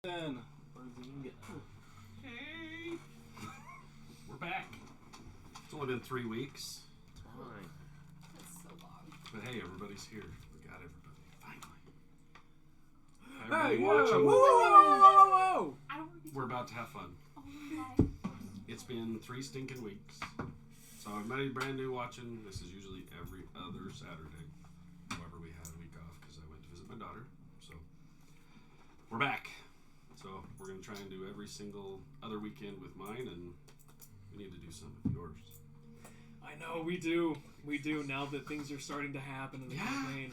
Jonathan. Where's he gonna get? Hey! We're back. It's only been 3 weeks. Fine. That's so long. But hey, everybody's here. We got everybody. Finally. Hey, Everybody whoa, watching. whoa! I don't want to be We're about to have fun. Oh my. It's been 3 stinking weeks. So everybody brand new watching. This is usually every other Saturday. However, we had a week off because I went to visit my daughter. So we're back. So we're going to try and do every single other weekend with mine, and we need to do some with yours. I know, we do. We do now that things are starting to happen in the campaign.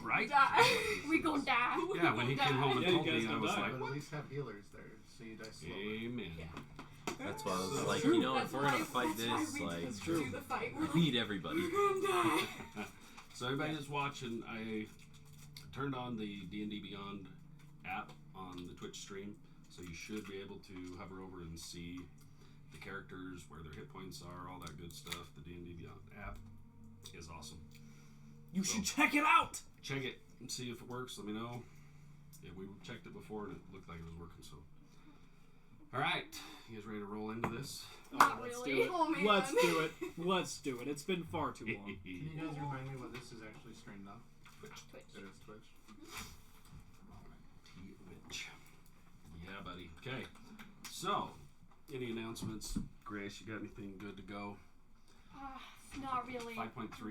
Right? Die. We gon' die. Yeah, when he came home and Yeah, you told guys me, I don't was die. like, But at what? least have healers there, so you die slowly. Amen. Yeah. That's why I was That's like, true. you know, That's if we're gonna why- fight that's why this, we like, That's true. do the fight. we need everybody. We're gonna die. So everybody that's watching, I turned on the D&D Beyond app on the Twitch stream, so you should be able to hover over and see the characters, where their hit points are, all that good stuff. The D&D Beyond app is awesome. You should check it out! Check it and see if it works. Let me know. Yeah, we checked it before and it looked like it was working. So, all right, you guys ready to roll into this? Not Let's really. do it. Oh, man. Let's do it. Let's do it. It's been far too long. Can you guys remind me what this is actually streamed on? Twitch. It is Twitch. Twitch. Yeah, buddy. Okay. So, any announcements? Grace, you got anything good to go? Not really. 5.3?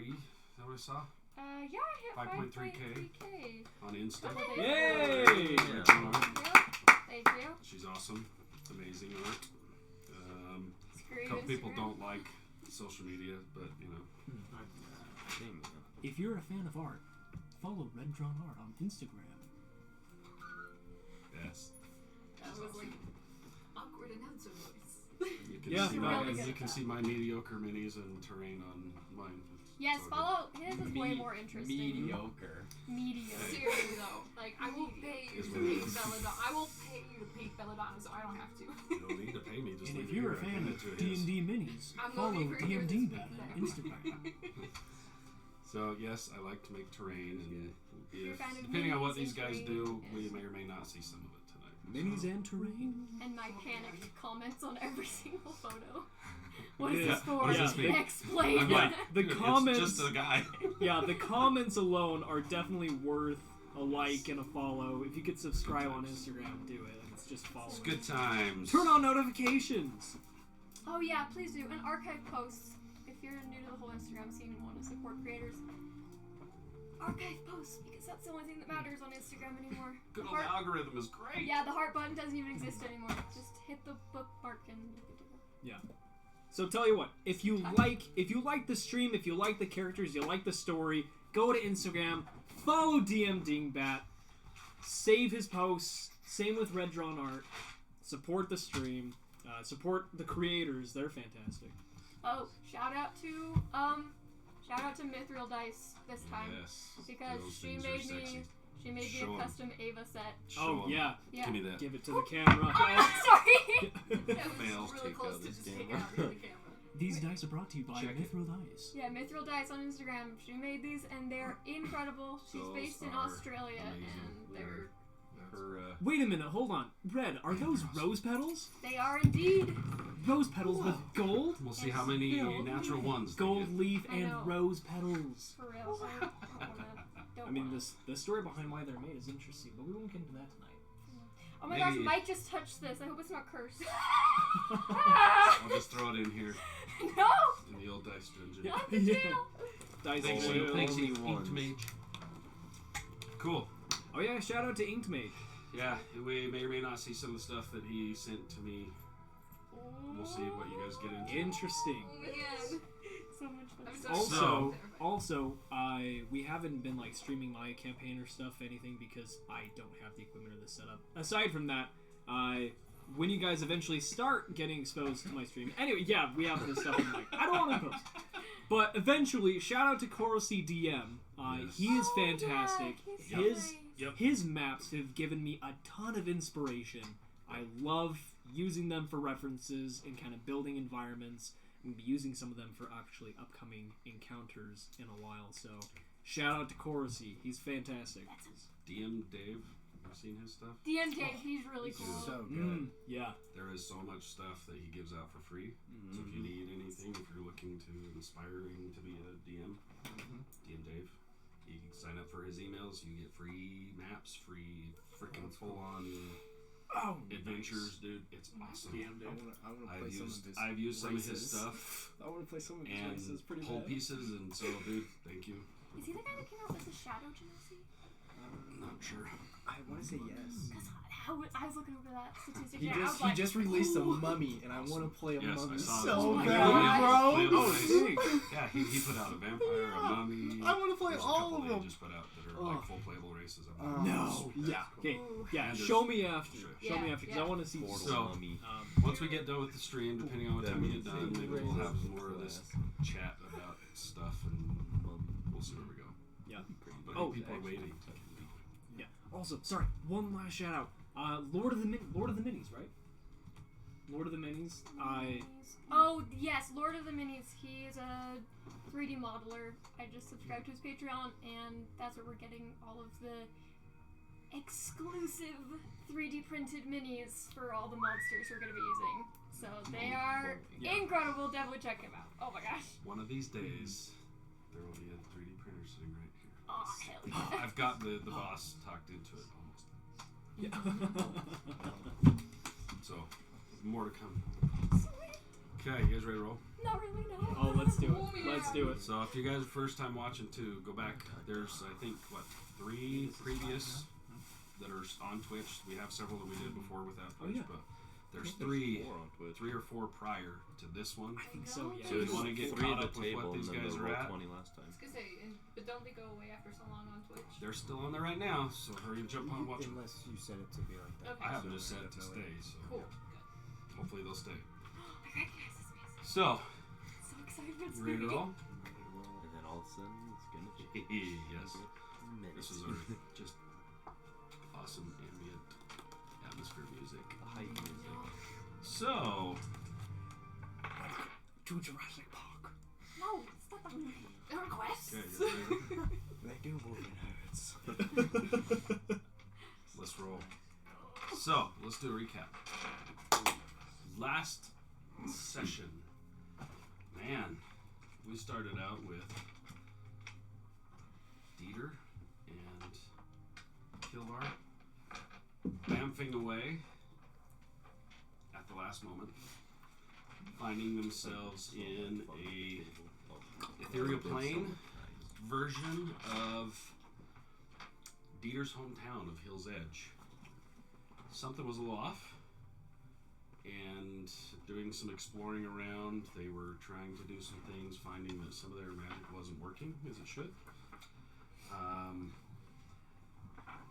Is that what I saw? Yeah, I hit 5.3K. 5.3K. On Insta. Yay! Yeah. Thank you. She's awesome. Amazing art. Screw A couple people Instagram. don't like social media, but you know. If you're a fan of art, follow Red Drawn Art on Instagram. Yes. That was like awkward announcer voice. You can Yeah, see no, my really good you at can that. see my mediocre minis and terrain on mine. Yes, So follow. His is way more interesting. Mediocre. Mediocre. Seriously though, like I will pay you Is to what it paint is. Belladonna. I will pay you to paint Belladonna, so I don't have to. You don't need to pay me. Just And leave if it you're a here. I fan hand of it to his. D&D minis, I'm follow looking for here DMD this Bat week, on then. Instagram. So yes, I like to make terrain, and you're a if, fan of depending on what minis these and guys terrain, do, yes. we may or may not see some of it tonight. Minis and terrain. And my panicked comments on every single photo. What is Yeah. this for? What does this mean? Explain. I'm like, The "Dude, comments- It's just a guy. Yeah, the comments alone are definitely worth a like and a follow. If you could subscribe on Instagram, do it. It's just follow. It's good times. Turn on notifications. Oh yeah, please do. And archive posts. If you're new to the whole Instagram scene and want to support creators, archive posts, because that's the only thing that matters on Instagram anymore. Good The old heart- algorithm is great. Yeah, the heart button doesn't even exist anymore. Just hit the bookmark and you can do it. Yeah. So tell you what, if you like the stream, if you like the characters, you like the story, go to Instagram, follow DM Dingbat, save his posts. Same with Red Drawn Art. Support the stream. Support the creators. They're fantastic. Oh, shout out to Mithril Dice this time. Yes. Because Those she things are made sexy. me Show 'em. a custom Ava set. Show 'em. Yeah. Yeah. Give me that. Give it to the camera. Oh, sorry. That was Fail. really Take close out to this just camera. take out the camera. These dice are brought to you by Check it. Mithril Dice. Yeah, Mithril Dice on Instagram. She made these and they're incredible. She's Those based in are Australia amazing. and they're Her, Wait a minute, hold on. Red, are those rose petals? they are indeed. Rose petals with gold? we'll see how many natural ones. they Gold get. leaf I and know. rose petals. For real. I mean, the story behind why they're made is interesting, but we won't get into that tonight. Oh my gosh, Maybe- Mike just touched this. I hope it's not cursed. I'll just throw it in here No! in the old dice dungeon. Not the jail! Dice Thanks, and you. Jail. Thanks, Only you. ones. Inked Mage. Cool. Oh yeah, shout out to Inked Mage. Yeah, we may or may not see some of the stuff that he sent to me. We'll see what you guys get into. Interesting. Oh man. So much I'm fun. so Also, we haven't been like streaming my campaign or stuff, anything, because I don't have the equipment or the setup. Aside from that, when you guys eventually start getting exposed to my stream, anyway, yeah, we have this stuff in mic. I don't want to post, but eventually, shout out to Coral DM. Yes. He is fantastic. Oh, yeah, he's so His nice. Yep. his maps have given me a ton of inspiration. I love using them for references and kind of building environments. I'm going to be using some of them for actually upcoming encounters in a while. So, shout out to Corusy. He's fantastic. DM Dave. You've seen his stuff? DM Dave, he's really he's cool. So good. Yeah. There is so much stuff that he gives out for free. So if you need anything, if you're looking to inspiring to be a DM, DM Dave, you can sign up for his emails. You get free maps, free freaking full-on adventures, dude. It's awesome. DM Dave. I want to play some of his I've used some of his races. stuff I want to play some of his and races. Pretty whole bad. pieces, and so, dude, thank you. Is he the guy that came out with the Shadow Genasi? Not sure. I want to say yes. Because I was looking over that statistic. He and I was just like, he just released a ooh. mummy, and I want to play a Yes, I mummy saw so this. Oh my bad, God. bro. Playable Oh, race. sick. Yeah, he put out a vampire, a mummy. I want to play There's a all couple of they them. just put out that are like full playable races. No. Yeah. Okay. Ooh. Yeah. And Show there's- me after. Sure. Show me Yeah, after, because yeah. I want to see. Portal So- mummy. Once we get done with the stream, depending on what time we get done, maybe we'll have more of this chat about stuff, and we'll see where we go. Yeah. But Oh, people are actually- waiting. Yeah. Also, sorry. One last shout out. Lord of the Minis, right? Lord of the Minis. Oh yes, Lord of the Minis. He is a 3D modeler. I just subscribed to his Patreon, and that's where we're getting all of the exclusive 3D printed minis for all the monsters we're gonna be using. So they are Yeah. incredible. Definitely check them out. Oh my gosh. One of these days, there will be a 3D printer sitting right here. Oh hell yeah. I've got the boss talked into it almost. Yeah. So, more to come. Sweet. Okay, you guys ready to roll? Not really, no. Oh, let's do Oh, it. yeah. Let's do it. So, if you guys are first time watching too, go back. There's, I think, what, 3 previous that are on Twitch. We have several that we did before without Oh, Twitch, yeah. but there's 3 Four on Twitch. or 4 prior to this one. I think so. Yeah. So if you want to get 3 caught at up the with table what these and then guys the are roll at, 20 last time. I was gonna say, but don't they go away after so long on Twitch? they're still on there right now. So hurry and jump on, watch them. Unless you set it to be like that. Okay. I have So it just I set don't to know stay, it. so Cool. yeah. Hopefully they'll stay. I recognize this face. So, So excited for this you ready to movie. roll? And then all of a sudden, it's gonna be Yes. minutes. This is our just awesome ambient atmosphere music. the hype music. So, To Jurassic Park. No, stop that. Requests? okay, you ready? They do move in herds. Let's roll. So, let's do a recap. Last session, man, we started out with Dieter and Kilvar bamfing away at the last moment, finding themselves in a ethereal plane version of Dieter's hometown of Hill's Edge. Something was a little off, and doing some exploring around, they were trying to do some things, finding that some of their magic wasn't working as it should.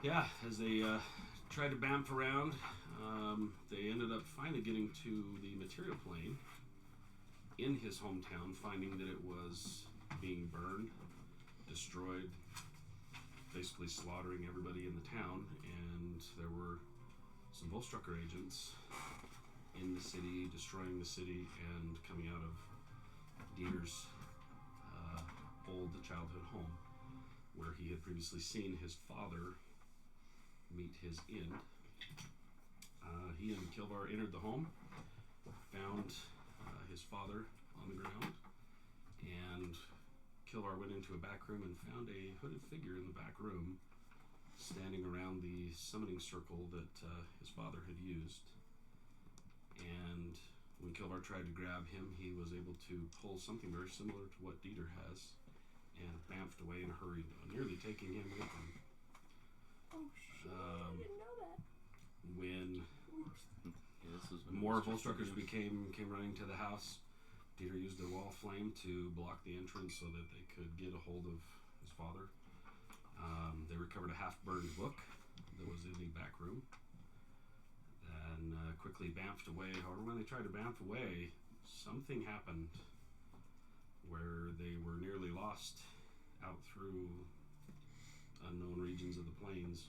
Yeah, as they tried to bamf around, they ended up finally getting to the material plane in his hometown, finding that it was being burned, destroyed, basically slaughtering everybody in the town, and there were some Volstrucker agents in the city, destroying the city, and coming out of Dieter's old childhood home, where he had previously seen his father meet his end. He and Kilvar entered the home, found his father on the ground, and Kilvar went into a back room and found a hooded figure in the back room, standing around the summoning circle that his father had used. And when Kilvar tried to grab him, he was able to pull something very similar to what Dieter has, and bamfed away in a hurry, nearly taking him with him. Oh shit, I didn't know that. When Yeah, this was when more it was just Volstruckers introduced. came running to the house, Dieter used a wall of flame to block the entrance so that they could get a hold of his father. They recovered a half-burned book that was in the back room, and quickly bamfed away. However, when they tried to bamf away, something happened where they were nearly lost out through unknown regions of the plains.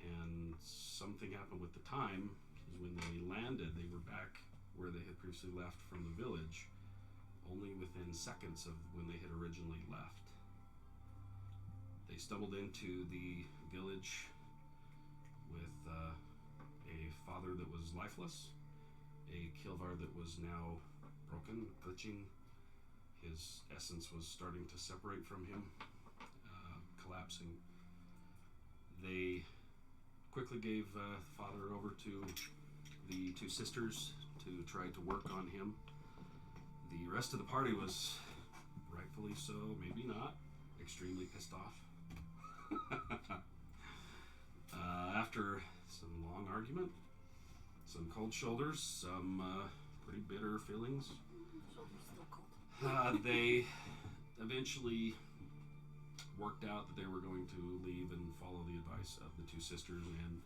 And something happened with the time, is when they landed, they were back where they had previously left from the village, only within seconds of when they had originally left. They stumbled into the village with a father that was lifeless, a Kilvar that was now broken, glitching. His essence was starting to separate from him, collapsing. They quickly gave the father over to the two sisters to try to work on him. The rest of the party was, rightfully so, maybe not, extremely pissed off. After some long argument, some cold shoulders, some pretty bitter feelings, Shoulder's still cold. they eventually worked out that they were going to leave and follow the advice of the two sisters and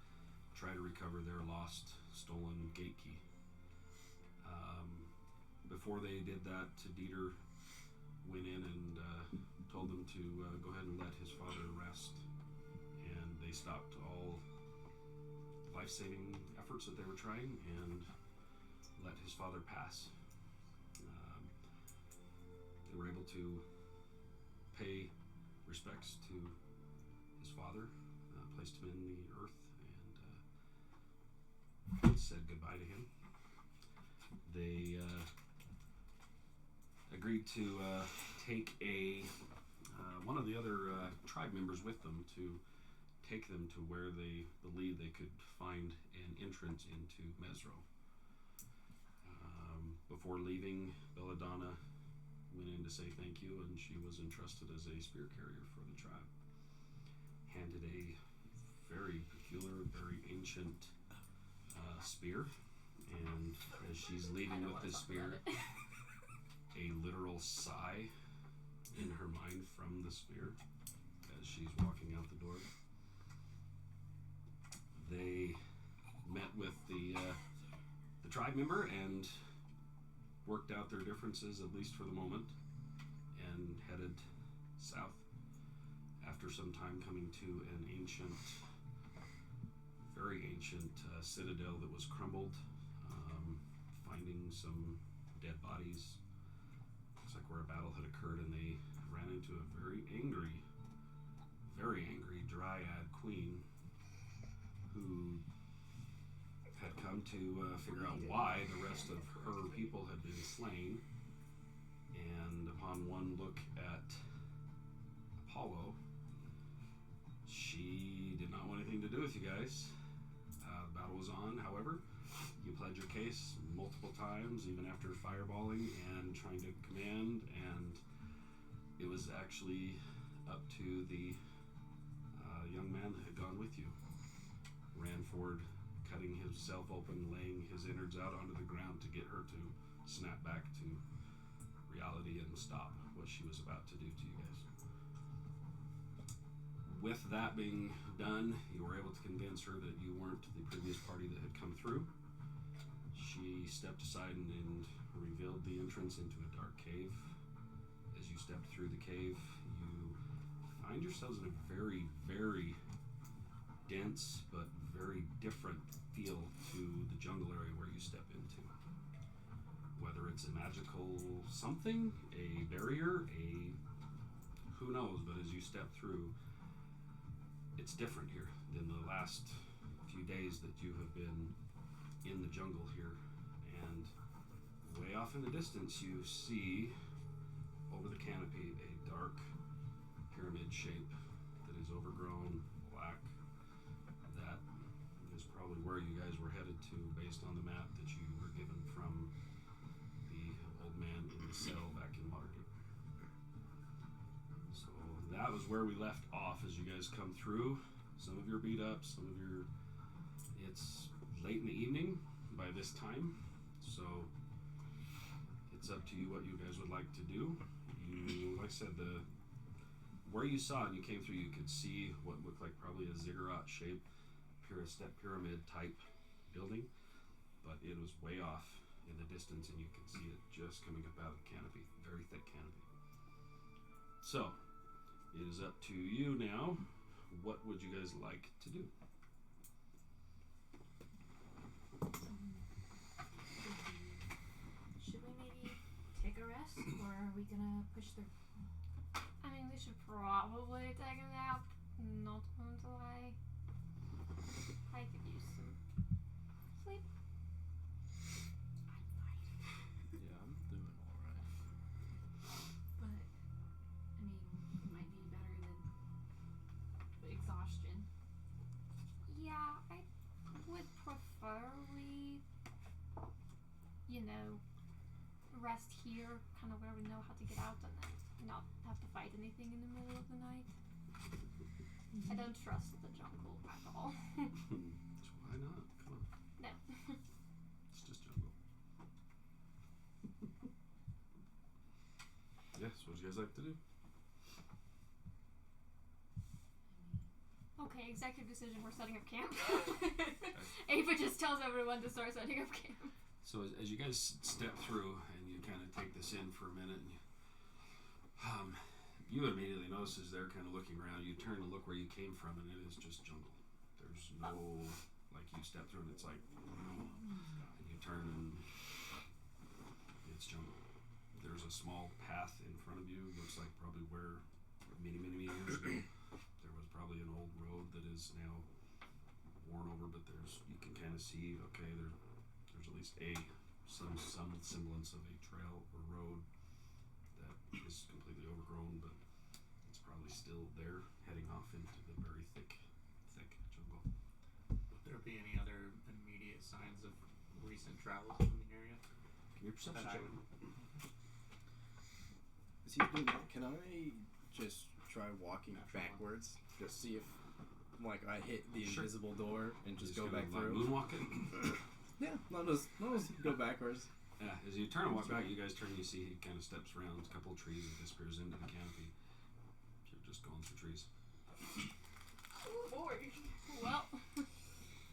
try to recover their lost, stolen gate key. Before they did that, Dieter went in and told them to go ahead and let his father rest, and they stopped all life-saving efforts that they were trying and let his father pass. They were able to pay respects to his father, placed him in the earth, and said goodbye to him. They agreed to take one of the other tribe members with them to take them to where they believed they could find an entrance into Mesro. Before leaving, Belladonna went in to say thank you, and she was entrusted as a spear carrier for the tribe. Handed a very peculiar, very ancient spear, and as she's leaving with this spear, a literal sigh in her mind from the spear as she's walking out the door. They met with the tribe member and worked out their differences, at least for the moment, and headed south after some time, coming to an ancient, very ancient citadel that was crumbled, finding some dead bodies. Looks like where a battle had occurred, and they ran into a very angry dryad queen who had come to figure out why the rest of her people had been slain. And upon one look at Apollo, she did not want anything to do with you guys. The battle was on, however. You pled your case multiple times, even after fireballing and trying to command, and it was actually up to the young man that had gone with you. Ran forward, cutting himself open, laying his innards out onto the ground to get her to snap back to reality and stop what she was about to do to you guys. With that being done, you were able to convince her that you weren't the previous party that had come through. She stepped aside and revealed the entrance into a dark cave. As you stepped through the cave, you find yourselves in a very, very dense but very different feel to the jungle area where you step into. Whether it's a magical something, a barrier, who knows, but as you step through, it's different here than the last few days that you have been in the jungle here. And way off in the distance, you see over the canopy a dark pyramid shape that is overgrown, black. That is probably where you guys were headed to based on the map that you were given from the old man in the cell back in Waterdeep. So that was where we left off as you guys come through. Some of you are beat up, some of you, it's late in the evening by this time, so it's up to you what you guys would like to do. You, like I said, where you saw it and you came through, you could see what looked like probably a ziggurat shape, step pyramid type building, but it was way off in the distance and you can see it just coming up out of the canopy, very thick canopy. So, it is up to you now. What would you guys like to do? Should we maybe take a rest, or are we gonna push through? I mean, we should probably take a nap. Not until I I could use some sleep. Yeah, I'm doing alright. But, I mean, it might be better than exhaustion. Yeah, I would preferably, rest here, kind of where we know how to get out, and then not have to fight anything in the middle of the night. I don't trust the jungle at all. Why not? Come on. No. It's just jungle. Yes, what do you guys like to do? Okay, executive decision, we're setting up camp. Ava just tells everyone to start setting up camp. So as you guys step through and you kind of take this in for a minute, and you immediately notice as they're kind of looking around, you turn to look where you came from, and it is just jungle. There's no, like, you step through and it's like, and you turn and it's jungle. There's a small path in front of you, looks like probably where many, many years ago there was probably an old road that is now worn over, but you can kind of see, okay, there's at least some semblance of a trail or road that is completely overgrown, but it's probably still there, heading off into the very thick jungle. Would there be any other immediate signs of recent travels in the area? Give me a perception That I check. would. Is he doing that? Can I just try walking Natural one. backwards? Just see if, I hit the Sure. invisible door and just go gonna, back like, through? moonwalk it. Yeah, I'll just go backwards. Yeah, as you turn and walk back, you guys turn and you see he kind of steps around a couple of trees and disappears into the canopy. You're just going through trees. Oh boy. Well.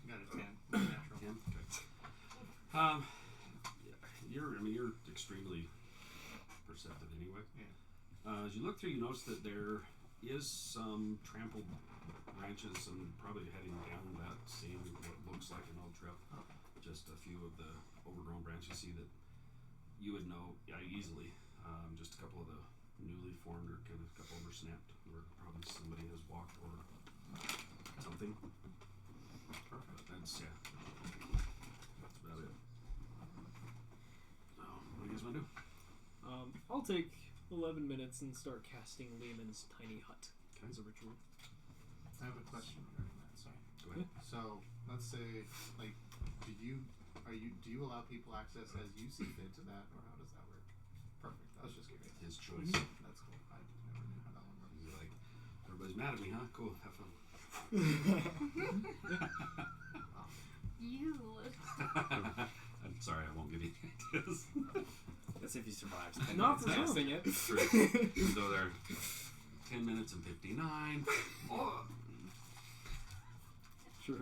Got a 10. Natural. 10? Okay. You're extremely perceptive anyway. Yeah. As you look through, you notice that there is some trampled branches and probably heading down that same what looks like an old trail. Just a few of the overgrown branches. See that you would know easily. Just a couple of the newly formed or kind of a couple of them are snapped where probably somebody has walked or something. But that's about it. So, what do you guys want to do? I'll take 11 minutes and start casting Lehman's tiny hut Okay. as a ritual. I have a question regarding that. Sorry. Go ahead. So let's say, do you allow people access as you see fit to that, or how does that work? Perfect. I was just curious. His choice. That's cool. I never knew how that one works. You're like, everybody's mad at me, huh? Cool, have fun. You. I'm sorry, I won't give you ideas. That's if he survives. 10 Not minutes for casting it. True. So they're 10 minutes and 59. Oh. Sure.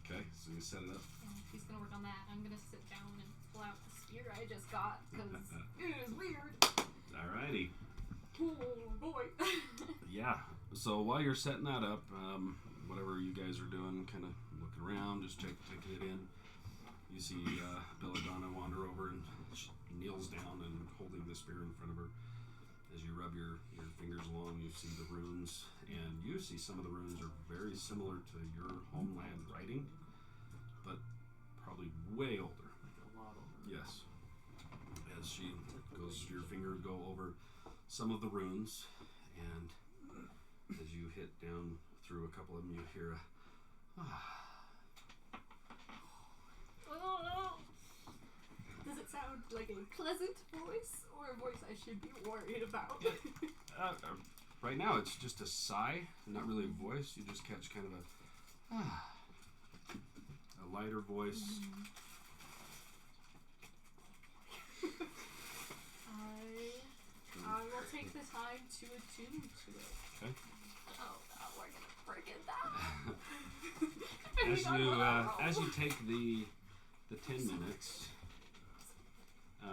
Okay, so you set it up. And he's gonna work on that. I'm gonna sit down and pull out the spear I just got because it is weird. Alrighty. Oh boy. Yeah. So while you're setting that up, whatever you guys are doing, kind of looking around, just taking it in. You see Belladonna wander over and she kneels down and holding the spear in front of her. As you rub your fingers along, you see the runes, and you see some of the runes are very similar to your homeland writing, but probably way older. Like a lot over. Yes. As she goes, your finger go over some of the runes, and as you hit down through a couple of them, you hear a Oh. Does it sound like a pleasant voice or a voice I should be worried about? right now it's just a sigh, not really a voice. You just catch kind of a lighter voice. I will take the time to attune to it. Okay. Oh, we're gonna forget that. As you take the 10 minutes,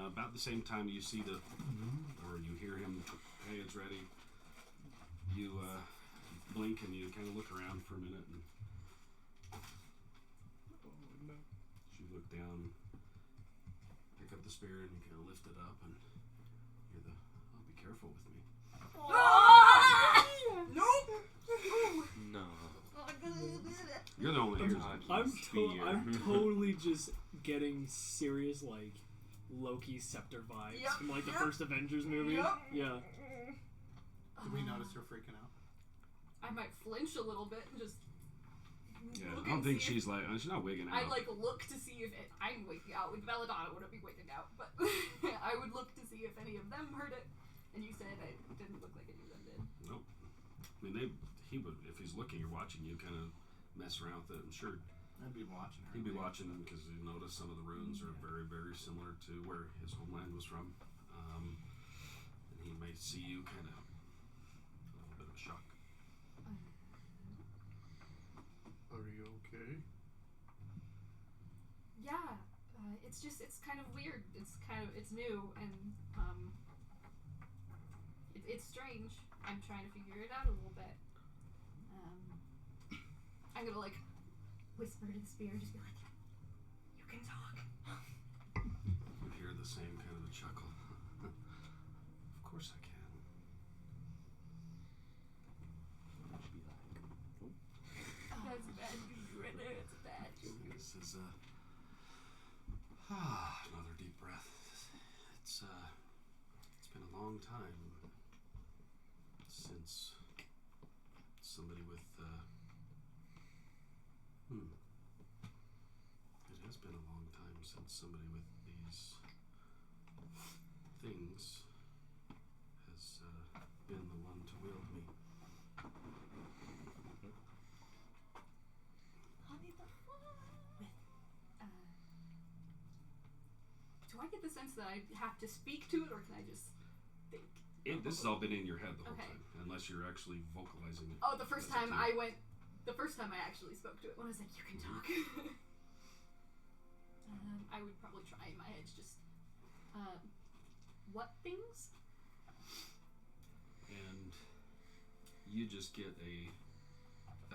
about the same time you see or you hear him, hey, it's ready. You blink and you kind of look around for a minute, and as you look down, pick up the spear and you kind of lift it up and hear be careful with me. Nope. No. Oh, I'm totally just getting serious like Loki scepter vibes Yep, from like the yep. first Avengers movie. Yep. Yeah. Did we notice her freaking out? I might flinch a little bit and just. Yeah, look I don't and think see she's like she's not wigging I out. like look to see if I'm waking out. With Belladonna wouldn't be waking out, but I would look to see if any of them heard it. And you said it didn't look like any of them did. Nope. I mean, he would if he's looking or watching you, kind of mess around with it. I'm sure I'd be watching her. he'd be watching because he noticed some of the runes are very, very similar to where his homeland was from, and he may see you kind of a little bit of a shock. Are you okay? Yeah, it's kind of weird. It's new and it's strange. I'm trying to figure it out a little bit. I'm gonna like whisper to the spear, just be like, "You can talk." You hear the same kind of a chuckle. Of course I can. Be like, oh, That's a bad juju right there. That's a bad juju. This is another deep breath. It's been a long time since somebody with It has been a long time since somebody with these things has been the one to wield me. Do I get the sense that I have to speak to it, or can I just think? This has all been in your head the whole Okay. time, unless you're actually vocalizing it. Oh, the first as a time team. the first time I actually spoke to it, when I was like, "You can talk." I would probably try in my head just, what things? And you just get a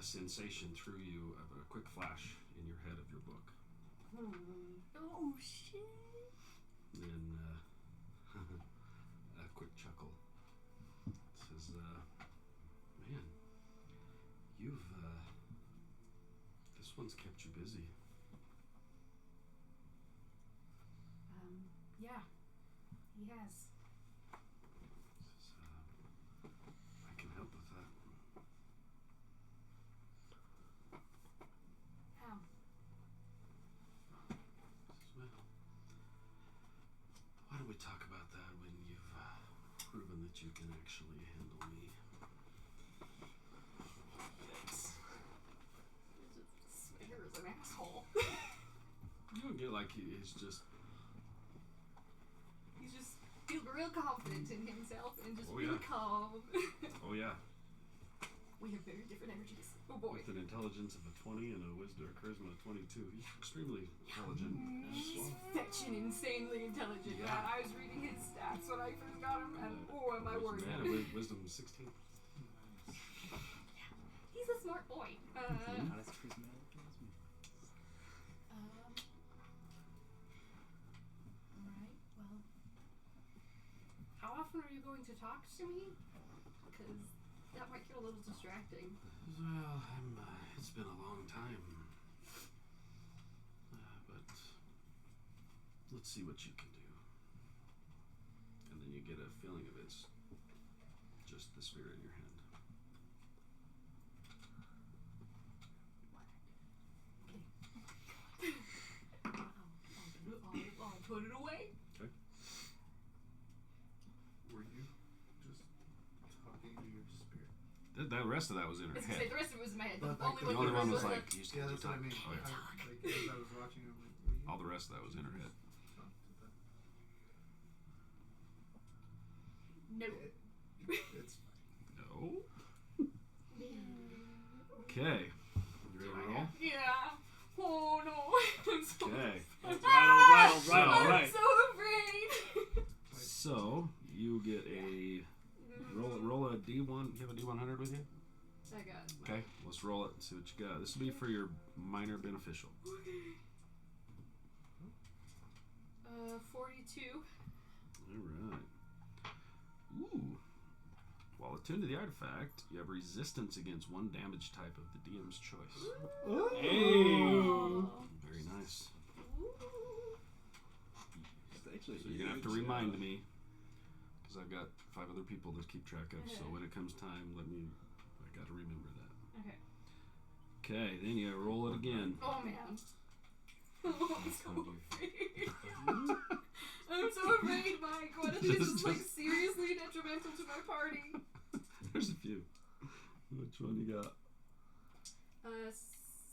sensation through you of a quick flash in your head of your book. Oh shit! Then a quick chuckle. It says, man, you've this one's kept you busy. Yeah, he has. Says, I can help with that. How? Says, well, why don't we talk about that when you've proven that you can actually handle me? Swigger is an asshole. You don't get like he's just. He's just feels real confident in himself and just Oh, really yeah. calm. Oh yeah, We have very different energies. Oh boy. with an intelligence of a 20 and a wisdom or charisma of 22. He's extremely intelligent. He's fetching insanely intelligent. Yeah. Man, I was reading his stats when I first got him, and oh, am I worried. Man, wisdom 16. He's a smart boy. not as charismatic as me. Alright, well. How often are you going to talk to me? Because that might get a little distracting. Well, it's been a long time. But let's see what you can do. And then you get a feeling of it's just the sphere in your hand. I'll put it away. Were you just talking to your spirit? That rest of that was in her As I say, head. the rest of it was in my head. The But, like, only The one only that one was was like, you Yeah, still that's what I talk. mean. Oh, yeah. Like, as I was watching, I'm like, were you All the rest of that was in her head. talking to them? no. It's No. Okay. You ready to roll? Yeah. Oh no. I'm so Okay. Right. I'm so afraid. So you get a roll a D1. You have a D100 with you? I got. Okay. Let's roll it and see what you got. This will be for your minor beneficial. 42. All right. Ooh. While attuned to the artifact, you have resistance against one damage type of the DM's choice. Hey. Very nice. It's actually So you're gonna have to huge, remind me, because I've got 5 other people to keep track of. So when it comes time, I gotta remember that. Okay. Okay, then you roll it again. Oh man. I'm so afraid. I'm so afraid, Mike. What if this is like seriously detrimental to my party? There's a few. Which one you got?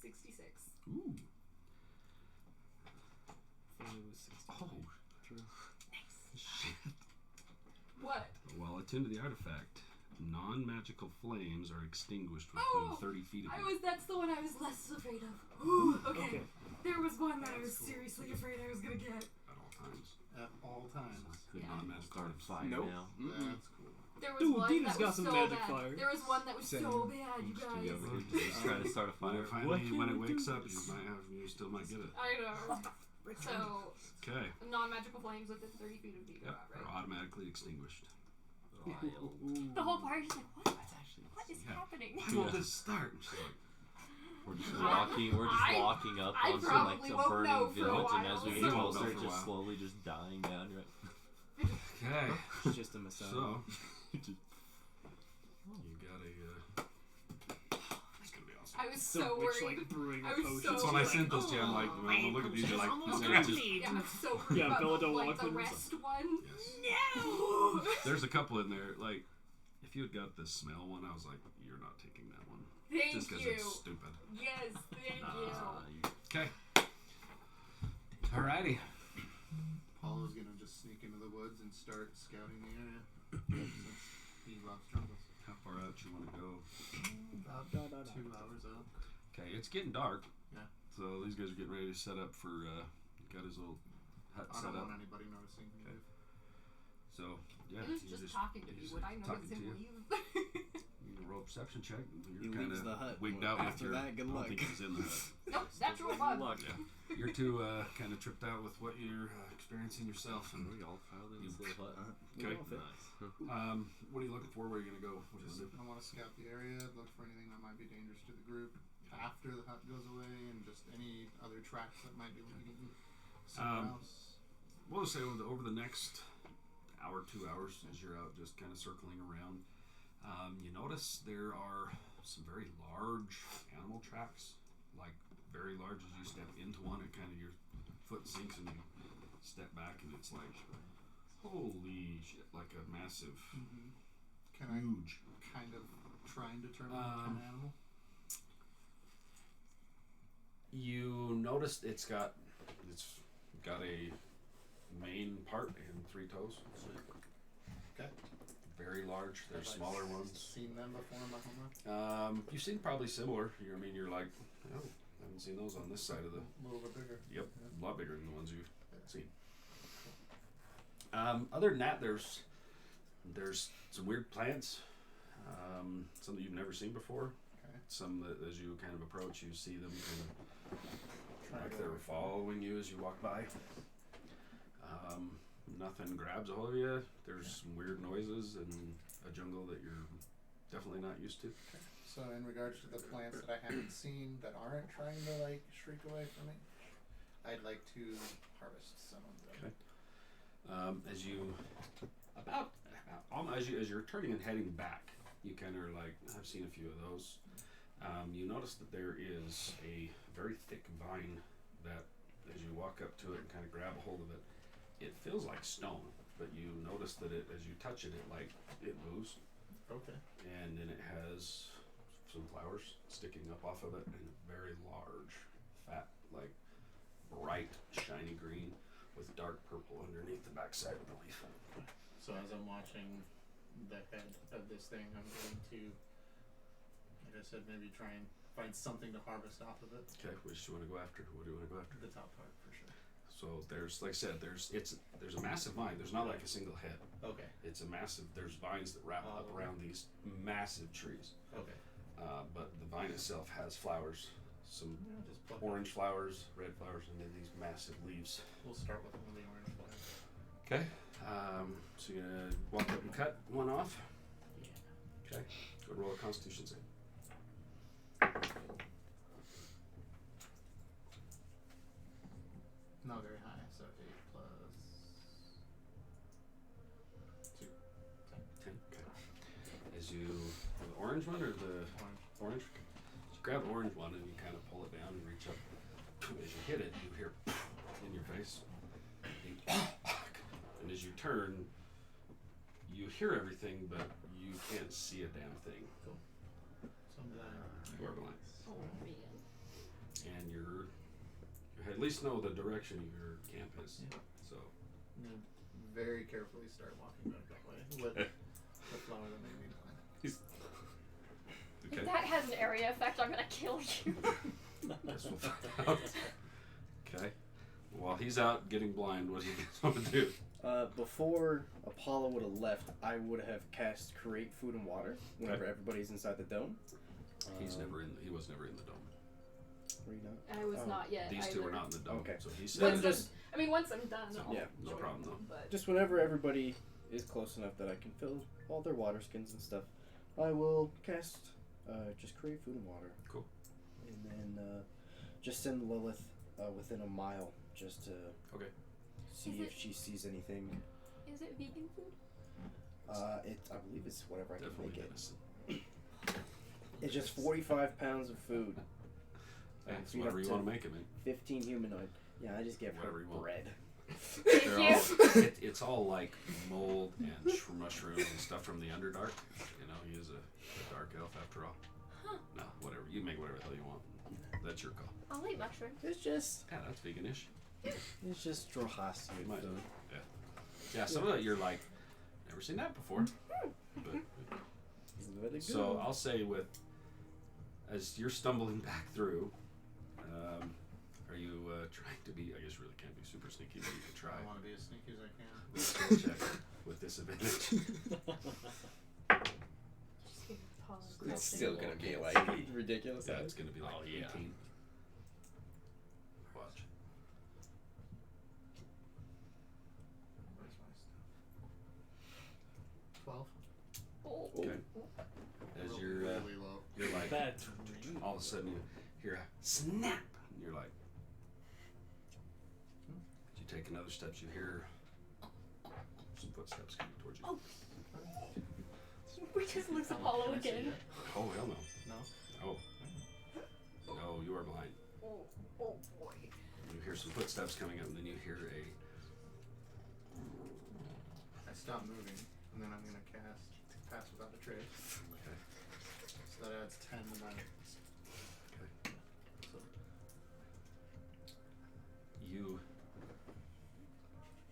66. Ooh. It was 60. Oh. Shit. What? While attuned to the artifact, non-magical flames are extinguished within Oh, 30 feet of you. That's the one I was less afraid of. Okay. There was one that I was seriously afraid I was gonna get. At all times. At all times. Good Yeah. non-magical items. Fire Nope. now. That's cool. There was Dude, one Dina's that got was some so magic bad. fire. There was one that was Same. so bad, you guys. Yeah, we're just trying to start a fire. Finally, when it wakes up, you still might get it. I know. So, Okay. non-magical flames within 30 feet of you, Yep. right? They're automatically extinguished. The whole party's just like, what? That's actually What is Yeah. happening? Why won't this start? And she's like, We're just walking up I onto like probably a won't burning know for a village, and while, as we so- get You won't know closer, for a it's just while. slowly just dying down. Right? okay. It's just a messiah. So, Just- you got a. It's gonna be awesome. I was So so much worried. like brewing I a was potion. so So when I like, sent those to you, I'm like, well, look at these, you're like, they're just, Yeah, I'm so worried Yeah, about Belladonna like the Lockwood was rest one. yes. No! There's a couple in there. Like, if you had got the smell one, I was like, you're not taking that one. Thank Just because you. it's stupid. Yes, thank you. Okay. Alrighty. Paulo's gonna just sneak into the woods and start scouting the area. Since he loves jungles. How far out you want to go? About 2 hours out. Okay, it's getting dark. Yeah. So these guys are getting ready to set up for. Got his little hut I set don't up. want anybody noticing me. Okay. So yeah, He was you just talking to me. he's Would I talking notice to him you. leave? You can roll a perception check. He You're kind leaves the hut. of wigged Well, out with after your. that, good I don't luck. think he's in the hut. Nope, natural one. Yeah. You're too kind of tripped out with what you're experiencing yourself. And We all piled in this little hut. okay. Nice. What are you looking for? Where are you gonna go? What is it? I want to scout the area, look for anything that might be dangerous to the group after the hut goes away, and just any other tracks that might be leading somewhere else. We'll just say over the next hour, 2 hours, as you're out just kind of circling around, you notice there are some very large animal tracks, like very large. As you step into one, it kind of your foot sinks and you step back, and it's like, holy shit, like a massive, Can huge. I kind of try and determine what kind of animal? You notice it's got a main part and 3 toes. Okay. Very large. There's Have I smaller ones. Seen them before in my homework? You've seen probably similar. You're like, oh, I haven't seen those on this side of the. A little bit bigger. Yep, a lot bigger than the ones you've seen. Other than that, there's some weird plants. Some that you've never seen before. Okay. Some that, as you kind of approach, you see them kind of Try like to they're following you as you walk by. Nothing grabs a hold of you. There's some weird noises and a jungle that you're definitely not used to. So in regards to the plants that I haven't seen that aren't trying to like shriek away from me, I'd like to harvest some of them. Okay. As you're turning and heading back, you kind of are like, I've seen a few of those. You notice that there is a very thick vine that, as you walk up to it and kind of grab a hold of it, it feels like stone, but you notice that as you touch it, it moves. Okay. And then it has some flowers sticking up off of it, and a very large, fat, like bright, shiny green with dark purple underneath the backside of the leaf. So as I'm watching the head of this thing, I'm going to, like I said, maybe try and find something to harvest off of it. Okay, which do you want to go after? What do you want to go after? The top part for sure. So there's, like I said, there's a massive vine. There's not like a single head. Okay. It's a massive. There's vines that wrap up around these massive trees. Okay. But the vine itself has flowers, some Just pluck orange flowers, red flowers, and then these massive leaves. We'll start with one of the orange flowers. Okay. So you're gonna walk up and cut one off. Yeah. Okay. Go roll a Constitution save. Not very high, so 8 plus 2. 10. Okay. As you, the orange one or the orange? So you grab the orange one and you kind of pull it down and reach up. As you hit it, you hear in your face. And as you turn, you hear everything, but you can't see a damn thing. So I'm blind. You are blind. Oh man. And you at least know the direction your camp is. Yeah. So I'm gonna very carefully start walking back that way with the flower that made me blind. okay. If that has an area effect, I'm gonna kill you. Guess we'll find out. Okay. While he's out getting blind, what do you guys want to do? Before Apollo would have left, I would have cast Create Food and Water whenever everybody's inside the dome. He was never in the dome. Were you not? I was Oh. not yet. These two either. are not in the dome. Okay. So he Then said just Once I'm done, So, I'll yeah, no join problem, them, though. But just whenever everybody is close enough that I can fill all their water skins and stuff, I will cast just Create Food and Water. Cool. And then just send Lilith within a mile just to see Is if it- she sees anything. Is it vegan food? I believe it's whatever I can definitely make it. venison. It's just 45 pounds of food. That's feed whatever up you to want to make it, man. 15 humanoid. Yeah, I just give her Whatever you want. bread. Thank They're you. all, it's all like mold and mushroom and stuff from the Underdark. You know, he is a dark elf after all. Huh. No, whatever. You make whatever the hell you want. That's your call. I'll eat mushrooms. It's just Yeah, that's veganish. Drohasi. You might. Yeah, some of that you're like, never seen that before. But so I'll say as you're stumbling back through, are you trying to be? I guess you really can't be super sneaky, but you can try. I want to be as sneaky as I can. Skill check with disadvantage. It's still gonna be like ridiculous. Yeah, it's gonna be like Oh, yeah. 18. Watch. Where's my stuff? 12. Oh. Okay. As you're really low. you're like That's all of a sudden you hear a snap, and you're like, as you take another step, you hear some footsteps coming towards you. Oh. We just lose Apollo Can I see again. it? Oh hell no! No. No, you are blind. oh boy. You hear some footsteps coming up, and then you hear I stop moving, and then I'm gonna cast Pass Without a Trace. Okay. So that adds 10 to my.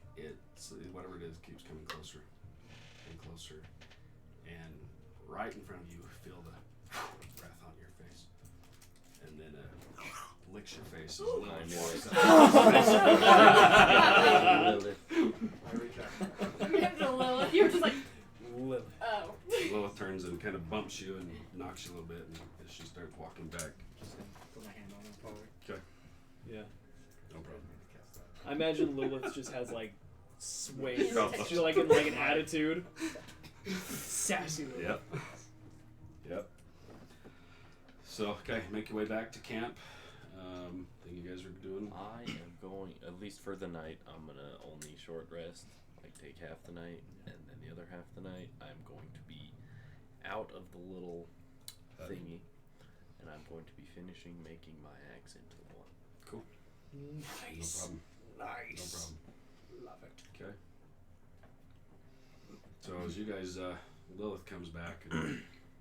it's whatever it is keeps coming closer and closer, and right in front of you feel the breath on your face, and then licks your face as a little I reject that. Lilith, you're just like, Lilith. oh. Lilith turns and kind of bumps you and knocks you a little bit, and as she starts walking back. Just gonna put my hand on it forward. Okay. Yeah. No problem. Cast that. I imagine Lilith just has like sway. Oh. She's like in like an attitude. Sassy Lilith. Yep. Yep. So, okay, make your way back to camp. Thing you guys are doing. I am going, at least for the night, I'm gonna only short rest, like take half the night, and then the other half the night, I'm going to be out of the little thingy, and I'm going to be finishing making my axe into one. Cool. Nice. No problem. Nice. No problem. Love it. Okay. So as you guys, Lilith comes back and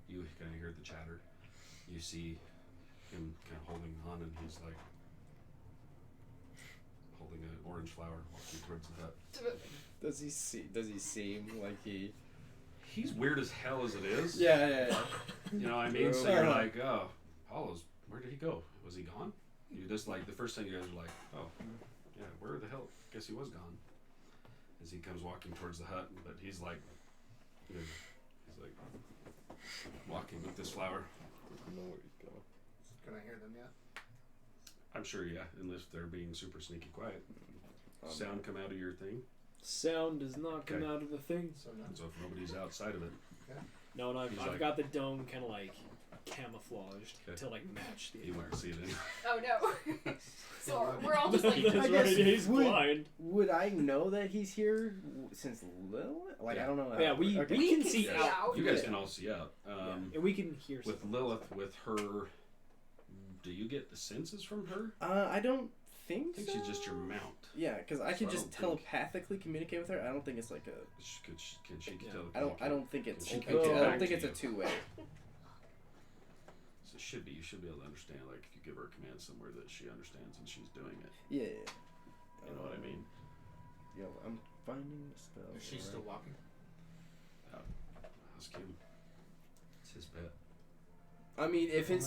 you kind of hear the chatter. You see him kind of holding on, and he's like holding an orange flower walking towards the hut. Does he seem like he? He's weird as hell as it is. Yeah. You know what I mean? So you're like, oh, Apollo's, where did he go? Was he gone? You just like, the first thing you guys are like, oh, yeah, where the hell? Guess he was gone. As he comes walking towards the hut, but he's like, you know, he's like walking with this flower. I don't know where he's going. Can I hear them yet? I'm sure, yeah, unless they're being super sneaky quiet. Sound come out of your thing. Sound does not come Okay. out of the thing. So none. So if nobody's outside of it, No, I've He's like- got the dome kind of like camouflaged Okay. to like match the. You won't see it. Oh no. So we're all just like. That's I right. guess He's would- blind. Would I know that he's here since Lilith? Like, Yeah. I don't know. Yeah, we okay. we can can see see out. out. You guys Yeah. can all see out. And we can hear. With something. Lilith, with her, do you get the senses from her? I don't think I think so. she's just your mount. Yeah, because I So can I just don't think- telepathically communicate with her. I don't think it's like a. Can she Yeah. tell? I don't think it's. She I can don't get back think to it's a you. two-way. So it should be. You should be able to understand. Like if you give her a command somewhere that she understands and she's doing it. Yeah. You know what I mean? Yeah, I'm finding the spell. Is she still walking? Ask him. It's his pet. I mean, if Well, it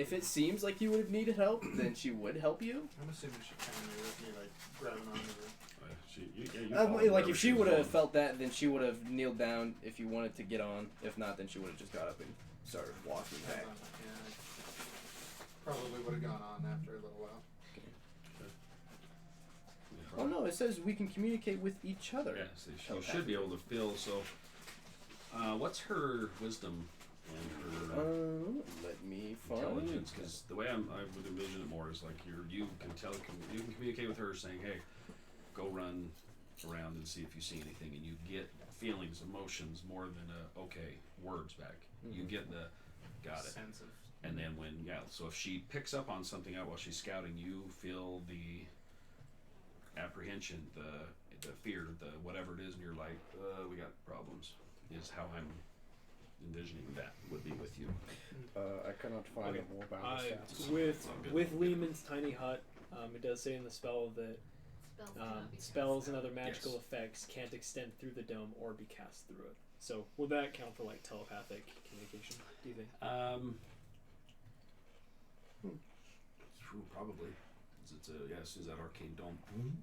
that's seems like you would have needed help, then she would help you. I'm assuming she kind of knew with me, like grabbing onto her. Like if she would have felt that, then she would have kneeled down if you wanted to get on. If not, then she would have just got up and started walking back. Yeah, I probably would have gone on after a little while. Oh no, it says we can communicate with each other. Yeah, so you should be able to feel. So, what's her wisdom and her Let me find. intelligence? Because the way I would envision it more is like you can communicate with her, saying, "Hey, go run around and see if you see anything," and you get feelings, emotions more than words back. You get the got it. Sense of. And then so if she picks up on something out while she's scouting, you feel the apprehension, the fear, the whatever it is, and you're like, we got problems. Is how I'm envisioning that would be with you. I cannot find Okay. a more bound stats. It's all good. With Lehman's tiny hut, it does say in the spell that Spells cannot be cast spells and out. other magical Yes. effects can't extend through the dome or be cast through it. So would that count for like telepathic communication? Do you think? True, probably. It's as soon as that arcane dome, you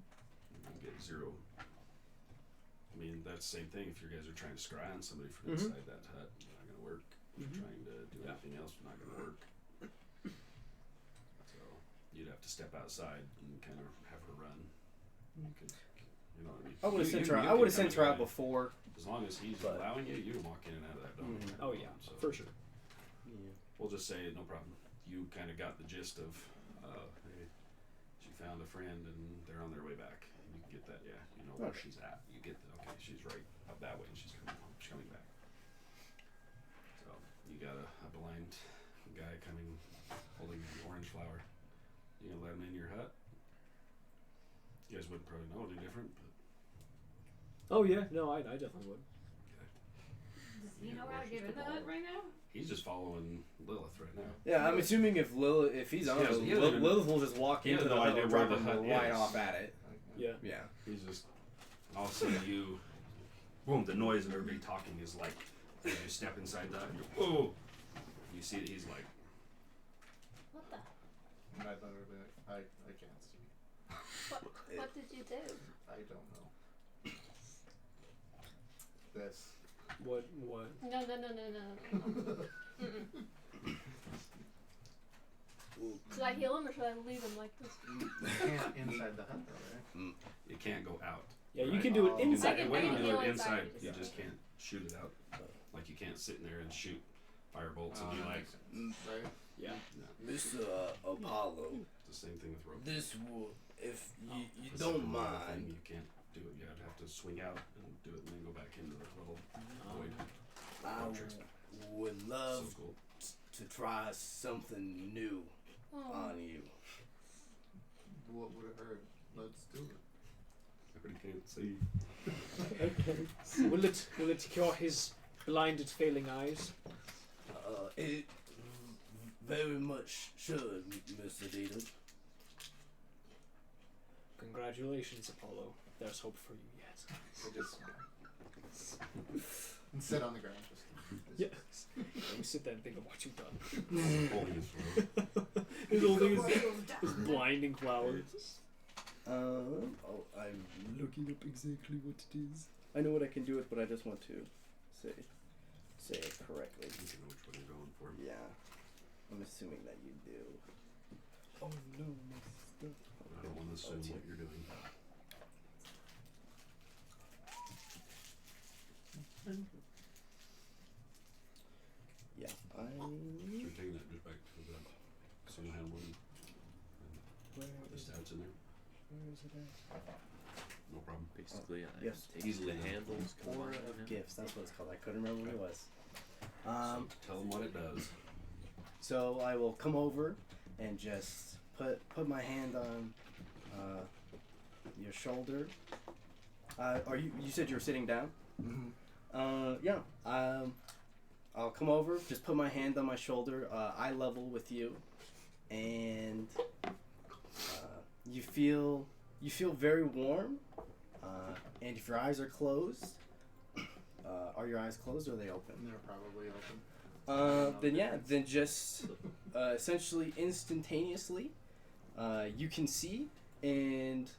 get 0. I mean, that's the same thing. If you guys are trying to scry on somebody from inside that hut, it's not going to work. If you're trying to do anything else, it's not going to work. So you'd have to step outside and kind of have her run. You could, you know what I mean? I would have You- sent you- her. you I would can have sent kinda her go out in. before. As long as he's But- allowing you, you can walk in and out of that dome. Oh yeah, So for sure. we'll just say no problem. You kind of got the gist of, hey, she found a friend and they're on their way back. You can get that, yeah. You know where Okay. she's at. You get that. Okay, she's right up that way and she's coming home. She's coming back. So you got a blind guy coming, holding an orange flower. You gonna let him in your hut? You guys wouldn't probably know any different, but Oh yeah, no, I definitely would. Does he know how to get into that right now? he's just following Lilith right now. Yeah, I'm assuming if he's on He it, doesn't even- Lilith will just walk he into has the no hut idea and where drop the him hut right is. off at it. Yeah. Yeah. He's just all of a sudden you boom, the noise of everybody talking is like as you step inside that and you whoa. You see that he's like What the? And I thought it would be like, I can't see. What did you do? I don't know. This. What? No. Should I heal him or should I leave him like this? You can't inside the hut though, right? you can't go out. Yeah, you Right. can do Oh. it inside. I can When you heal do it inside, inside, you just- just can't shoot it out. Like you can't sit in there and shoot fire bolts and be that like makes sense, right? Yeah. Mr. Apollo, it's the same thing with rope. this will, if you It's like another thing, you can't do it. You'd have to swing out and do it and then go back into the little void. I would So love cool. to try something new Oh. on you. What would have hurt? Let's do it. I already can't see. Will it cure his blinded, failing eyes? It very much should, Mr. Dieter. Congratulations, Apollo. There's hope for you yet. I just and sit on the ground. Just Yes. You sit there and think of what you've done. Holding his throat. His whole thing is blinding flowers. I'm looking up exactly what it is. I know what I can do it, but I just want to say it correctly. You know which one you're going for. Yeah, I'm assuming that you do. Oh no, my stuff. I don't want to assume what you're doing. was it at? No problem. Basically, I Yes. take Easily the done. handles, Aura combine of them. Gifts. That's what it's called. I couldn't remember what it was. So tell them what it does. So I will come over and just put my hand on your shoulder. Are you? You said you were sitting down. Yeah. I'll come over. Just put my hand on my shoulder. Eye level with you, and you feel very warm. And if your eyes are closed, are your eyes closed or are they open? They're probably open. Then just essentially instantaneously, you can see, and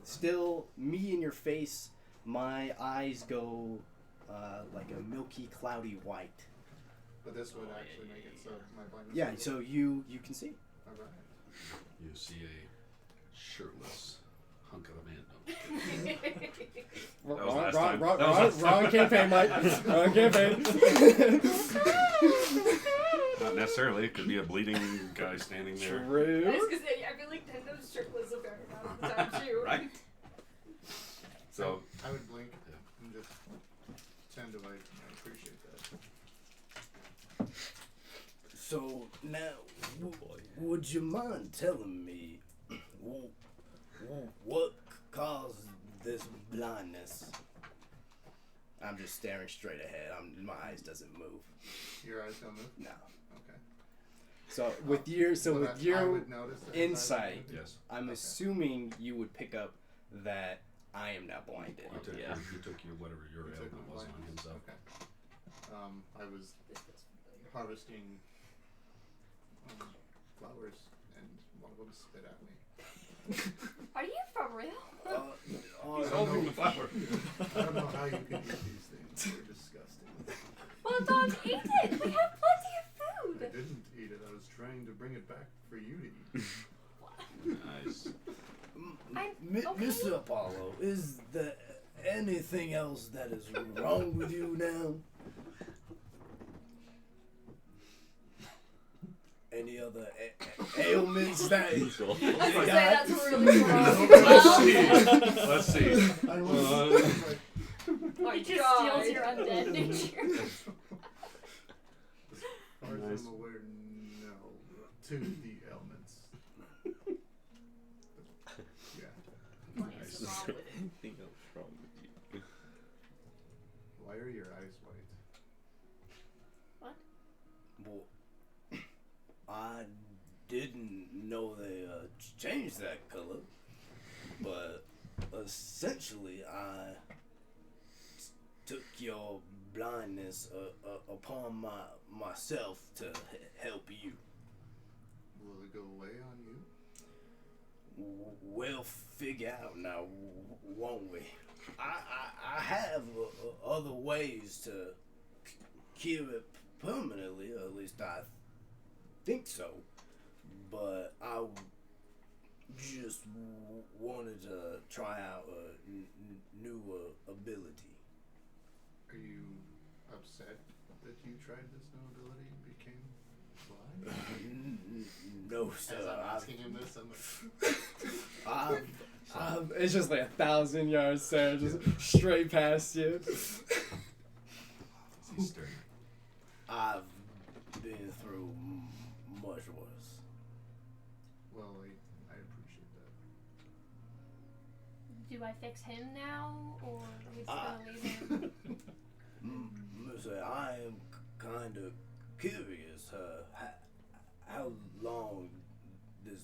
still me in your face, my eyes go like a milky, cloudy white. But this would actually make it so my blindness. Yeah, is so you can see. Alright. You see a shirtless hunk of a man. No, I'm kidding. That was last time. That was last Wrong time. campaign, Mike. Wrong campaign. Not necessarily. It could be a bleeding guy standing there. I was True. gonna say, I feel like Tendo's shirtless a fair amount of the time too. Right? So, I would blink Yeah. and just tend to like. I appreciate that. So now, would you mind telling me what caused this blindness? I'm just staring straight ahead. My eyes doesn't move. Your eyes don't move. No. Okay. So with your I your would notice that insight, yes. I'm Okay. assuming you would pick up that I am now blinded. You took, Yeah. you took your whatever your You took ailment my was on blindness. himself. Okay. I was harvesting flowers, and one of them spit at me. Are you for real? He's holding the flower. I don't know how you could eat these things. They're disgusting. Well, don't eat it. We have plenty of I food. didn't eat it. I was trying to bring it back for you to eat. Nice. Okay. Mr. Apollo, is there anything else that is wrong with you now? Any other ailments that you I was gonna say, got? that's really wrong. Let's see. I was like, My He just God. steals your undead nature. as far as Nice. I'm aware, no. To the ailments. Yeah. What is wrong with it? Anything else wrong with you? Why are your eyes white? Well, I didn't know they changed that color, but essentially I took your blindness upon myself to help you. Will it go away on you? We'll figure out now, won't we? I have other ways to cure it permanently, or at least I think so. But I just wanted to try out a new ability. Are you upset that you tried this new ability and became blind? No, As sir. I'm asking him this, I'm like, I've it's just like 1,000 yards, sir, just straight past you. He's stirring. I've been through much worse. well, I appreciate that. Do I fix him now, or are we just gonna leave him? Mister, I am kind of curious. How long this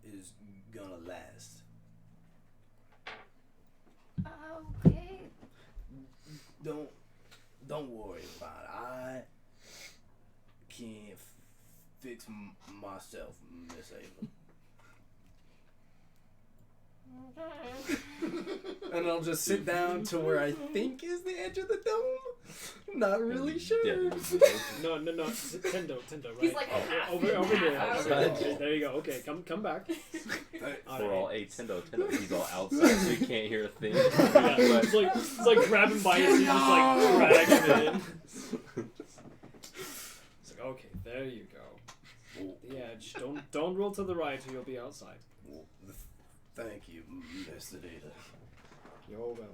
is gonna last? Okay. Don't worry about it. I can fix myself, Miss Ava. Okay. And I'll just sit down to where I think is the edge of the dome. Not really sure. Yeah. No, Tendo, right? He's like, over there. half hour. Okay, there you go. Okay, come back. We're all Tendo. He's all outside, so he can't hear a thing. Yeah, it's like grabbing by his ear, just like drags him in. It's like, okay, there you go. The edge. Don't roll to the right, or you'll be outside. Well, Thank you, Mr. Data. You're welcome.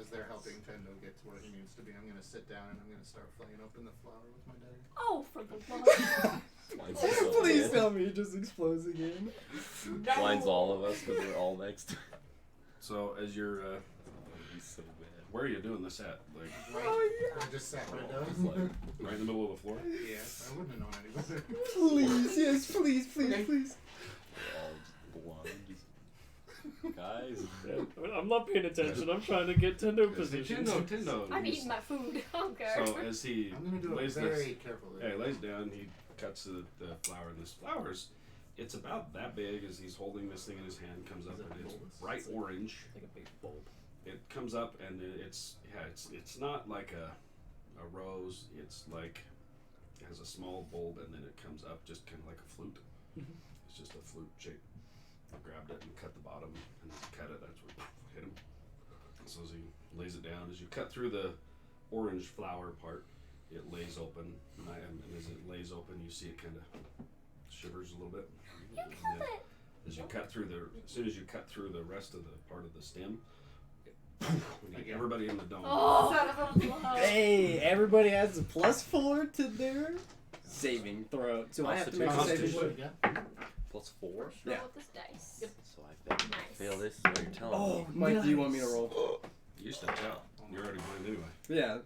As they're helping Tendo get to where he needs to be, I'm gonna sit down and I'm gonna start flaying open the flower with my dagger. Oh, for the love. Blinds us all Please again. tell me it just explodes again. Blinds all of us because we're all next to him. So as you're, He's so bad. where are you doing this at? Like I just sat right down. It's like, right in the middle of the floor? Yes, I wouldn't have known any better. Please, yes, please, please, Okay. please. we're all just blind. Just, guys. I'm not paying attention. I'm trying to get Tendo positions. Tendo. I'm he's- eating my food. I don't care. So as he I'm gonna do it lays very this, carefully. yeah, he lays down, he cuts the flower, and this flower's, it's about that big as he's holding this thing in his hand, comes up Is it and it's bulbous? bright It's like- orange. Like a big bulb. It comes up and it's not like a rose, it's like, it has a small bulb and then it comes up just kind of like a flute. It's just a flute shape. I grabbed it and cut the bottom and cut it, that's what hit him. So as he lays it down, as you cut through the orange flower part, it lays open, and as it lays open, you see it kind of shivers a little bit. You And killed then it. as you cut through as soon as you cut through the rest of the part of the stem, everybody in the dome. Oh, Son of a love. Hey, everybody has a +4 to their saving throw. So I have to make a saving Constitution. throw. Yeah. +4. roll Yeah. with this dice. So I Nice. fail this. What you're telling Oh, me. Mike, do you want me to roll? You stepped out. You're already blind anyway. Yeah.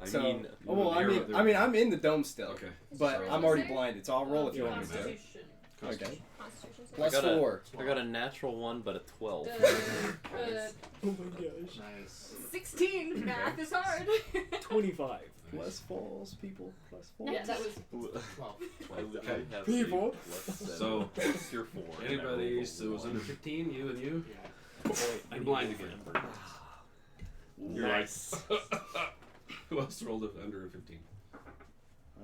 I So, mean, oh, well, I mean, I'm in the dome still, Okay. but Sure. I'm already blinded, so I'll roll if you Yeah, want me to. Constitution. Okay. Constitution I saving. got a- +4. I got a natural 1, but a 12. Oh my gosh. Nice. 16. Math is hard. 25. Plus falls, people. Plus falls. Yeah, that was. 12. Okay. I have People. a +7. So, What's your 4? Anybody who was under 15, you and you, Yeah. you're blind again. You're Nice. Who else rolled it under a 15?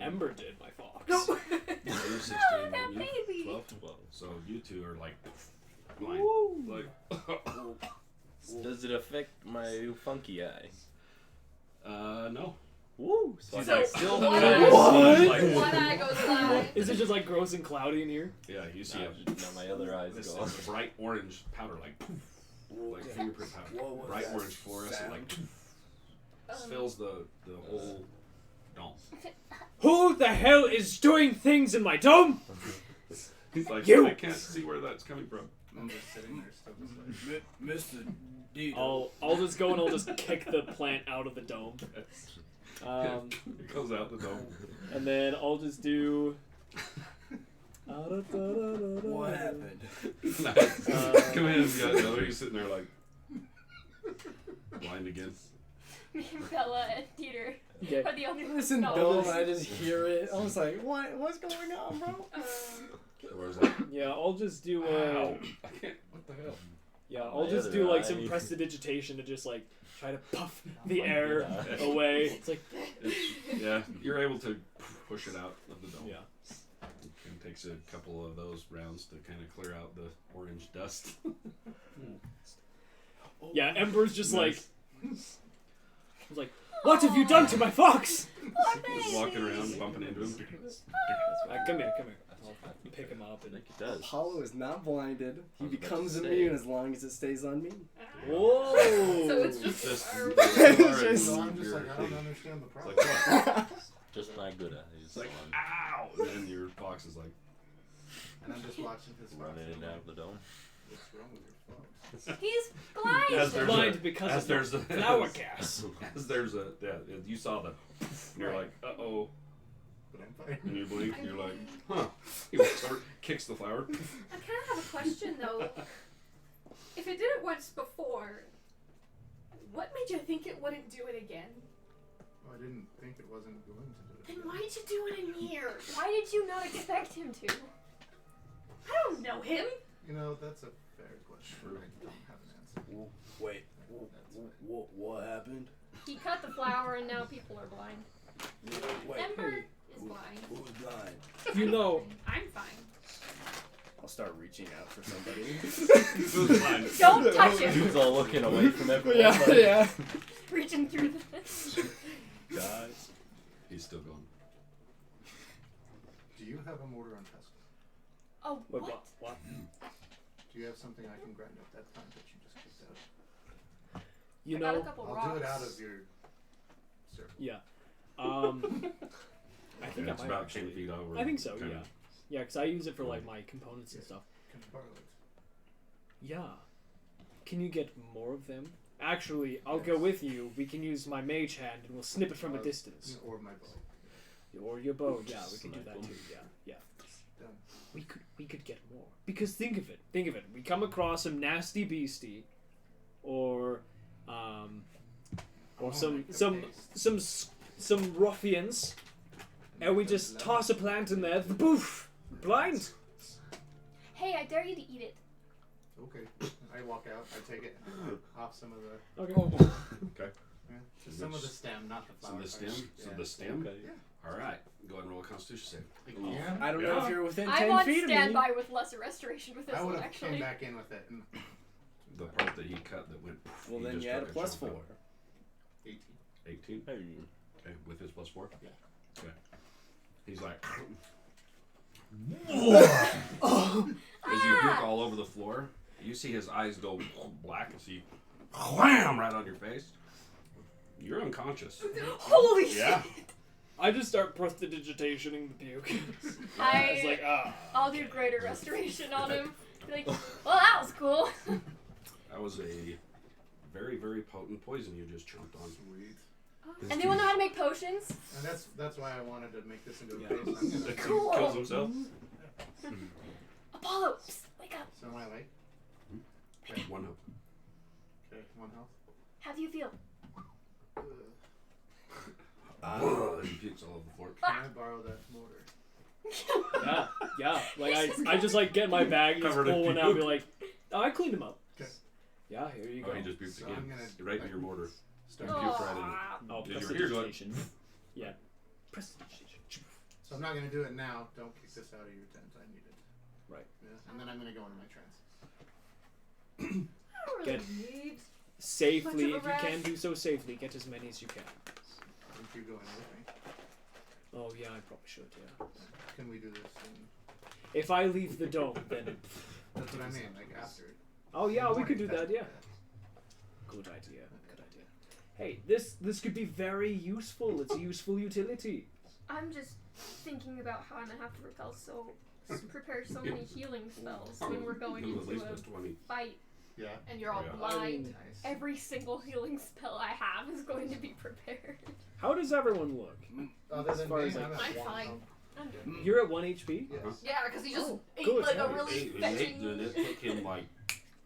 Ember did, my fox. No. You're 16, that and you? baby. 12? 12. So you two are like blind. Like, Does it affect my funky eye? no. Woo! So She's I like, still one have eye- What? Like, One eye goes blind. Is it just like gross and cloudy in here? yeah, you see Now, a now my other eye's this gone. bright orange powder, like fingerprint powder. What was Bright that orange fluorescent, like sound? fills the whole dome. Who the hell is doing things in my dome? He's like, You! I can't see where that's coming from. I'm just sitting there still just like. Mr. D. I'll just go and I'll just kick the plant out of the dome. It goes out the dome. And then I'll just do. What happened? Nice. Come in, yeah, the other, he's sitting there like blind again. Me and Bella and Peter Okay. are the only ones. Listen, No. Bill, and I just hear it. I was like, what? What's going on, bro? So I was like, Yeah, I'll just do. wow, I can't. What the hell? Yeah, I'll My just other do like eye. some prestidigitation to just like try to puff the air away. It's like Yeah, you're able to push it out of the dome. yeah. It takes a couple of those rounds to kind of clear out the orange dust. Yeah, Ember's just Nice. like I was like, what have you done to my fox? Just walking around, bumping into him. Come here. I'll pick him up I and. think it does. Apollo is not blinded. He I was about to becomes say. immune as long as it stays on me. Whoa! So it's just. Just- our- Just- So I'm just You're- like, I don't understand the It's problem. like, what? Just my good eyes. It's like, ow! And then your fox is like, And I'm just watching his fox. running in and out of the dome. What's wrong with your fox? He's blind. As there's Blind a- because as of there's the a flower gas. As there's a, yeah, you saw the, and you're like, uh-oh. But I'm fine. And you blink, and you're like, huh. He walks over, kicks the flower. I kind of have a question though. If it did it once before, what made you think it wouldn't do it again? Oh, I didn't think it wasn't going to do it. Then why'd you do it in here? Why did you not expect him to? I don't know him. You know, that's a fair question. I don't have an answer. Wait, what happened? He cut the flower and now people are blind. Wait, Ember is blind. who's blind? You know, I'm fine. I'll start reaching out for somebody. Who's blind? Don't touch him. Dude's all looking away from everyone. Yeah, like, yeah. Reaching through the. Guys. He's still going. Do you have a mortar and pestle? Oh, Wait, what? what? Do you have something I can grind up that plant that you just kicked out? You I got a know, couple I'll rocks. do it out of your circle. yeah. I think Yeah, I it's might about actually. 10 feet over. I think so. Kinda. Yeah. Yeah, because I use it for like my components and stuff. Can I borrow it? Yeah. Can you get more of them? Actually, I'll go Yes. with you. We can use my mage hand and we'll snip it from a distance. Or my bow. Or your bow. Yeah, we can do Snipe that 'em. too. Yeah. Yeah. Done. We could get more. Because think of it. We come across some nasty beastie, or Oh, some like the some paste. some ruffians, and we just toss a plant in there. Boof! Blind. Hey, I dare you to eat it. Okay. I walk out. I take it off some of the. Okay. Okay. Yeah, just some of the stem, not the So flower. the stem? parts. So Yeah. the stem? Okay. All right. Go ahead and roll a Constitution save. Yeah. I don't know Yeah. if you're within I'm 10 on feet of me. standby with lesser restoration with this I would one, have came actually. back in with it. And The part that he cut that went. Well, he then just you add a took plus chunk 4. out. 18. 18. Hey. Okay, with his plus 4. Yeah. Okay. He's like. Oh. As you puke all over the floor, you see his eyes go black as he wham right on your face. You're unconscious. Holy Yeah. I just start prestidigitationing the puke. I- It's like I'll do greater restoration on him. Be like, well, that was cool. That was a very, very potent poison you just chunked on. Sweet. Anyone know how to make potions? And that's why I wanted to make this into a Yeah. paste. I'm gonna Cool. Kills himself. Apollo, psst, wake up. So am I late? Okay, 1 health. Okay, 1 health. How do you feel? He pukes all over the floor. Can I borrow that mortar? yeah. Like I just like get my bag, just Covered in pull one out, and be puke. like, oh, I cleaned him up. Okay. Yeah, here you Oh, go. he just puked So again. I'm gonna Right in your mortar. start. You puked right in it. Oh, Did you hear it? prestidigitation. Yeah. Prestidigitation. So I'm not gonna do it now. Don't kick this out of your tent. I need it. Right. Yeah. And then I'm gonna go into my trance. I don't really Get- need. Safely, Much if of a you can rest. do so safely, get as many as you can. Think you're going with me? Oh yeah, I probably should. Yeah. Can we do this? In, If I leave the dome, then. that's what I mean. Like after it. Oh yeah, we could do Morning that. Yeah. Good idea. Good idea. Hey, this could be very useful. It's a useful utility. I'm just thinking about how I'm gonna have to repel prepare so many healing spells when we're going At least into a plus 20. fight. Yeah. And you're all Yeah. blind. Nice. Every single healing spell I have is going to be prepared. How does everyone look? Other than far me, as, like- I'm at I'm 1 fine. health. I'm doing. You're at 1 HP. Yes. Yeah, because he just Oh, ate good. like a Yeah, really It fetching. took him like.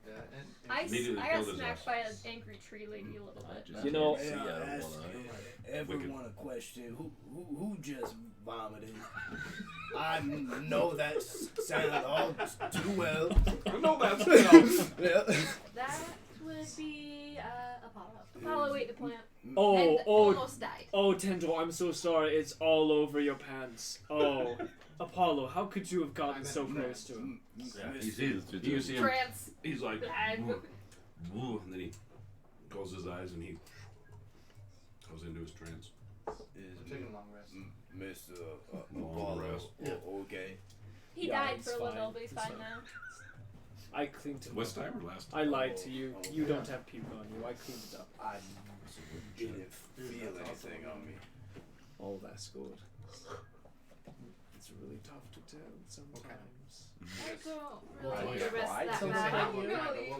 Yeah. And I Immediately got killed his smacked ass. by an angry tree lady a little I bit. just You know- can't see out of ask one eye. everyone a question. Who just vomited? I know that sound all too well. I know that's Yeah. That would be Apollo. Apollo ate the plant. Oh, And oh, almost died. oh, Tendril, I'm so sorry. It's all over your pants. Oh, Apollo, how could you have gotten I'm so at close trance. to him? Yeah, you see him. Trance. He's like, And "Woo," and then he closes his eyes and he goes into his trance. I'm taking a long rest. Mr. Long rest. Okay. He Yeah, died it's for a little, fine. but he's It's fine fine. now. I cleaned him This up. time or last time? I lied to you. You don't have puke on you. I cleaned it up. I didn't feel anything on me. Oh, that's good. It's really tough to tell sometimes. I don't Right. really need to rest Right. that So bad. how I'm would- really.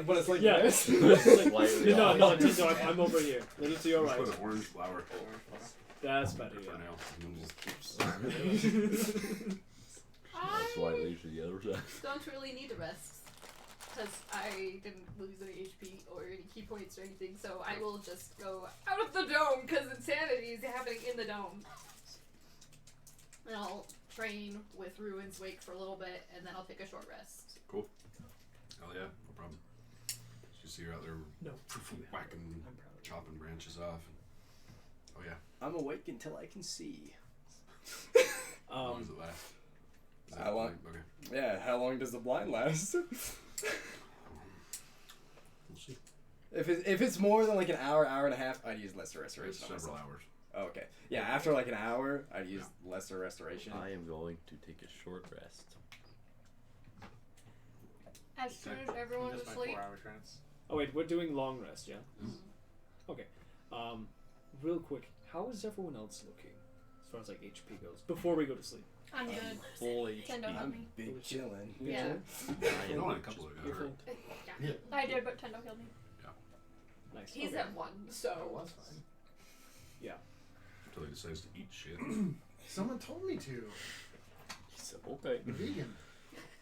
But it's like Yeah, this. it's Slightly no, no, off. Tito, I'm over here. Little to your Just right. put an orange flower That's better, for yeah. now. And then I Slightly to the other side. don't really need to rest. Because I didn't lose any HP or any key points or anything, so I will just go out of the dome because insanity is happening in the dome. And I'll train with Ruin's Wake for a little bit, and then I'll take a short rest. Hell yeah, no problem. You see her out there No. whacking, I'm proud of you. chopping branches off. Oh yeah, I'm awake until I can see. how long does it last? Is that How long? like- Okay, Yeah, how long does the blind last? we'll see. If it's more than like an hour, hour and a half, I'd use lesser It's restoration. on several myself. hours. Oh, okay. Yeah, after like an hour, I'd use lesser restoration. I am going to take a short rest. As soon as everyone's Just my asleep. 4-hour trance. Oh wait, we're doing long rest, yeah. Okay. Real quick, how is everyone else looking as far as like HP goes before we go to sleep? I'm good. Full Tendo HP. helped me. Big chillin'. Yeah. I am Only a couple of just you got hurt. beautiful. I did, but Tendo killed me. Nice. He's okay. at 1, so. Oh, that's fine. Until he decides to eat shit. Someone told me to. He said, okay. Vegan.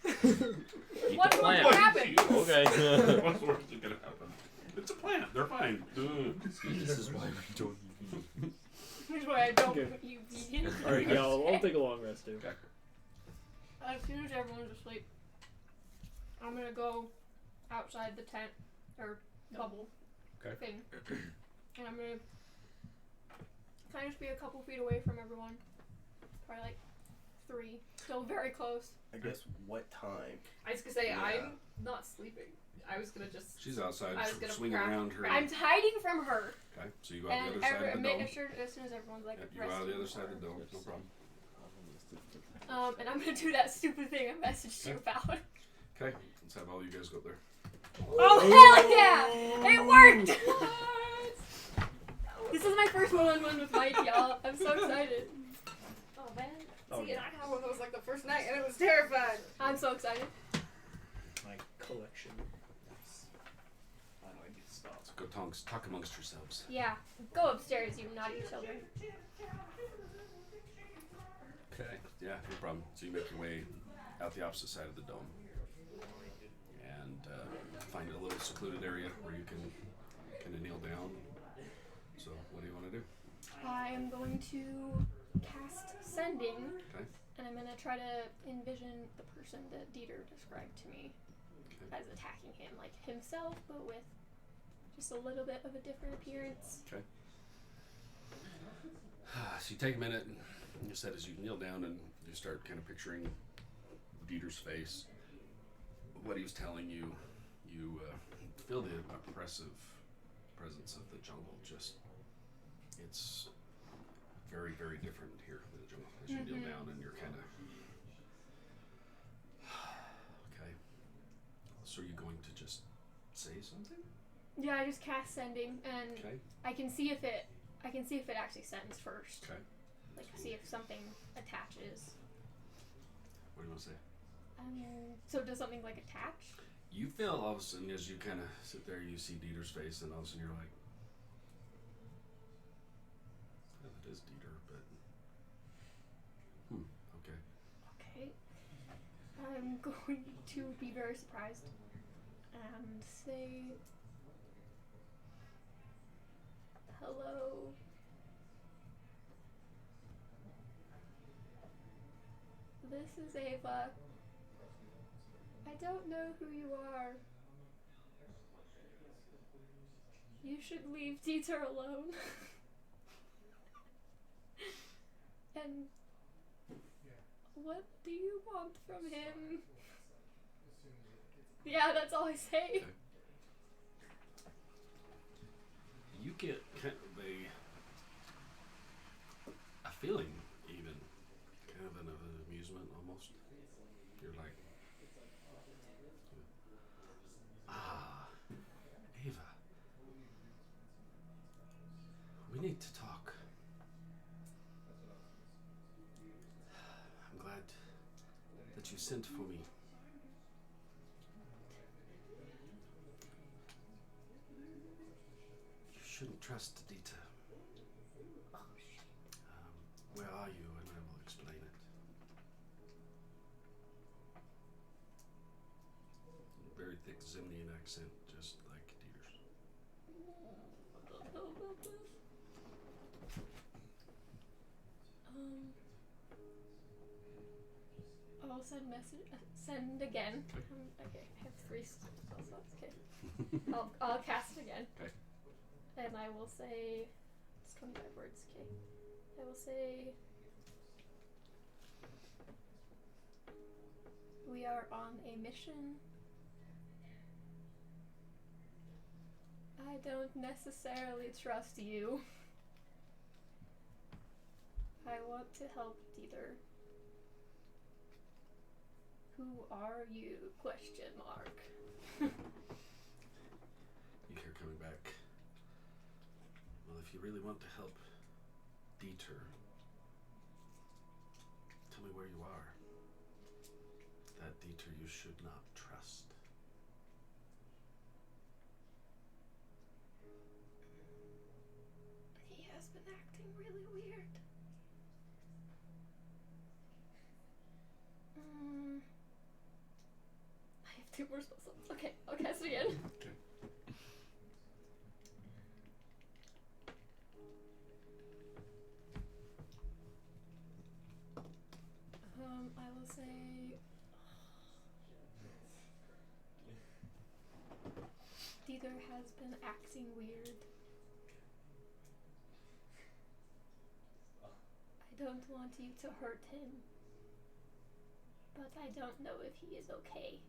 Eat What the more plant. could happen? Okay. What's worse is gonna happen? It's a plant. They're fine. This is why we don't eat. Here's why I don't Okay. eat vegan. Alright, yeah, I'll take a long rest too. Okay. As soon as everyone's asleep, I'm gonna go outside the tent or bubble Okay. thing, and I'm gonna kind of just be a couple feet away from everyone, probably like 3, still very close. I guess what time? I was gonna say, Yeah. I'm not sleeping. I was gonna just. She's outside I was gonna swinging crack- around her. I'm hiding from her, Okay, so you go out and the other side of the making dome. sure as soon as everyone's like Yep, you go out the resting. other side of the dome. No problem. And I'm gonna do that stupid thing I messaged you about. Okay, let's have all you guys go up there. Oh hell yeah! It worked! This is my first one-on-one with Mike, y'all. I'm so excited. Oh man. Oh, See, yeah. I had one that was like the first night, and it was terrifying. I'm so excited. My collection. I know I need to stop. So go talk amongst yourselves. Yeah, go upstairs, you naughty children. Okay. Yeah, no problem. So you make your way out the opposite side of the dome and find a little secluded area where you can kind of kneel down. So what do you want to do? I am going to cast Sending, Okay. and I'm going to try to envision the person that Dieter described to me Okay. as attacking him, like himself, but with just a little bit of a different appearance. Okay. So you take a minute, and you said as you kneel down and you start kind of picturing Dieter's face, what he was telling you, you feel the oppressive presence of the jungle. Just, it's very, very different here in the jungle. As you kneel down and you're kind of, okay. So are you going to just say something? Yeah, I just cast Sending, and Okay. I can see if it actually sends first. Okay. Like, see if something attaches. What do you want to say? So does something like attach? You feel all of a sudden as you kind of sit there, you see Dieter's face, and all of a sudden you're like, "Yeah, that is Dieter, but okay." Okay. I'm going to be very surprised and say, hello. This is Ava. I don't know who you are. You should leave Dieter alone. And what do you want from him? Yeah, that's all I say. Okay. You get kind of a feeling, even kind of an amusement almost. You're like, Ava, we need to talk. I'm glad that you sent for me. You shouldn't trust Dieter. Where are you? And I will explain it. Very thick Zimnian accent, just like Dieter's. I'll send message. Send again. Okay, I have 3 spell slots. Okay. I'll cast again. Okay. And I will say, it's 25 words. Okay. I will say, we are on a mission. I don't necessarily trust you. I want to help Dieter. Who are you? Question mark. You hear coming back. Well, if you really want to help Dieter, tell me where you are. That Dieter you should not trust. He has been acting really weird. I have 2 more spell slots. Okay, I'll cast it again. Okay. I will say. Dieter has been acting weird. I don't want you to hurt him, but I don't know if he is okay.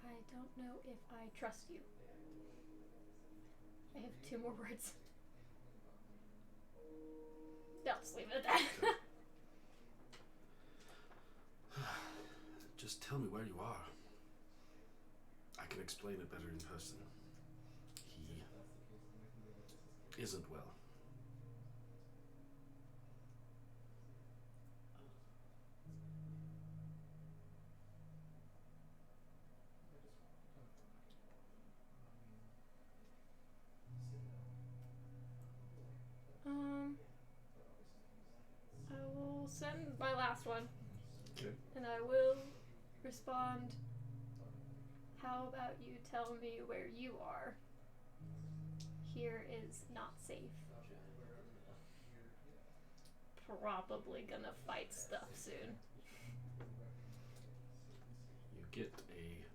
I don't know if I trust you. I have 2 more words. I'll just leave it at that. Just tell me where you are. I can explain it better in person. He isn't well. I will send my last one. Okay. And I will respond. How about you tell me where you are? Here is not safe. Probably gonna fight stuff soon. You get a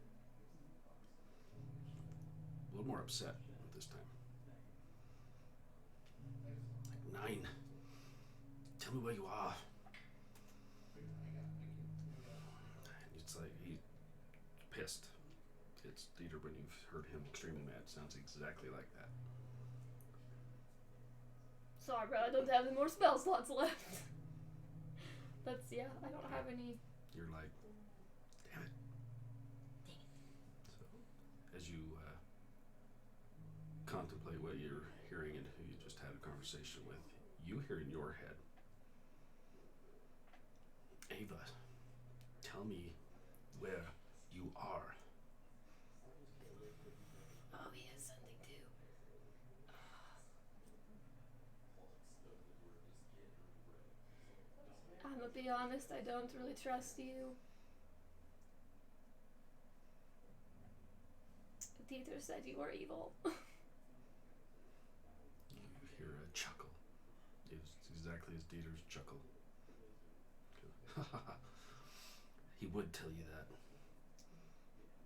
little more upset this time. Like, 9. Tell me where you are. It's like he's pissed. It's Dieter when you've heard him extremely mad. Sounds exactly like that. Sorry, bro, I don't have any more spell slots left. That's, yeah, I don't have any. You're like, damn it. So, as you contemplate what you're hearing and who you just had a conversation with, you hear in your head, Ava, tell me where you are. Oh, he has something too. I'm gonna be honest, I don't really trust you. Dieter said you were evil. You hear a chuckle. It's exactly as Dieter's chuckle. He would tell you that.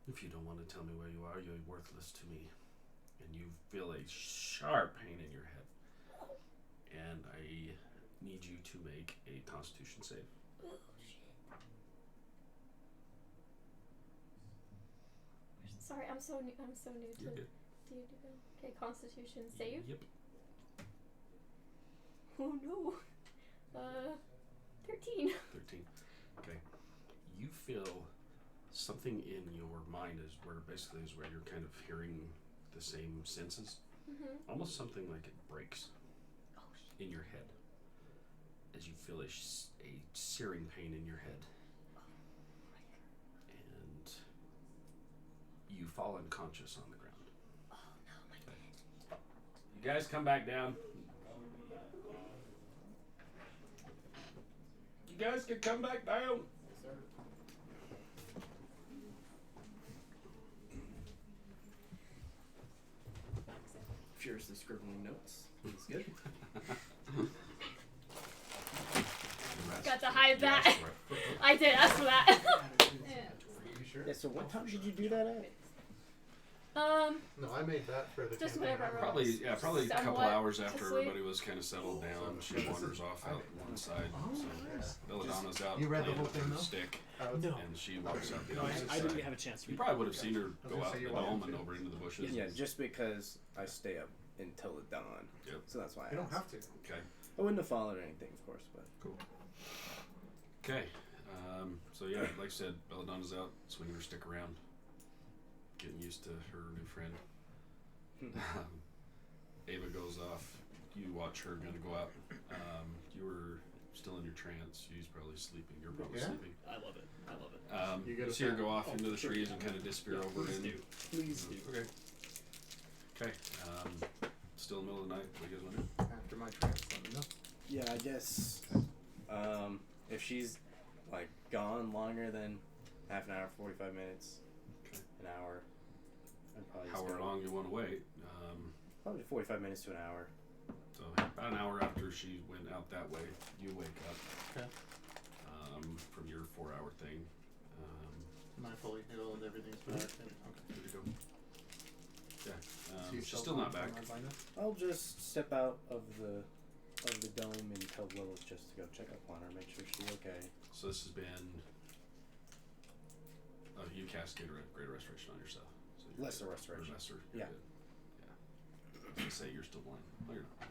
If you don't want to tell me where you are, you're worthless to me. And you feel a sharp pain in your head. And I need you to make a Constitution save. Oh, shit. Sorry, I'm so new to You're good. D&D. Okay, Constitution save. Yep. Oh no. 13. 13. Okay. You feel something in your mind is where you're kind of hearing the same senses. Mm-hmm. Almost something like it breaks Oh shit. in your head. As you feel a searing pain in your head. And you fall unconscious on the ground. Oh no, my head. You guys come back down. You guys can come back down. Furiously scribbling notes. It's good. Got to hide You asked that. for it. I did ask for that. You sure? Yeah, so what time did you do that at? No, I made that for the Just campaign. whenever I wrote. Probably a couple Somewhat hours to after sleep. everybody was kind of settled down. She wanders off out one side. So Belladonna's out You read the playing whole with thing, her though? stick, No. and she walks out the No, opposite I side. didn't have a chance to You read probably would have seen her was go gonna out say the you're dome welcome and to. over into the bushes. Yeah, just because I stay up until the dawn. Yep. So that's why I You don't asked. have to. Okay. I wouldn't have followed anything, of course, but Cool. Okay. So yeah, like I said, Belladonna's out, swinging her stick around, getting used to her new friend. Ava goes off. You watch her gonna go out. You were still in your trance. She's probably sleeping. You're probably Yeah. sleeping. I love it. I love it. You You get a see her fan. go off Oh, into the sure. trees and kind of disappear over Please in. do. Please do. Okay. Okay. Still in the middle of the night. What do you guys want to do? After my trance, let me know. yeah, I guess if she's like gone longer than half an hour, 45 minutes, Okay. an hour, I'd probably just However go- long you want to wait. Probably 45 minutes to an hour. So about an hour after she went out that way, you wake up. Okay. From your 4-hour thing. Am I fully healed? Everything's back. And, okay. Good to go. Yeah. So you She's still not back. I'll just step out of the dome and tell Lilith just to go check up on her, make sure she's okay. So this has been. Oh, you cast Greater Restoration on yourself. So you're Lesser good. Restoration. Or lesser. Yeah. Good. Yeah. I was gonna say you're still blind. No, you're not.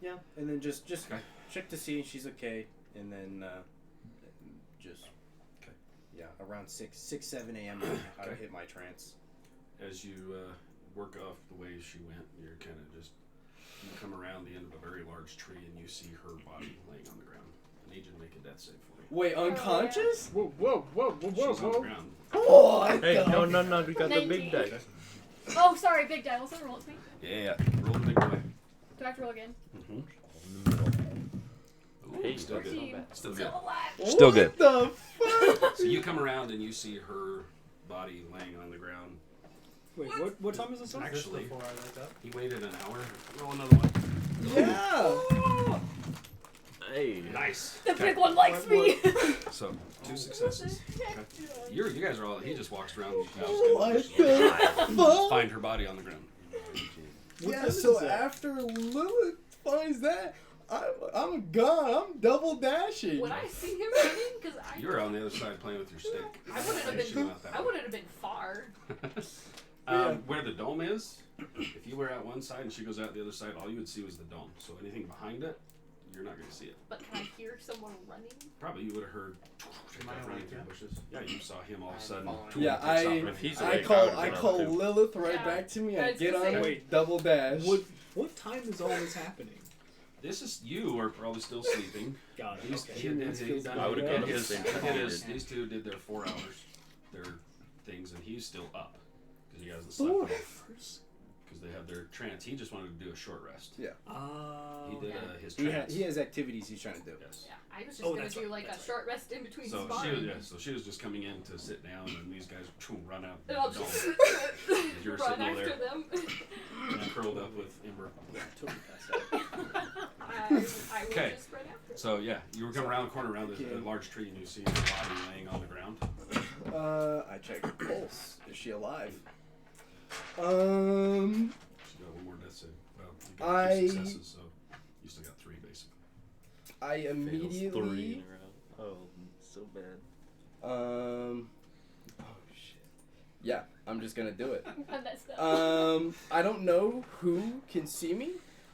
Yeah, and then just Okay. check to see she's okay, and then just Okay. yeah, around 7 a.m. I Okay. hit my trance. As you work off the way she went, you're kind of just. You come around the end of a very large tree and you see her body laying on the ground. I need you to make a death save for me. Wait, unconscious? Whoa, whoa, whoa, whoa, She's on the ground. What? Hey, the- no, we got the big 19. dice. Oh, sorry, big die. Also roll it to me. Yeah. Roll the big boy. Do I have to roll again? Ooh, Hey, still good. 14. Still good. Still alive. Still good. What the fuck? So you come around and you see her body laying on the ground. Wait, what time is this on? Actually, Before I wake up. he waited an hour. Roll another one. Yeah. Hey. Nice. The Okay. big one likes me. So 2 successes. Okay. You guys are all. He just walks around. And What just the fuck? find her body on the ground. What Yeah, time is so that? after Lilith finds that, I'm gone. I'm double dashing. When I see him running, because You're on the other side playing with your stick. I wouldn't have She's been. not that I way. wouldn't have been far. Yeah. Where the dome is, if you were at one side and she goes out the other side, all you would see was the dome. So anything behind it, you're not going to see it. But can I hear someone running? Probably you would have heard Am I running awake through yet? the bushes. Yeah, you saw him all of a I'm sudden. following. Yeah, takes off. If he's I awake, call would've been up too. Lilith right Yeah. back to me. I I was get gonna on say- it, Wait. double dash. What time is all this happening? This is you are probably still sleeping. Got it. He's, Okay. he did, he's done, I would've he gone did up his, the same he time did you his, did. these two did their 4 hours, their things, and he's still up because you guys have slept 4 off hours. because they have their trance. He just wanted to do a short rest. He did yeah. his He, trance. he has activities he's trying to do. Yes. Yeah, I was just Oh, gonna that's do right, like a that's short rest in between So sparring. she was just coming in to sit down, and these guys run out And the I'll dome. just You're run sitting over after there. them. And I'm curled up with Ember. Totally passed out. I will Okay. just run after. So yeah, you were coming around the corner around Okay. a large tree, and you see the body laying on the ground. I check her pulse. Is she alive? She got one more death save. Well, you got I- 2 successes, so you still got 3 basically. I Fails 3 immediately. in a row. Oh, so bad. Oh shit. Yeah, I'm just gonna do it. I messed up. I don't know who can see me.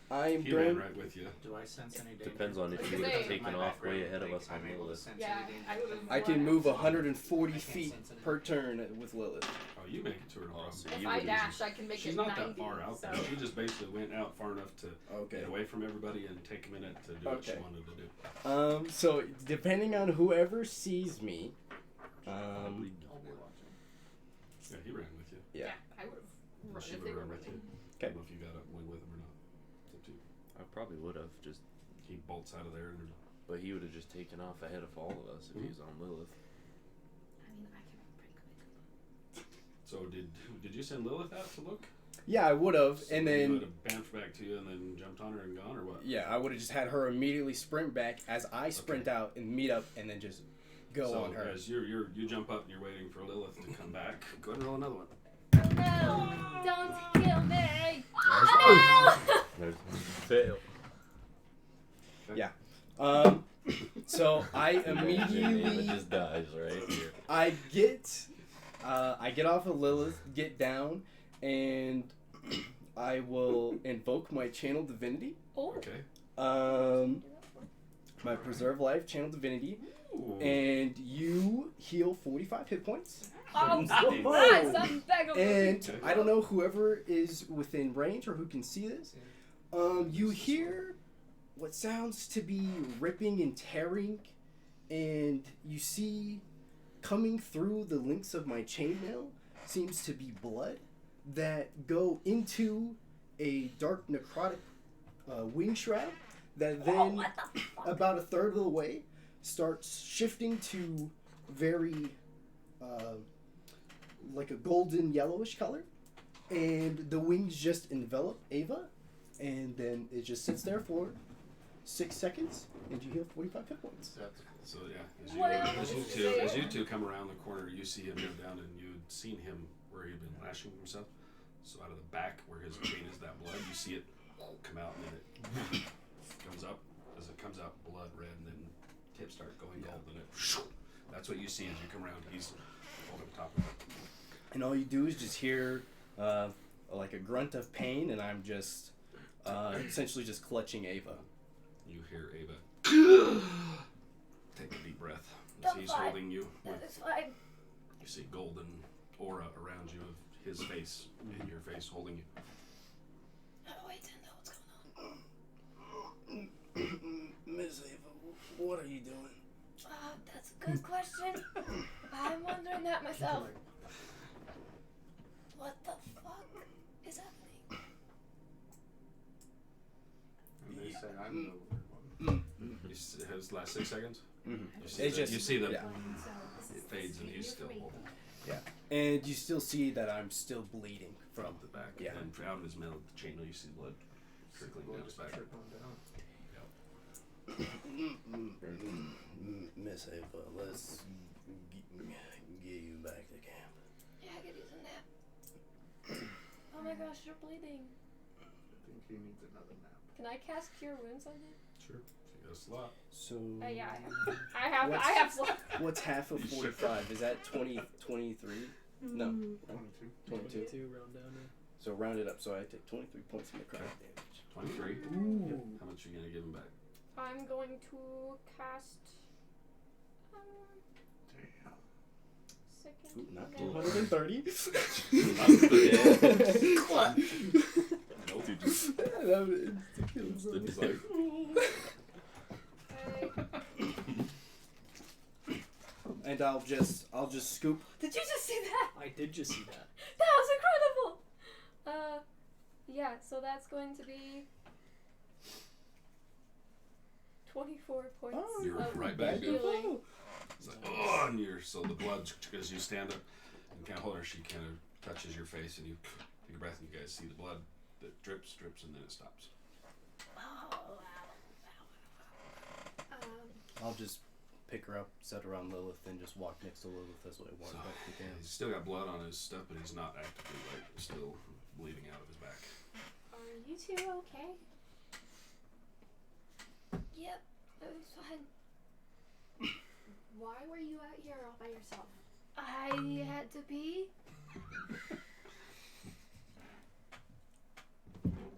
I'm He going. ran right with you. Do I sense any danger? Depends on if Like you I would have say- taken My off way background, ahead of like, us on I'm able to Lilith. sense Yeah, any danger. I would have. I can move 140 I can't feet sense anything. per turn with Lilith. Oh, you make it to her. No Oh, problem. so If you I would've dash, I can make She's it not 90. that far out so. there. She just basically went out far enough to Okay. get away from everybody and take a minute to do what she Okay. wanted to do. So depending on whoever sees me, I'll be watching. Yeah, he ran with you. yeah. I would Or have she run if would they were run with you. running. I don't know if you got up went with him or not. It's up to you. I probably would have just, He bolts out of there. And but he would have just taken off ahead of all of us if he was on Lilith. I mean, I can run pretty quick. so did you send Lilith out to look? Yeah, I would have, So and you then would have bounced back to you and then jumped on her and gone, or what? yeah, I would have just had her immediately sprint back as I sprint out and meet up, and then just go so on her. as you jump up and you're waiting for Lilith to come back, go ahead and roll another one. No, don't kill me. There's fail. So I It immediately just dies right here. I get off of Lilith, get down, and I will invoke my channel divinity. Oh, Okay. My preserve life, channel divinity, Ooh. and you heal 45 hit points. Oh, Nice. nice! I'm back over. And I don't know whoever is within range or who can see this. You hear what sounds to be ripping and tearing, and you see coming through the links of my chainmail seems to be blood that go into a dark necrotic wing shroud that then about a third of the way starts shifting to very like a golden yellowish color, and the wings just envelop Ava, and then it just sits there for 6 seconds, and you heal 45 hit points. That's So yeah, Well, as you two come around the corner, you see him go down, and you'd seen him where he'd been lashing himself. So out of the back where his chain is that blood, you see it come out, and then it comes up. As it comes out, blood red, and then tips start going gold, and it. That's what you see as you come around. He's holding top of it. And all you do is just hear like a grunt of pain, and I'm just essentially just clutching Ava. You hear Ava take a deep breath as Don't he's fight. holding you. With, It's fine. you see golden aura around you of his face and your face holding you. How do I tend to know what's going on? Miss Ava, what are you doing? That's a good question. I'm wondering that myself. What the fuck is happening? and they say I'm the weird one. His last 6 seconds. Mm-hmm. You see, It's the, just- you see the yeah. it fades and he's still holding And you still see that I'm still bleeding from from. the back. Yeah. And then out of his middle chainmail, you see blood trickling We'll down his just back. trickle down. Miss Ava, let's get you back to camp. Yeah, I could use a nap. Oh my gosh, you're bleeding. I think he needs another nap. Can I cast Cure Wounds on him? Sure. She got a slot. So Yeah, I What's- have slow. what's half of 45? Is that 20, 23? No, 22. 22. round down there. So round it up. So I take 23 points of necrotic damage. 23. Ooh. How much are you gonna give him back? I'm going to cast Damn. second. Ooh, not level. 230. Nope. Just That was the ridiculous. design. And I'll just scoop. Did you just see that? I did just see that. That was incredible. Yeah. So that's going to be 24 points. Oh, You're of right back there. healing. It's like, oh, and you're so the blood as you stand up and kind of hold her. She kind of touches your face, and you take a breath, and you guys see the blood that drips, and then it stops. Oh, wow. I'll just pick her up, set her on Lilith, and just walk next to Lilith as I walk So, back to camp. he's still got blood on his stuff, but he's not actively still bleeding out of his back. Are you two okay? Yep, it was fine. Why were you out here all by yourself? I had to be.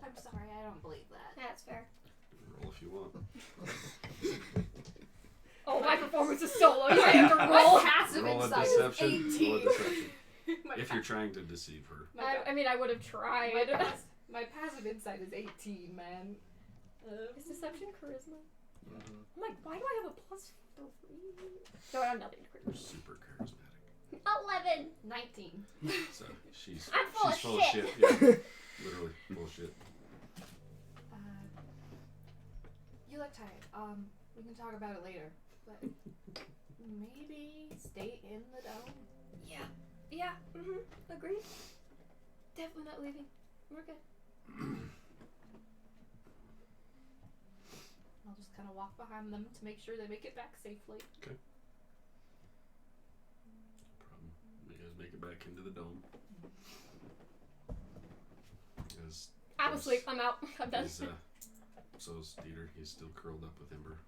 I'm sorry, I don't believe that. That's fair. Roll if you want. Oh, my performance is so low. You have to roll. My passive Roll a insight deception. is Roll a 18. deception. my, If you're trying to deceive her. I mean, I would have tried. my passive insight is 18, man. Is deception charisma? Mm-hmm. I'm like, why do I have a plus 3? No, I have nothing to You're charisma. super charismatic. 11. 19. So she's I'm full she's of full shit. of shit. Yeah. Literally full of shit. You look tired. We can talk about it later. But maybe stay in the dome. Yeah. Yeah. Agreed. Definitely not leaving. We're good. I'll just kind of walk behind them to make sure they make it back safely. Problem. You guys make it back into the dome. As I'm asleep. I'm out. I'm done. he's, so is Dieter. He's still curled up with Ember.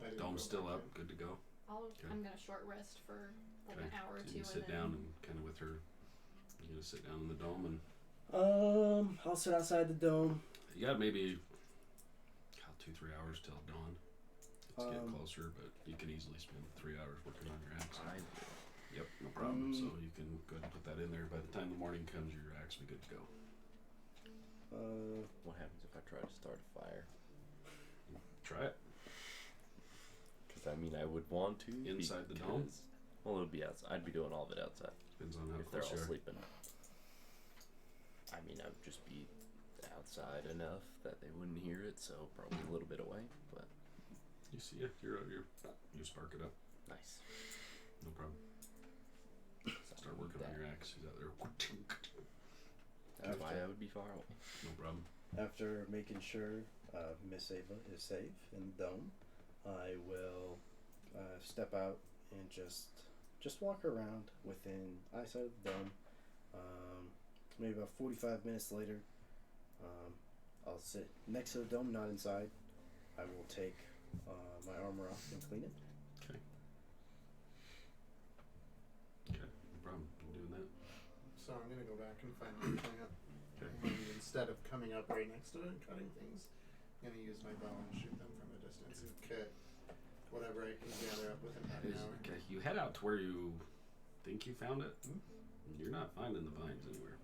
I didn't Dome's go still back up, in. good to go. I'm gonna short rest for like Okay. an hour or So two you can and sit then down and kind of with her. You're gonna sit down in the dome, and I'll sit outside the dome. you got maybe 2-3 hours till dawn. It's getting Um, closer, but you can easily spend 3 hours working on your axe. I Yep, no problem. So you can go ahead and put that in there. By the time the morning comes, your axe will be good to go. What happens if I try to start a fire? Try it. Because I mean, I would want to Inside the dome? because- Well, it would be outside. I'd be doing all of it outside Depends on how if they're close all you are. sleeping. I mean, I would just be outside enough that they wouldn't hear it, so probably a little bit away. But You see it. You spark it up. nice. No problem. Start working on your axe. He's out there. That's why I would be far away. No problem. After making sure Miss Ava is safe in the dome, I will step out and just walk around within eyesight of the dome. Maybe about 45 minutes later, I'll sit next to the dome, not inside. I will take my armor off and clean it. Okay. No problem. I'm doing that. So I'm gonna go back and find my plant. Okay. And instead of coming up right next to it and cutting things, I'm gonna use my bow and shoot them from a distance and cut whatever I can gather up within half an hour. Okay. You head out to where you think you found it. Hmm? You're not finding the vines anywhere.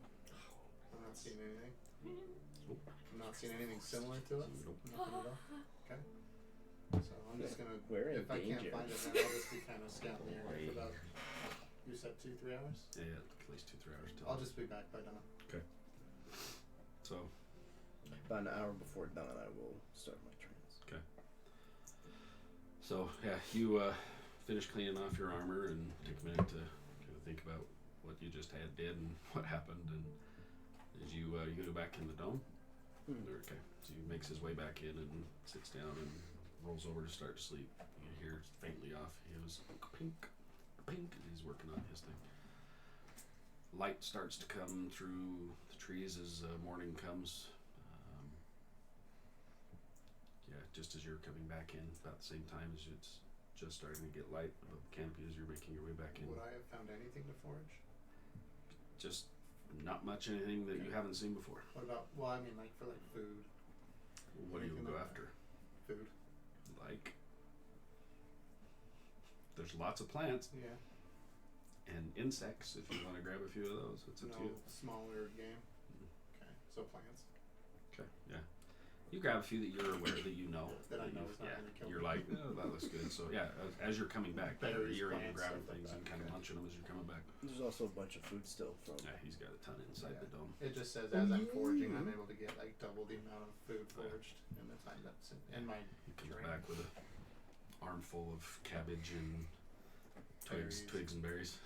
I'm not seeing anything. Nope. I'm not seeing anything similar to it. Nope. Nothing at all. Okay. So I'm just gonna. We're in if I can't danger. find it, then I'll just be kind of scouting the area Wait. for about. You said 2-3 hours. Yeah, at least 2-3 hours till. I'll just be back by dawn. So About an hour before dawn, I will start my trance. So yeah, you finish cleaning off your armor and take a minute to kind of think about what you just did and what happened. And as you go back in the dome, okay. So he makes his way back in and sits down and rolls over to start to sleep. You hear faintly off. He goes pink, pink, and he's working on his thing. Light starts to come through the trees as morning comes. Yeah, just as you're coming back in, about the same time as it's just starting to get light above the canopy as you're making your way back in. Would I have found anything to forage? Just not much anything that you haven't seen before. What about? Well, I mean, like for like food. What do you Anything go like after? Food. Like, there's lots of plants Yeah. and insects if you want to grab a few of those. It's up to you. No smaller game. Okay. So plants. Okay, yeah. You grab a few that you're aware that you know. That I know you've- is not yeah, gonna kill you're me. like, oh, that looks good. So yeah, as you're coming back, Berries, you're plants, grabbing stuff like things that. and kind of Okay. munching them as you're coming back. There's also a bunch of food still from. Yeah, he's got a ton inside Yeah. the dome. It just says as I'm foraging, I'm able to get like double the amount of food foraged in the time that's in my He comes drink. back with a armful of cabbage and Berries. twigs and berries.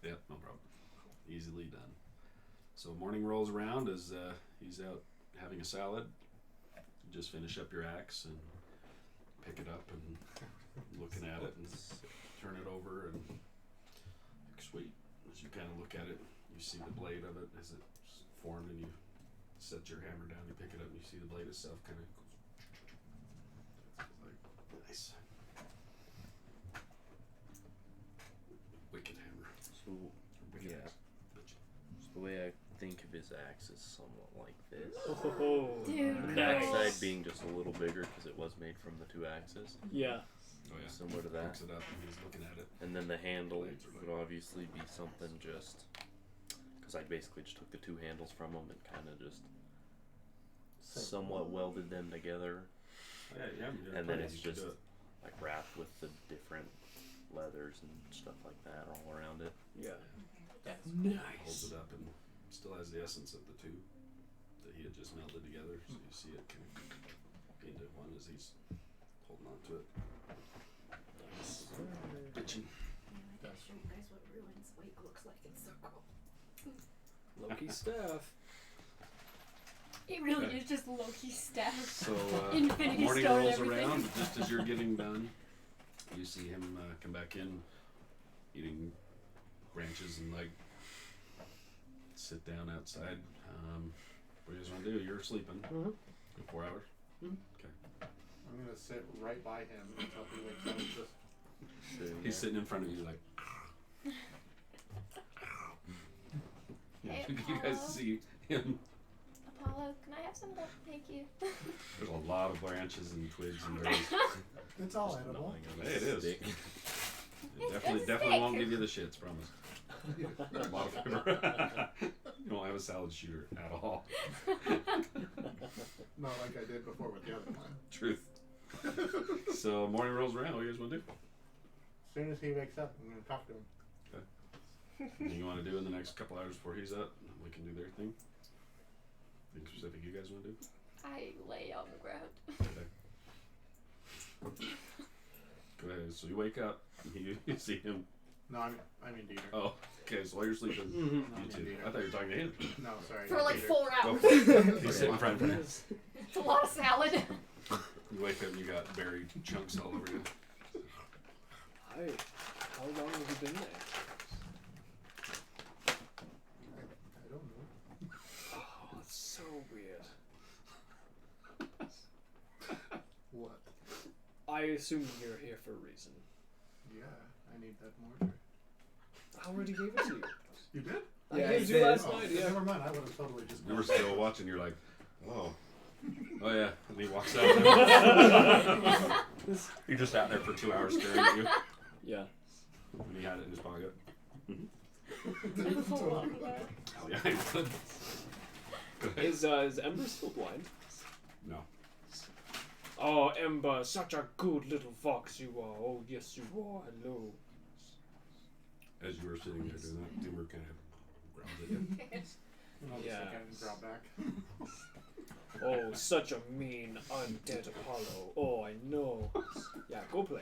Yep, no problem. Easily done. So morning rolls around as he's out having a salad. You just finish up your axe and pick it up and looking at it and turn it over and sweet. As you kind of look at it, you see the blade of it as it's formed, and you set your hammer down. You pick it up and you see the blade itself kind of like nice. Wicked hammer. So Wicked yeah, axe. Bitch. so the way I think of his axe is somewhat like this. Oh, Dude. The nice. backside being just a little bigger because it was made from the two axes, Yeah. Oh yeah. similar to that. Picks it up and he's looking at it. And then the handle Blades are would obviously be something just because I basically just took the two handles from them and kind of just somewhat welded them together, Yeah, yeah. and then it's just like wrapped with the different leathers and stuff like that all around it. Yeah. Holds Nice. it up and still has the essence of the two that he had just melded together. So you see it kind of into one as he's holding on to it. Bitchin'. Yeah, I can show you guys what Ruin's wake looks like in circle. Loki staff. It really Okay. is just Loki's staff. So Infinity morning Stone and rolls everything. around just as you're getting done. You see him come back in, eating branches and like sit down outside. What do you guys want to do? You're sleeping. Mhm. 4 hours. Okay. I'm gonna sit right by him until he wakes up. Just He's sitting in front of you like. Hey, You guys Apollo. see him. Apollo, can I have some milk? Thank you. There's a lot of branches and twigs and berries. It's all Just edible. gnawing on a Hey, it is. stick. It definitely won't give you the shits, promise. A lot of fiber. You don't have a salad shooter at all. Not like I did before with the other one. Truth. So morning rolls around. What do you guys want to do? As soon as he wakes up, I'm gonna talk to him. Anything you want to do in the next couple hours before he's up? We can do their thing. Anything specific you guys want to do? I lay on the ground. Okay. Go ahead. So you wake up. You see him. No, I mean Dieter. Oh, okay. So while you're sleeping, No, you I mean two. Dieter. I thought you were talking to him. No, sorry. For like Dieter. 4 Go hours. for it. He's sitting in front of you. It's a lot of salad. You wake up and you got berry chunks all over you. Hi. How long have you been there? I don't know. Oh, it's so weird. What? I assume you're here for a reason. Yeah, I need that mortar. I already gave it to you. You did? I Yeah, gave he you did. last Oh, night, yeah. Never mind. I would have totally just. We were gone. still watching. You're like, oh yeah. And he walks out. He just sat there for 2 hours staring at you. Yeah. And he had it in his pocket. Oh, Oh yeah, he would. Go ahead. Is Ember still blind? No. Oh, Ember, such a good little fox you are. Oh, yes, you are. Hello. As you were sitting there doing that, Timber kind of growled at you. And I'll just Yeah. look at him and growl back. Oh, such a mean, undead Apollo. Oh, I know. Yeah, go play.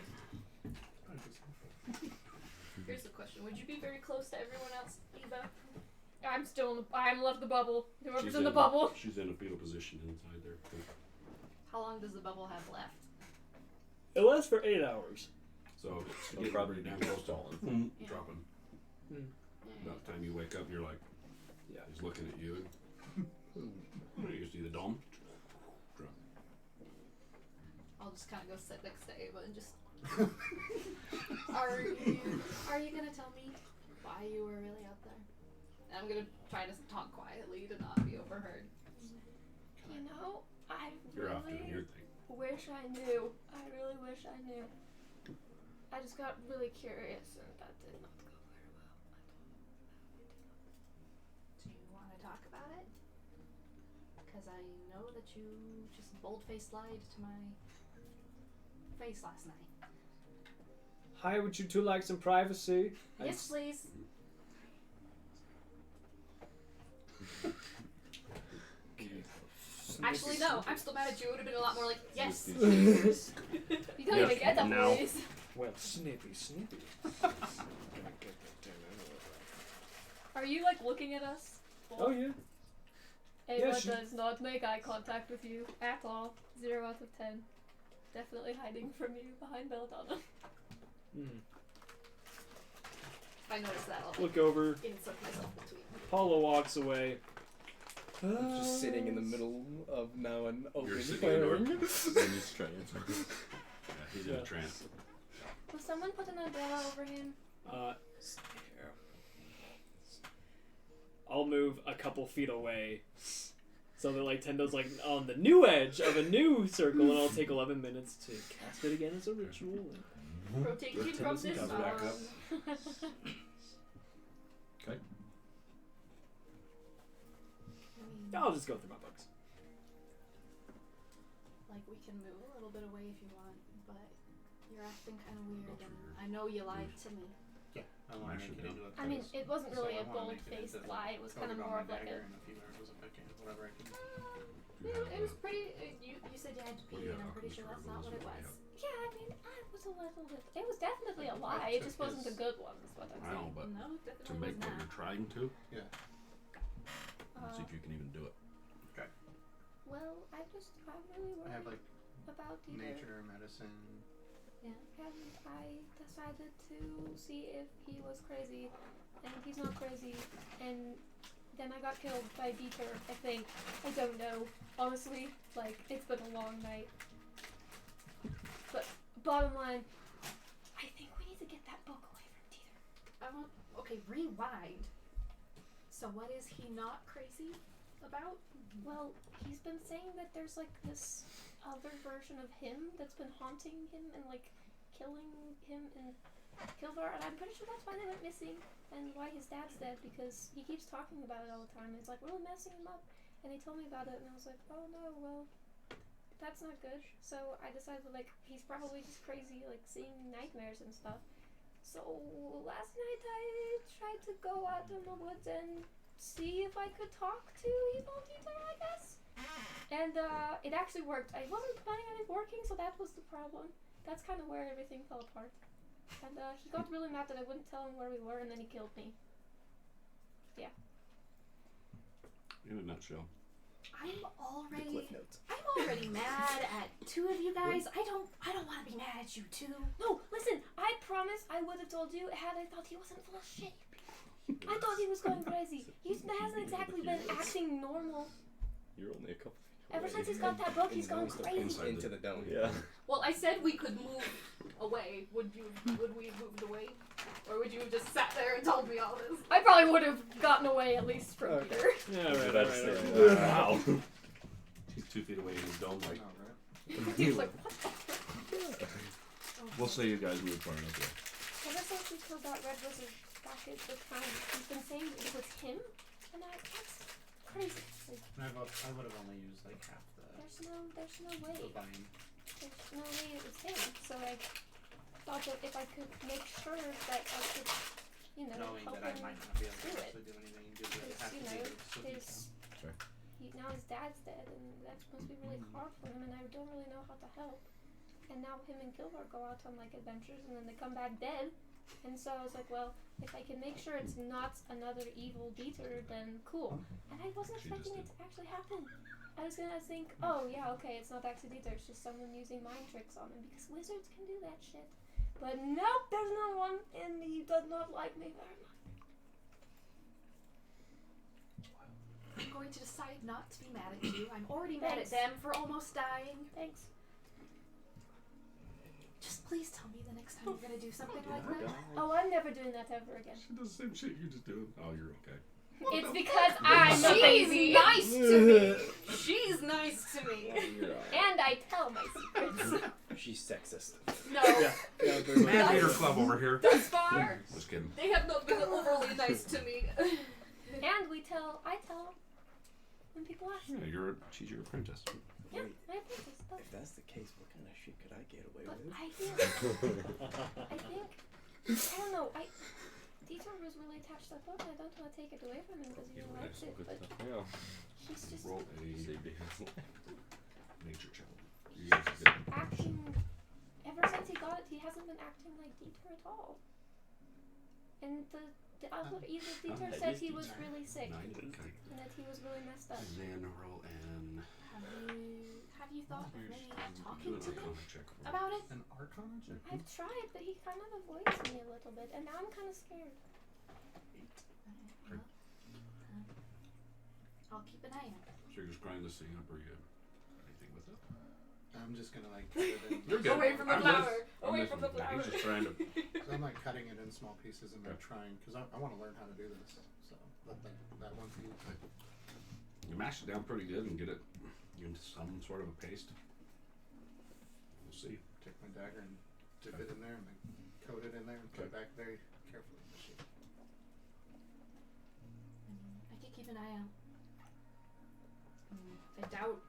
Here's the question: would you be very close to everyone else, Eva? I'm still in the, I'm left the bubble. Whoever's She's in the bubble. She's in a fetal position inside there. How long does the bubble have left? It lasts for 8 hours. So It'll getting probably pretty be damn close to falling. Yeah. dropping. Hmm. About the time you wake up, you're like, Yeah. he's looking at you. And you see the dome. Drop. I'll just kind of go sit next to Ava and just. Are you gonna tell me why you were really out there? And I'm gonna try to talk quietly to not be overheard. You know, I You're off doing your really thing. wish I knew. I really wish I knew. I just got really curious and that did not go very well. Do you want to talk about it? Because I know that you just bold-faced lied to my face last night. Hi, would you two like some privacy? Yes, please. Actually, no. I'm still mad at you. It would have been a lot more like, yes. You don't Yes, even get that no. voice. Well, snippy. Are you like looking at us? Oh, yeah. Ava Yeah, she- does not make eye contact with you at all. 0 out of 10. Definitely hiding from you behind Belladonna. Mm. If I notice that, I'll Look over. insert myself between. Paulo walks away. I'm just sitting in the middle of now an open sitting in the door. clearing. And he's trying. Yeah, he's in Yeah. a trance. Will someone put an umbrella over him? Here. I'll move a couple feet away. So that like Tendo's like on the new edge of a new circle, and I'll take 11 minutes to cast it again as a ritual. Protected Good from tendency, this cover back up. Okay. I'll just go through my books. Like, we can move a little bit away if you want, but you're acting kind of weird, Go for and your- I know you lied to me. Yeah, I want to Actually, make it into a I mean, it wasn't really So I a wanna make it bold-faced into lie. It was Talk kind of about more my of like dagger a. and if he learns was a picking, whatever I can do. It was pretty. You said you had to Well, pee, yeah, and I'm pretty sure Alchemist that's not what it Rebels, was. Yeah, I mean, I was a little bit. It was definitely a lie. It took just wasn't a his- good one. Is what I'm I saying. know, but No, it to definitely make was what not. you're trying to, Uh, see if you can even do it. well, I'm really worried I have like about Dieter. nature, medicine. Yeah, and I decided to see if he was crazy, and he's not crazy, and then I got killed by Dieter, I think. I don't know. Honestly, like, it's been a long night. But, bottom line, I think we need to get that book away from Dieter. I want. Okay, rewind. So what is he not crazy? about? Well, he's been saying that there's like this other version of him that's been haunting him and like killing him in Kilvar, and I'm pretty sure that's why they went missing and why his dad's dead, because he keeps talking about it all the time. It's like really messing him up, and he told me about it, and I was like, oh no, well, that's not good. So I decided like he's probably just crazy, like seeing nightmares and stuff. So last night I tried to go out in the woods and see if I could talk to Evil Dieter, I guess. And it actually worked. I wasn't planning on it working, so that was the problem. That's kind of where everything fell apart. And he got really mad that I wouldn't tell him where we were, and then he killed me. Yeah. In a nutshell. I'm The already Cliff Notes. mad at two of you guys. I don't want to be mad at you too. No, listen, I promise I would have told you had I thought he wasn't full of shit. I thought he was going crazy. He hasn't exactly been acting normal. You're only a couple feet Ever away. since he's got that book, he's And now gone he's crazy. inside into the dome. Yeah. Well, I said we could move away. Would we have moved away, or would you have just sat there and told me all this? I probably would have gotten away at least from Okay. Peter. Yeah, Right, right, right, right. right. Wow. He's 2 feet away in his dome. Like, He's like, what the fuck? we'll say you guys moved far enough away. Ever since we killed that red wizard back at the town, he's been saying it was him, and that's crazy. Like, I would have only used like half there's no way. the vine. There's no way it was him. So I thought that if I could make sure that I could, Knowing help that I him might not be able do to it. actually do anything, because it Because, has to be his now his dad's dead, and that must be really hard for him, and I don't really know how to help. And now him and Kilvar go out on like adventures, and then they come back dead. And so I was like, well, if I can make sure it's not another evil Dieter, then cool. And I wasn't She expecting it just to actually happen. I was gonna think, oh yeah, okay, it's not actually Dieter, it's just someone using mind tricks on him, because wizards can do that shit. But nope, there's no one, and he does not like me very much. I'm going to decide not to be mad at you. I'm already mad at them for almost dying. Thanks. Just please tell me the next time you're gonna do something like that. Oh, I'm never doing that ever again. She does the same shit you just do. Oh, you're okay. It's because I'm the baby. She's nice to me. She's nice to me. And I tell my secrets. She's sexist. No. Yeah, very much. Man Leader Club over here. Thus far, Just kidding. they have not been overly nice to me. And I tell when people ask. Yeah, she's your apprentice. Yeah, my apprentice. But If that's the case, what kind of shit could I get away with? I think, I don't know, Dieter was really attached to that book, and I don't want to take it away from him because he really likes it, but Yeah. he's just Roll a Saved his life. nature check. You guys are good. acting, ever since he got it, he hasn't been acting like Dieter at all. And the other evil Dieter that said is he was Dieter. really sick, 9. Okay. and that he was really messed up. Then roll an. Have you thought of maybe Do talking an to him arcana check for me. about it? An Arcana check? I've tried, but he kind of avoids me a little bit, and now I'm kind of scared. Okay. I'll keep an eye out. So you're just grinding this thing up, or you anything with it? I'm just gonna like cut it in. You're good. Away from the I'm flower. listening. Away I'm from the listening. flower. He's just trying to. So I'm like cutting it in small pieces and like Okay. trying, because I want to learn how to do this. So that one for you. You mash it down pretty good and get it into some sort of a paste. We'll see. Take my dagger and dip it in there and then coat it in there and put it back very carefully in the sheet. I could keep an eye out. I doubt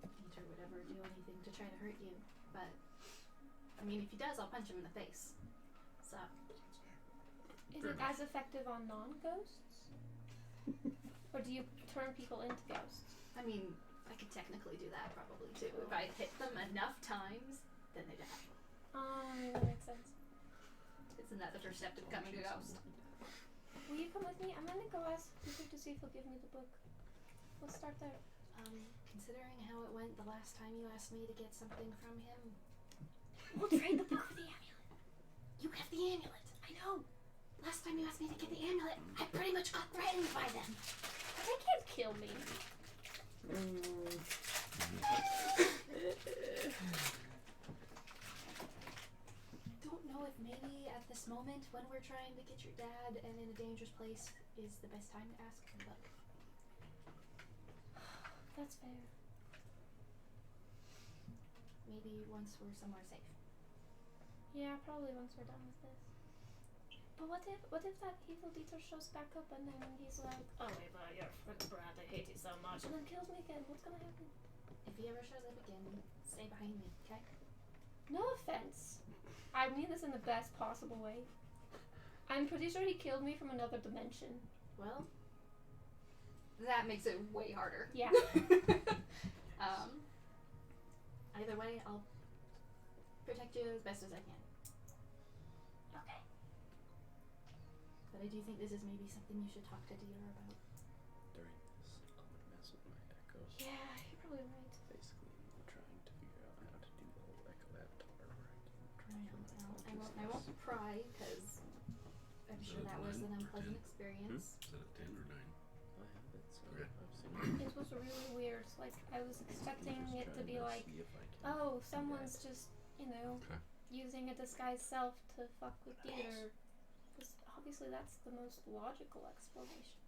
Dieter would ever do anything to try to hurt you, but I mean, if he does, I'll punch him in the face. So Is it as effective on non-ghosts? Or do you turn people into ghosts? I mean, I could technically do that probably too. If I hit them enough times, then they die. That makes sense. Isn't that the first step to becoming a ghost? Will you come with me? I'm gonna go ask Peter to see if he'll give me the book. We'll start there. Considering how it went the last time you asked me to get something from him, We'll trade the book for the amulet. you have the amulet. I know. Last time you asked me to get the amulet, I pretty much got threatened by them. They can't kill me. Don't know if maybe at this moment, when we're trying to get your dad and in a dangerous place, is the best time to ask, but once we're somewhere safe. Yeah, probably once we're done with this. But what if that evil Dieter shows back up and then he's like, oh wait, but your friend Brad, I hate you so much, and then kills me again? What's gonna happen? If he ever shows up again, stay behind me, okay? No offense. I mean this in the best possible way. I'm pretty sure he killed me from another dimension. Well, that makes it way harder. Yeah. Either way, I'll protect you as best as I can. Okay. But I do think this is maybe something you should talk to Dieter about. During this, I'm gonna mess with my echoes. Yeah, you're probably right. Basically, I'm trying to figure out how to do the whole echo avatar where I can I won't pry because I'm sure that was an unpleasant experience. Is that a 10 or 9? I have it, so Okay. I've seen it. It was really weird. Like, I was expecting Just it to trying be like, see if I can oh, do someone's that. just, you know, Okay. using a disguised self to fuck with Dieter. Because obviously that's the most logical explanation.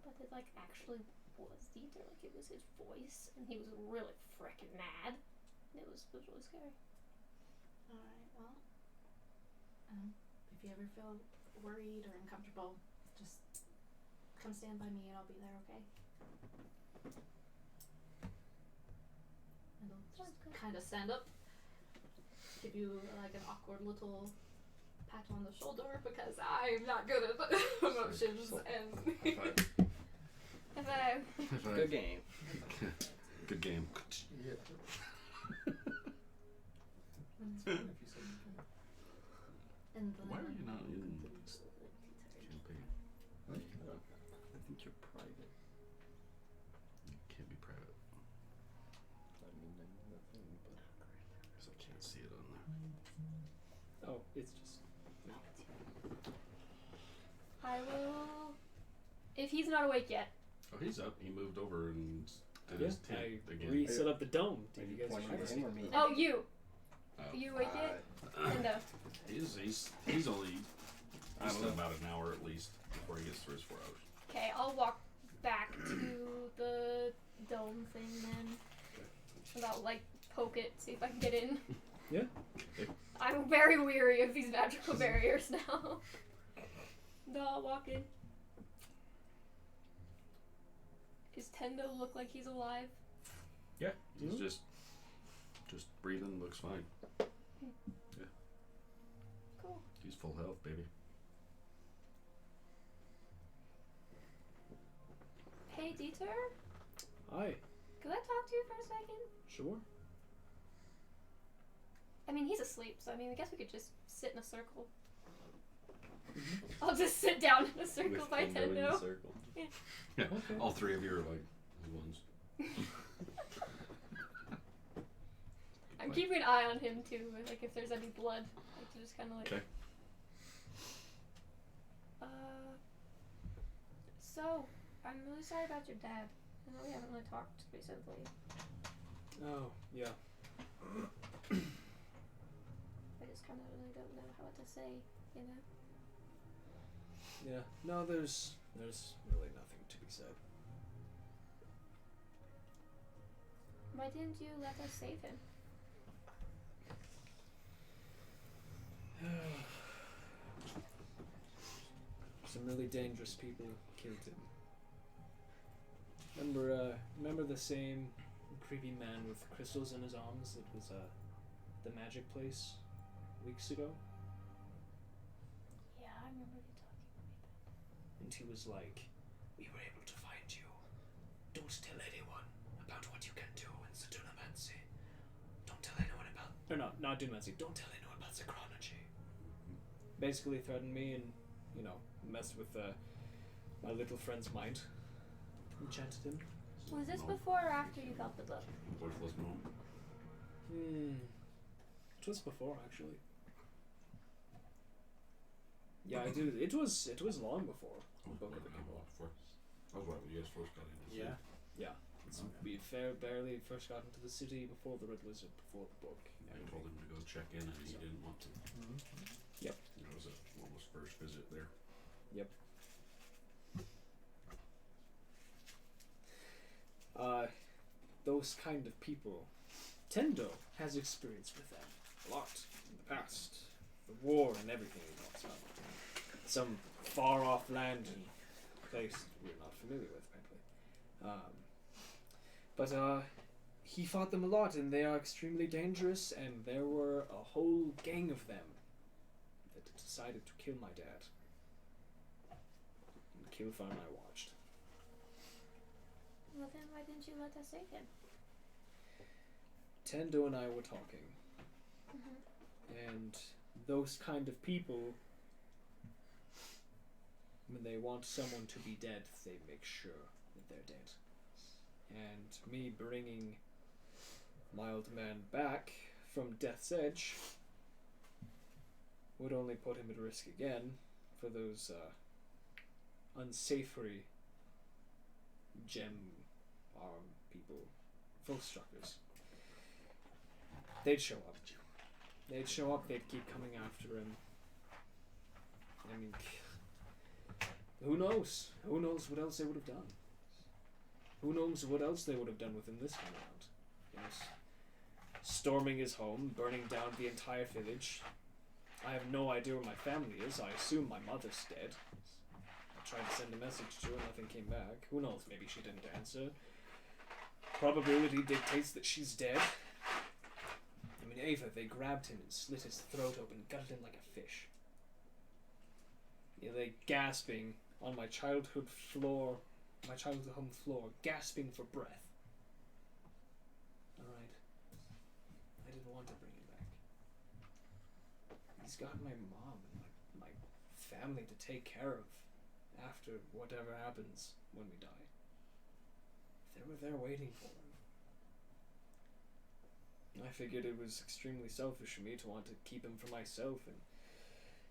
But it, like, actually was Dieter. Like, it was his voice, and he was really freaking mad. It was really scary. Alright, well, if you ever feel worried or uncomfortable, just come stand by me and I'll be there, okay? And I'll Sounds just good. kind of stand up, give you like an awkward little pat on the shoulder because I'm not good at emotions and Hello. High five. Good game. Good game. and Why are you not in campaign? I think you're private. You can't be private I mean, I'm nothing but because I can't see it on there. Oh, it's just. I will. If he's not awake yet. Oh, he's up. He moved over and did his tent I again. reset up the dome. Are Did you you guys pointing remember? at him or me? Oh, you. Oh. Are you awake yet? Linda. He's only I'm about an hour at least before he gets through his 4 hours. Okay, I'll walk back to the dome thing then. And I'll, like, poke it, see if I can get in. Yeah. Okay. I'm very weary of these magical barriers now. No, I'll walk in. Does Tendo look like he's alive? Yeah, he's Mhm. just breathing. Looks fine. Cool. He's full health, baby. Hey, Dieter? Hi. Could I talk to you for a second? Sure. I mean, he's asleep, so I mean, I guess we could just sit in a circle. I'll just sit down in a circle with by Tendo in the Tendo. circle. Yeah. Okay. All 3 of you are like the ones. I'm keeping an eye on him too, like if there's any blood, like to just kind of like. Okay. So I'm really sorry about your dad. I know we haven't really talked recently. Oh, yeah. I just kind of really don't know how to say, you know. Yeah. No, there's really nothing to be said. Why didn't you let us save him? Some really dangerous people killed him. Remember the same creepy man with crystals in his arms that was the magic place weeks ago? Yeah, I remember you talking about that. And he was like, "We were able to find you. Don't tell anyone about what you can do in the Dunamancy. Don't tell anyone about..." Or no, not Dunamancy. Don't tell anyone about the chronology. Basically threatened me and, you know, messed with my little friend's mind. Enchanted him. Was this No. before or after you got the book? Worthless gnome. It was before, actually. Yeah, I do. It was long before the book ever came out. That was right when you guys first got into the city. Yeah. It's, Okay. we barely first got into the city before the Red Lizard, before the book. I told him to go check in and he didn't want to. Yep. That was almost first visit there. Yep. Those kind of people Tendo has experience with them a lot in the past. The war and everything he talks about. Some far off land and place we're not familiar with, frankly. But he fought them a lot, and they are extremely dangerous, and there were a whole gang of them that decided to kill my dad. And kill Farm I watched. Well, then why didn't you let us save him? Tendo and I were talking, Mm-hmm. and those kind of people, when they want someone to be dead, they make sure that they're dead. And me bringing my old man back from Death's Edge would only put him at risk again for those unsavory gem arm people, Volstruckers. They'd show up. They'd keep coming after him. I mean, who knows? Who knows what else they would have done? Who knows what else they would have done with him this time around? Yes. Storming his home, burning down the entire village. I have no idea where my family is. I assume my mother's dead. I tried to send a message to her, nothing came back. Who knows? Maybe she didn't answer. Probability dictates that she's dead. I mean, Ava, they grabbed him and slit his throat open, gutted him like a fish. Yeah, they gasping on my childhood home floor, gasping for breath. Alright. I didn't want to bring him back. He's got my mom and my family to take care of after whatever happens when we die. They were there waiting for him. I figured it was extremely selfish of me to want to keep him for myself and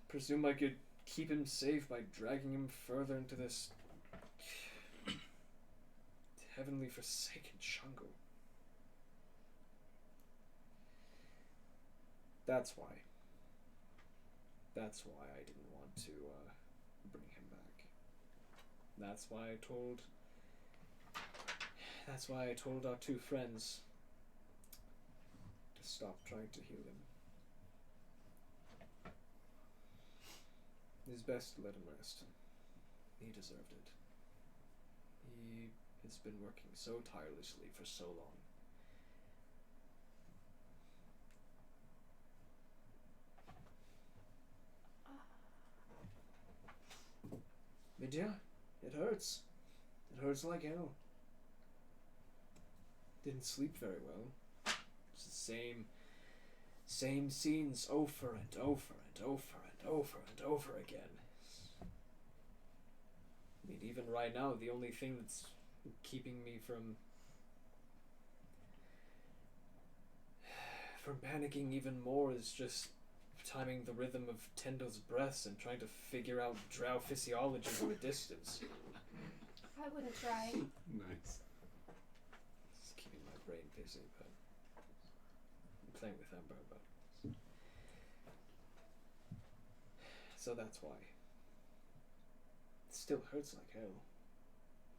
presume I could keep him safe by dragging him further into this heavenly forsaken jungle. That's why I didn't want to bring him back. That's why I told our two friends to stop trying to heal him. It's best to let him rest. He deserved it. He has been working so tirelessly for so long. But yeah, it hurts. It hurts like hell. Didn't sleep very well. It's the same scenes over and over and over and over and over again. I mean, even right now, the only thing that's keeping me from panicking even more is just timing the rhythm of Tendo's breaths and trying to figure out drow physiology from a distance. I wouldn't try. Nice. It's keeping my brain busy, but I'm playing with Ember, but so that's why. It still hurts like hell.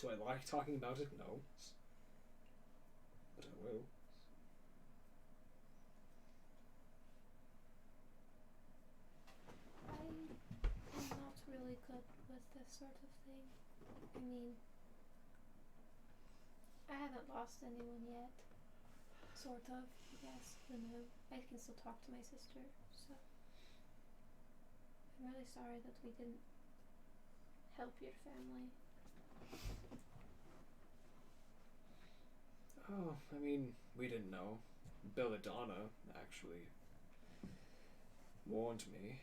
Do I like talking about it? No. But I will. I'm not really good with this sort of thing. I mean, I haven't lost anyone yet. Sort of, yes, but no. I can still talk to my sister, so I'm really sorry that we didn't help your family. Oh, I mean, we didn't know. Belladonna actually warned me.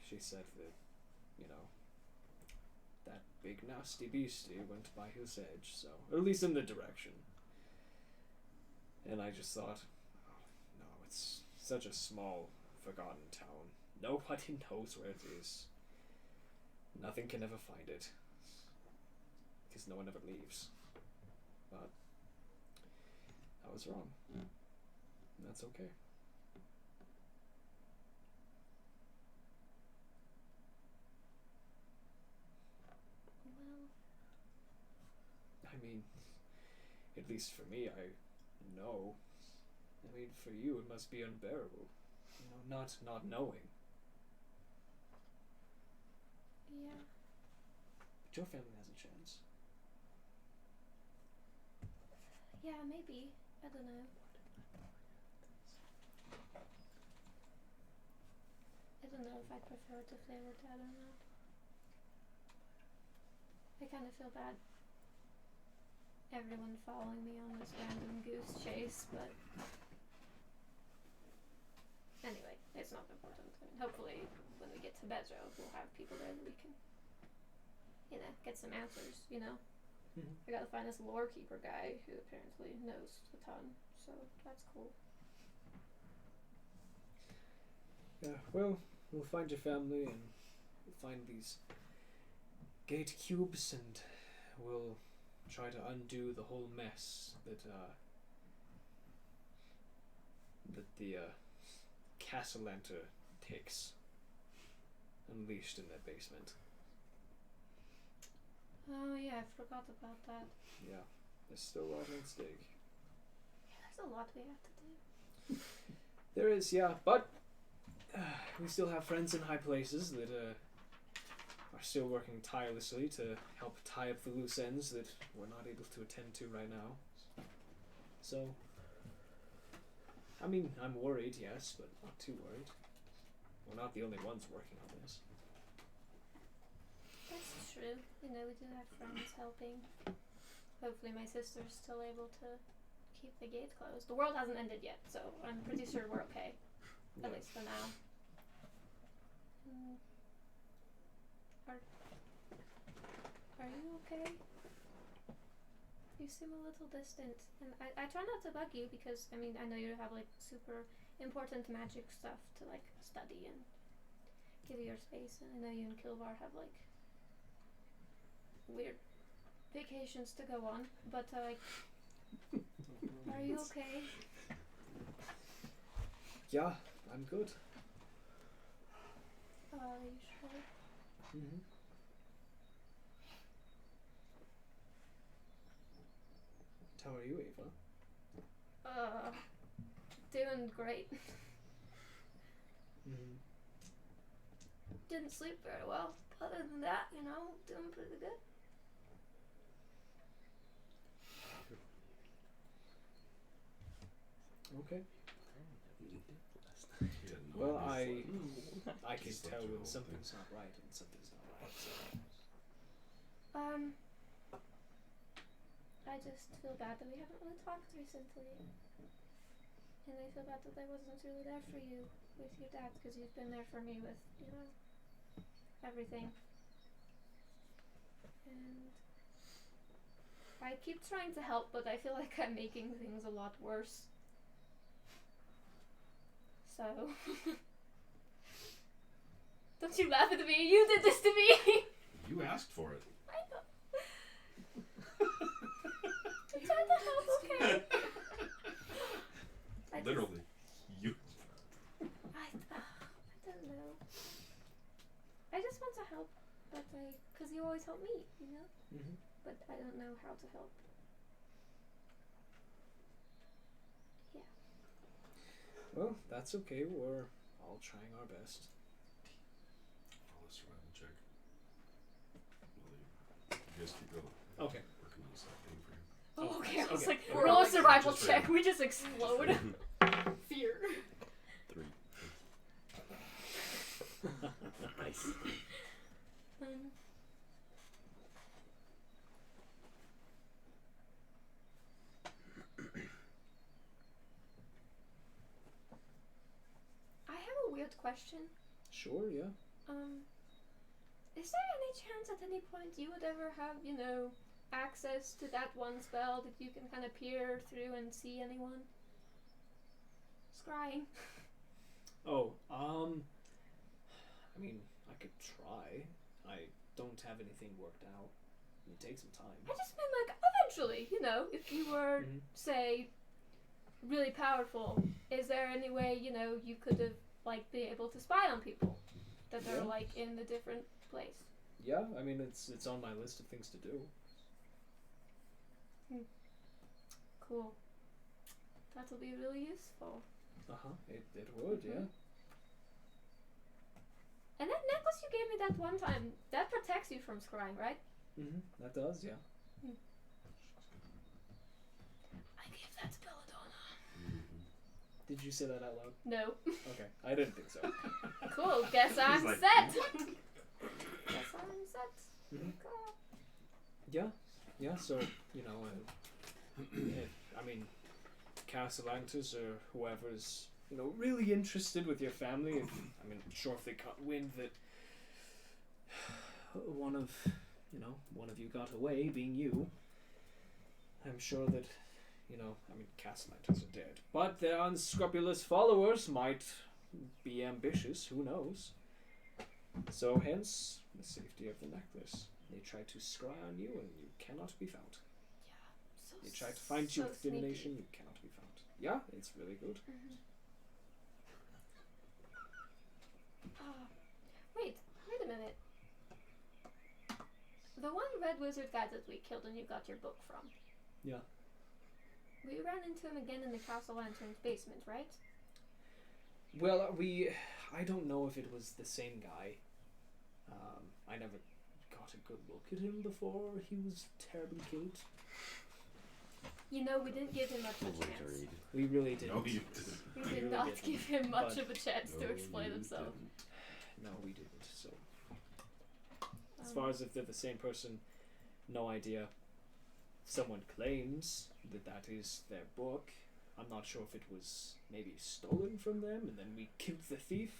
She said that, you know, that big nasty beastie went by his edge, so, or at least in the direction. And I just thought, oh, no, it's such a small, forgotten town. Nobody knows where it is. Nothing can ever find it. Because no one ever leaves. But I was wrong. And that's okay. Well, I mean, at least for me, I know. I mean, for you, it must be unbearable. You know, not knowing. Yeah. But your family has a chance. Yeah, maybe. I don't know. I don't know if I'd prefer it if they were dead or not. I kind of feel bad. Everyone following me on this random goose chase, but anyway, it's not important. I mean, hopefully, when we get to Bedro, we'll have people there that we can, you know, get some answers. You know, I gotta find this lore keeper guy who apparently knows a ton, so that's cool. Yeah, well, we'll find your family and we'll find these gate cubes and we'll try to undo the whole mess that the Castellanter takes unleashed in their basement. Oh yeah, I forgot about that. Yeah, there's still a lot at stake. Yeah, there's a lot we have to do. There is, yeah, but we still have friends in high places that are still working tirelessly to help tie up the loose ends that we're not able to attend to right now. So, I mean, I'm worried, yes, but not too worried. We're not the only ones working on this. That's true. You know, we do have friends helping. Hopefully my sister's still able to keep the gate closed. The world hasn't ended yet, so I'm pretty sure we're okay. At least for now. Are you okay? You seem a little distant. And I try not to bug you because, I mean, I know you have, like, super important magic stuff to, like, study and give you your space. And I know you and Kilvar have, like, weird vacations to go on. But, like, are you okay? Yeah, I'm good. Are you sure? Mm-hmm. How are you, Ava? Doing great. Mm-hmm. Didn't sleep very well. Other than that, you know, doing pretty good. Okay. Yeah, no, Well, it's I can Just tell left your when whole something's not right and something's not right. So. I just feel bad that we haven't really talked recently. And I feel bad that I wasn't really there for you with your dad, because you've been there for me with, you know, everything. And I keep trying to help, but I feel like I'm making things a lot worse. So... Don't you laugh at me, you did this to me! You asked for it. I know. I'm trying to help, okay? Literally. You. I don't know. I just want to help, but because you always help me, you know? Mm-hmm. But I don't know how to help. Yeah. Well, that's okay. We're all trying our best. Roll a survival check. You guys keep going. Okay. Working on stuff thing for you. Oh, okay. I was okay. like, Okay. roll a survival Just check. random. We just explode. Fear. 3. Nice. I have a weird question. Sure, yeah. Is there any chance at any point you would ever have, you know, access to that one spell that you can kind of peer through and see anyone? Scrying. Oh, I mean, I could try. I don't have anything worked out. It takes some time. I just mean, like, eventually, you know, if you were, say, really powerful, is there any way, you know, you could have, like, be able to spy on people that are, Yeah. like, in a different place? Yeah, I mean, it's on my list of things to do. Cool. That'll be really useful. It would, yeah. And that necklace you gave me that one time, that protects you from scrying, right? That does, yeah. I gave that to Belladonna. Did you say that out loud? No. Okay, I didn't think so. Cool, guess I'm like, set. Guess I'm set. Mhm. Okay. Yeah, so, you know, I mean, Castellantis or whoever's, you know, really interested with your family, I'm sure if they caught wind that one of you got away, being you, I'm sure that, you know, Castellantis are dead, but their unscrupulous followers might be ambitious, who knows? So hence, the safety of the necklace. They try to scry on you and you cannot be found. So They try to find you so with divination, you cannot be found. Yeah, it's really good. Wait a minute. The one red wizard guy that we killed and you got your book from. Yeah. We ran into him again in the Castle Lantern's basement, right? Well, I don't know if it was the same guy. I never got a good look at him before he was terribly killed. You know, we didn't give him much of a chance. Obliterated. We really didn't. No, you didn't. We We did really not didn't, give him much but- of a chance to explain you himself. didn't. No, we didn't. So, as far as if they're the same person, no idea. Someone claims that that is their book. I'm not sure if it was maybe stolen from them and then we killed the thief.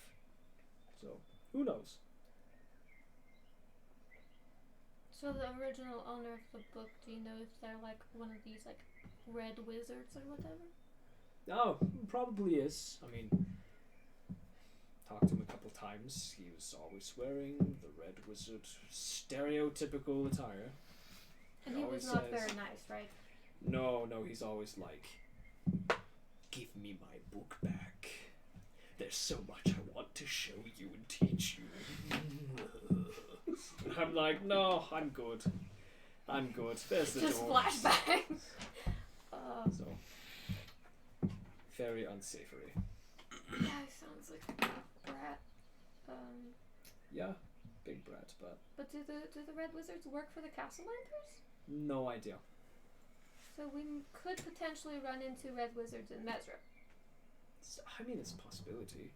So, who knows? So the original owner of the book, do you know if they're like one of these like red wizards or whatever? Oh, probably is. I mean, talked to him a couple times. He was always wearing the red wizard stereotypical attire. And He he was always not says- very nice, right? No, he's always like, give me my book back. There's so much I want to show you and teach you. I'm like, no, I'm good. There's the Just door. flashbacks. So, very unsavory. Yeah, he sounds like a brat. Yeah, big brat, but But do the red wizards work for the Castle Lanterns? no idea. So we could potentially run into red wizards in Mesra. It's a possibility.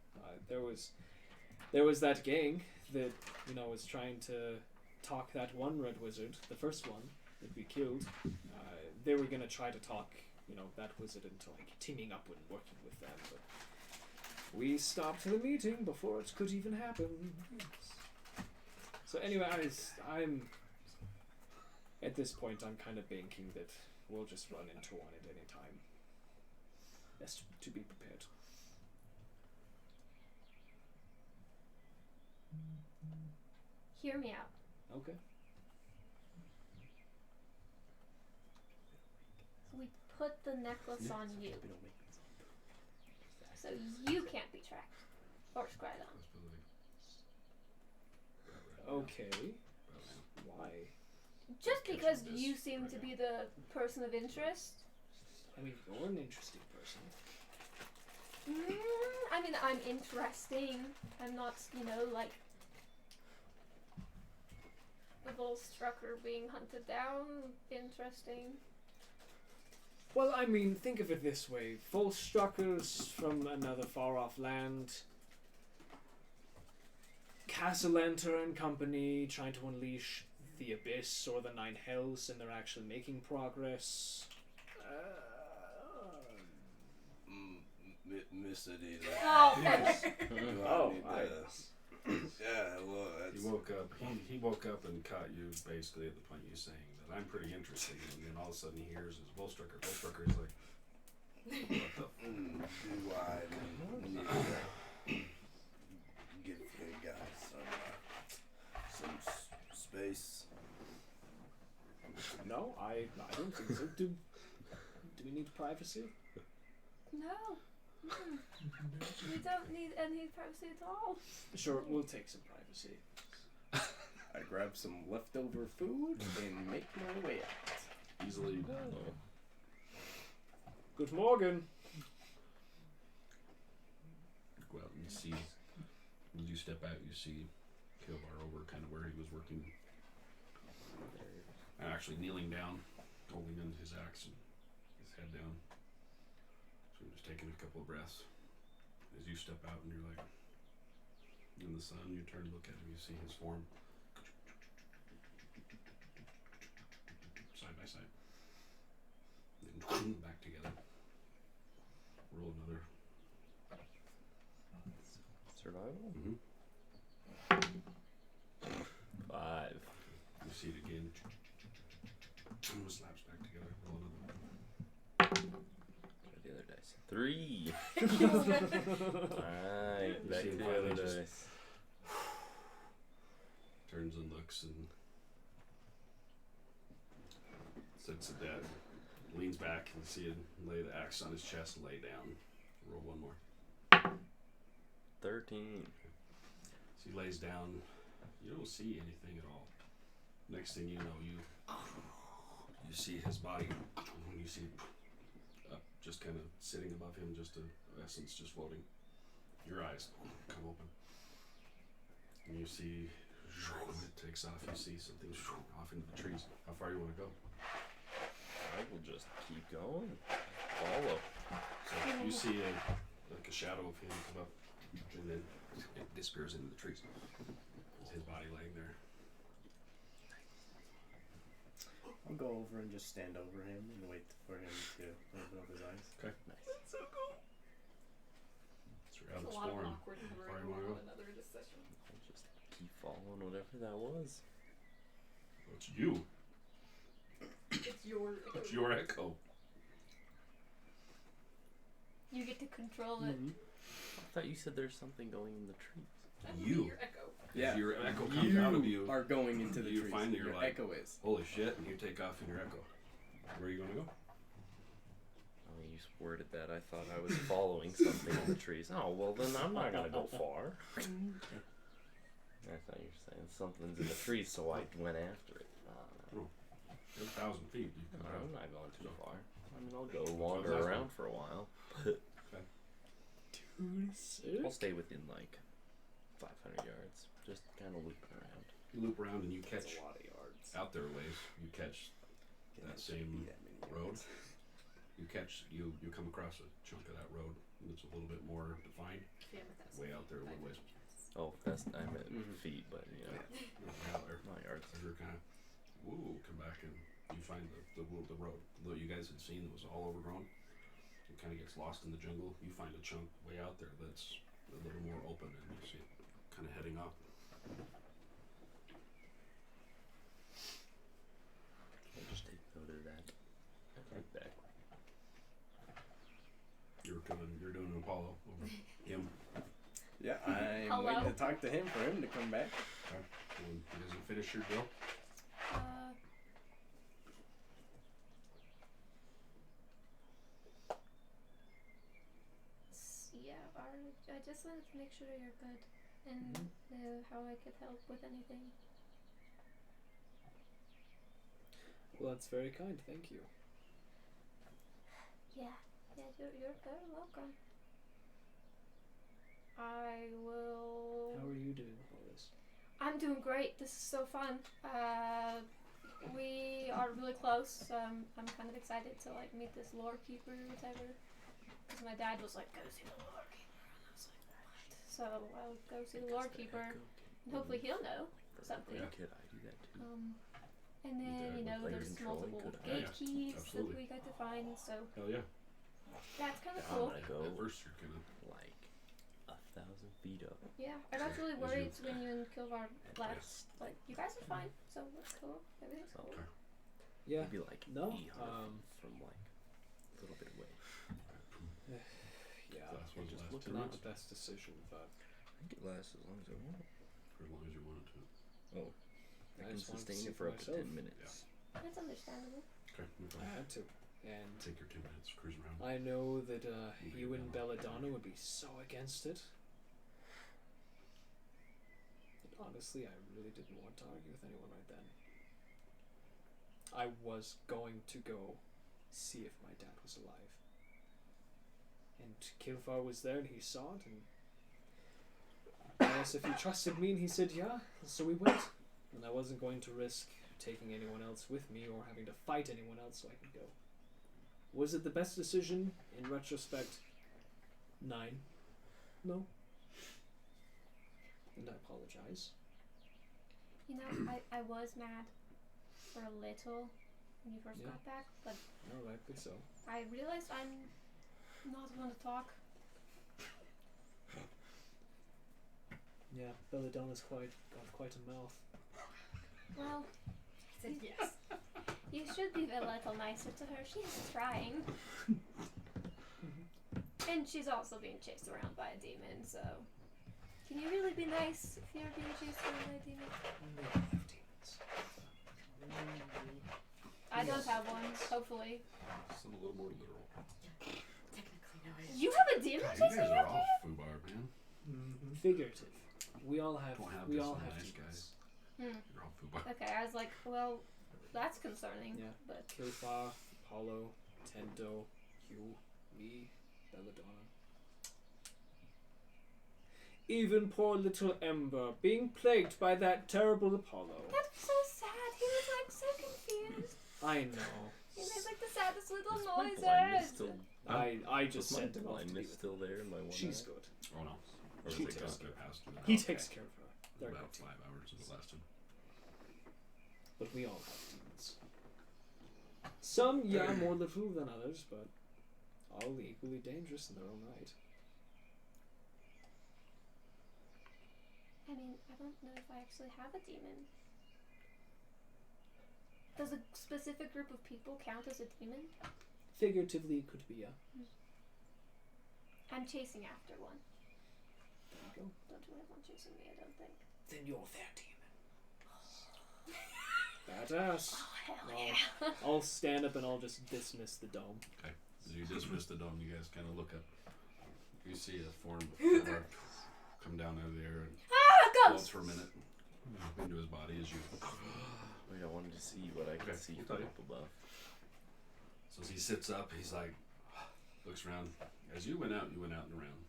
There was that gang that, you know, was trying to talk that one red wizard, the first one that we killed. They were gonna try to talk, you know, that wizard into like teaming up and working with them, but we stopped the meeting before it could even happen. So anyways, at this point I'm kind of banking that we'll just run into one at any time. Best to be prepared. Hear me out. Okay. We put the necklace on you, so you can't be tracked or scried on. Okay. Why? Just because you seem to be the person of interest. You're an interesting person. I'm interesting. I'm not, like the Volstrucker being hunted down. Interesting. Well, think of it this way. Volstruckers from another far-off land. Castellanter and company trying to unleash the Abyss or the Nine Hells, and they're actually making progress. Mr. D. Oh, Yeah, well, that's... He woke up. He woke up and caught you basically at the point you saying that I'm pretty interesting, and then all of a sudden he hears his Volstrucker. Volstrucker is like, what the? Do I need to give the guy some space? No, I don't think so. Do we need privacy? no. We don't need any privacy at all. Sure, we'll take some privacy. I grab some leftover food and make my way out. Easily. Good morning. you step out, you see Kilbar over kind of where he was working, and actually kneeling down, holding on his axe and his head down. So just taking a couple of breaths. As you step out and you're like in the sun, you turn to look at him, you see his form side by side. Then back together. Roll another. Survival? Mm-hmm. 5. You see it again. And it slaps back together. Roll another. Try the other dice. 3. Alright, back see to it the finally other just- dice. Turns and looks and sits at that. Leans back and see it lay the axe on his chest and lay down. Roll one more. 13. So he lays down. You don't see anything at all. Next thing you know, you see his body. And you see up, just kind of sitting above him, just a essence just floating. Your eyes come open. And you see it takes off. You see something off into the trees. How far do you want to go? I will just keep going. Follow. So you see like a shadow of him come up, and then it disappears into the trees. His body laying there. I'll go over and just stand over him and wait for him to open up his eyes. Okay. Nice. So you're out There's a lot of exploring. awkward How far hovering you wanna over go? one another this session. I'll just keep following whatever that was. Well, it's you. It's your. It's your echo. You get to control it. I thought you said there's something going in the trees. That would You. be your echo. Yeah. Your echo comes out of you. are going into the You trees. find that your you're like- echo is. Holy shit! And you take off in your echo. Where are you gonna go? Oh, you worded that. I thought I was following something in the trees. Oh, well, then I'm not going to go far. I thought you were saying something's in the trees, so I went after it. You're 1,000 feet. You can I'm go. not going too far. I mean, I'll go wander around for a while. I'll stay within like 500 yards. Just kind of looping around. You loop around and you That's catch a lot of yards. out there ways. You catch that same road. You come across a chunk of that road and it's a little bit more defined. Way out there a little ways. Oh, that's I meant feet, but you know, Way out there. not yards. So you're kind of, come back and you find the road. Though you guys had seen it was all overgrown. It kind of gets lost in the jungle. You find a chunk way out there that's a little more open and you see it kind of heading up. I'll just take note of that. Right back. You're doing an Apollo over him. Yeah, I'm Hello? waiting to talk to him for him to come back. And he doesn't finish your drill. I just wanted to make sure you're good and how I could help with anything. Well, that's very kind. Thank you. Yeah, you're very welcome. I will. How are you doing with all this? I'm doing great. This is so fun. We are really close. I'm kind of excited to like meet this lore keeper or whatever. Because my dad was like, go see the lore keeper, and I was like, what? So I'll go see the lore keeper, and hopefully he'll know something. Could I do that too? And then there's controlling, multiple could I? gate keys that absolutely. we got to find. So Hell yeah. that's kind of I'm cool. gonna go At first you're gonna. like 1,000 feet up. Yeah, I got really As worried you- when you and Kilvar left. Like, you guys are fine, so that's cool. Everything's cool. Okay. Yeah. Maybe like No, 800 from like a little bit away. Yeah. Last one's just last look 2 Not weeks. the best decision, but I think it lasts as long as I want. For as long as you want it to. Oh, I can just wanted to sustain see it for up to myself. 10 minutes. That's understandable. Okay. move I on. had to. And Take your 10 minutes, cruise around. I know that you and Belladonna would be so against it. And honestly, I really didn't want to argue with anyone right then. I was going to go see if my dad was alive. And Kilfar was there and he saw it, and I asked if he trusted me, and he said yeah, so we went. And I wasn't going to risk taking anyone else with me or having to fight anyone else so I could go. Was it the best decision? In retrospect, 9. No. And I apologize. You know, I was mad for a little when you first Yeah. got back, but No, rightly so. I realized I'm not going to talk. Yeah, Belladonna's got quite a mouth. Well, I said yes. you should be a little nicer to her. She's trying. And she's also being chased around by a demon, so... Can you really be nice if you're being chased around by a demon? We all have demons. I don't have one, hopefully. Some a little more literal. Technically, no. You have a demon God, you chasing guys you are after all you? foobar, man. Figurative. We all have. Don't have we this all one have nice demons. Hmm. You're all foobar. Okay, I was like, well, that's concerning. Yeah. But Kilfar, Apollo, Tendo, you, me, Belladonna. Even poor little Ember being plagued by that terrible Apollo. that was so sad. He was like so confused. I know. He made like the saddest little Is my blindness noises. still, I just is my sent him off to be blindness with still there in my one She's eye? good. Oh no. Or is She it takes gone? care of Passed it. He Okay. takes care of her. They're About good 5 hours of the last one. but we all have demons. Some, yeah, more literal than others, but all equally dangerous in their own right. I mean, I don't know if I actually have a demon. Does a specific group of people count as a demon? Figuratively, it could be a. I'm chasing after one. There you go. Don't you have one chasing me? I don't think. Then you're their demon. Badass. Oh hell Well, yeah! I'll stand up and I'll just dismiss the dome. As you dismiss the dome, you guys kind of look up. You see a form come down out of the air and floats for a minute into his body as you. Wait, I wanted to see what I could Okay, see we'll from tell you. up above. So as he sits up, he's like, looks around. As you went out and around.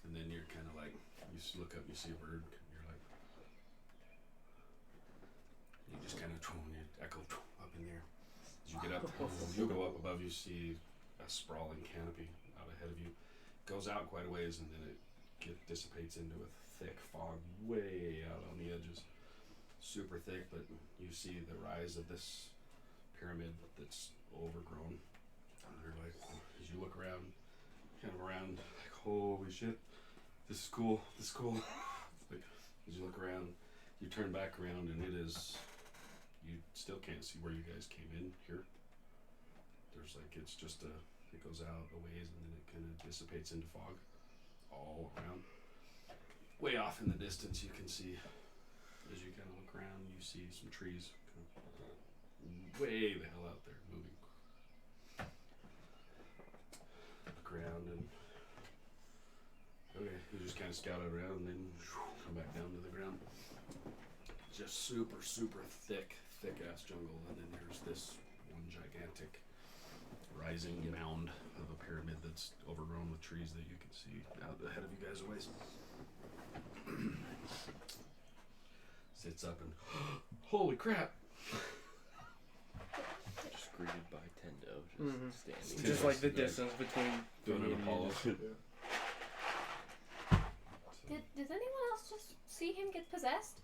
And then you're kind of like, you look up, you see a bird, and you're like, you just kind of, you echo up in the air. As you get up, you go up above, you see a sprawling canopy out ahead of you. Goes out quite a ways, and then it dissipates into a thick fog way out on the edges. Super thick, but you see the rise of this pyramid that's overgrown. And you're like, as you look around, kind of around, like, holy shit, this is cool. Like, as you look around, you turn back around, and it is, you still can't see where you guys came in here. There's like, it's just it goes out a ways, and then it kind of dissipates into fog all around. Way off in the distance, you can see, as you kind of look around, you see some trees kind of way the hell out there moving. Look around and okay, you just kind of scout around and then come back down to the ground. Just super thick ass jungle, and then there's this one gigantic rising mound of a pyramid that's overgrown with trees that you can see out ahead of you guys a ways. Sits up and holy crap! Just greeted by Tendo, just Mhm. standing. Just like the Like, distance between doing me an and Apollo. you. Did anyone else just see him get possessed?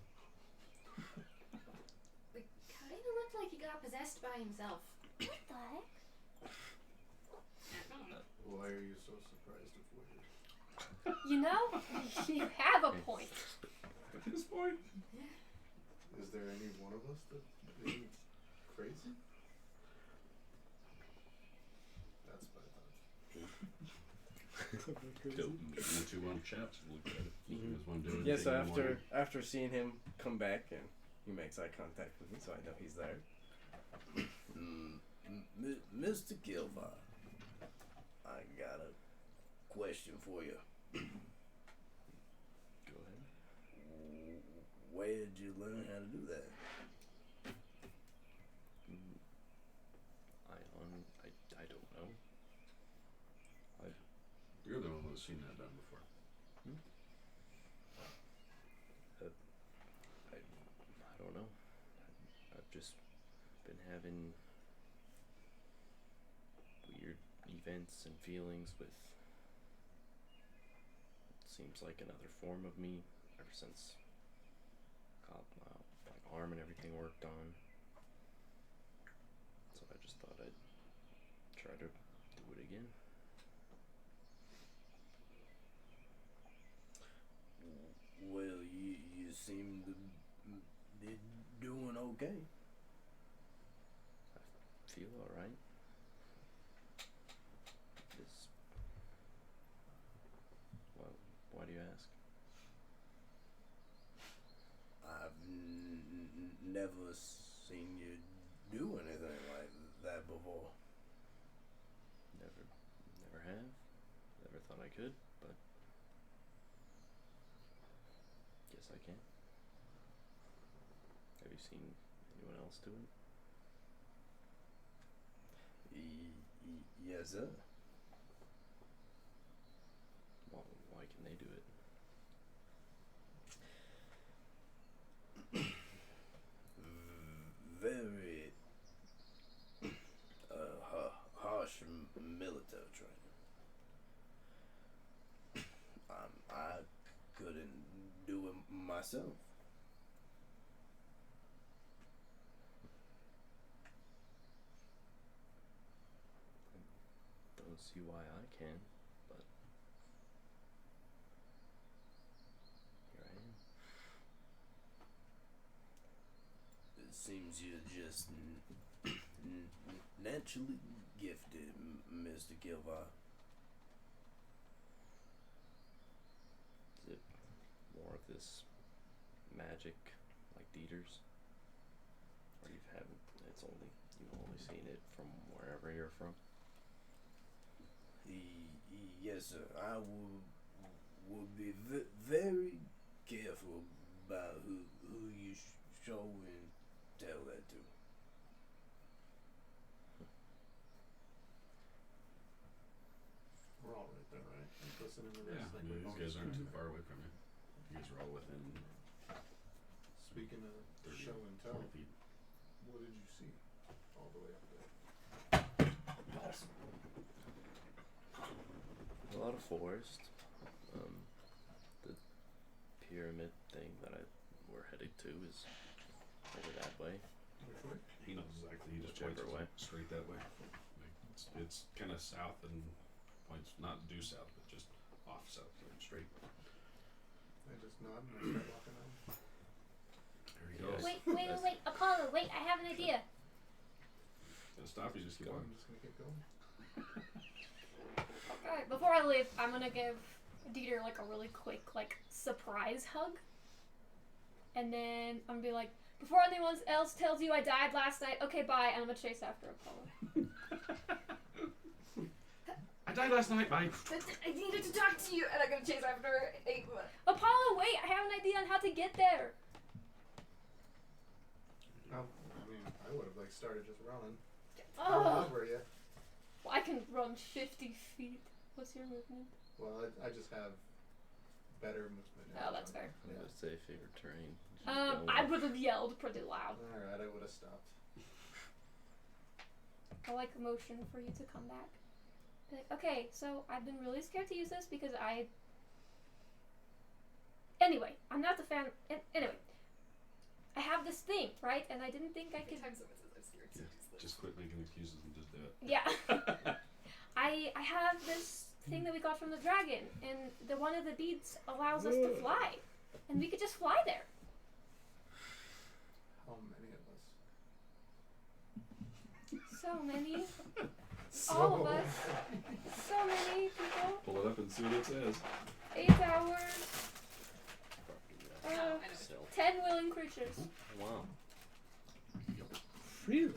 It kind of looked like he got possessed by himself. What the heck? Why are you so surprised if we're You know, you have a point. At this point, Is there any one of us that isn't crazy? That's what I thought. the two one chaps look at it. You guys want to do Yeah, so anything you want? after seeing him come back and he makes eye contact with me, so I know he's there. Mr. Kilvar, I got a question for you. Go ahead. Where did you learn how to do that? I don't know. You're the one who's seen that done before. having weird events and feelings with seems like another form of me ever since got my arm and everything worked on. So I just thought I'd try to do it again. Well, you seem to be doing okay. I feel alright. Well, why do you ask? I've never seen you do anything like that before. Never have. Never thought I could, but guess I can. Have you seen anyone else do it? Yes, sir. Well, why can they do it? Very harsh military training. I couldn't do it myself. Don't see why I can, but here I am. It seems you're just naturally gifted, Mr. Kilvar. Is it more of this magic like Dieter's? Or you've only seen it from wherever you're from? Yes, sir. I would be very careful about who you show and tell that to. We're all right there, right? Like listening to this. Yeah, Like you we're all guys aren't too just- far away from me. You guys are all within Speaking of 30, show and tell, 20 feet. what did you see all the way up there? A lot of forest. The pyramid thing that we're headed to is over that way. Which way? He knows exactly. He just Whichever points way. straight that way. Like it's kind of south and points not due south, but just off south, like straight. I just nod and I start walking on. There he Yeah. goes. Wait, Apollo, wait, I have an idea. Gonna stop you. Just keep I'm walking. just gonna keep going. Alright, before I leave, I'm gonna give Dieter like a really quick like surprise hug. And then I'm gonna be like, before anyone else tells you I died last night, okay, bye, and I'm gonna chase after Apollo. I died last night, Mike. I needed to talk to you, and I'm gonna chase after Ava. Apollo, wait, I have an idea on how to get there. I mean, I would have like started just running. How Oh, loud were you? well, I can run 50 feet. What's your movement? Well, I just have better movement. Oh, that's fair. I'm gonna say favorite terrain. I would have yelled pretty loud. Alright, I would have stopped. I like a motion for you to come back. Be like, okay, so I've been really scared to use this because Anyway, I'm not the fan. Anyway, I have this thing, right? And I didn't think I could. Times someone says I'm scared to use this. Just quit making excuses and just do it. Yeah. I have this thing that we got from the dragon, and one of the beads allows us to fly, and we could just fly there. How many of us? So many. All of us. So many people. Pull it up and see what it says. 8 hours. I know. 10 willing creatures. Wow. Really?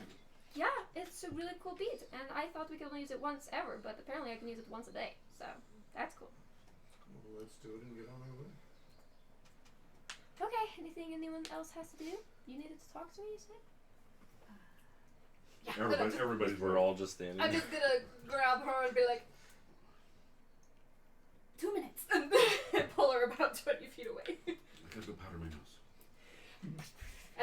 Yeah, it's a really cool bead, and I thought we could only use it once ever, but apparently I can use it once a day, so that's cool. Well, let's do it and get on our way. Okay, anything anyone else has to do? You needed to talk to me, you said? Everybody's. We're all just standing. I'm just gonna grab her and be like, 2 minutes, and pull her about 20 feet away. I gotta go powder my nose.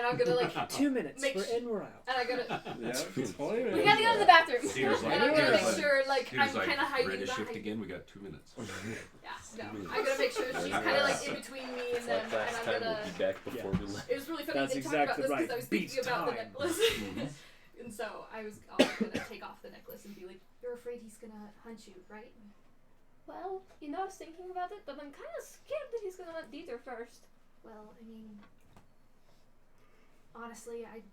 and I'm gonna like 2 minutes. Make We're sh- in. We're out. and I'm gonna Yeah, 20 we minutes. gotta go to the bathroom. Here's And I'm gonna here's make sure like I'm here's kind of hiding ready to shift behind. again. We got 2 minutes. Yeah, no. I'm gonna make sure she's kind of like in between me and them, Like last and time, I'm gonna. we'll be back before we left. It was really funny That's they exactly talked about this right. because I was Beats thinking about the time. necklace. Mhm. And so I was gonna take off the necklace and be like, "You're afraid he's gonna hunt you, right?" Well, I was thinking about it, but I'm kind of scared that he's gonna hunt Dieter first. Well, I mean, honestly, I'd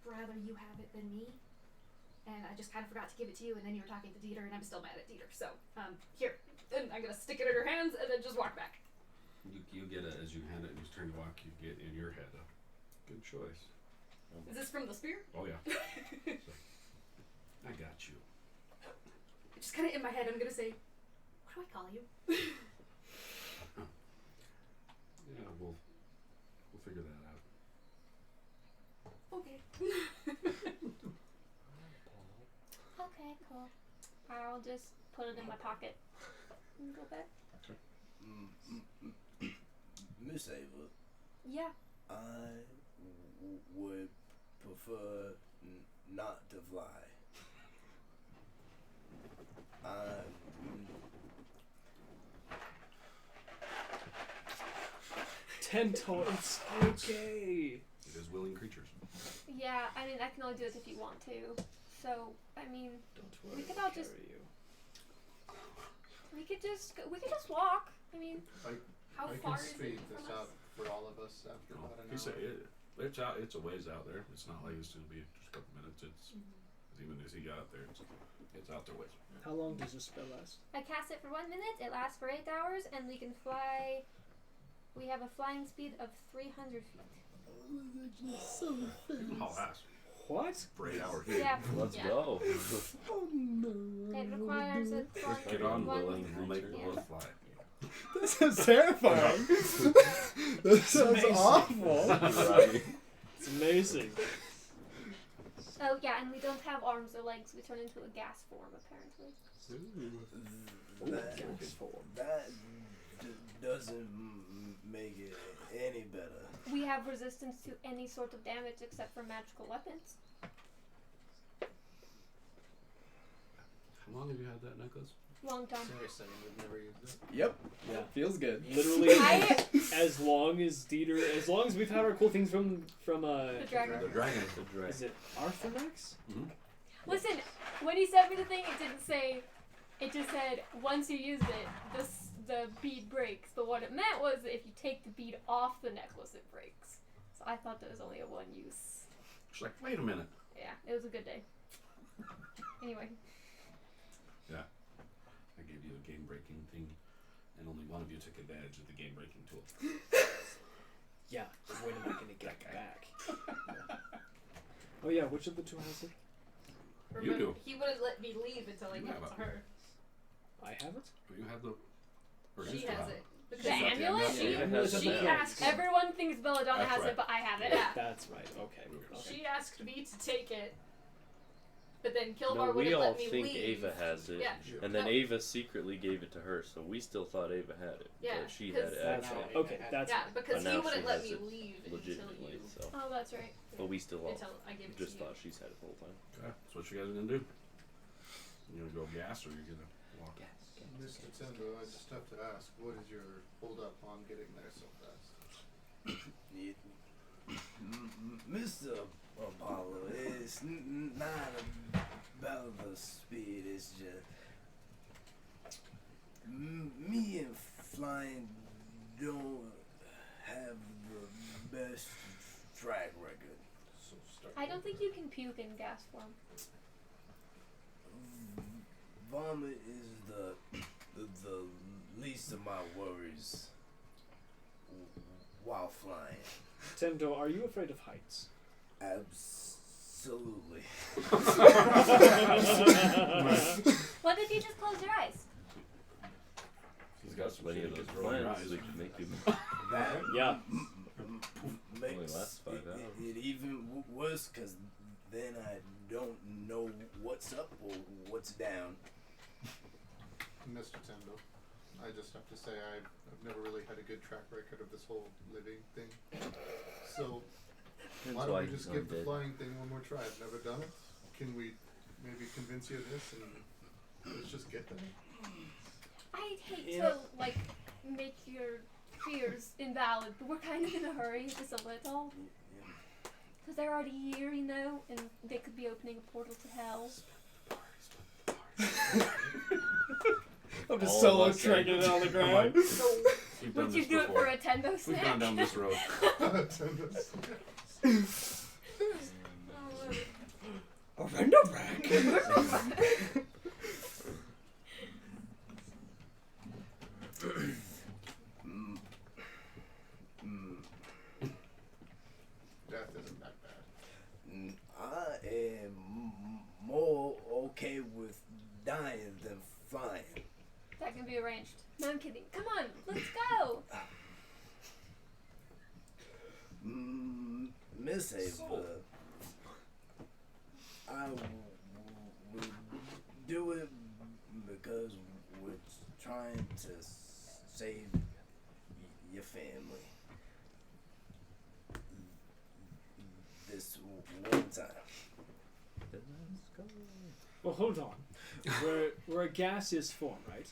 rather you have it than me. And I just kind of forgot to give it to you, and then you were talking to Dieter, and I'm still mad at Dieter. So, here. And I'm gonna stick it in her hands and then just walk back. You get a, as you hand it and you turn to walk, you get in your head a good choice. Is this from the spear? Oh yeah. I got you. Just kind of in my head, I'm gonna say, "What do I call you?" Yeah, we'll figure that out. Okay. Okay, cool. I'll just put it in my pocket and go back. Miss Ava, Yeah. I would prefer not to fly. Tento, it's okay. It is willing creatures. Yeah, I mean, I can only do it if you want to. So, I mean, Don't worry. We could I'll all just- carry you. we could just walk. I mean, How I far can is speed it this from out us? for all of us after No, about an he said hour. it's out. It's a ways out there. It's not like it's gonna be just a couple minutes. It's even as he got up there, it's out there ways. How long does this spell last? I cast it for 1 minute. It lasts for 8 hours, and we can fly. We have a flying speed of 300 feet. Haul ass What? for 8 hours. Yeah. Let's Yeah. go. It requires a Just get on, one. Willing. We'll make the Yeah. boat fly. That sounds terrifying. That sounds amazing. awful. Right. It's amazing. Oh yeah, and we don't have arms or legs. We turn into a gas form, apparently. That Gas form. doesn't make it any better. We have resistance to any sort of damage except for magical weapons. How long have you had that necklace? Long time. Seriously, we've never used it. Yep. Yeah. Feels good. Literally, I- as long as Dieter, as long as we've had our cool things from The dragon. The dragon. The dragon. is it Arthurmax? Listen, when he sent me the thing, it didn't say. It just said once you use it, the bead breaks. But what it meant was that if you take the bead off the necklace, it breaks. So I thought there was only a one use. She's like, wait a minute. Yeah, it was a good day. Anyway, I gave you a game breaking thing, and only one of you took advantage of the game breaking tool. Yeah. When am I gonna get it back? Oh yeah, which of the two has it? You do. He wouldn't let me leave until I gave Yeah, it to but- her. I have it. You have the. Or She used to has have it. the Because amulet. Yeah, it has she the asked. Everyone thinks Belladonna That's has right. it, but I have it. Yeah. That's right. Okay. She asked me to take it, but then Kilbar No, we wouldn't all let me think leave. Ava has it. Yeah. And then No. Ava secretly gave it to her, so we still thought Ava had it. Yeah, But she had 'cause- it That's actually. right. Okay, that's Yeah, right. because But he now wouldn't she let has me it leave legitimately. until you. So, Oh, that's right. but we still all Until I gave it just to you. thought she's had it the whole time. Okay, so what you guys are gonna do? You gonna go gas or you gonna walk? Mr. Tindo, I just have to ask, what is your hold up on getting there so fast? Mr. Apollo, it's not about the speed, it's just me and flying don't have the best track record. So start. I don't think you can puke in gas form. Vomit is the least of my worries while flying. Tendo, are you afraid of heights? Absolutely. What if you just close your eyes? He's got some Plenty shit of he those can throw in your plants eyes. we can make you. That Yeah. makes lasts 5 it, hours. it even worse because then I don't know what's up or what's down. Mr. Tindo, I just have to say I've never really had a good track record of this whole living thing. So, Hence Why don't why we he's just give the undead. flying thing one more try? I've never done it. Can we maybe convince you of this and let's just get there? I'd hate Yeah. to like make your fears invalid, but we're kind of in a hurry, just a little. Because they're already here, you know, and they could be opening a portal to hell. I'm just All solo of us, training it on the ground. So, We've done would you this do it before. for a Tendo We've snack? gone down this road. A render rack. Mm, mm, Death isn't that bad. I am more okay with dying than flying. That can be arranged. No, I'm kidding. Come on, let's go. Miss Ava, I would do it because we're trying to save your family. This one time. Well, hold on. We're a gaseous form, right?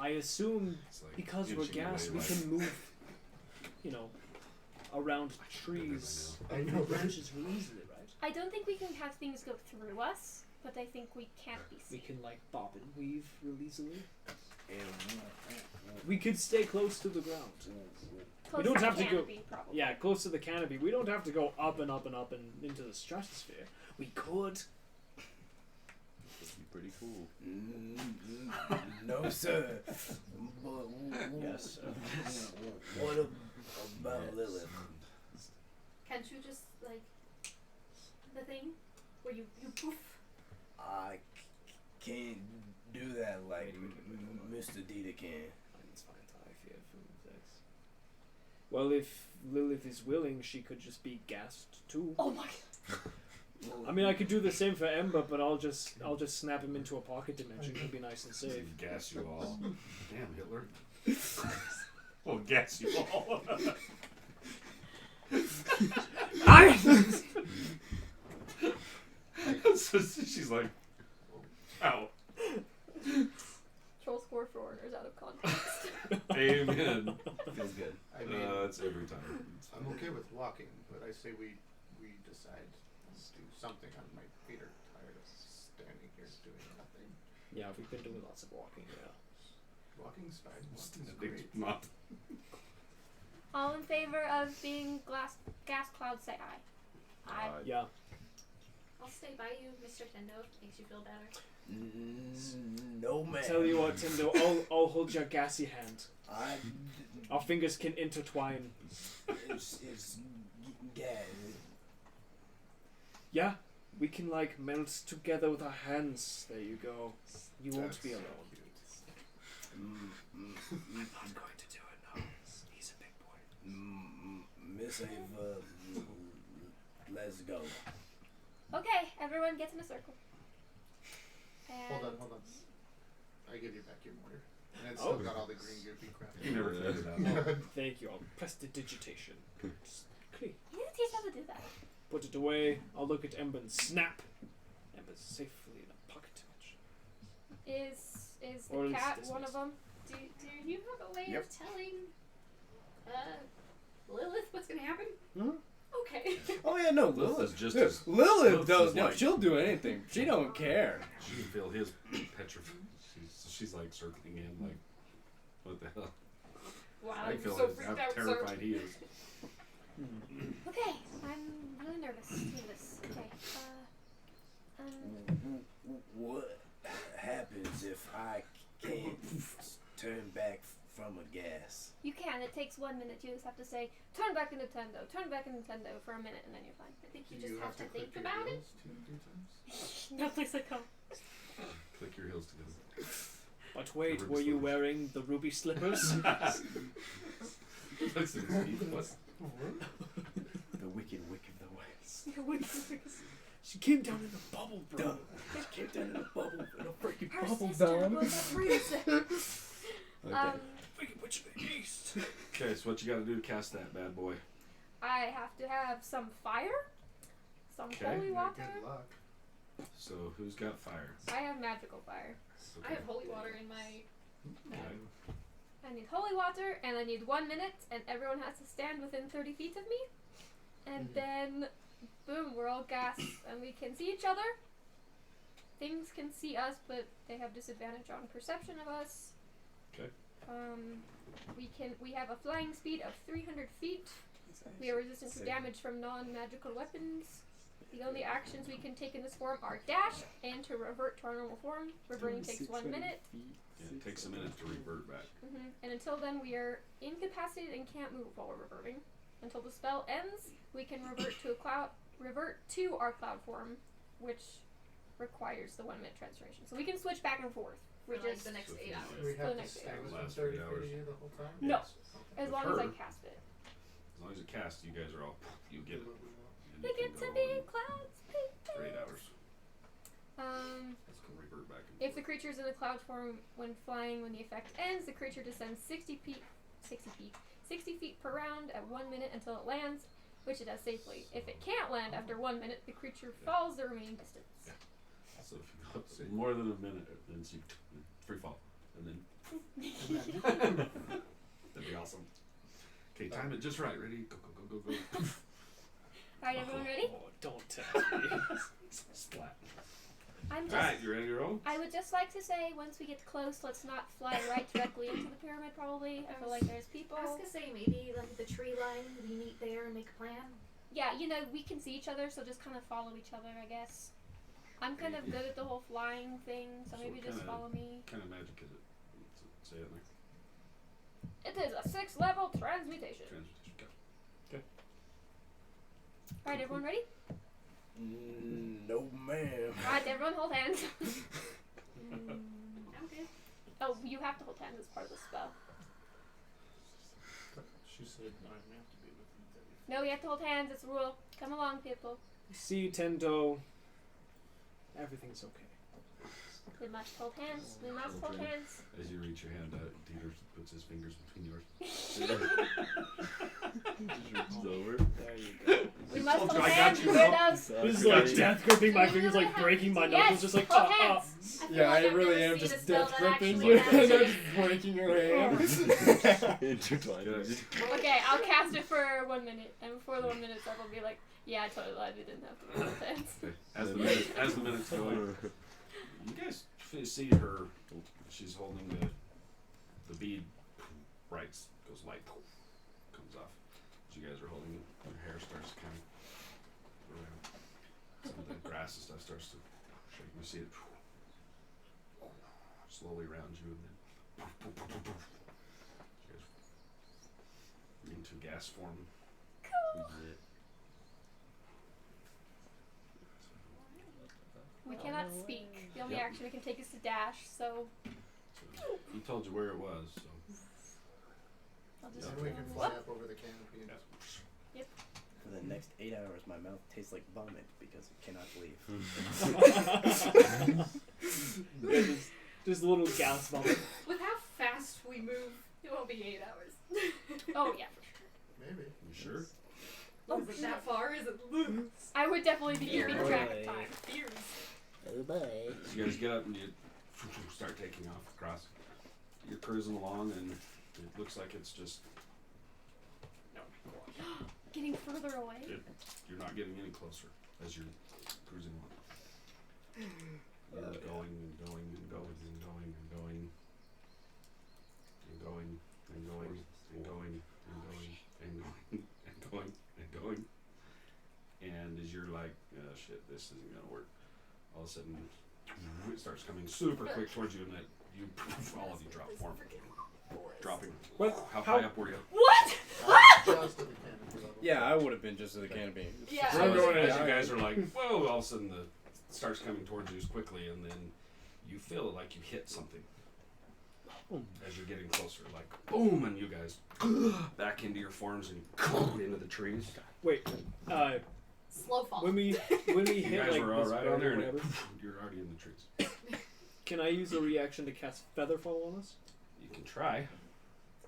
I assume It's like because we're inching away, gas, we like- can move, you know, around trees I and know, through right? branches real easily, right? I don't think we can have things go through us, but I think we can't be We seen. can like bob and weave real easily. And We could stay close to the ground. Close don't to the have to go- canopy, probably. Yeah, close to the canopy. We don't have to go up and up and up and into the stratosphere. We could. That'd be pretty cool. no, sir. But Yes, sir. what about Lilith? Can't you just like the thing where you poof? I can't do that like Mr. Dita can. It's fine. I fear food sex. Well, if Lilith is willing, she could just be gassed too. Oh my. I mean, I could do the same for Ember, but I'll just snap him into a pocket dimension. He'll be nice and safe. Gas you all. Damn, Hitler. Well, gas you all. So she's like, ow. Troll score foreigners out of context. Amen. Feels good. I mean, It's every time. It's I'm fine. okay with walking, but I say we decide to do something. My feet are tired of standing here doing nothing. Yeah, we've been doing lots of walking. Yeah. Walking's fine. Walking's Big great. mouth. All in favor of being gas cloud, say aye. Aye. Yeah. I'll stay by you, Mr. Tendo. Makes you feel better. No man. Tell you what, Tindo, I'll hold your gassy hand. Our fingers can intertwine. It's gas. Yeah, we can like melt together with our hands. There you go. You won't That's be so alone. cute. I'm going to do it now. He's a big boy. Miss Ava, let's go. Okay, everyone gets in a circle. And Hold on. I give you back your mortar. And it's still Oh. got all the green goopy crap. You never figured it out. Thank you. I'll press the digitation. Just click. you need to teach how to do that. Put it away. I'll look at Ember and snap. Ember's safely in a pocket dimension. Is Or the it's cat dismissed. one of them? Do you have a way Yep. of telling Lilith what's gonna happen? Hmm? Okay. Oh yeah, no, Lilith Lilith. is just as- Lilith Lilith does. is No, like- she'll do anything. She don't care. She can feel his petrified. She's like circling in, like, what the hell? Wow, I I'm feel so how freaked out, terrified sir. he is. Okay, I'm really nervous to do this. Okay. What happens if I can't turn back from a gas? You can. It takes 1 minute. You just have to say, "Turn back into Nintendo." Turn back into Nintendo for a minute, and then you're fine. I think Do you just have to think click your about it. heels 2-3 times? No place I come. Click your heels together. But wait, The were ruby you slippers. wearing the ruby slippers? Looks at his feet. What? The wicked wick of the west. She came down in a bubble, bro. Dumb. She came down in a bubble, in a freaking Her bubble, sister Dom. was a princess. Okay. Wicked witch of the east. Okay, so what you gotta do to cast that bad boy? I have to have some fire, some Okay. holy Yeah, water. good luck. So who's got fire? I have magical fire. I have holy water in my. Okay. I need holy water, and I need 1 minute, and everyone has to stand within 30 feet of me. And then, boom, we're all gassed, and we can see each other. Things can see us, but they have disadvantage on perception of us. Okay. We have a flying speed of 300 feet. We are resistant to damage from non-magical weapons. The only actions we can take in this form are dash and to revert to our normal form. Reverting takes 1 minute. Yeah, it takes a minute to revert back. And until then, we are incapacitated and can't move while we're reverting. Until the spell ends, we can revert to our cloud form, which requires the 1 minute transformation. So we can switch back and forth. For like the next 8 hours. Do we For have the to next stay hour. within Last 30 8 feet hours. of you the whole time? No. Yes. As With long as I her. cast it. As long as you cast, you guys are all. You get it. And We you get can to go be on clouds. for 8 hours. It's gonna revert back. And If the creature is in the cloud form when flying, when the effect ends, the creature descends 60 feet per round at 1 minute until it lands, which it does safely. If it can't land after 1 minute, the creature falls the remaining distance. Yeah. So if you go more than a minute, then you free fall, and then that'd be awesome. Okay, time it just right. Ready? Go, go, go, go, go. Alright, everyone ready? Oh, don't test me. Splat. I'm just. Alright, you ready to roll? I would just like to say, once we get close, let's not fly right directly into the pyramid. Probably, I feel like there's people. I was gonna say maybe like the tree line. We meet there and make a plan. Yeah, we can see each other, so just kind of follow each other, I guess. I'm kind of good at the whole flying thing, so So maybe just kinda- follow me. What kind of magic is it? Say it like It is a 6th level transmutation. transmutation. Go. Alright, everyone ready? No, ma'am. Alright, everyone hold hands. Okay. Oh, you have to hold hands as part of the spell. She said I have to be within 30 feet. No, you have to hold hands. It's a rule. Come along, people. See you, Tendo. Everything's okay. We must hold hands. We must hold Children. hands. As you reach your hand out, Dieter puts his fingers between yours. It's over. There you go. We must told hold you I got hands, you, you bro. weirdos. This is like death gripping my fingers, like breaking my knuckles, Yes, just like hold hands. feel Yeah, like I I've really never am seen a just spell death that gripping actually you has and I'm it. just breaking your hands. Intertwined. Yes. Okay, I'll cast it for 1 minute, and before the 1 minute's up, I'll be like, yeah, I totally lied. We didn't have to be hold hands. Okay. As the minutes going, you guys see her. She's holding the bead. Right, goes light, comes off. As you guys are holding it, your hair starts kind of around. Some of the grass and stuff starts to shake. You see it slowly around you, and then you guys into gas form. We cannot speak. The only Yep. action we can take is to dash, so So he told you where it was, so I'll just. And we can fly up over the canopy and For the next 8 hours, my mouth tastes like vomit because it cannot leave. Yeah, just a little gas bubble. With how fast we move, it won't be 8 hours. Oh yeah, for sure. maybe. you sure? Oh, is it that far? Is it? I would definitely be keeping track of Alright. time. Years. Oh boy. So you guys get up and you start taking off across. You're cruising along, and it looks like it's just Getting further away. you're not getting any closer as you're cruising along. You're going and going and going and going and going and going and going and going and going and going and going and going. And as you're like, oh shit, this isn't gonna work. All of a sudden, it starts coming super quick towards you, and that you all of you drop form, dropping. What? How How- high up were you? What? Just at the canopy level. Yeah, I would have been just at the canopy. Yeah. So I was- as you guys are like, whoa, all of a sudden it starts coming towards you as quickly, and then you feel like you hit something as you're getting closer, like boom, and you guys back into your forms and into the trees. Wait, Slow fall. when we You hit guys like were all this right bird on there, or and whatever, you're already in the trees. can I use a reaction to cast Featherfall on us? You can try.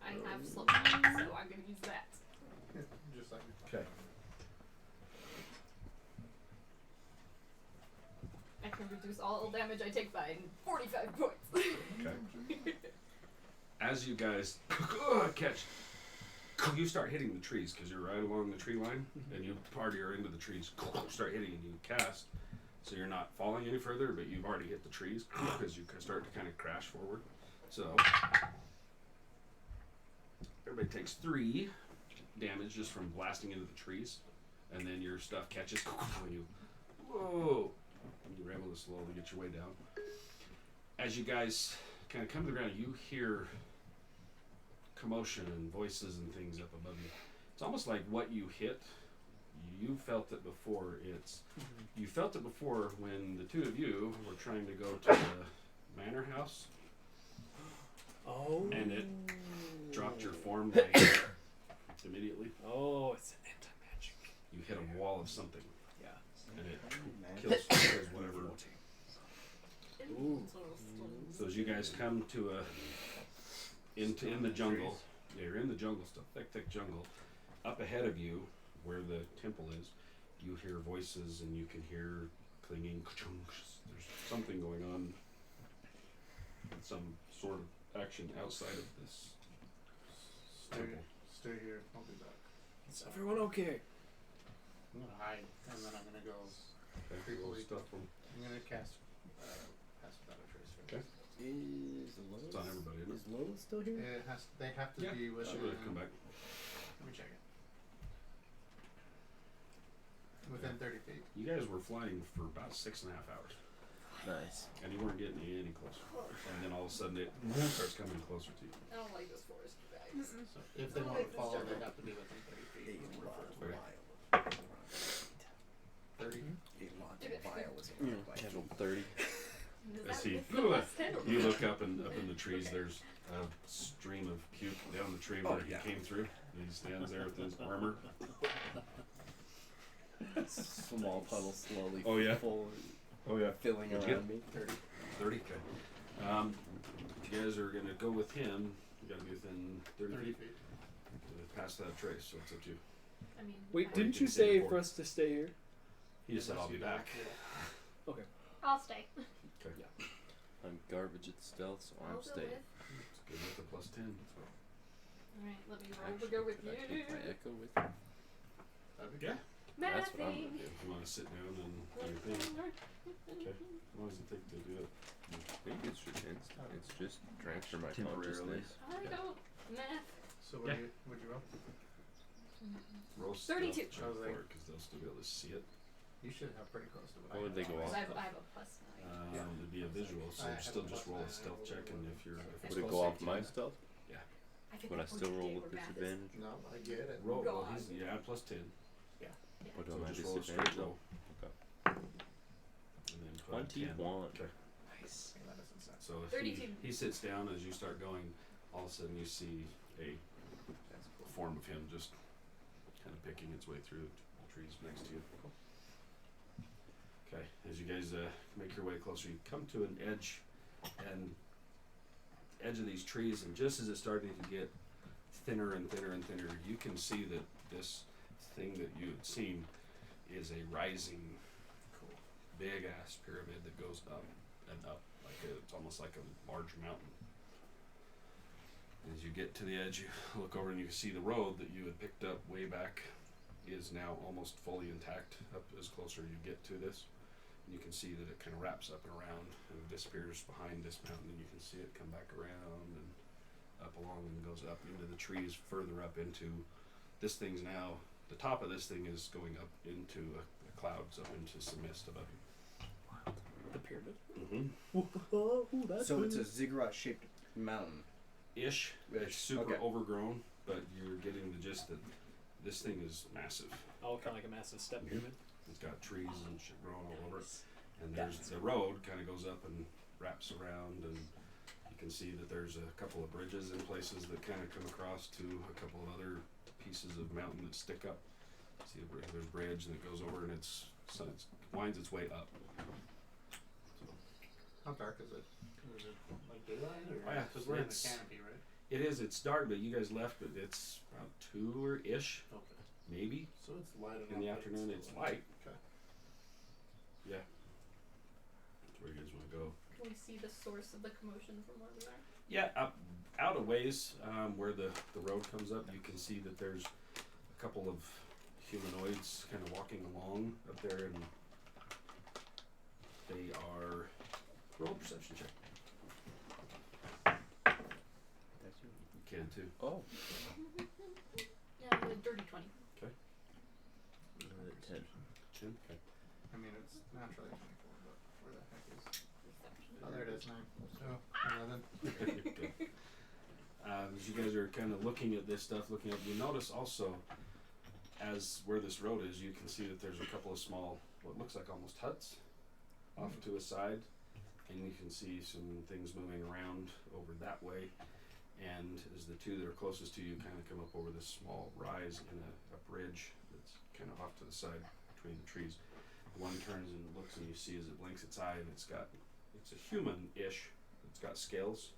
I have slow fall, so I'm gonna use that. just like. Okay. I can reduce all damage I take by 45 points. Okay. As you guys catch, you start hitting the trees because you're right along the tree line, and you party are into the trees. Start hitting, and you cast, so you're not falling any further, but you've already hit the trees because you start to kind of crash forward. So everybody takes 3 damage just from blasting into the trees, and then your stuff catches when you whoa. You were able to slowly get your way down. As you guys kind of come to the ground, you hear commotion and voices and things up above you. It's almost like what you hit, you felt it before. You felt it before when the 2 of you were trying to go to the manor house. Oh. And it dropped your form like immediately. Oh, it's an anti-magic. You hit a wall of something. Yeah. And it kills whatever. Ooh. So as you guys come to in the jungle, yeah, you're in the jungle still, thick jungle. Up ahead of you, where the temple is, you hear voices and you can hear clinging. There's something going on. Some sort of action outside of this temple. Stay here. I'll be back. Is everyone okay? I'm gonna hide, and then I'm gonna go. Okay, roll stuff from. I'm gonna cast Pass Without a Trace. First. Okay. Is It's on everybody, isn't Is Lola still here? It has. They have to Yeah. be within. Should come back. Let me check it. Within 30 feet. You guys were flying for about 6.5 hours, Nice. and you weren't getting any closer. And then all of a sudden it starts coming closer to you. I don't like this forest, you guys. So if they I want like to this follow, jungle. they have to be within 30 feet. A lot of Okay. vile. 30. A lot Give it of vile was Mm, Kendall 30. Does I that see. make the less 10 or You more? look up and up in the trees. There's a stream of puke down the tree where he came through. And he stands there with his armor. Small puddle slowly Oh, yeah? full, Oh yeah. filling What'd you around me. 30. 30. Okay. You guys are gonna go with him. You gotta be within 30 30 feet. feet. Past that trace, so it's up to you. I mean, Wait, I- didn't can you say say before. for us to stay here? He just said, "I'll be back." Okay. I'll stay. I'm garbage at stealth, so I'll I'm go staying. with. It's good with the plus 10. Alright, let me roll to go with Could I you. take my echo with me? That'd be Yeah. That's what I'm gonna Mathing. do. If you want to sit down and do your thing, okay. How long does it take to do it? Maybe it's just instant. It's just transfer my Temporarily. consciousness. I don't math. So Yeah. would you roll? Roll stealth 32. check for it because they'll still be able to see it. You should have pretty close to what Or would they go Because off? I have a plus 9. It'd be a visual, so I have still a just plus roll a 9, stealth check, and if you're Would it go off my stealth? I get Would I that still point roll today with where math is- disadvantage? No, I get it. roll, well, God. he's plus 10. What So am I just roll a straight disadvantage roll. though? Okay. And then put a 10. 21. Okay. Nice. That doesn't sound. So if 32. he sits down as you start going, all of a sudden you see a form of him just kind of picking its way through the trees next to you. Okay, as you guys make your way closer, you come to an edge of these trees, and just as it's starting to get thinner and thinner and thinner, you can see that this thing that you had seen is a rising, big ass pyramid that goes up and up, it's almost like a large mountain. As you get to the edge, you look over and you can see the road that you had picked up way back is now almost fully intact up as closer you get to this. And you can see that it kind of wraps up and around and disappears behind this mountain, and you can see it come back around and up along and goes up into the trees, further up into this thing's now, the top of this thing is going up into the clouds, up into some mist above you. The pyramid. Mm-hmm. So it's a ziggurat shaped mountain. Ish. It's super Okay. overgrown, but you're getting the gist that this thing is massive. Oh, kind of like a massive step pyramid. It's got trees and shit growing all over it. And there's the road kind of goes up and wraps around, and you can see that there's a couple of bridges in places that kind of come across to a couple of other pieces of mountain that stick up. See, there's a bridge and it goes over, and it winds its way up. How dark is it? Is it like daylight or? Oh, yeah, Because we're in the it's- canopy, right? It is. It's dark, but you guys left, but it's about 2 or ish. Okay. maybe So it's light enough. in the that afternoon. It's still light. Okay. Yeah. That's where you guys want to go. Can we see the source of the commotion from where we are? Yeah, up out a ways where the road comes up, you can see that there's a couple of humanoids kind of walking along up there, and they are. Roll a perception check. That's you. You can too. Oh. Yeah, a dirty 20. Another 10. 10. Okay. I mean, it's naturally 24, but where the heck is? Perception. Oh, there it is. 9. So 11. Okay. As you guys are kind of looking at this stuff, you notice also, as where this road is, you can see that there's a couple of small, what looks like almost huts, off to a side, and you can see some things moving around over that way. And as the two that are closest to you kind of come up over this small rise in a bridge that's kind of off to the side between the trees, one turns and looks, and you see as it blinks its eye, and it's a human-ish. It's got scales.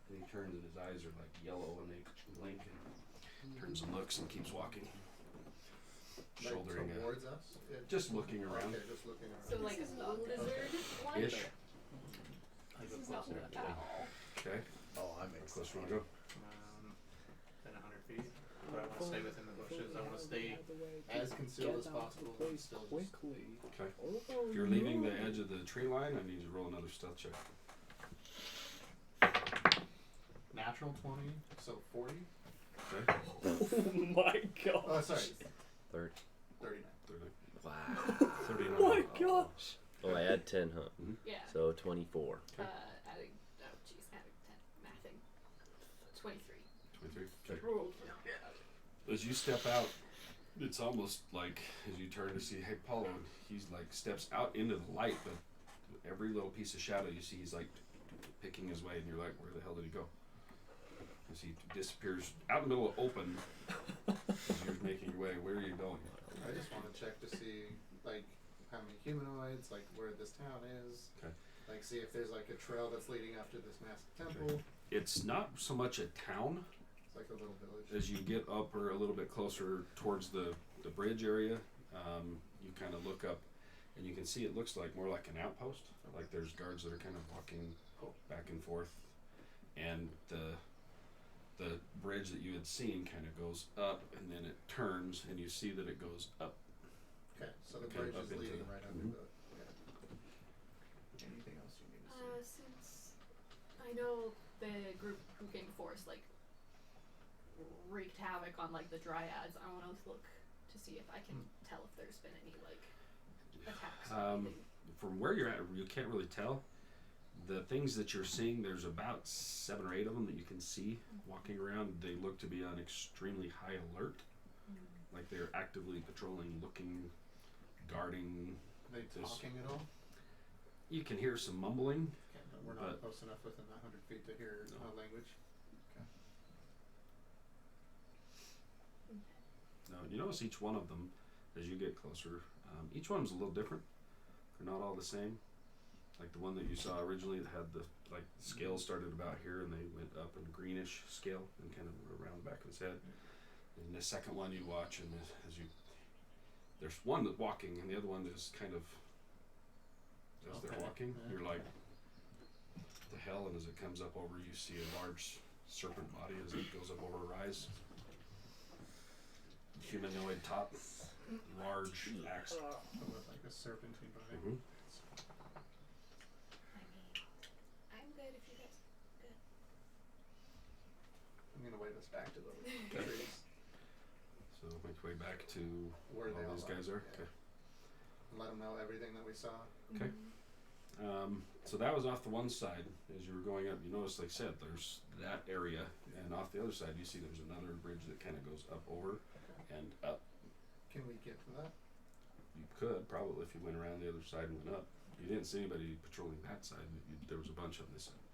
And he turns and his eyes are like yellow and they blink, and turns and looks and keeps walking. Shouldering towards us? just looking around. Okay, just looking around. So like a lizard one? Ish. This is not closer. at all. Okay. Oh, I make Close one go. Then 100 feet. But I want to stay within the bushes. I want to stay as concealed as possible. But still just quickly. Okay. If you're leaving the edge of the tree line, I need you to roll another stealth check. natural 20, so 40. Okay. Oh my god. Oh, sorry. 30. 39. 39. Wow. 39. Oh my gosh. Oh, I had 10, huh? Yeah. So 24. Okay. Adding, oh jeez, adding 10. Mathing. 23. 23. Okay. Rolled. As you step out, it's almost like as you turn to see, hey, Paulo, he's like steps out into the light, but every little piece of shadow you see, he's like picking his way, and you're like, where the hell did he go? As he disappears out in the middle of open, as you're making your way, where are you going? I just want to check to see, like, how many humanoids, like, where this town is. Okay. Like, see if there's, like, a trail that's leading up to this massive temple. It's not so much a town. It's like a little village. As you get up or a little bit closer towards the bridge area, you kind of look up, and you can see it looks like more like an outpost. Like there's guards that are kind of walking back and forth, and the bridge that you had seen kind of goes up, and then it turns, and you see that it goes up. Okay, so the Okay, bridge up is into leading the- right under mhm. the. Yeah. Anything else you need to see? Since I know the group who came before us, like, wreaked havoc on, like, the dryads, I want to look to see if I can tell if there's been any, like, attacks or anything. From where you're at, you can't really tell. The things that you're seeing, there's about 7 or 8 of them that you can see walking around. They look to be on extremely high alert. Like they're actively patrolling, looking, guarding. Are they talking at all? You can hear some mumbling. Okay, but we're not close enough within that 100 feet to hear language. No, you notice each one of them, as you get closer, each one's a little different. They're not all the same. Like the one that you saw originally that had the scales started about here and they went up in a greenish scale and kind of around the back of his head. And the second one you watch, and there's one that's walking and the other one is kind of as they're walking, you're like, what the hell? And as it comes up over, you see a large serpent body as it goes up over a rise. Humanoid top, large axe. With like a serpentine body. Mm-hmm. I'm good if you guys good. I'm gonna wave us back to the trees. So make your way back to Where they all all these are, guys are. yeah. Okay. And let them know everything that we saw. Okay. So that was off the one side. As you were going up, you notice, like I said, there's that area, and off the other side, you see there's another bridge that kind of goes up over and up. Can we get to that? You could probably if you went around the other side and went up. You didn't see anybody patrolling that side. There was a bunch on this side.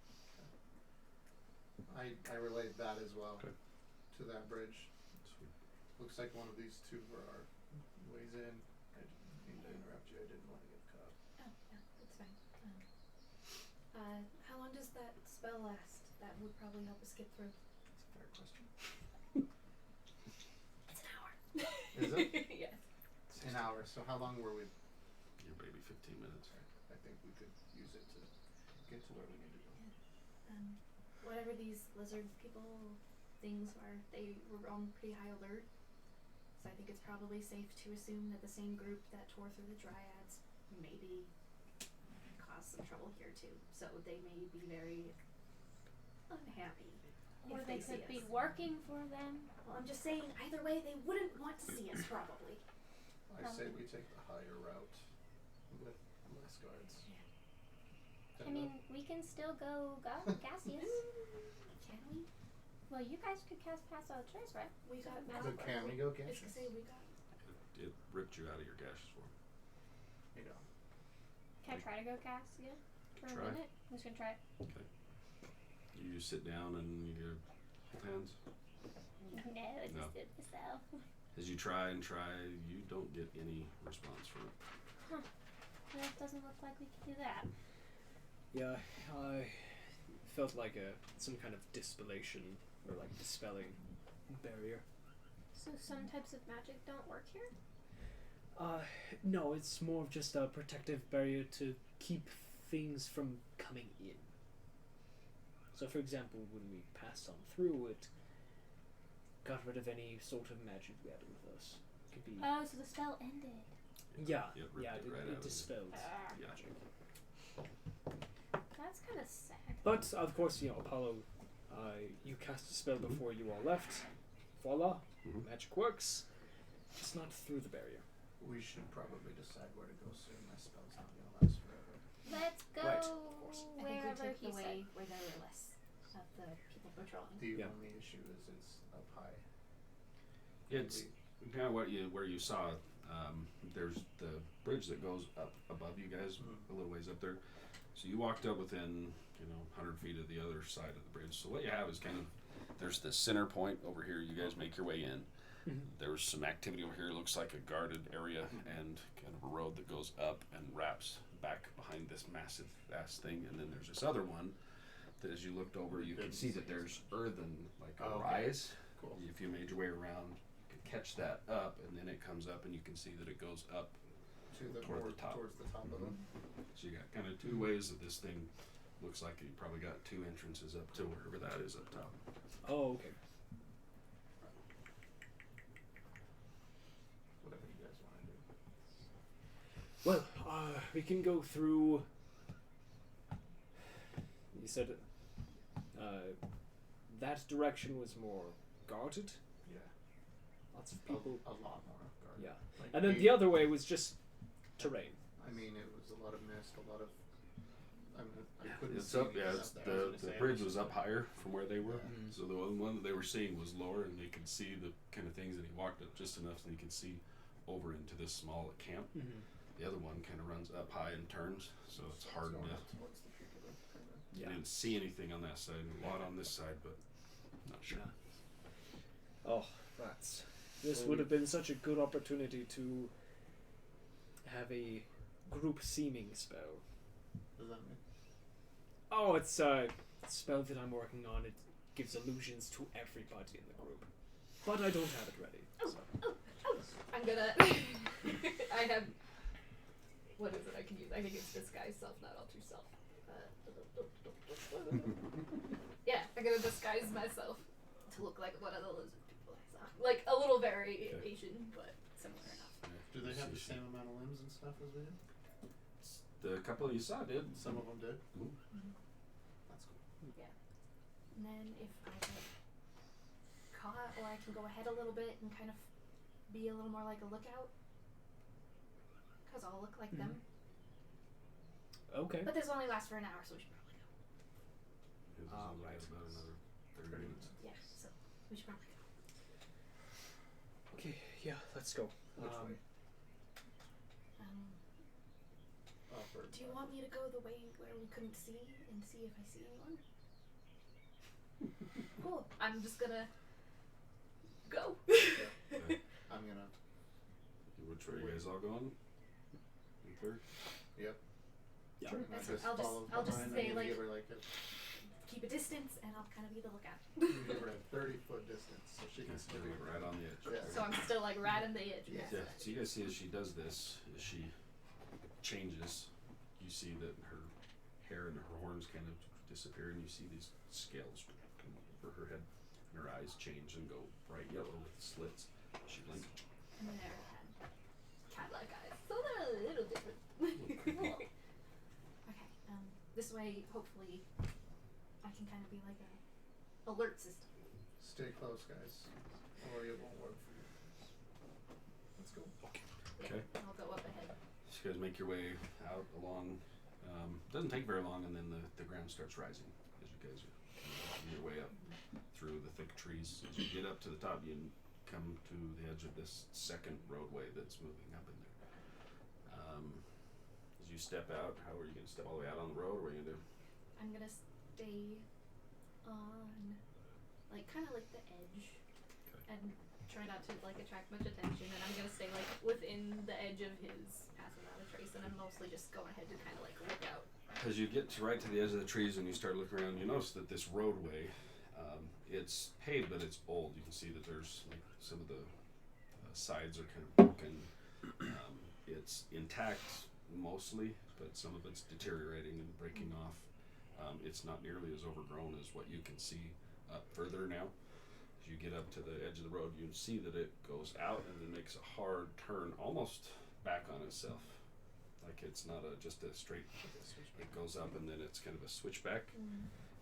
I relayed that as well Okay. to that bridge. Sweet. Looks like one of these two were our ways in. I didn't mean to interrupt you. I didn't want to get caught. Oh, yeah, that's fine. How long does that spell last? That would probably help us get through. That's a fair question. It's an hour. Is it? Yes. An hour. So how long were we? Yeah, maybe 15 minutes. I think we could use it to get to where we need to go. Whatever these lizard people things are, they were on pretty high alert. So I think it's probably safe to assume that the same group that tore through the Dryads maybe caused some trouble here too. So they may be very unhappy. Or if they see could be us. working for them. Well, I'm just saying, either way, they wouldn't want to see us probably. I say we take the higher route with less guards. I mean, we can still go Cassius. Can we? Well, you guys could cast Pass Out Trace, right? We got But can we go I was gaseous? gonna say we got. It ripped you out of your gaseous form. You know. Can I try to go cast again for Try. a minute? I'm just gonna try it. Okay. You sit down and you hold hands. No, I just No. did myself. As you try and try, you don't get any response from it. Well, it doesn't look like we can do that. Yeah, I felt like some kind of dispellation or like dispelling barrier. So some types of magic don't work here? No, it's more of just a protective barrier to keep things from coming in. So, for example, when we passed on through, it got rid of any sort of magic we had with us. It could be Oh, so the spell ended. yeah, It ripped yeah, it right out it of dispelled Yeah. magic. That's kind of sad. But of course, Apollo, you cast a spell before you all left. Voila, Mhm. magic works. It's not through the barrier. We should probably decide where to go soon. My spell's not gonna last forever. Let's go Right, of course. I wherever think we he took the said. way where there were less of the people patrolling. The Yeah. only issue is it's up high. It's kind of where you saw. There's the bridge that goes up above you guys, a little ways up there. So you walked up within 100 feet of the other side of the bridge. So what you have is kind of there's the center point over here. You guys make your way in. There's some activity over here. Looks like a guarded area and kind of a road that goes up and wraps back behind this massive ass thing. And then there's this other one that, as you looked over, you could see that there's earthen like a Oh, okay. rise. Cool. If you made your way around, you could catch that up, and then it comes up, and you can see that it goes up. To the Toward the more top. towards the top of them. So you got kind of two ways that this thing looks like. You probably got two entrances up to wherever that is up top. Oh, okay. Whatever you guys want to do. Well, we can go through. You said that direction was more guarded. Yeah. Lots of people. A lot more guard. Yeah, Like and then eight- the other way was just terrain. I mean, it was a lot of mist, a lot of. I couldn't It's see up, anything yeah. up It's there. the bridge was up higher from where they were, Mhm. so the one that they were seeing was lower, and they could see the kind of things. And he walked up just enough so he could see over into this small camp. Mm-hmm. The other one kind of runs up high and turns, so it's hard to. Going up towards the people that kinda- You Yeah. didn't see anything on that side, a lot on this side, but not sure. Yeah. Oh, rats. This Well, would we- have been such a good opportunity to have a group seeming spell. What does that mean? Oh, it's a spell that I'm working on. It gives illusions to everybody in the group. But I don't have it ready. So. I'm gonna. I have. What is it I can use? I think it's disguise self, not alter self. Yeah, I'm gonna disguise myself to look like one of the lizard people I saw. Like a little variation, but similar enough. Do they have the same amount of limbs and stuff as we do? The couple you saw did. Some of them did. Ooh. That's cool. And then if I get caught, or I can go ahead a little bit and kind of be a little more like a lookout, because I'll look like them. Okay. But this only lasts for an hour, so we should probably go. It was Ah, only right. about another 30 minutes. Yeah, so we should probably go. Okay, yeah, let's go. Which way? Upward. Do you want me to go the way where we couldn't see and see if I see anyone? Cool. I'm just gonna go. I'm gonna. Which way you guys all going? In third? Yep. Yeah. And I That's just it. I'll follow just behind say, and like- give her like a Keep a distance, and I'll kind of be the lookout. give her a 30-foot distance so she can Just still give be it right on the edge. Yeah. So I'm still like right on the edge. Yeah. Yeah. So you guys see as she does this, as she changes, you see that her hair and her horns kind of disappear, and you see these scales come over her head, and her eyes change and go bright yellow with slits. She blinks. And then her cat-like eyes. So they're a little different. Okay. This way, hopefully, I can kind of be like a alert system. Stay close, guys, or it won't work for you. Let's go. Okay. I'll go up ahead. So you guys make your way out along. Doesn't take very long, and then the ground starts rising as you guys are making your way up through the thick trees. As you get up to the top, you come to the edge of this second roadway that's moving up in there. As you step out, how are you going to step all the way out on the road? Or what are you going to do? I'm gonna stay on, like, kind of like the edge, and try not to like attract much attention. And I'm gonna stay like within the edge of his path without a trace, and I'm mostly just going ahead to kind of like look out. As you get right to the edge of the trees and you start looking around, you notice that this roadway, it's paved, but it's old. You can see that there's like some of the sides are kind of broken. It's intact mostly, but some of it's deteriorating and breaking off. It's not nearly as overgrown as what you can see up further now. As you get up to the edge of the road, you see that it goes out and then makes a hard turn, almost back on itself. Like it's not just a straight, it goes up and then it's kind of a switchback.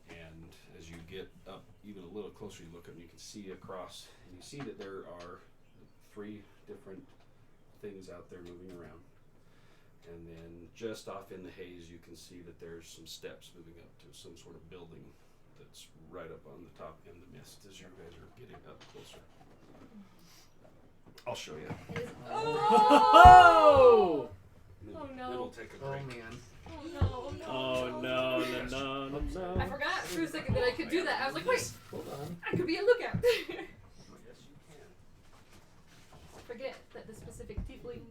And as you get up even a little closer, you look up and you can see across, and you see that there are 3 different things out there moving around. And then just off in the haze, you can see that there's some steps moving up to some sort of building that's right up on the top in the mist as you guys are getting up closer. I'll show you. Oh! Oh no. It'll take a Oh break. man. Oh no. Oh no, no, no, no. I forgot for a second that I could do that. I was like, wait, Hold on. I could be a lookout. Yes, you can. Forget that the specific tiefling.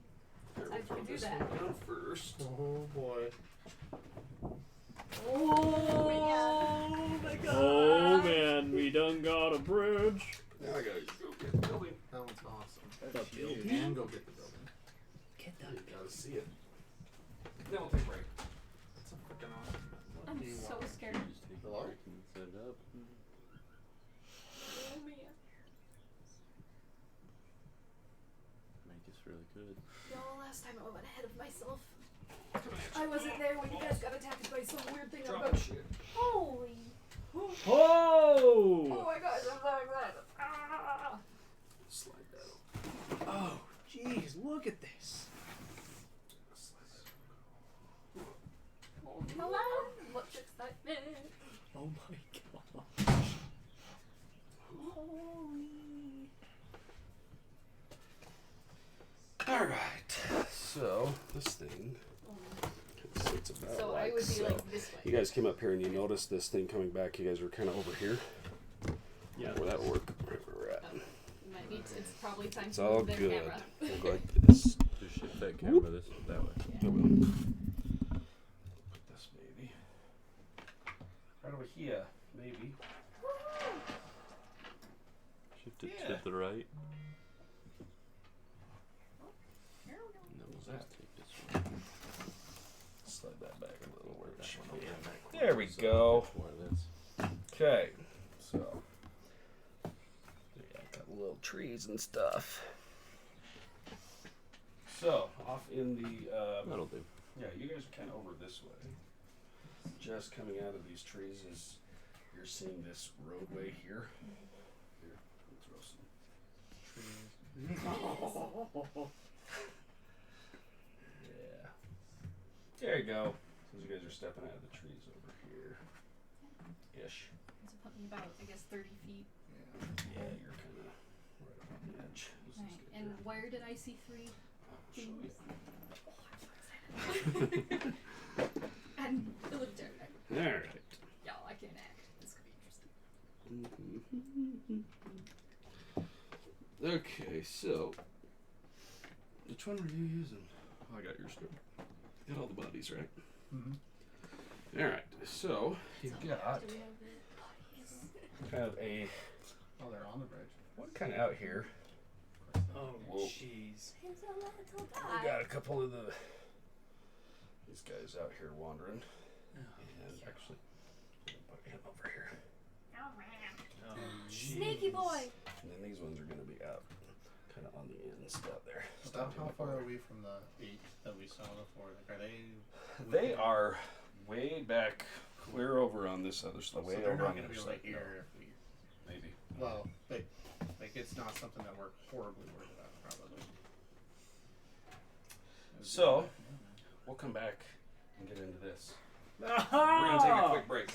Here, I we'll throw can do this that. one down first. Oh boy. Oh my god. Oh man, we done got a bridge. Now I gotta go get the building. That one's awesome. The building? And go get the building. Get You gotta see it. Then we'll take a break. That's a freaking awesome. I'm so scared. Just take Hello? a break and set it up. Oh man. Make us really good. Y'all, last time I went ahead of myself. I wasn't there when you guys got attacked by some weird thing. I'm Drop going, shit. holy. Oh Oh! my gosh, I'm so excited. Ah. Slide that over. Oh, jeez, look at this. Oh, hello. Much excitement. Oh my gosh. Holy. Alright. So, this thing sits about So like I would be so. like this way. You guys came up here and you noticed this thing coming back. You guys were kind of over here. Yeah. Where that work? Right where we're at. You might need to, it's probably time It's to all move their good. camera. We'll go like this. Just shift that camera that way. I will. Put this maybe right over here, maybe. Shift it Yeah. to the right. Here we go. And then What's we'll that? just take this one. Slide that back a little where it That should one be. over that There we So go. which one it is. Okay, so yeah, got little trees and stuff. So off in the That'll do. yeah, you guys are kind of over this way. Just coming out of these trees is you're seeing this roadway here. Here, we'll throw some trees. Yeah. There you go. So you guys are stepping out of the trees over here. Ish. So put me about, I guess, 30 feet. Yeah, you're kind of right up on the edge. This is Right. good And here. where did I see 3 I'll show things? you. Oh, I'm so excited. And it looked terrifying. All right. Y'all, I can act. This could be interesting. Okay, so which one were you using? Oh, I got yours too. Got all the bodies right. Mm-hmm. All right, so you've got Do we have the kind of a Oh, they're on the bridge. one kind of out here. Of course Oh, Whoa. jeez. I'm so little We guy. got a couple of these guys out here wandering. And actually, I'm gonna put him over here. Oh, jeez. Sneaky boy. And then these ones are gonna be out, kind of on the ends out there. About how far are we from the 8 that we saw before? Like, are they? They are way back, clear over on this other side. So Way they're over not on the going other to be able side. to hear if we. Maybe. Well, like it's not something that we're horribly worried about, probably. So, we'll come back and get into this. Ah! We're gonna take a quick break.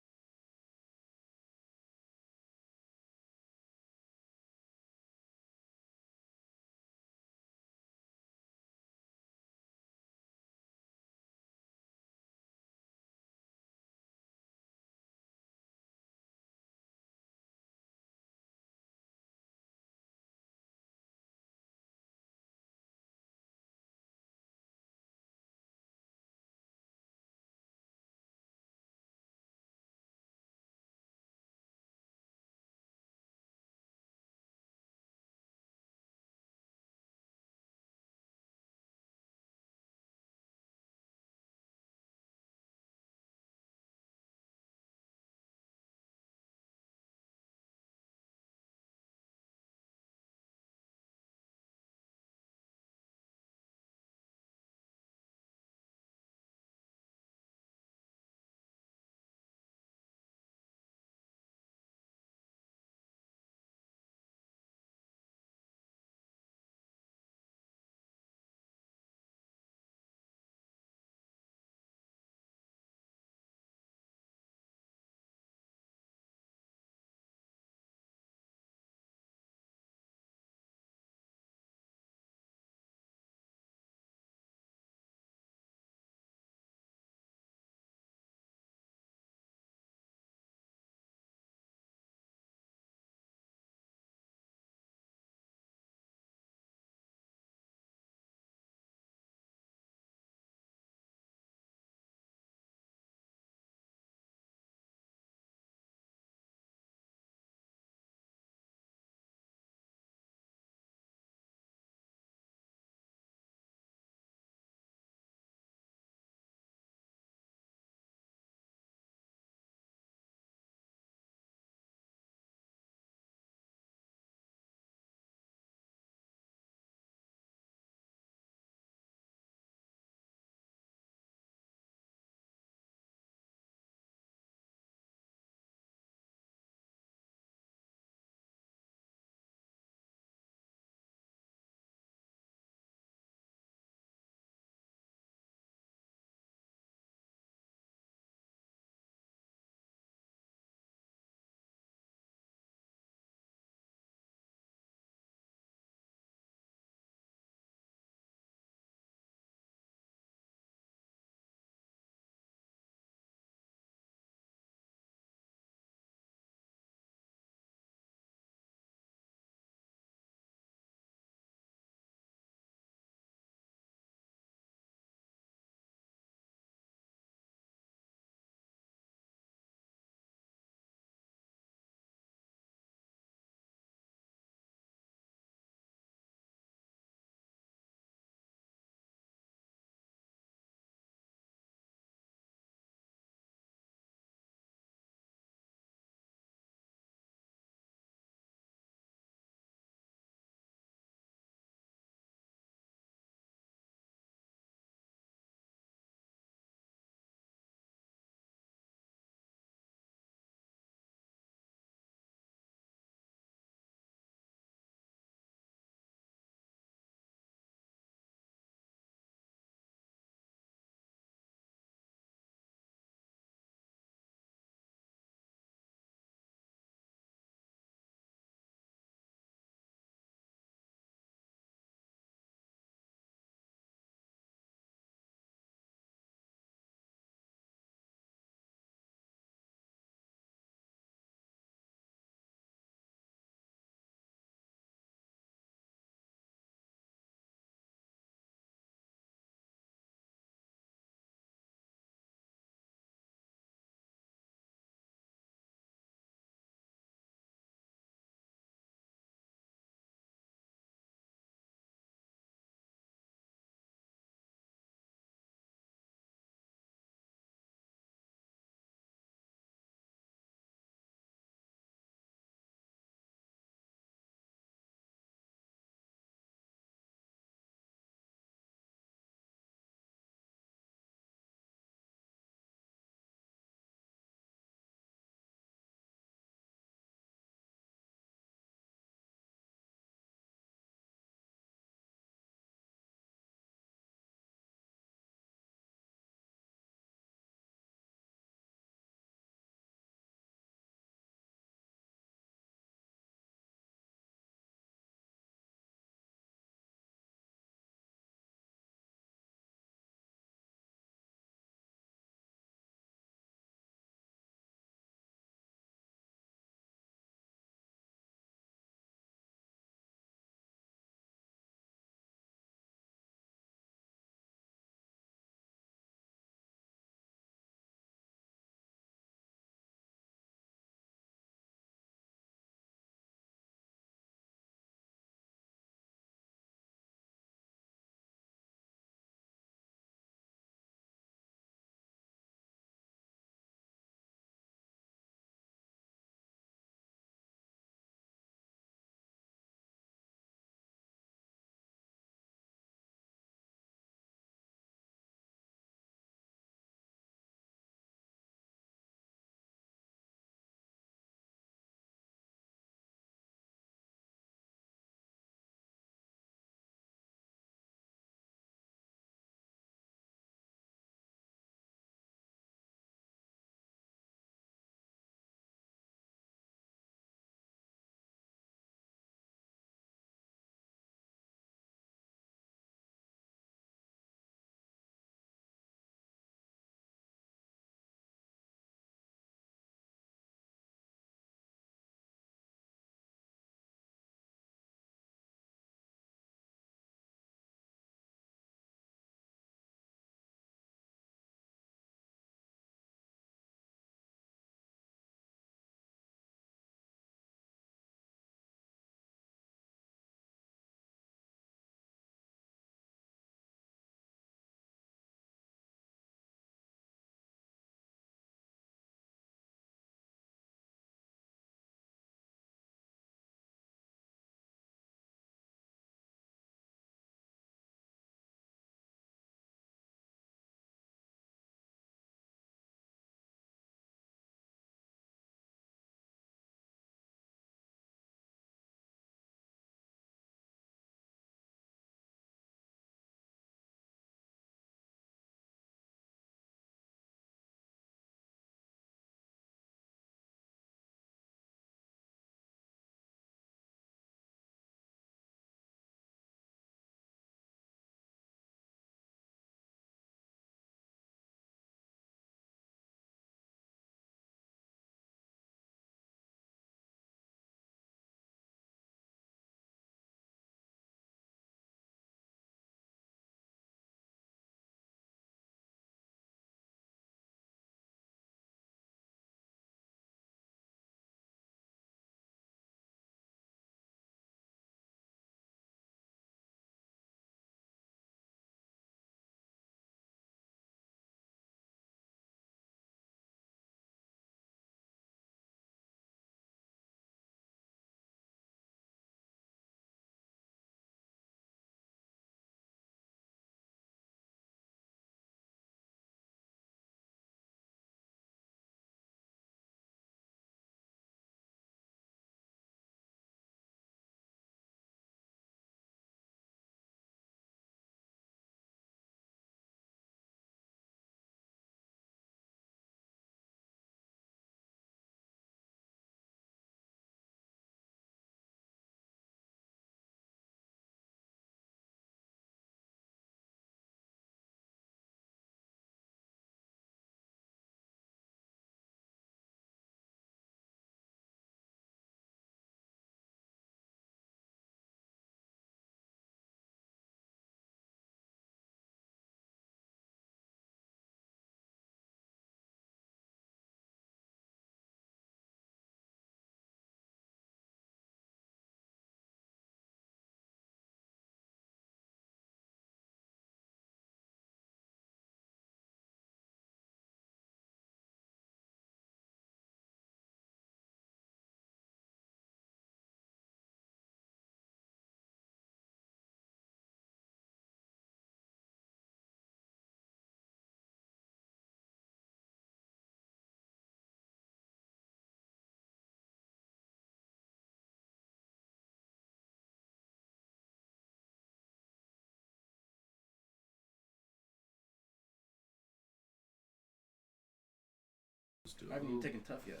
do I haven't even taken tough yet.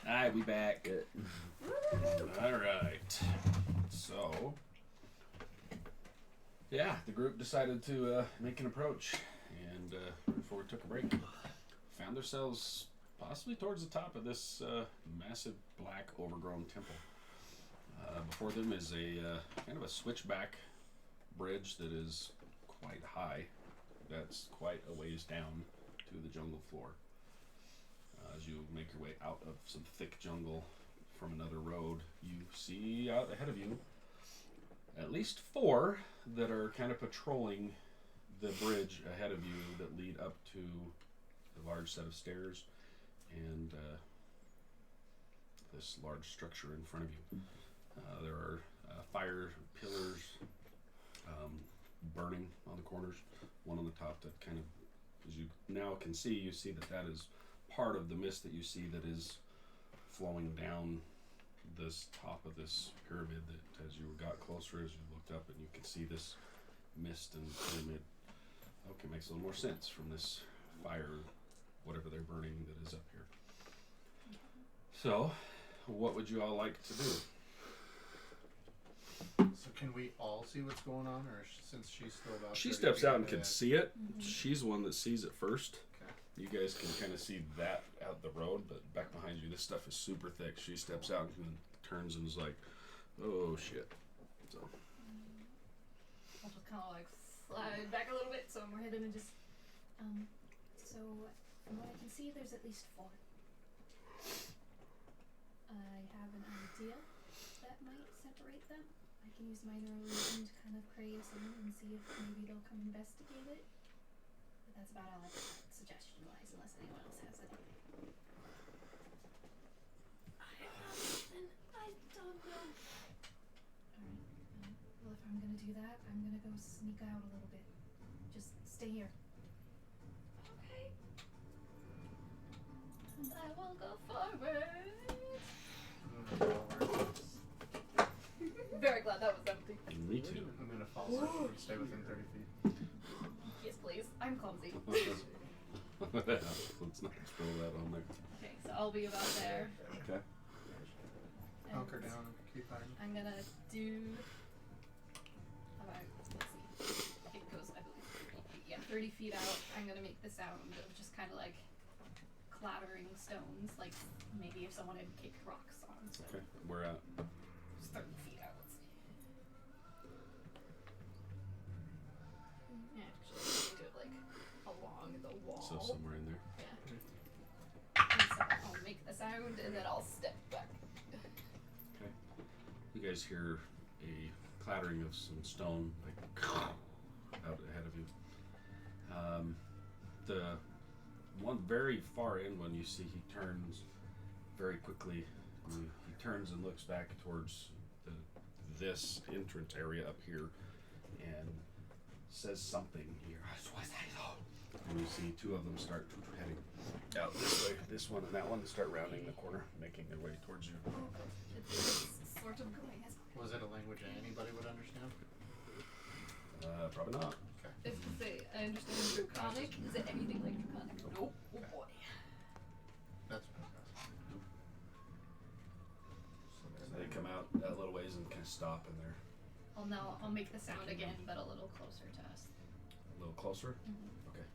Alright, we back. Alright. So, yeah, the group decided to make an approach. And before we took a break, found themselves possibly towards the top of this massive black overgrown temple. Before them is a kind of a switchback bridge that is quite high. That's quite a ways down to the jungle floor. As you make your way out of some thick jungle from another road, you see out ahead of you at least 4 that are kind of patrolling the bridge ahead of you that lead up to the large set of stairs and this large structure in front of you. There are fire pillars burning on the corners, one on the top that kind of, as you now can see, you see that is part of the mist that you see that is flowing down this top of this pyramid that as you got closer, as you looked up and you could see this mist and pyramid. Okay, makes a little more sense from this fire, whatever they're burning that is up here. So, what would you all like to do? So can we all see what's going on, or since she's still about? She 30 steps feet out and away, can see it. Mm-hmm. She's the one that sees it first. Okay. You guys can kind of see that out the road, but back behind you, this stuff is super thick. She steps out and turns and is like, "Oh shit!" So I'll just kind of like slide back a little bit so I'm more hidden and just. So from what I can see, there's at least 4. I have an idea that might separate them. I can use minor illusion to kind of create some and see if maybe they'll come investigate it. But that's about all I got suggestion-wise, unless anyone else has anything. I have nothing. I don't know. Alright. Well, if I'm gonna do that, I'm gonna go sneak out a little bit. Just stay here. Okay. And I will go forward. Very glad that was empty. me too. I'm gonna fall so we stay within 30 feet. Yes, please. I'm clumsy. Let's not throw that on there. Okay, so I'll be about there. Okay. And Hunker down and keep hiding. I'm gonna do. Alright, let's see. It goes, I believe, 30 feet. Yeah, 30 feet out. I'm gonna make the sound of just kind of like clattering stones, like maybe if someone had kicked rocks on. So Okay. We're at. just 30 feet out. Let's see. Actually, do it like along the wall. So somewhere in there. Yeah. And so I'll make the sound and then I'll step back. Okay. You guys hear a clattering of some stone, like out ahead of you. The one very far in one, you see he turns very quickly. He turns and looks back towards this entrance area up here, and says something here. And you see 2 of them start heading out this way. This one and that one start rounding the corner, making their way towards you. It's sort of going as Was it a language anybody would understand? Probably not. If to say I understand Draconic, is it anything like Draconic? Nope. Oh boy. That's what I was asking. So they come out a little ways and kind of stop in there. Well, now I'll make the sound again, but a little closer to us. A little closer? Mhm. Okay.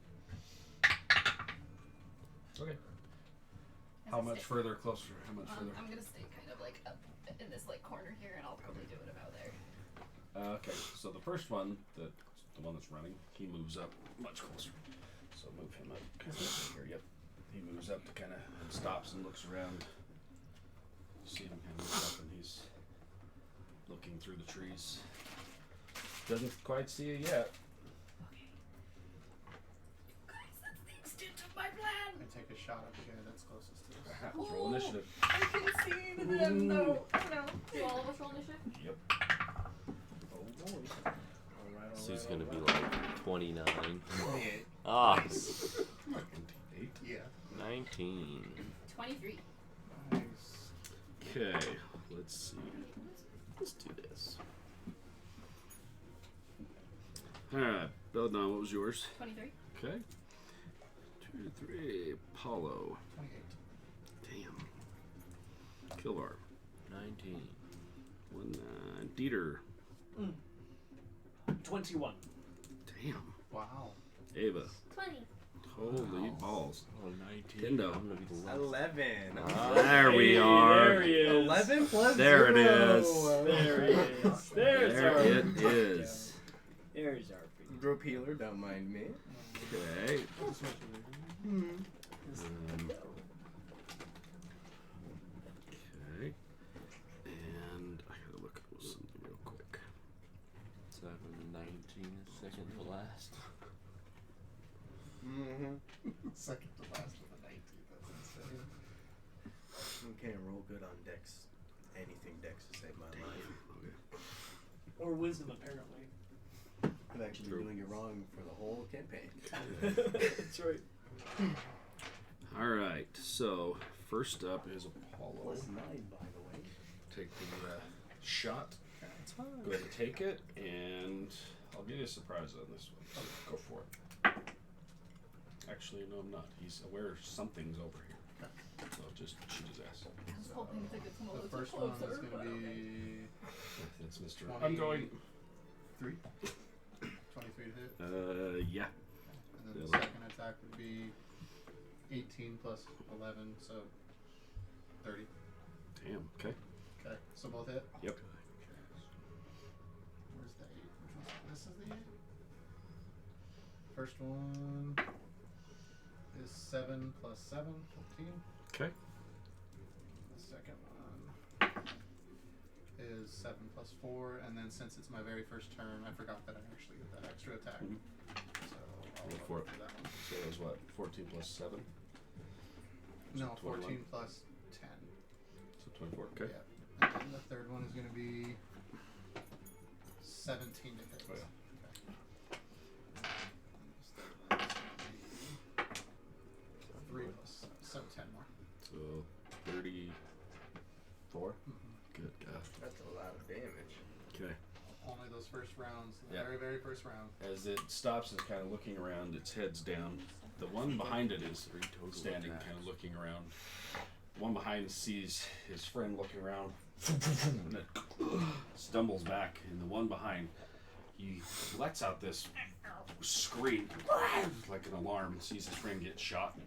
Okay. As How I much stay- further closer? How much further? I'm gonna stay kind of like up in this like corner here, and I'll probably do it about there. Okay, so the first one, the one that's running, he moves up much closer. So move him up kind of here. Yep. He moves up to kind of stops and looks around. See him kind of look up and he's looking through the trees. Doesn't quite see you yet. Okay. Guys, that's the extent of my plan. I take a shot at the guy that's closest to us. Let's roll initiative. I can see them though. Oh no. Do all of us roll initiative? Yep. Oh boy. Sue's gonna be like 29. 28. Ah, 8. Yeah. 19. 23. Nice. Okay, let's see. Let's do this. Alright, Belladonna, what was yours? 23. Okay. 2, 3, Apollo. 28. Damn. Kilvar. 19. 1 Dieter. 21. Damn. Wow. Ava. 20. Holy balls. Oh, 19. Kendo. I'm gonna be the last. 11. There we are. There he is. 11 plus There it 0. is. There he is. There's There our it is. There's our Repealer, don't mind me. Okay. Okay. And I gotta look at something real quick. 7, 19 is second to last. Second to last with a 19. That's insane. I can't roll good on Dex. Anything Dex to save my life. or wisdom apparently. I've actually been doing it wrong for the whole campaign. That's right. All right. So first up is Apollo. Plus 9, by the way. Take the shot. Go ahead and take it, and I'll give you a surprise on this one. So go for it. Actually, no, I'm not. He's aware something's over here. So just shoot his ass. I was hoping to get some of The those first one closer, is going but to okay. be That's Mr. 20. I'm going. 3. 23 to hit. Yeah. And then the Yeah. second attack would be 18 plus 11, so 30. Damn. Okay. Okay, so both hit. Yep. Where's the 8? Which one's this? Is the 8? First one is 7 plus 7, 14. Okay. The second one is 7 plus 4, and then since it's my very first turn, I forgot that I actually get that extra attack. Mhm. So I'll Go go for it. for that one. So it was what? 14 plus 7? No, 21. 14 plus 10. So 24. Okay. Yeah. And then the third one is going to be 17 to hit. Oh, yeah. Okay. And this third one is going to be 3 plus 7, so 10 more. So 34. Good God. That's a lot of damage. Okay. Only those first rounds, the Yeah. very, very first round. As it stops and kind of looking around, its head's down. The one behind it is standing, kind of looking around. The one behind sees his friend looking around, and it stumbles back. And the one behind, he lets out this scream, like an alarm, and sees his friend get shot.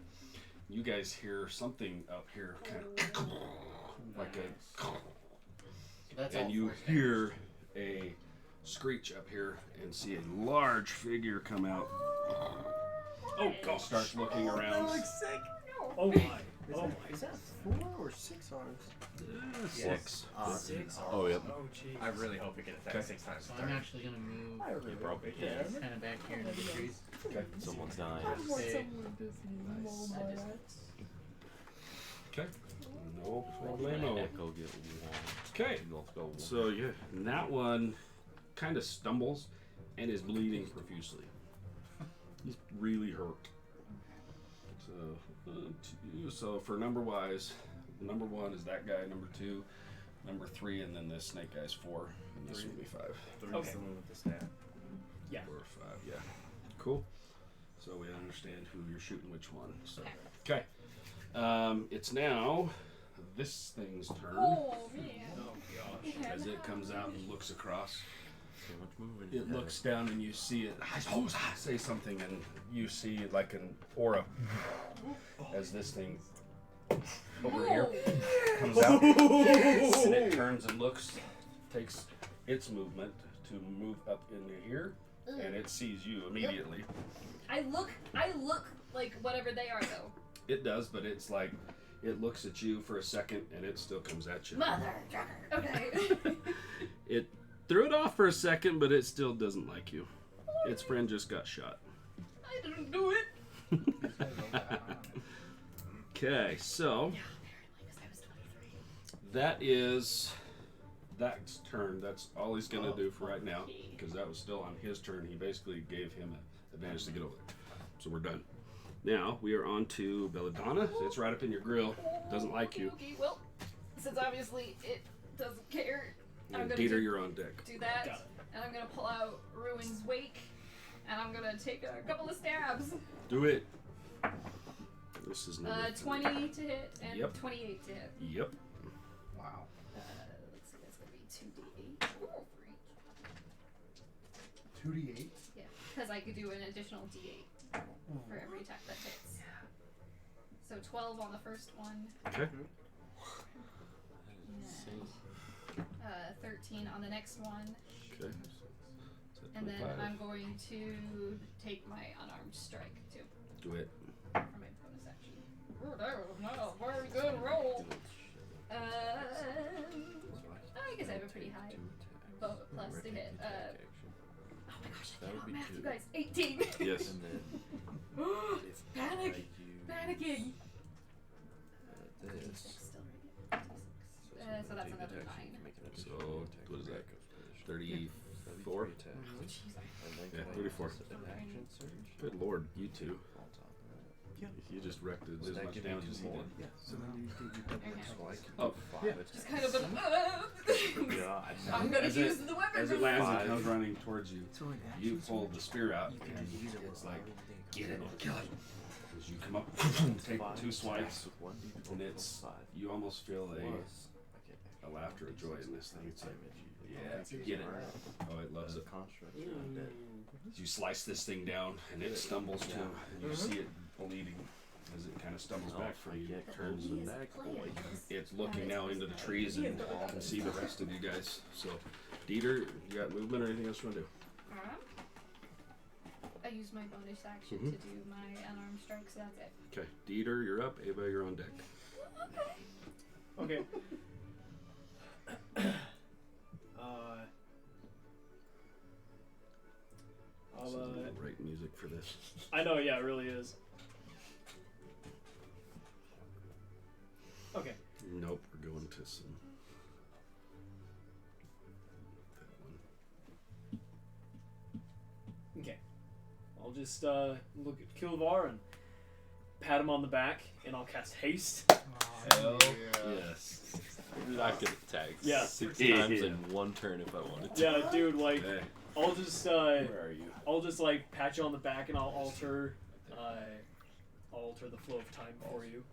You guys hear something up here, kind of like a, That's all and you force hear damage. a screech up here and see a large figure come out. Oh He starts looking around. sick. Oh my. Oh my. Is that 4 or 6 arms? 6. Six Oh, yep. Oh jeez. I really hope it can attack Okay. 6 times. So I'm actually going to move I really probably can. kind of back here into the trees. Okay. Someone's dying. Say, Okay. No My problemo. echo get warm. Okay. Let's go. So yeah, and that one kind of stumbles and is bleeding profusely. He's really hurt. So, so for number wise, number 1 is that guy. Number 2, number 3, and then this snake guy's 4, and this would be 5. 3's Okay. the one with the staff. Yeah. 4 or 5. Yeah. Cool. So we understand who you're shooting which one. So okay. It's now this thing's turn Oh man. Oh gosh. as it comes out and looks across. So much moving. It looks down and you see it say something, and you see like an aura as this thing over here comes out, and it turns and looks, takes its movement to move up into here, and it sees you immediately. I look like whatever they are though. It does, but it's like it looks at you for a second and it still comes at you. Mother trucker. Okay. It threw it off for a second, but it still doesn't like you. Its friend just got shot. I didn't do it. Okay, so Yeah, apparently, because I was 23. that is that's turn. That's all he's gonna do for right now, because that was still on his turn. He basically gave him an advantage to get over there. So we're done. Now we are on to Belladonna. It's right up in your grill. Doesn't like you. Okay, well, since obviously it doesn't care, I'm And gonna Dieter, do you're on deck. that, Got it. and I'm gonna pull out Ruin's Wake, and I'm gonna take a couple of stabs. Do it. This is number 20 to hit and Yep. 28 to hit. Yep. Wow. Let's see, that's gonna be 2d8 for each. 2d8. Yeah, because I could do an additional d8 for every attack that hits. So 12 on the first one. Okay. 13 on the next one. Okay. And then I'm going to take my unarmed strike too Do it. for my bonus action. Oh, that was not a very good roll. I guess I have a pretty high plus to hit. Oh my gosh, I cannot math, you guys. 18. Yes. Panic. Panicking. This. So that's another 9. So, what is that? 34? Yeah, 34. Good lord, you two. You just wrecked it as much damage as he did. Yeah. So then you Oh, yeah. Just kind of I'm gonna As use it- the weapon. As it lands and comes running towards you, you pull the spear out, and it's like, get it, kill it. As you come up, take 2 swipes, and it's, you almost feel a laughter of joy in this thing. It's like, yeah, get it. Oh, it loves it. You slice this thing down, and it stumbles too, and you see it bleeding as it kind of stumbles back from you. It turns and it's looking now into the trees and can see the rest of you guys. So, Dieter, you got movement or anything else you want to do? I use my bonus action to do my unarmed strike, so that's it. Okay, Dieter, you're up. Ava, you're on deck. Okay. I'll Write music for this. I know, yeah, it really is. Okay. Nope, we're going to some. That one. Okay. I'll just look at Kilvar and pat him on the back, and I'll cast haste. Hell Yes. I could attack Yeah. 6 times in one turn if I wanted to. Yeah, dude, like Hey, I'll just where are you? I'll just like pat you on the back, and I'll alter the flow of time for you.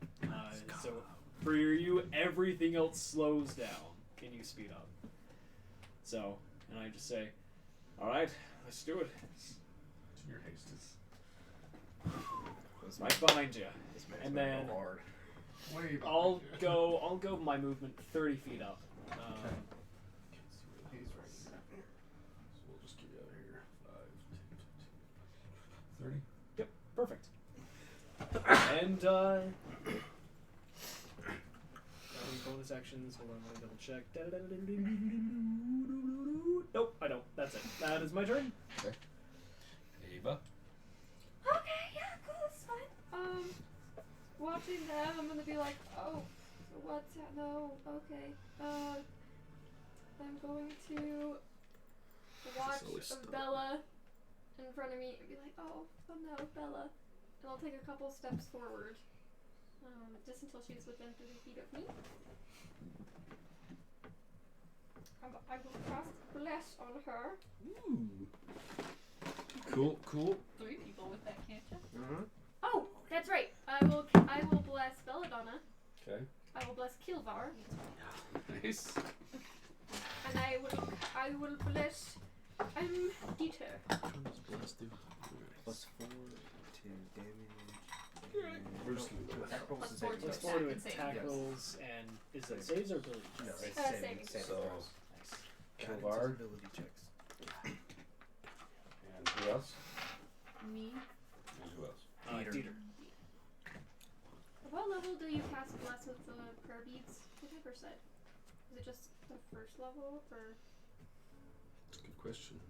So for you, everything else slows down, and you speed up. So, and I just say, all right, let's do it. Your haste is Right behind you, and then way behind I'll you. go my movement 30 feet up. He's right. So we'll just get you out of here. 5, 10, 15, 30. Yep, perfect. And any bonus actions? Hold on, let me double check. Nope, I don't. That's it. That is my turn. Ava. Okay, yeah, cool, that's fine. Watching them, I'm gonna be like, oh, what's that? No, okay. I'm going to watch always stuck. Bella in front of me and be like, oh no, Bella. And I'll take a couple steps forward, just until she's within 30 feet of me. I will cast Bless on her. Ooh. Cool. 3 people with that, can't you? Oh, that's right. I will bless Belladonna. Okay. I will bless Kilvar. Nice. And I will bless Dieter. Plus 4 to damage. We're just gonna do it. Plus 4 to Plus attack 4 to and save. tackles, and is it saves or ability? No, it's saving saving. throws. So, Got it, Kilvar. ability checks. And who else? Me. And who else? Dieter. At what level do you cast Bless with the prayer beads? It never said. Is it just the first level, or? That's a good question.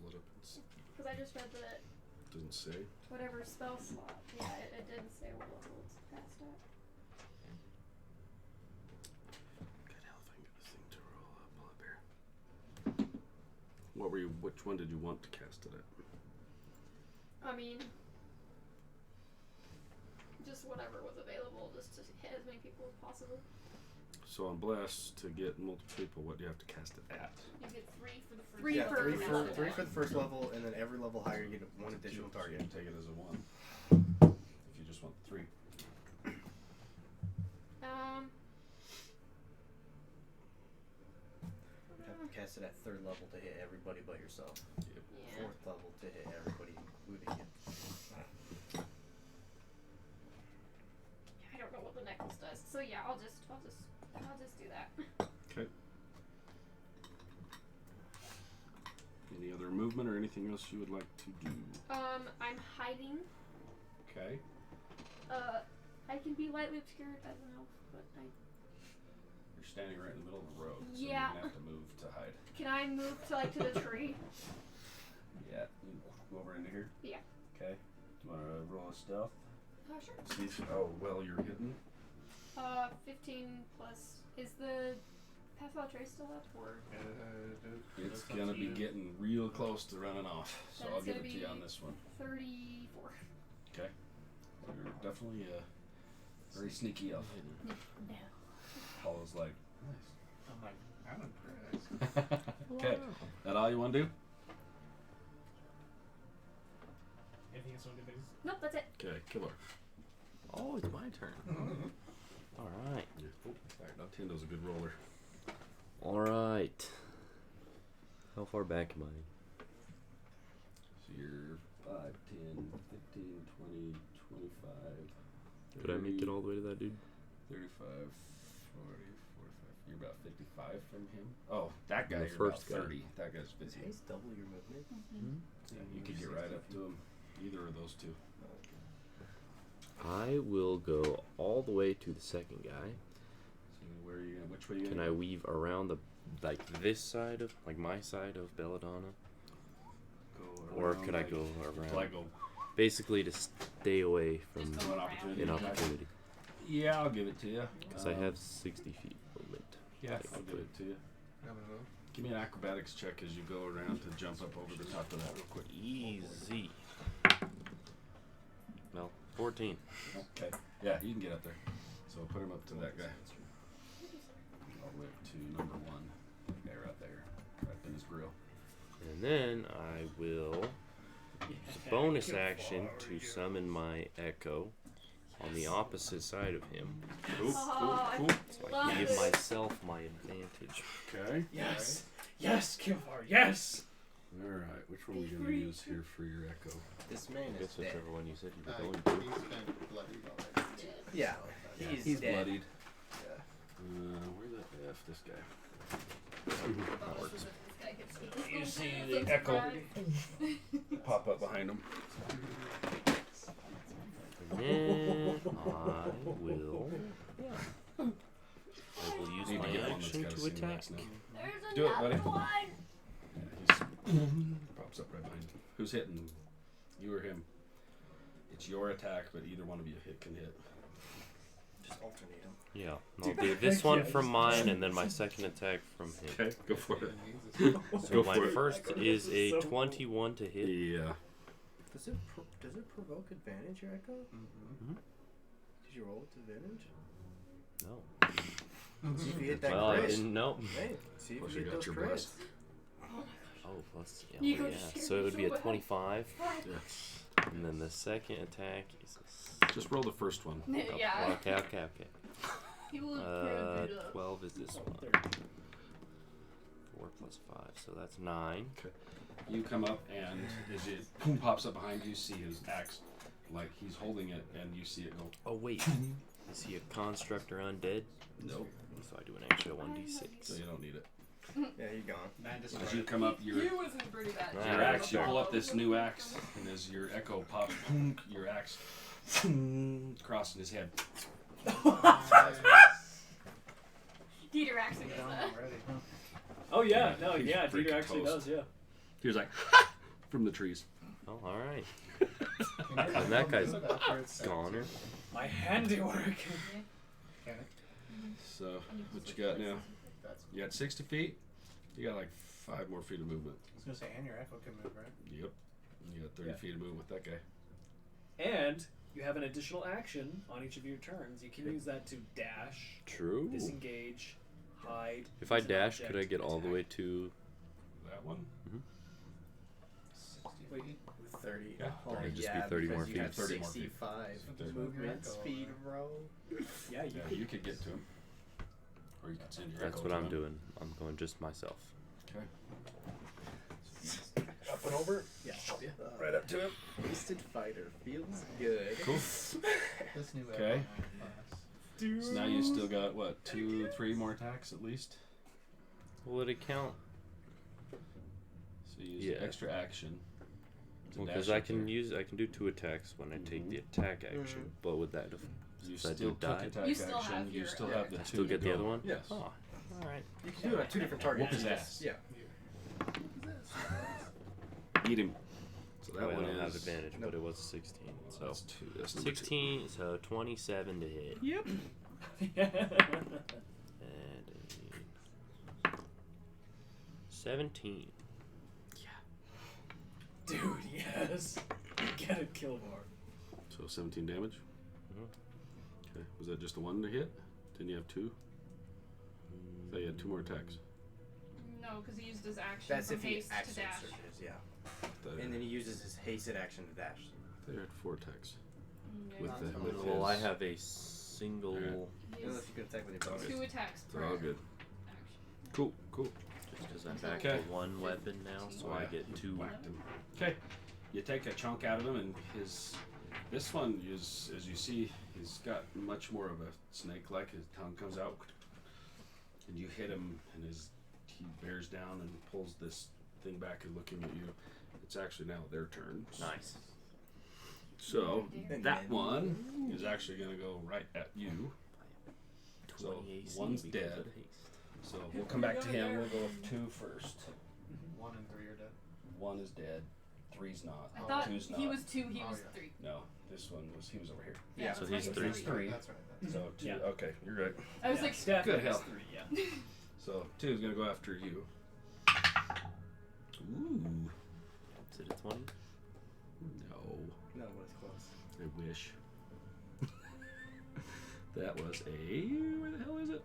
Pull it up and see. Because I just read that Doesn't say. whatever spell slot. Yeah, it didn't say what level it's cast at. Good hell if I can get this thing to roll up. Pull up here. Which one did you want to cast it at? I mean, just whatever was available, just to hit as many people as possible. So on Bless, to get multiple people, what do you have to cast it at? You get 3 for the first Three Yeah, for three the for first three one. for the first level, and then every level higher you get one additional So you target. can take it as a 1. If you just one? 3. You'd have to cast it at 3rd level to hit everybody but yourself. Yeah. 4th level to hit everybody, including you. I don't know what the necklace does. So yeah, I'll just do that. Okay. Any other movement or anything else you would like to do? I'm hiding. Okay. I can be lightly obscured as an elf, but You're standing right in the middle of the road, so Yeah. you're gonna have to move to hide. can I move to the tree? Yeah. You go over into here. Yeah. Okay. Do you want to roll a stealth? Sure. See if, oh, well, you're hidden. 15 plus. Is the Pass Without Trace still up, or? It's gonna be getting real close to running off, so Then I'll it's give it gonna to you be on this one. 34. Okay. You're definitely very sneaky elf. No. Paula's like, I'm like, I'm impressed. okay. That all you want to do? Anything else on the business? Nope, that's it. Okay, killer. Oh, it's my turn. All right. Yeah. Oh, Nintendo's a good roller. All right. How far back am I? So you're 5, 10, 15, 20, 25. Could I make it all the way to that dude? 35, 40, 45. You're about 55 from him. Oh, that guy, The you're first about guy. 30. That guy's 50. Haste double your movement. Yeah, you could get right up to him. Either of those two. I will go all the way to the second guy. So where are you gonna? Which way are you Can gonna I go? weave around this side of, my side of Belladonna? Go Or around, could I like- go around? Like go Basically to stay away from Just go an around. opportunity. an opportunity. Yeah, I'll give it to you. Because I have 60 feet movement. Yeah, I'll give it to you. Give me an acrobatics check as you go around to jump up over the top of that real quick. Easy. Well, 14. Okay. Yeah, you can get up there. So put him up to that guy. All the way up to number 1. That guy right there. Right in his grill. And then I will, as a bonus action, to summon my Echo on the opposite side of him. Cool, Oh, cool, So I Love can give it. myself my advantage. Okay. Yes! Yes, Kilvar, yes! Alright, which one are we going to use here for your echo? This man I is guess dead. whichever one you said you were He's going to. been bloodied already. Yeah, he's dead. bloodied. Yeah. Where the F this guy? That works. You see the echo pop up behind him. And then I will use Need to my get one that's action got a to single attack. axe now. There's Do it, buddy. another one. Yeah, he's pops up right behind you. Who's hitting? You or him? It's your attack, but either one of you can hit. Just alternate him. Yeah, I'll do this one from mine and then my second attack from him. Okay, go for it. So Go my for it. first is a 21 to hit. Yeah. Does it provoke advantage, your echo? Mhm. Did you roll with advantage? No. See if you hit that Well, I crit. didn't know. Hey, see if Plus you you hit got those your crits. blast. Oh, plus, yeah, You go yeah. to So it would be a so bad. 25. Yeah. And then the second attack is Just roll the first one. Yeah. Okay. He will probably do that. 12 is this one. 4 plus 5, so that's 9. You come up, and as it pops up behind you, you see his axe. Like he's holding it, and you see it go. Oh, wait. Is he a construct or undead? Nope. So I do an extra 1d6. So you don't need it. Yeah, you're gone. As you come up, your He was in pretty bad Right. shape. your axe, you pull up this new axe, and as your echo pops, your axe crossing his head. Dieter actually does that. Oh yeah, Yeah, no, he's yeah, freaking Dieter actually toast. does, yeah. He was like from the trees. Oh, alright. And that guy's goner. My handiwork. So what you got now? You got 60 feet. You got like 5 more feet of movement. I was gonna say, and your echo can move, right? Yep. You got 30 Yeah. feet of movement with that guy. And you have an additional action on each of your turns. You can use that to dash, True. disengage, hide. If I use an dash, could I object, get all the way attack. to... That one. 60 Wait, With 30. Yeah, Oh, it'd just be yeah, 30 more because you feet. have 30 more feet. 65 There's movement no speed, bro. Yeah, Yeah, you could get to him. Or you could send your That's echo what to I'm him. doing. I'm going just myself. Okay. Up and over. Yeah. Right up to him. Wasted fighter feels good. Cool. This new Okay. class. So now you still got what, 2, 3 more attacks at least? Will it count? So you use Yeah. the extra action. to Well, dash because I up can there. I can do 2 attacks when I take the attack action. But with that, You if I still do took die, attack You still action. have You your- still yeah, have the I 2 still to get the go. other one. Yes. Oh, all right. You can do it on 2 different targets. Whoop his ass. Yeah. Eat him. So that Oh, I one don't have is. advantage, but it was a 16. So That's 2. That's number 2. 16, so 27 to hit. Yep. And a 17. dude, yes. Get it, Kilbar. So 17 damage. Mhm. Okay. Was that just the 1 to hit? Didn't you have 2? I thought you had 2 more attacks. No, because he used his action That's from if he haste to action dash. surges, yeah. Thought And then he uses his hasted action to dash. you had 4 attacks. Yeah. With the with Well, I his- have a single. Alright. He I don't know has if you can attack with your bonus. 2 attacks They're per all good. action. Cool. Cool. Just because I'm back Okay. to 1 weapon now, so I get 2. Whacked him. Okay. You take a chunk out of him, and this one is, as you see, he's got much more of a snake-like. His tongue comes out, and you hit him, and he bears down and pulls this thing back and looking at you. It's actually now their turn. Nice. So And that then- one is actually going to go right at you. 20 So AC one's because dead. of haste. So we'll come back to him. We'll go with 2 first. 1 and 3 are dead. 1 is dead. 3's not. I thought 2's not. he was 2, he Oh, was yeah. 3. No, this one was. He was over here. Yeah, So that's he's right. 3. He's 3. That's right. So 2. Yeah. Okay, you're right. I was Yeah. like, Steph Good is hell. 3, yeah. So 2 is gonna go after you. Ooh, Is it a 20? no, No, but it's close. I wish. That was a. Where the hell is it?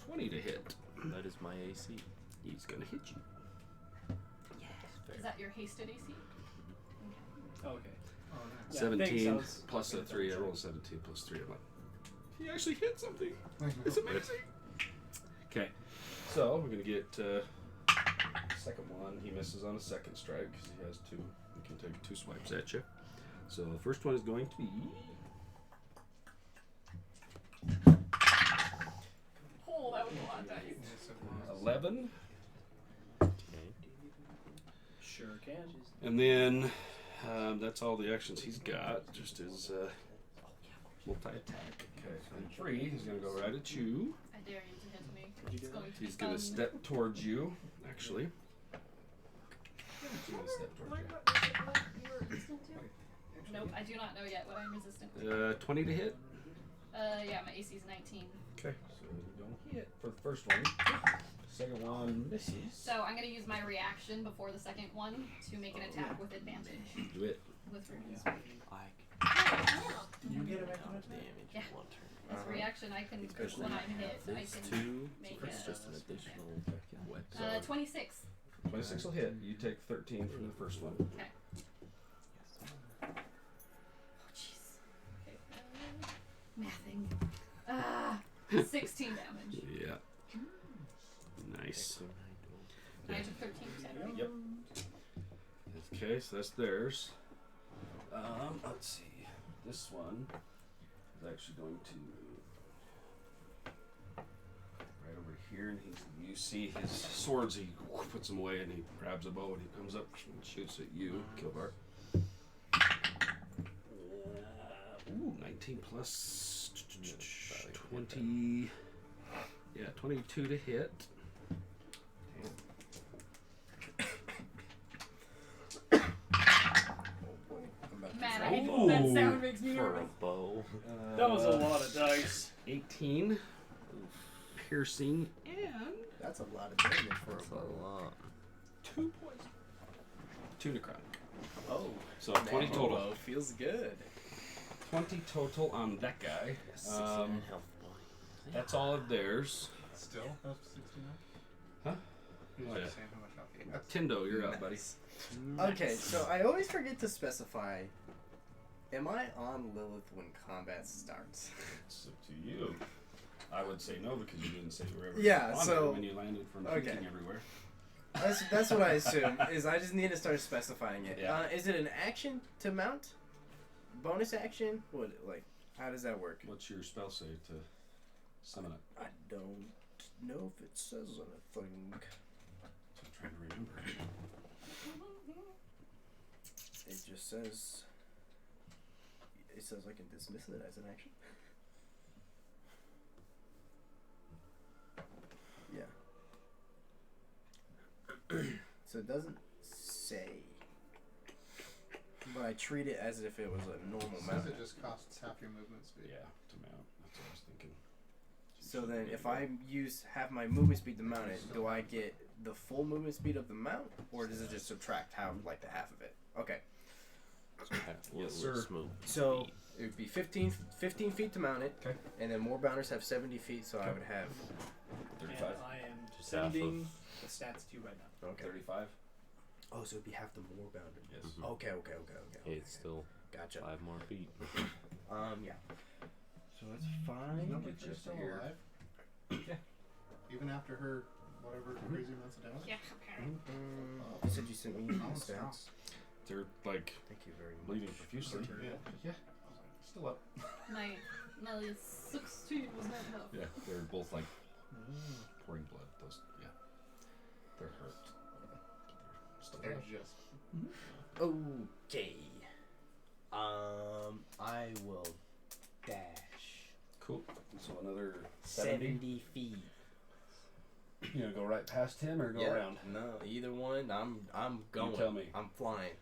20 to hit. That is my AC. He's gonna hit you. is that your hasted AC? Okay. Oh, nice. Yeah, 17 thanks, I was plus a gonna 3. I double rolled check. 17 plus 3. I'm like, he actually hit something. It's amazing. Okay, so we're gonna get second one. He misses on a second strike because he has 2. He can take 2 swipes at you. So the first one is going to be Oh, that was a lot of dice. Yes, it was. 11, Okay. Sure can. and then that's all the actions he's got. Just his multi-attack. Okay, and 3. He's gonna go right at you. I dare you to hit me. It's going to He's be gonna fun. step towards you. Actually, he's gonna step towards you. Nope, I do not know yet what I'm resistant to. 20 to hit. Yeah, my AC is 19. Okay, so you don't hit for the first one. Second one misses. So I'm going to use my reaction before the second one to make an attack with advantage. Do it. With runes. You get it back on Damage Yeah. in 1 turn. As reaction, I can, Especially when I'm hit, I This can 2. make It's a... just an additional weapon. 26. 26 will hit. You take 13 from the first one. Okay. Oh, jeez. Okay. Mathing. 16 damage. Yeah. Nice. I took 13 damage. Yep. Okay, so that's theirs. Let's see. This one is actually going to right over here, and you see his swords. He puts them away, and he grabs a bow, and he comes up and shoots at you, Kilbar. Ooh, 19 plus 20. Yeah, 22 to hit. Man, I hate that sound makes me For a nervous. bow. That was a lot of dice. 18 piercing and That's a lot of damage for That's a bow. a lot. 2 points. 2 necrotic. Oh, So 20 man, total. bow feels good. 20 total on that guy. 69 health points. That's all of theirs. Still? That's 69? Huh? He was Oh, just yeah. saying how much health he has. Tindo, you're up, buddy. Okay, so I always forget to specify. Am I on Lilith when combat starts? It's up to you. I would say no because you didn't say you were ever Yeah, on so- it when you landed from okay. puking everywhere. That's what I assume. Is I just need to start specifying it. Yeah. Is it an action to mount? Bonus action? What like? How does that work? What's your spell save to summon it? I don't know if it says anything. I'm trying to remember. It just says. It says I can dismiss it as an action. Yeah. So it doesn't say. But I treat it as if it was a normal Says mount. it just costs half your movement speed. Yeah, to mount. That's what I was thinking. So then, if I have my movement speed to mount it, do I get the full movement speed of the mount, or does it just subtract half, like the half of it? Okay. Yes, sir. Smooth. So it would be 15 feet to mount it, Okay. and then more bounders have 70 feet, so I would have. 35. And I am Just half of- sending the stats to you right now. Okay. 35. Oh, so it'd be half the more bounder. Yes. Mhm. Okay. Hey, it's still Gotcha. 5 more feet. Yeah. So that's fine. No, but Get you're you still here. alive. Yeah. Even after her whatever crazy amounts of damage. Yeah. You said you sent me the Oh, strong. stats. They're like Thank you very much. bleeding profusely. Yeah. Yeah. I was like, still up. My 16 was not enough. Yeah, they're both like pouring blood. Those, yeah. They're hurt. Still They're alive. just. Okay. I will dash Cool. So another 70. 70 feet. You gonna go right past him or go Yeah. around? No, either one. I'm going. tell me. I'm flying.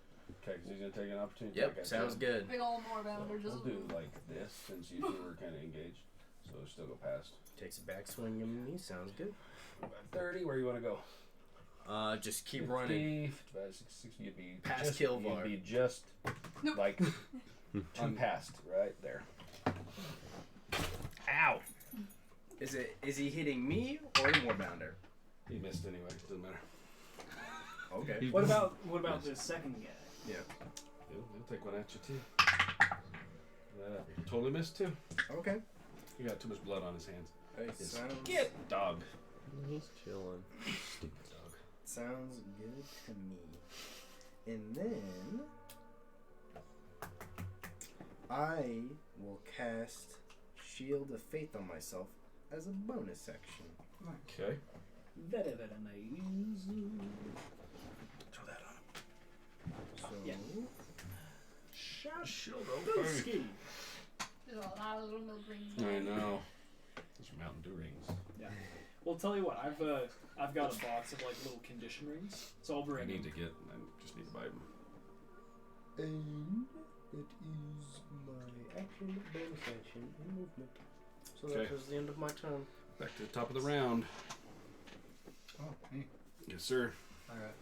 Okay, because he's gonna take an opportunity. Yep, attack at sounds you. good. Big ol' more bounder We'll just. do like this since you two were kind of engaged. So we'll still go past. Takes a back swing at me. Sounds good. 30. Where you want to go? Just keep running. 55, 60, you'd be Past just, Kilvar. You'd be just Nope. like on past right there. Ow! Is he hitting me or the more bounder? He missed anyway. Doesn't matter. Okay. What about the second guy? Yeah. He'll take one at you too. Totally missed too. Okay. He got too much blood on his hands. Hey, His sounds dog. He's chilling. Stupid dog. sounds good to me. And then I will cast Shield of Faith on myself as a bonus action. Okay. Very, very nice. Throw that on him. So Yeah. Shield Ski. There's a lot of little milk rings. I know. Those are Mountain Dew rings. Yeah. Well, tell you what, I've got a box of like little condition rings, so I'll I bring need them. to get. I just need to buy them. And that is my action, bonus action, and movement. So Okay. that was the end of my turn. Back to the top of the round. Oh, me. Yes, sir. Alright.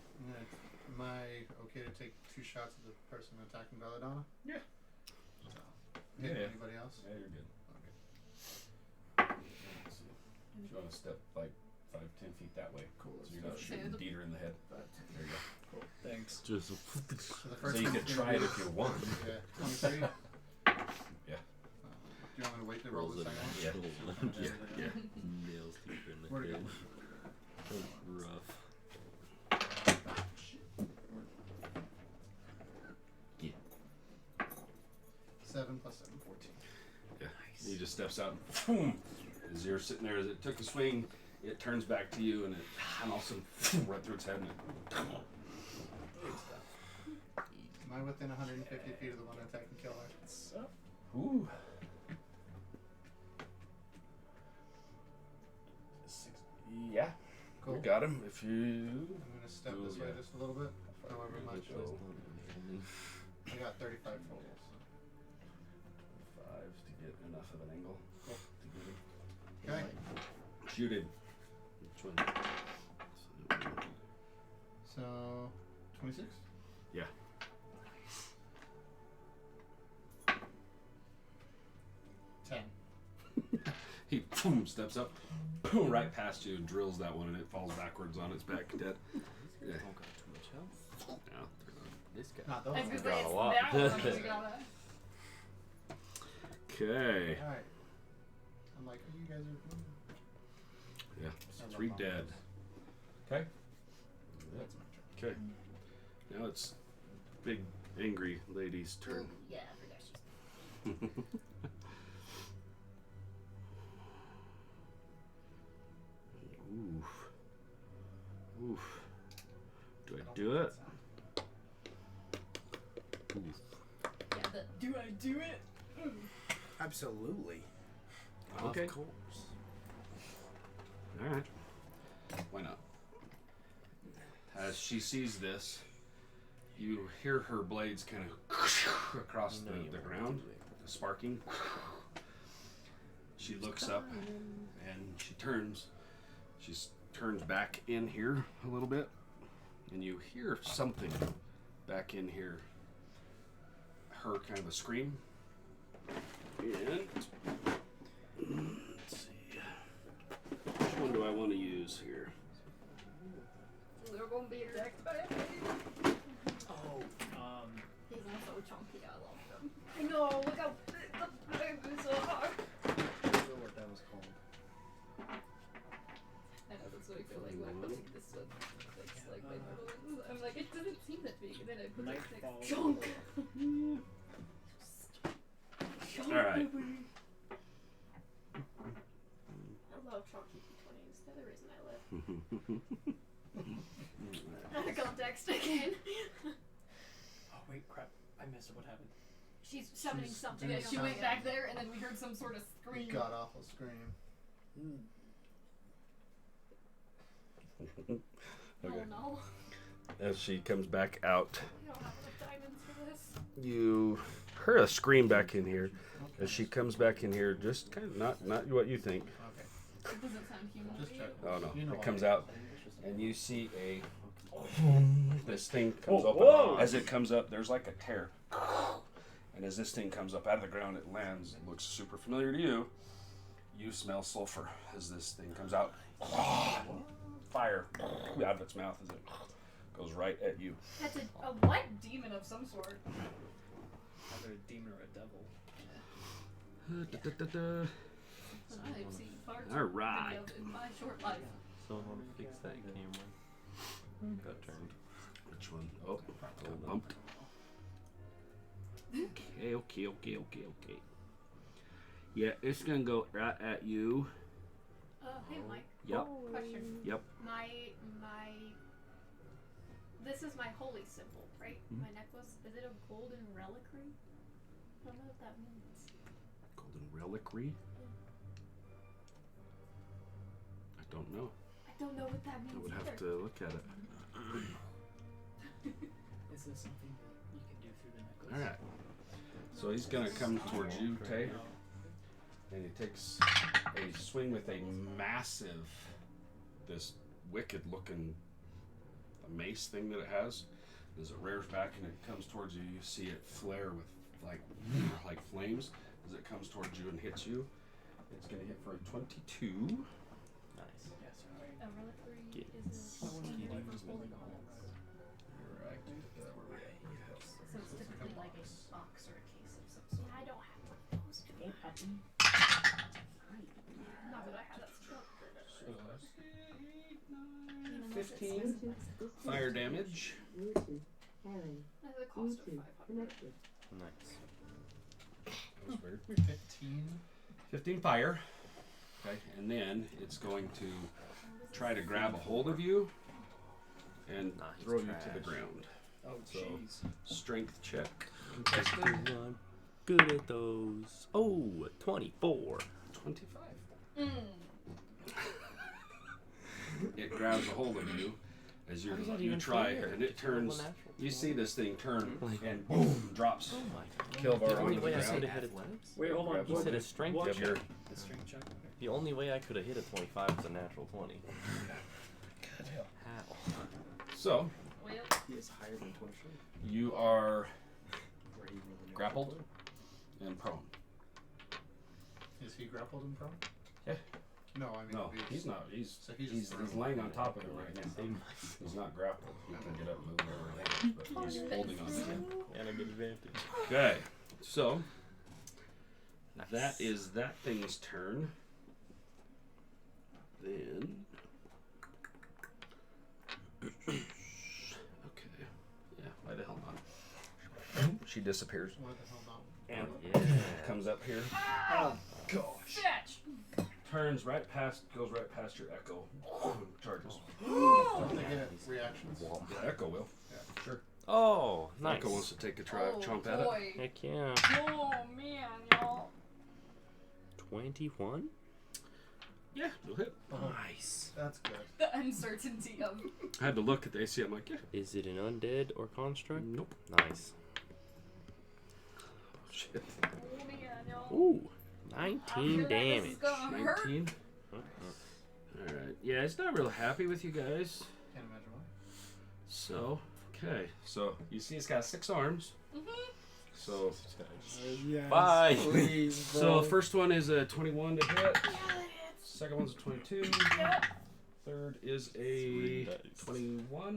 Am I okay to take 2 shots at the person attacking Belladonna? Yeah. Hit Yeah. anybody else? Yeah, you're good. Let's see. If you want to step like 5-10 feet that way, Cool. so you're not shooting Dieter in the head. There you go. Thanks. Just So the So first you one's could gonna try it be- if you want. Yeah. 23. Yeah. Do you want me to wait to roll rolls the a second one? natural. Yeah. Yeah. Nails deeper in the Where'd it head. go? Rough. Seven plus 7, 14. Yeah. He just steps out and boom. As you're sitting there, as it took a swing, it turns back to you and all of a sudden right through its head and it, Am I within 150 feet of the one attacking killer? ooh. Yeah. Cool. You got him. If you I'm gonna step Ooh, this way yeah. just a little bit. However much. go I got 35 total. 5 to get enough of an angle to get him. Okay. Shoot him. Which one? So 26. Yeah. 10. He steps up, right past you, and drills that one, and it falls backwards on its back, dead. Yeah. Don't got too much health. No, This guy. Not I those. was guys. gonna say Got a it's lot. that one we gotta. okay. All right. I'm like, oh, you guys are. Yeah, I love 3 bombs. dead. Okay. That's my turn. Okay. Now it's big angry lady's turn. Yeah, I forgot she's. Oof. Oof. Do I don't do like it? that sound. Oof. Yeah, the do I do it? Absolutely. Okay. Of course. Alright. Why not? As she sees this, you hear her blades kind of across You know you the won't ground, do it. sparking. She looks up and she turns. She turns back in here a little bit, and you hear something back in here. Her kind of a scream. And let's see. Which one do I want to use here? We're gonna be attacked by a baby. Oh, He's also chunky. I love him. I know. Look how big the babies are. I don't know what that was called. I know that's what I feel like when I'm putting this one. It's like my little. I'm like, it doesn't seem that big, and then I put this Nightfall. next chunk. Alright. I love chunky T20s. They're the reason I live. I got text again. oh wait, crap! I missed it. What happened? She's summoning She's something. doing Yeah, she went something. back there, and then we heard some sort of scream. God awful scream. Okay. Oh no. As she comes back out, We don't have enough diamonds for this. you heard a scream back in here. As she comes back in here, just kind of not what you think. Okay. It doesn't sound human. Just to check. you. Oh no! You know It what comes I- out, and you see this thing comes Oh, up. whoa. As it comes up, there's like a tear. And as this thing comes up out of the ground, it lands. It looks super familiar to you. You smell sulfur as this thing comes out. Fire out of its mouth as it goes right at you. That's a white demon of some sort. Either a demon or a devil. I've seen parts All of right. many of in my short life. Someone want to fix that camera. Got turned. Which one? Oh, got bumped. Okay. Yeah, it's gonna go right at you. Hey Mike. Yep. Question. Yep. My this is my holy symbol, right? Mhm. My necklace. Is it a golden reliquary? I don't know what that means. Golden reliquary. I don't know. I don't know what that means I would either. have to look at it. Is this something that you can do through the necklace? All right. So he's gonna come towards you, Tay, and he takes a swing with a massive, this wicked-looking mace thing that it has. As it rears back and it comes towards you, you see it flare with like flames as it comes towards you and hits you. It's gonna hit for a 22. Nice. Yes, alright. A reliquary Get is a symbol for holy knowledge. Right. So it's typically like a box or a case of some sort. I don't have one of those. Not that I had that stuff. 15 fire damage. That's a cost of 500. Nice. That was weird. 15. 15 fire. Okay, and then it's going to try to grab a hold of you and Nah, he's throw you to the trash. ground. Oh, So- jeez. Strength check. I'm good at those. Oh, 24. 25. It grabs a hold of you as How does that you even try, fair? and it Just roll a turns. natural You see this thing turn Like- and boom, drops. Oh my god. Kilvar The only onto the way I ground. could have hit a Wait, hold on. Grab He hold said of a strength What? Yep, check. your The strength check. Okay. The only way I could have hit a 25 was a natural 20. How? So Well, He is higher than 20. you are Or even grappled and prone. Is he grappled and prone? No, I mean No, the beast. he's not. He's So he's he's just laying on top of him right now. He's not grappled. He can get up and move wherever he wants, but he's holding on to him. And a good advantage. Okay, so that is that thing's turn. Then. Okay. Yeah, why the hell not? She disappears. Why the hell not? And Yeah. comes up here. Oh gosh. Fetch! Turns right past, goes right past your echo. Charges. Don't they get reactions? The echo will. Yeah. Sure. Oh, nice. Echo wants to take a try, Oh, chomp at it. boy. Heck yeah. Oh, man, y'all. 21? Yeah, you'll hit. Nice. That's good. The uncertainty of. I had to look at the AC. I'm like, yeah. Is it an undead or construct? Nope. Nice. Shit. Oh, man, y'all. Ooh, I 19 feel like this is damage. gonna hurt. 19. Alright. Yeah, it's not real happy with you guys. Can't imagine why. So, okay. So, you see it's got 6 arms. So, Yes, Bye. Please, so first one is a 21 to hit. Second one's a 22. Third is a 21.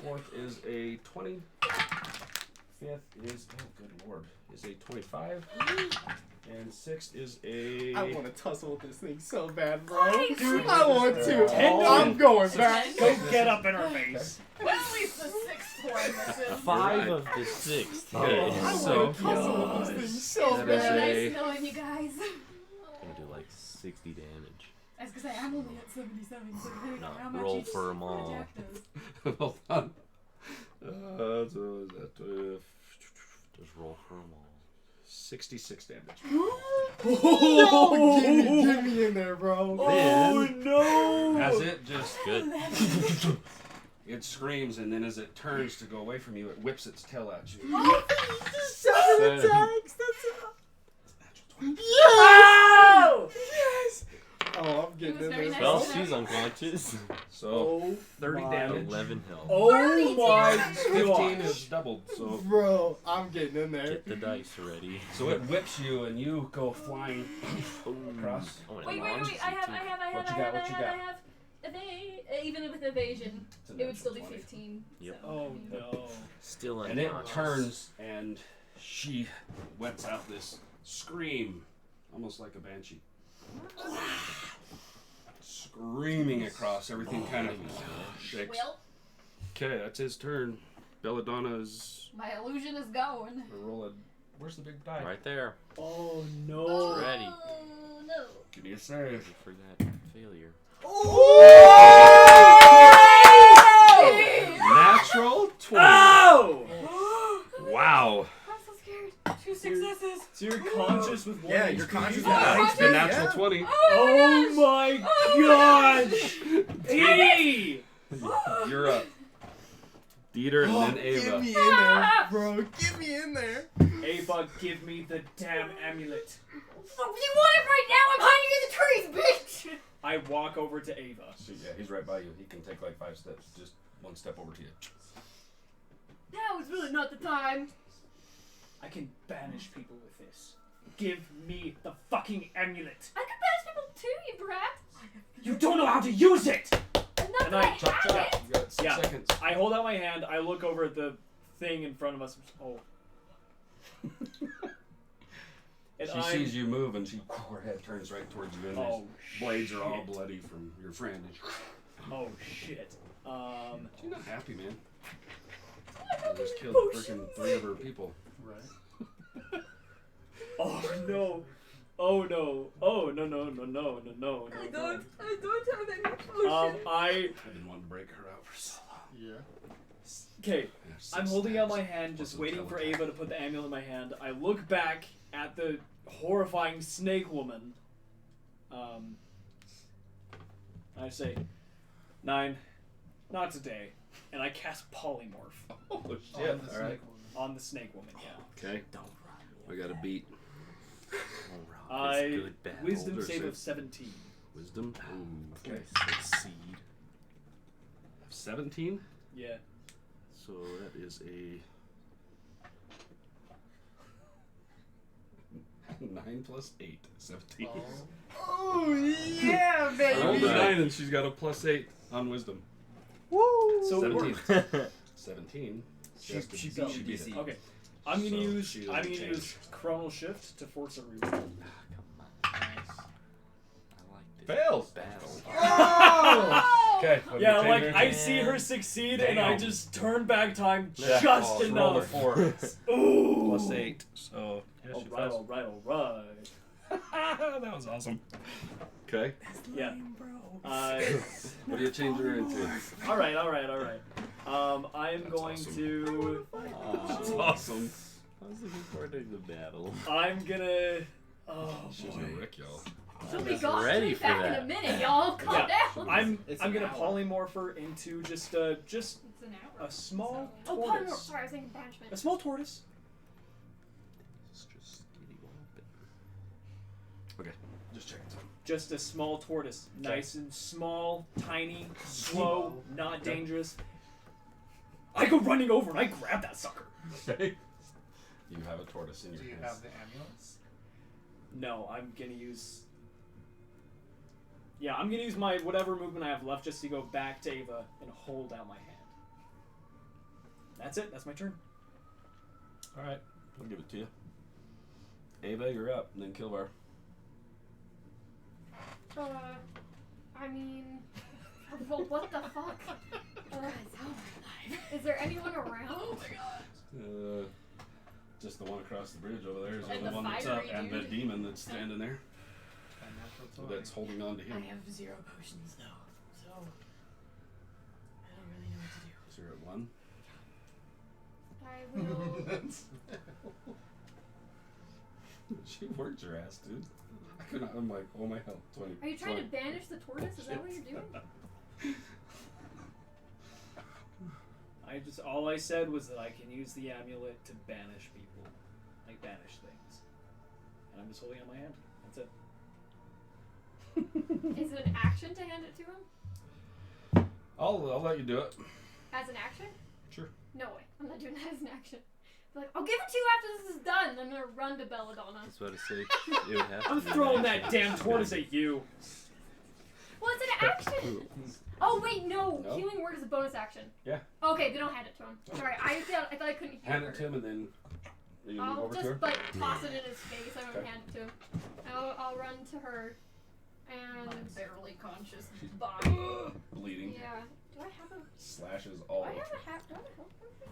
Fourth is a 20. Fifth is, oh good lord, is a 25. And sixth is a... I want to tussle with this thing so bad, bro. Nice. Dude, I want to. Ten I'm going back. Go get up in her face. Well, at least the sixth one misses. 5 of the 6th. Okay, I so want to tussle with this thing so that Really is bad. a- nice knowing you guys. Gonna do like 60 damage. I was gonna say, I'm only at 77, so depending No, on how much roll each for 'em all. attack does. Hold on. So is that Just roll for them all. 66 damage. No, give me in there, bro. Then, no! as it just Good. it screams, and then as it turns to go away from you, it whips its tail at you. Seven Seven. attacks. Natural 20. Yes! Yes! Oh, I'm getting was in very there. nice. Well, Nice. she's unconscious. So Oh 30 my- damage. 11 health. Oh 32 my damage. 15 god! is doubled. So Bro, I'm getting in there. Get the dice ready. so it whips you, and you go flying across. Oh, and it Wait, launches I have, you I too. have. What you got, what you got? Even with evasion, It's a it would still be natural 20. 15. Yep. So, Oh I mean, no. Still And it unconscious. turns, and she lets out this scream, almost like a banshee. Screaming across, everything kind of shakes. Well, Okay, that's his turn. Belladonna's my illusion is going. roll a. Where's the big die? Right there. Oh no. Ready. Oh, no. Give me a save. For that failure. Natural 20. Oh! Wow. I'm so scared. 2 successes. So you're conscious with one Yeah, HP? you're conscious. Yeah, it's the natural Yeah. 20. Oh my gosh! Dee! You're up. Dieter and then Get Ava. me in there, bro. Get me in there. Ava, give me the damn amulet. You want it right now? I'm hiding in the trees, bitch! I walk over to Ava. So, yeah, he's right by you. He can take like 5 steps. Just one step over to you. Now is really not the time. I can banish people with this. Give me the fucking amulet. I can banish people too, you brat. You don't know how to use it! Not And that I I Chop, have chop. it. You got 6 Yeah. seconds. I hold out my hand, I look over at the thing in front of us. Oh. And She sees you move and her head turns right towards you, and Oh, these blades are all shit. bloody from your friend. Oh shit. She's not happy, man. I just killed Potions. freaking 3 of her people. Right. Oh no. Oh no. Oh no no no no no no I no. don't have any potions. I I didn't want to break her out for so long. Yeah. okay. Yeah, 6 I'm holding out stabs. my hand, just Plus a waiting for tail Ava to put the amulet in my hand. I look back at the horrifying snake woman. I say, 9, not today, and I cast polymorph Oh On shit! the All right. snake woman. on the snake woman. Yeah. Okay. Don't rock I got a beat. Don't rock this good battle. Wisdom Older save save. of 17. Wisdom. Ooh, okay. Succeed. 17. Yeah. So that is a 9 plus 8. 17. Oh yeah, I rolled a 9 and she's got a plus 8 on wisdom. Woo! So it 17. worked. 17. She beat beat it. DC. Okay. I'm gonna So use she I'm doesn't gonna change. use Chronal Shift to force a reroll. Come on. Nice. I like this. Fails. Battle. Oh! Okay. Yeah, like I see her succeed and I Damn. just turn back time Yeah. just Oh, roll a enough. 4. Ooh. Plus 8. So, yeah, she Alright, fails. alright. That was awesome. Okay. Yeah. What do you change her into? Alright. I'm That's going awesome. to. That's awesome. I was looking forward to the battle. I'm gonna. Oh She's boy. gonna wreck y'all. She'll be was gone. ready She'll be for back in that. a minute, y'all. Calm Yeah. down. I'm gonna hour. polymorph her into just a It's an hour. small Oh, tortoise. polymorph. Sorry, I was thinking banishment. A small tortoise. It's just getting open. Just checking something. Just a small tortoise. Nice and small, tiny, slow, not dangerous. I go running over and I grab that sucker. Okay. You have a tortoise in your Do you hands. have the amulets? No, I'm gonna use. Yeah, I'm gonna use my whatever movement I have left just to go back to Ava and hold out my hand. That's it. That's my turn. Alright. I'll give it to you. Ava, you're up. And then Kilbar. I mean, well, what the fuck? Is there anyone around? Oh my god. Just the one across the bridge over there is the And only the one that's up, fiery and the dude. demon that's standing there A natural 20. that's holding on to I him. have 0 potions though, so I don't really know what to do. Is there at 1? I will. She worked your ass, dude. I could not. I'm like, oh my hell, 20. Are you trying to banish the tortoise? Is that what you're doing? All I said was that I can use the amulet to banish people, like banish things, and I'm just holding out my hand. That's it. Is it an action to hand it to him? I'll let you do it. As an action? Sure. No way. I'm not doing that as an action. Be like, I'll give it to you after this is done. I'm gonna run to Belladonna. That's what I say. It would have I'm to be throwing an that action. damn tortoise at you. Well, it's an action. Oh wait, no. No. Healing word is a bonus action. Yeah. Okay, then I'll hand it to him. Sorry, I thought I couldn't hear. Hand it to him, and then you move I'll over to just her. like toss it in his face. I won't Okay. hand it to him. I'll run to her, and My barely conscious body. Bleeding. yeah. Do I have a? Slashes Do all I over. have a hat? Do I have a health potion?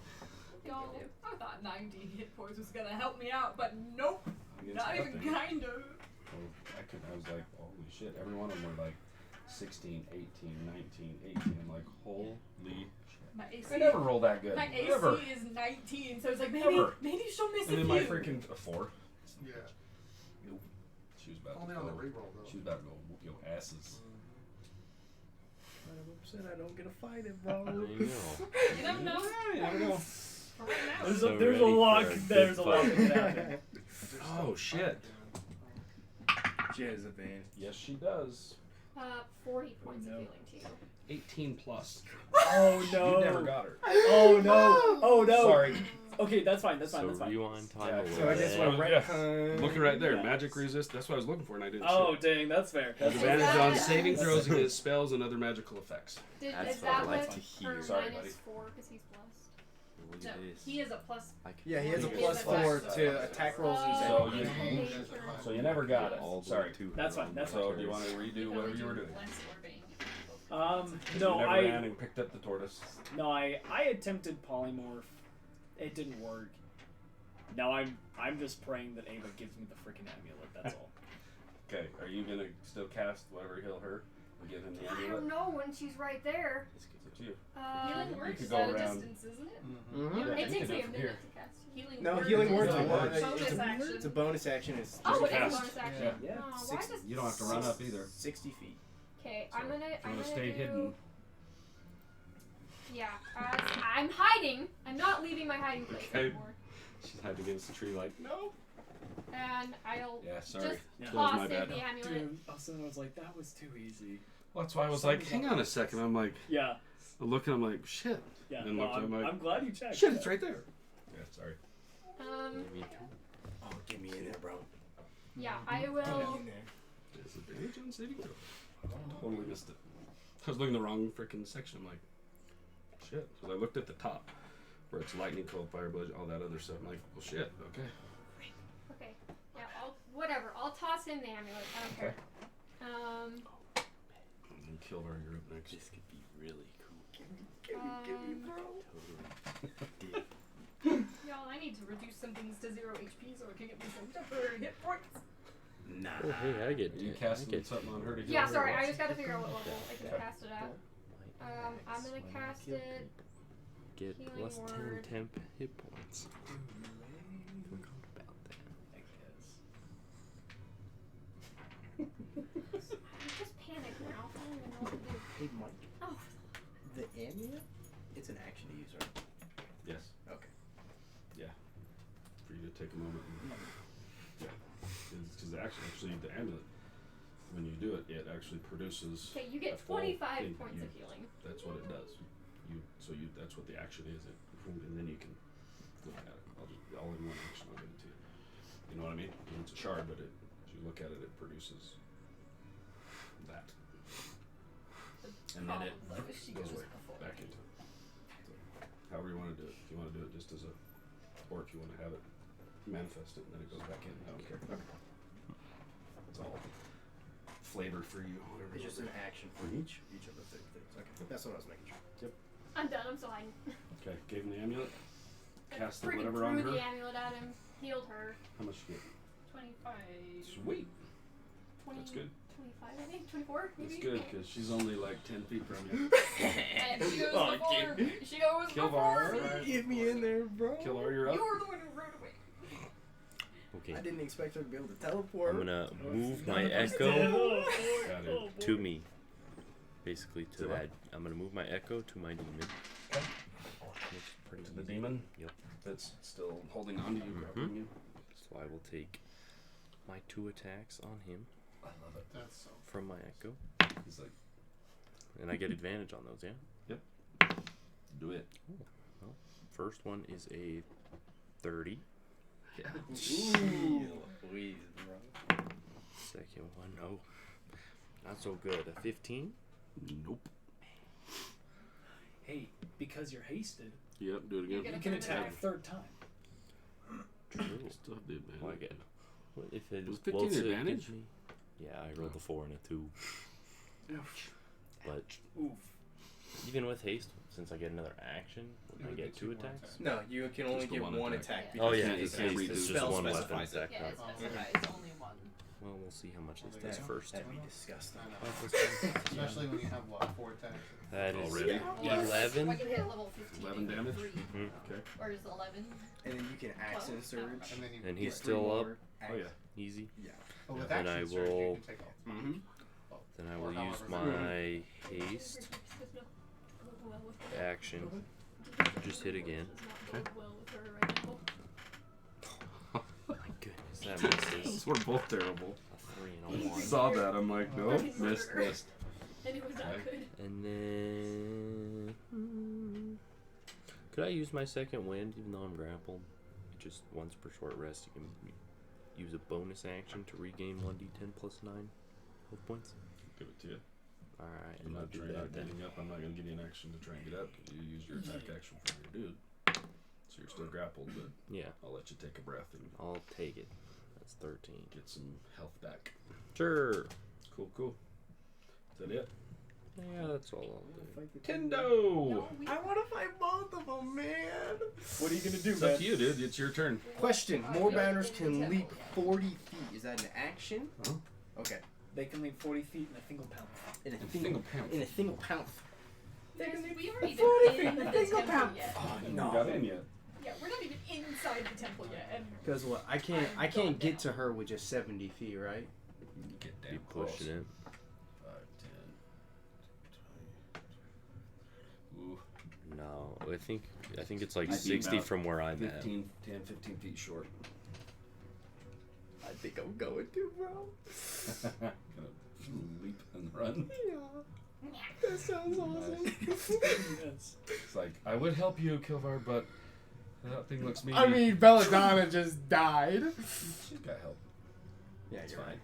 Y'all, I thought 19 hit points was gonna help me out, but nope. Against Not even nothing. kind of. Well, I was like, holy shit. Every one of them were like 16, 18, 19, 18. I'm like, holy shit. My AC. I never roll that good. My AC Never. is 19, so it's like Never. maybe she'll miss And a then few. my freaking 4. Yeah. She was about Only to on the go. reroll though. She was about to go whoop your asses. I'm upset I don't get a fight it, bro. There you go. You never know. You never know. For right now. There's So a there's a ready lot for a there's a good lot that fight. can happen. Oh shit. She has advantage. Yes, she does. 40 points no. of healing to you. 18 plus. Oh no. You never got her. Oh no. Oh no. Sorry. Okay, that's fine. That's fine. So That's fine. rewind time Yeah, a so little I just bit. want to Yeah. retcon. Looking right there. Yeah. Magic resist. That's what I was looking for, and I didn't. Oh shit. dang, that's fair. Has That's Is advantage that- on saving throws against spells and other magical effects. That's Is what I that like what to hear. her Sorry, minus buddy. 4 because he's blessed? Look No, at this. he is a plus. I can Yeah, he has a feel plus it. 4 to attack rolls and So saving. you- danger. So you never got it. All the Sorry. way to That's her fine, that's own So do you turn. want to redo can whatever only you were do doing? less orbiting. No, you never I ran and picked up the tortoise. no, I attempted polymorph. It didn't work. Now I'm just praying that Ava gives me the freaking amulet. That's all. Okay, are you gonna still cast whatever heal her? Or give him the I amulet? don't know when she's right there. It's up to you. Healing You works could go at a around. distance, isn't it? Mm-hmm. Yeah, It you takes can do me it a from minute here. to cast. Healing No, words healing is words a are bonus bonus action. It's a bonus action. It's Oh, just it is a cast. bonus action. Yeah. Yeah. Oh, why Six- does You don't have to run up either. 60 feet. Okay, So, I'm gonna you wanna do. stay hidden? Yeah, I'm hiding. I'm not leaving my hiding place Okay. anymore. She's hiding against the tree like, no. And I'll Yeah, sorry. just Yeah. That was toss my in bad. the amulet. Dude, also I was like, that was too easy. Well, that's why I was like, hang on a second. I'm like, Yeah, I'm looking, I'm like, shit. yeah. And No, looked, I'm like, I'm glad you checked. shit, it's right there. Yeah, sorry. Me too. Oh, get me in there, bro. Yeah, I will. Disadvantage on saving throw. Totally missed it. I was looking the wrong freaking section. I'm like, shit. So I looked at the top where it's lightning, cold, fire, bludgeon, all that other stuff. I'm like, well, shit. Okay. Okay. Yeah, whatever. I'll toss in the amulet. I don't care. And Kilvar, you're up next. This could be really cool. Y'all, I need to reduce some things to 0 HP so I can get me some temporary hit points. Nah. Oh, hey, I get. Are you I casting get something on her to heal Yeah, her, sorry. or I what? just gotta figure out what level I can Okay. cast it at. I'm gonna When I cast kill it. people, Get Healing plus 10 word. temp hit points. Forgot about that. I guess. I'm just panicked now. I don't even know what to do. Hey, Mike. Oh, The amulet? It's an action to use, right? Yes. Okay. For you to take a moment. And, yeah. Because actually, the amulet, when you do it, it actually produces. okay, you a get full 25 thing. points You- of healing. That's what it does. That's what the action is. And then you can look at it. All in one action. I'll give it to you. You know what I mean? It's a shard, but as you look at it, it produces that. And then it Problem, though, is she goes goes way before. back into it. So, however you want to do it. If you want to do it just as a, or if you want to have it manifest it and then it goes back in. I don't care. It's all flavored for you. Whatever. It's you just want. an action for each of the things. Okay. That's what I was making sure. I'm done. I'm so hiding. Okay, gave him the amulet. Cast Freaking whatever on threw her. the amulet at him. Healed her. How much you get? 25. Sweet. 20, That's good. 25, I think. 24, maybe? That's good because she's only like 10 feet from you. And she goes Oh, before. She goes Kilvar. before. Get me in there, bro. Killar, you're up. You're the one who rode away. Okay. I didn't expect her to be able to teleport. I'm gonna move my echo Got it. to me. Basically, to To what? that. I'm gonna move my echo to my demon. Okay. Looks pretty To the easy. demon? Yep. That's still holding on to you, grappling you. So I will take my 2 attacks on him I love it. That's so. from my echo, He's like, and I get advantage on those. Yeah. do it. Well, first one is a 30. Yeah. Ooh. Please, bro. Second one, no, not so good. A 15. Nope. Hey, because you're hasted, Yep, do it You again. get you can third attack attack. a third time. True. Still did, man. Well, again. What if it Was well, 15 so it advantage? gives me- Yeah, I rolled a 4 and a 2. But Oof. even with haste, since I get another action, would You I would get get 2 two more attacks? attacks. No, you can only Just the get one one attack. attack. Yeah. because Oh yeah, you it's, can't it's redo just spell one weapon specifies it. attack. Yeah, right? it specifies only one. Well, we'll see how much this Yeah. does first. That'd be disgusting. I know. Oh, plus Especially when you have what, 4 attacks. That is Already? 11. I can hit level 15. 11 damage? 3. Mhm. Okay. Or is it 11? And then you can accent surge. And then you And get he's Three still up, more Oh, yeah. easy. Yeah. Oh, with Then action I surge, will- you can take all. Mm-hmm. Then I Or will use however my haste action. Just hit again. My goodness, that misses. We're both terrible. A 3 and a 1. Saw that. I'm like, nope, missed. And it was not Okay. good. And then could I use my second wind even though I'm grappled? Just once per short rest, you can use a bonus action to regain 1d10 plus 9 health points. Give it to you. All right, I'm and I'll not do trying that out then. getting up. I'm not going to give you an action to try and get up. You use your attack action for your dude. So you're still grappled, but Yeah, I'll let you take a breath and I'll take it. That's 13. get some health back. Sure. Cool. Is that it? Yeah, that's all I'll do. Tendo! I want to fight both of them, man. What are you gonna do, It's man? up to you, dude. It's your turn. Question: More banners can leap 40 feet. Is that an action? Huh? Okay. They can leap 40 feet in a single pound. In a In single single pound. In a single pound. We already Forty been in feet, the think temple about- yet. Oh You no. got in yet? Yeah, we're not even inside the temple yet. And Because what? I can't get to her with just 70 feet, right? You get You damn push close. it in. 5, 10, 20. Ooh. No, I think it's like I'd be 60 about from where I'm at. 15 feet short. I think I'm going to, bro. Gonna leap and run. Yeah. That sounds awesome. Yes. It's like, I would help you, Kilvar, but that thing looks mean. I mean, Belladonna just died. She's got help. Yeah, it's you're fine.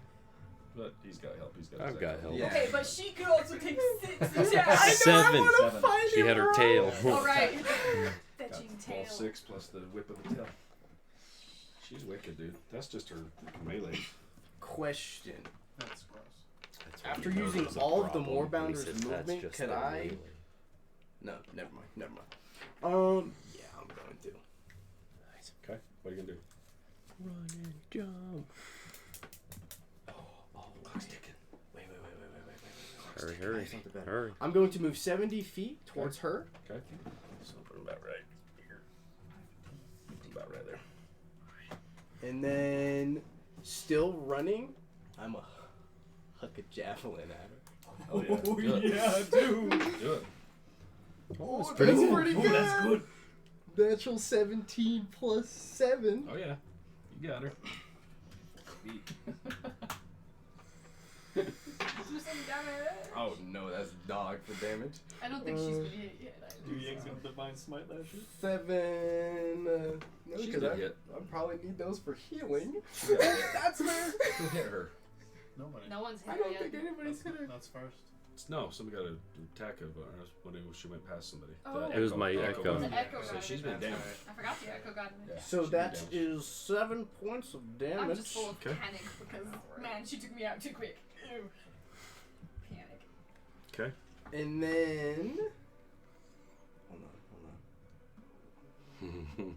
But he's got help. He's got. I've his got echo. help. Yeah. Okay, but she could also take 6 attacks. I know, I wanna Seven. find She had her tail. All right. Got Fetching all tail. 6 plus the whip of the tail. She's wicked, dude. That's just her melee. Question. That's gross. That's when After you know using there's a all of the problem, when he Moorbounder's says that's movement, just could their I- melee. No, never mind. Never mind. Yeah, I'm going to. Nice. Okay, what are you gonna do? Run and jump. Oh, clock's ticking. Wait. Hurry, hurry, That's not the better. hurry. I'm going to move 70 feet towards her. Okay. So put him about right here. About right there. And then, still running, I'm a huck a javelin at her. Oh, yeah. Do it. yeah, dude. Do it. Oh, that's pretty pretty good. good. That's good. Natural 17 plus 7. Oh yeah. You got her. Beat. Do some damage. Oh no, that's dog for damage. I don't think she's gonna hit yet. Divine Smite that shit? 7. No, She's because gonna I hit. probably need those for healing. Yeah. That's fair. Who hit her? Nobody. No one's hit I her don't yet. think anybody's hit her. That's first. No, somebody got an attack of when she went past somebody. Oh. It was my echo. The echo So got she's it. been That's damaged. right. I forgot the echo got it. Yeah, So she's been that damaged. is 7 points of damage. I'm just full of Okay. panic because, man, she took me out too quick. Ew. Panic. Okay. And then. Hold on.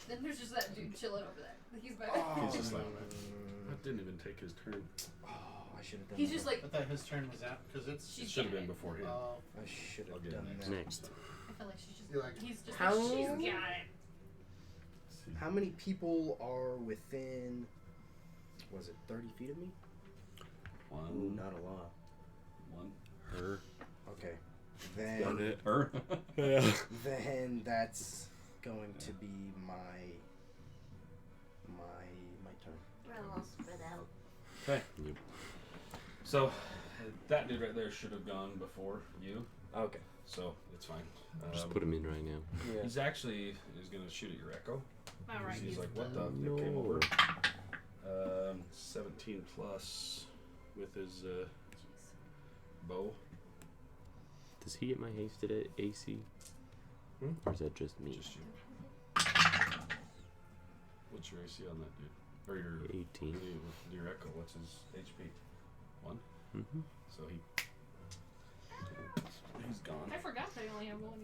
Then there's just that dude chilling over there. He's better. He's just like, I didn't even take his turn. Oh, I should have done He's that. just like, I thought his turn was out because it's. It she's should have getting been it. before him. I should I'll have get it done next. that. Next. I feel like she's just, You're like, he's just how- like, she's got it. How many people are within. Was it 30 feet of me? Ooh, One. not a lot. One. Her. Okay. Got Then. it. Her. Yeah. Then that's going to be my turn. We're all spread out. Okay. Yep. So that dude right there should have gone before you. Okay. So it's fine. Just put him in right now. Yeah. He's actually gonna shoot at your echo. Alright, He's he's like, what the? No. It came over. 17 plus with his bow. Does he get my hasted at AC? Hmm? Or is that just me? Just you. What's your AC on that dude? Or your 18. your echo? What's his HP? 1. Mm-hmm. So he's gone. I forgot they only have one.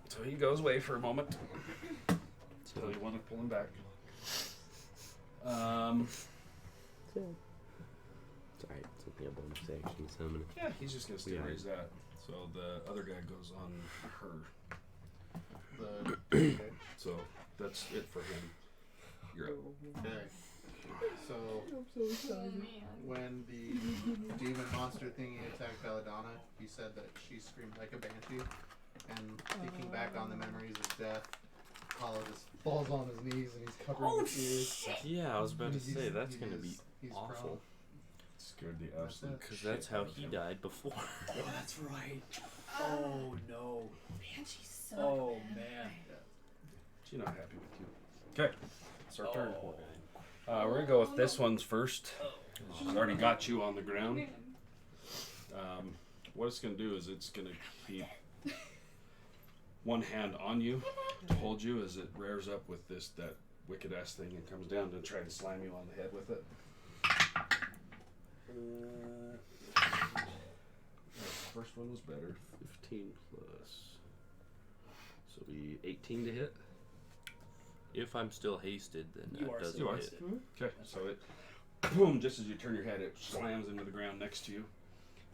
So he goes away for a moment. So, So you want to pull him back. it's alright. It's only a bonus action to summon it. Yeah, he's just gonna stay Yeah. where he's at. So the other guy goes on her. The. So that's it for him. You're up. Okay. So I'm so excited. when the demon monster thingy attacked Belladonna, he said that she screamed like a banshee. And thinking back on the memories of death, Apollo just falls on his knees and he's covering his ears. Yeah, I was about to He's- say that's he gonna is- be he's awful. prone. Scared the That's absolute it. Because shit that's how out of he him. died before. Oh, that's right. Oh, no. Banshee suck. Oh, man. She's not happy with you. Okay, it's our turn. Oh. We're gonna go with this one's first. She's already got you on the ground. What it's gonna do is it's gonna keep one hand on you to hold you as it rears up with that wicked ass thing and comes down to try to slam you on the head with it. First one was better. 15 plus. So be 18 to hit. If I'm still hasted, then You that are doesn't still hit. hasted. Okay, so it, boom, just as you turn your head, it slams into the ground next to you.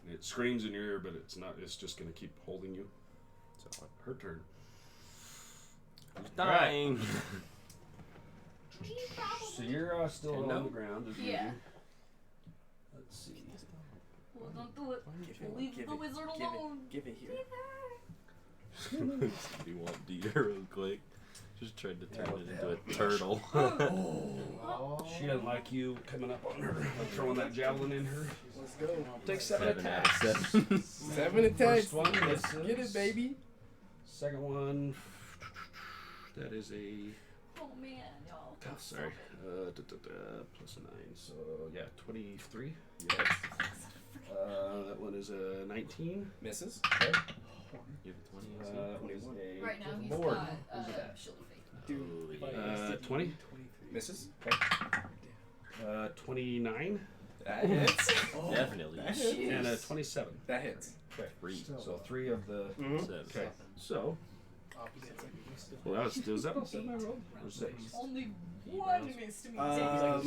And it screams in your ear, but it's not, it's just going to keep holding you. So, her turn. Who's dying? So you're still Hello? on the ground. As Yeah. usual. Let's see. Well, don't do it. Leave the wizard Give alone. it. Give it here. You want D real quick? Just tried to turn what it the into hell? a turtle. Oh. She doesn't like you coming up on her, throwing that javelin in her. Let's go. Take 7 7 out attacks. of 7. 7 attacks. First one Let's misses. get it, baby. Second one, that is a Oh man, y'all. Oh, sorry. Plus a 9, so yeah, 23. Yes. That one is a 19. Misses. Okay. You have a 20 AC? That one is a Right now he's Lord. got shield of faith. Dude, 20. Misses. Okay. 29. That hits. Definitely. That hits. And a 27. That hits. Okay. Three. So 3 of the. Mhm. 7. Okay. So. Well, that was that all 7 I rolled? Or 6? Only one missed me.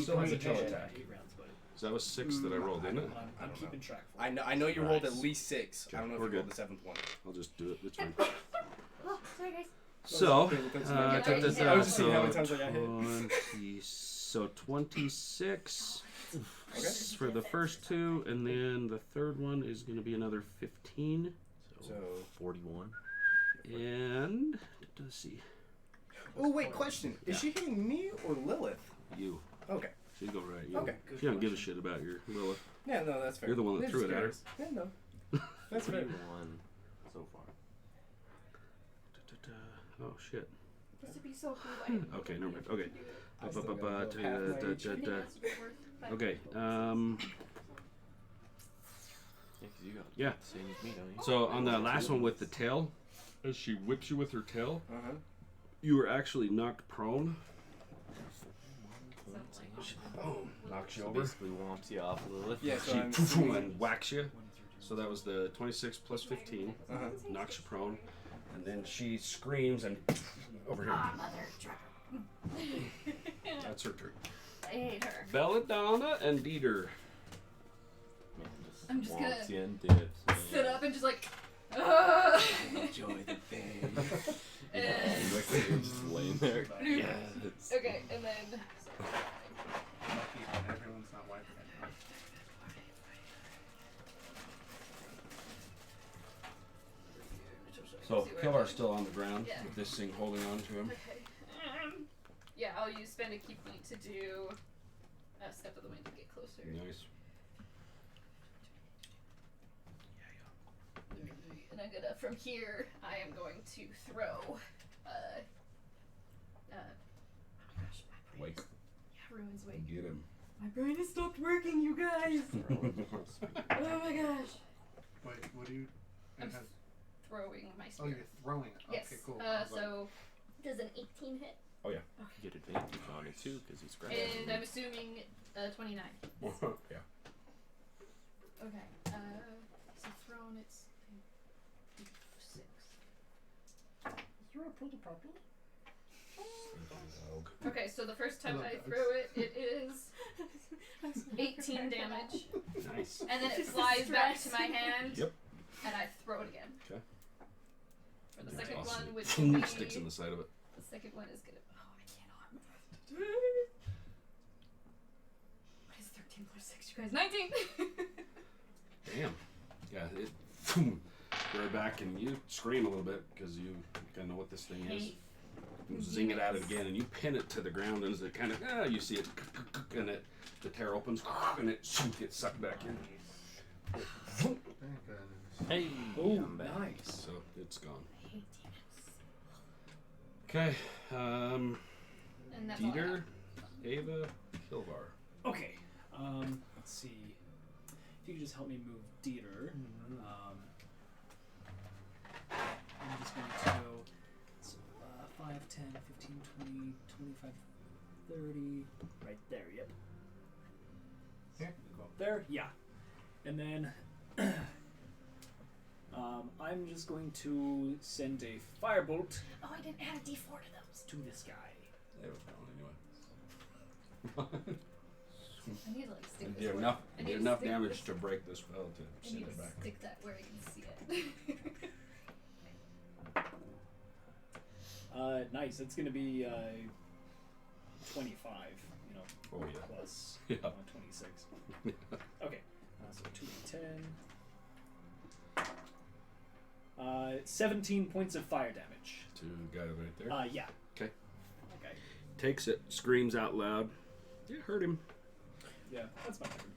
Still has a chill attack. 8 rounds, but So that was 6 that I rolled, didn't it? I'm keeping track. For I know you rolled at Nice. least 6. I don't know if We're you rolled good. the 7th one. I'll just do it. It's fine. Oh, sorry guys. So, I was just seeing how many times I got hit. 20, so 26 Okay. for the first 2, and then the third one is going to be another 15. So, So. 41. And let's see, Oh wait, question: is she hitting me or Lilith? you. Okay. She's go right. You. Okay. She don't give a shit about your Lilith. Yeah, no, that's fair. You're the one that I'm threw just it at her. curious. Yeah, no. That's fair. 41 so far. Oh shit. This would be so cool. I didn't Okay, never mind. Okay. I still got about half my HP. Okay. Yeah, 'cause you got Yeah. the same as me, don't you? So on the last one with the tail, as she whips you with her tail, Uh-huh. you were actually knocked prone. Boom. Knocks you So over. basically whomps you off Lilith. Yeah, so She I'm assuming- and whacks you. So that was the 26 plus 15. Uh-huh. Knocks you prone. And then she screams and over here. Ah, mother trucker. That's her turn. I hate her. Belladonna and Dieter. Man, I'm just whomps gonna you and dips, man. Sit up and just like. Enjoy the day. And- You're just laying there. Yes. okay, and then. Lucky when everyone's not wiping it. So Kilvar's still on the ground Yeah. with this thing holding on to him. Okay. Yeah, I'll use spend a key point to do a step of the wind to get closer. Nice. And I'm gonna, from here, I am going to throw, oh my gosh, my brain Wake. is- Yeah, Ruin's Wake. Get him. My brain has stopped working, you guys! Oh my gosh. Wait, what do you? I'm it has- throwing my oh, spear. you're throwing it. Yes. Okay, cool. I was like, So, does an 18 hit? Oh yeah. You get advantage on it too, because he's grabbing. And I'm assuming 29. Yeah. Okay. So thrown, it's 6. Okay, so the first time I throw it, it is 18 damage. Nice. And then it flies back to my hand. Yep. And I throw it again. Okay. For the That's second awesome. one, which will be, Sticks in the side of it. the second one is gonna. Oh, I cannot. What is 13 plus 6, you guys? 19! Damn. Yeah. It. You're back and you scream a little bit because you kind of know what this thing is. You zing it at it again and you pin it to the ground and as it kind of you see it and it the tear opens and it gets sucked back in. thank goodness. Hey, Oh, I'm back. nice. So it's gone. I hate demons. Okay. And that's all I Dieter, have. Ava, Kilvar. Okay. Let's see. If you could just help me move Dieter. I'm just going to go 5, 10, 15, 20, 25, 30. Right there, yep. Here. Go up there, yeah. And then I'm just going to send a firebolt Oh, I didn't add a d4 to those. to this guy. They were gone anyway. I need to like stick And this did where- enough, I did need to enough stick damage this- to break the spell to I send need it to back. stick that where I can see it. Nice. That's going to be 25, you know, Oh yeah. plus Yeah. 26. Okay, so 2d10. 17 points of fire damage. Two guy right there. Yeah. Okay. Okay. Takes it, screams out loud. Yeah, hurt him. Yeah, that's my turn.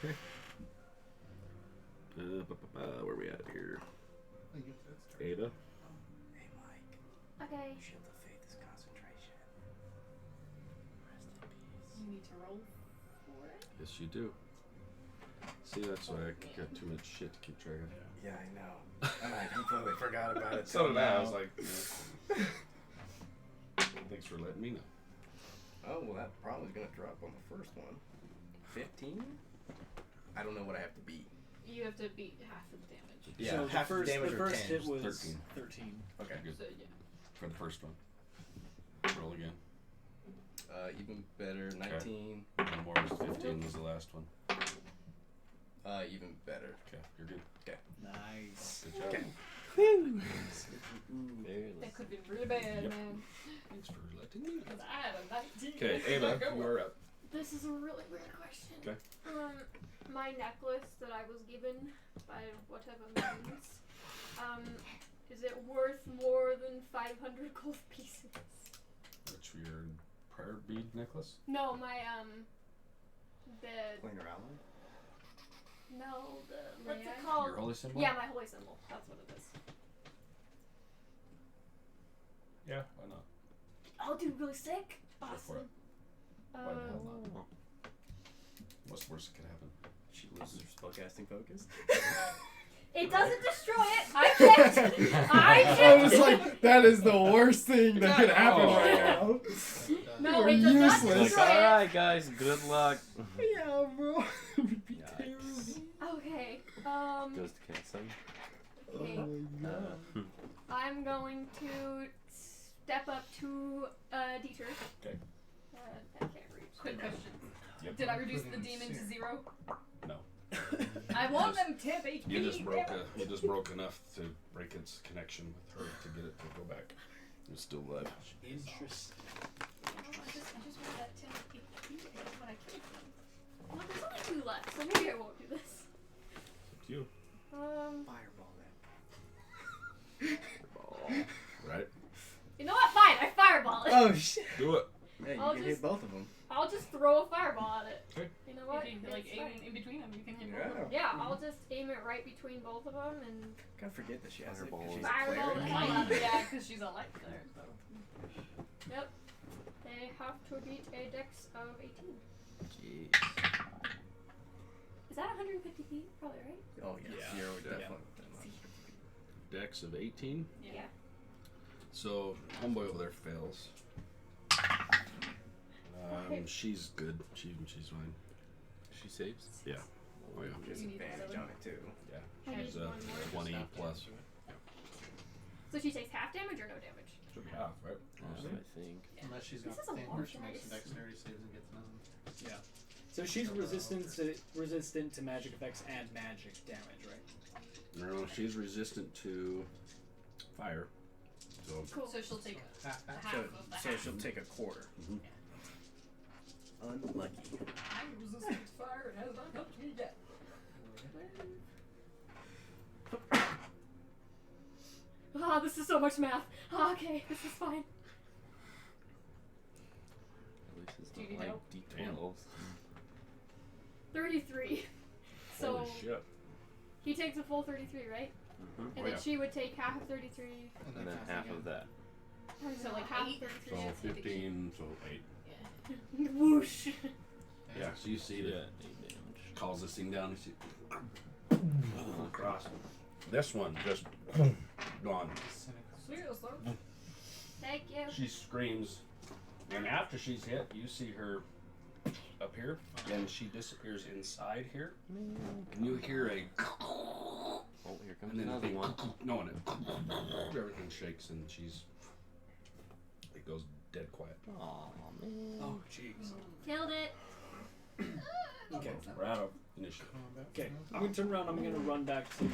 Okay. Where are we at here? I guess that's true. Ava. Hey, Mike. Okay. Shield of Faith is concentrating. roll for it? Yes, you do. See, that's why I got too much shit to keep track of. Yeah, I know. And I completely forgot about it. So till did I. I now. was like, thanks for letting me know. Oh, well, that probably gonna drop on the first one. 15? I don't know what I have to beat. You have to beat half of the damage. Yeah, so half the damage or first 10. hit was 13. 13. Okay. Good. So yeah. For the first one. Roll again. Even better. 19. One more was 15 was the last one. Even better. Okay, you're good. Okay. Nice. Good job. Okay. That could be really bad, Yep. man. Thanks for letting me know. Because I had a 19. Okay, Ava, you are up. This is a really weird question. Okay. My necklace that I was given by whatever means, is it worth more than 500 gold pieces? That's your prayer bead necklace? No, my, the, Planar ally? no, the, what's May I? it called? Your holy symbol? Yeah, my holy symbol. That's what it is. Yeah, why not? Oh, dude, really sick? Go for Awesome. it. Why the hell not? What's the worst that could happen? She loses her spellcasting focus. It doesn't destroy it. I checked. I checked. was like, that is the worst thing that could happen Oh. right now. No, You're it does not useless. Like, destroy it. alright, guys, good luck. Yeah, bro. It would be Yikes. terrible. Okay. Goes to cancel. Okay. Oh my god. I'm going to step up to Dieter. Okay. I can't read. Quick question. Yep. Did I reduce the Put him in demon to seer. 0? No. I want them tip HP. You just broke enough to break its connection with her to get it to go back. It's still alive. Interesting. I just want that 10 HP when I killed them. Well, there's only 2 left, so maybe I won't do this. It's up to you. Fireball that. Right? You know what? Fine, I fireball it. Oh shit. Do it. Yeah, you I'll can just- hit both of them. I'll just throw a fireball at it. Okay. You know what? If you like It's aim fine. in between them, you can hit both of Yeah. them. Yeah, I'll just aim it right between both of them and Can't forget that she has it. 'cause Fireball. She's a Fireball cleric. the Well, hell out of it. yeah, because she's a light cleric, so. Yep. They have to beat a dex of 18. Jeez. Is that 150 feet? Probably, right? Oh yeah. Yeah. You're Yeah. definitely. Dex of 18. Yeah. So, homeboy over there fails. She's good. She's fine. She saves? Yeah. Oh yeah. There's You need advantage one. on it too. Yeah. I need She's one more. 20 plus. So she takes half damage or no damage? Should be half, right? I think. Unless she's This got is the a thing lot where of she makes dice. some dexterity saves and gets none. Yeah. So she's resistant to magic effects and magic damage, right? No, she's resistant to fire. So, Cool. So she'll take half So, of the so half. she'll take a quarter. Mhm. Unlucky. I'm resistant to fire and has not helped me yet. Ah, this is so much math. Ah, okay, this is fine. At least it's Do you not need like help? D12s. 33. So holy shit. he takes a full 33, right? Mm-hmm. And Oh, then yeah. she would take half of 33. And then half of that. So like half of 33. So 15, so 8. Yeah. Whoosh. Yeah, so you see Yeah, that 8 damage. calls this thing down. You see across. This one just gone. Seriously? Thank you. She screams, and after she's hit, you see her up here, and she disappears inside here, and you hear a, Oh, here comes and then another one. no, and everything shakes, and it goes dead quiet. Aw, man. Oh, jeez. Killed it. Okay. We're out of initiative. Okay. I'm gonna turn around. I'm gonna run back to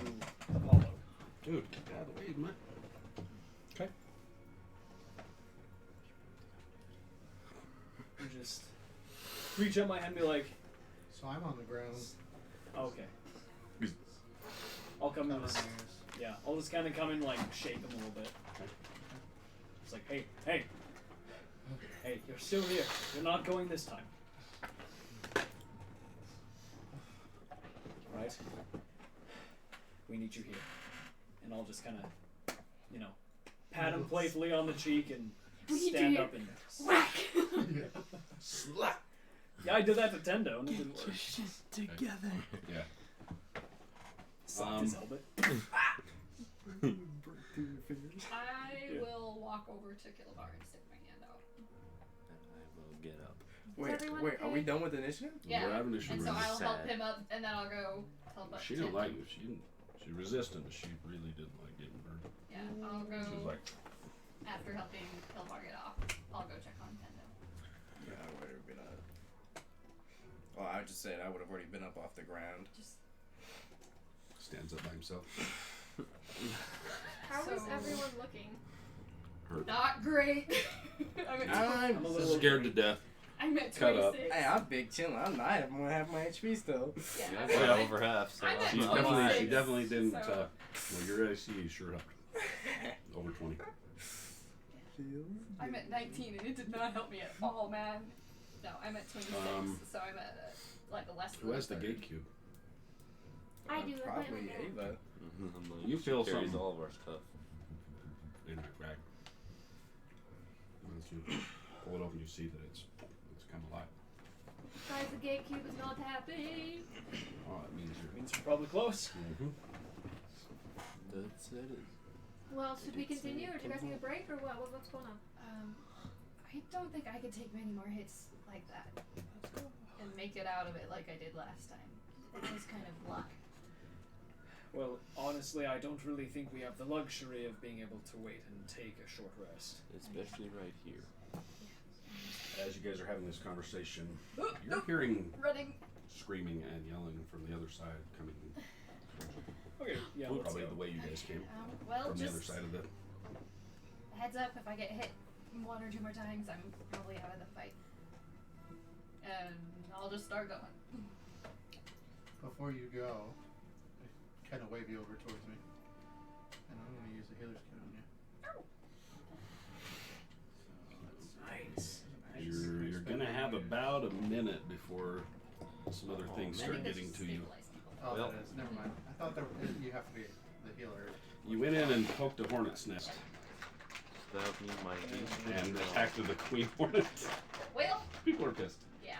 Apollo. Dude, get out of the way, man. Okay. And just reach out my hand and be like, So I'm on the ground. oh, okay. I'll come in. Cover This, my ears. yeah, I'll just kind of come in, like shake him a little bit. It's like, hey, you're still here. You're not going this time. Right? We need you here. And I'll just kind of, pat him playfully on the cheek and We need you stand here. up and Whack. Slap. Yeah, I did that to Tendo and it didn't work. Together. Yeah. Slapped his helmet. I will walk over to Kilbar and stick my hand out. I will get up. Wait, everyone wait, are okay? we done with initiative? Yeah. We're having issue And with so it. I'll help Sad. him up, and then I'll go help up. She Tim. didn't like you. She resisted, but she really didn't like getting burned. Yeah, I'll go She was like, after helping Kilbar get off. I'll go check on Tendo. Yeah, I would have been up. Well, I just said I would have already been up off the ground. Just stands up by himself. How is So- everyone looking? Hurt. not great. I'm at I'm a little Scared to death. I'm at cut up. 26. Hey, I'm big chillin'. I have more half my HP still. Yeah, Yeah, I'm I got at- over half, so I'm at She I'm Oh, definitely, fine. she definitely didn't. So- Well, your IC sure helped. Over 20. I'm at 19, and it did not help me at all, man. No, I'm at 26, so I'm at like a less than Who has the a third. gate cube? I do. I Probably play with Ava. I'm like, You feel she carries something. all of our stuff. In that rack. Once you pull it open, you see that it's kind of light. Guys, the gate cube is not happy. Oh, it means you're. Means we're probably close. That's it. Well, should we continue, or do you guys need a break, or what? What's going on? I don't think I could take many more hits like that and make it out of it like I did last time. It was kind of luck. Well, honestly, I don't really think we have the luxury of being able to wait and take a short rest. Especially right here. As you guys are having this conversation, you're hearing Running. screaming and yelling from the other side coming. Okay, yeah, let's Probably go. the way you guys came Well, from the just other side of the. heads up, if I get hit one or two more times, I'm probably out of the fight. And I'll just start going. Before you go, I kind of wave you over towards me, and I'm going to use the healer's kit on you. Nice. You're gonna have about a minute before some other things I start think that's getting just to you. stabilize people. Oh, Well- that is. Never mind. I thought you have to be the healer. You went in and poked a hornet's nest That means my and attacked the queen hornet. Well, People are pissed. yeah.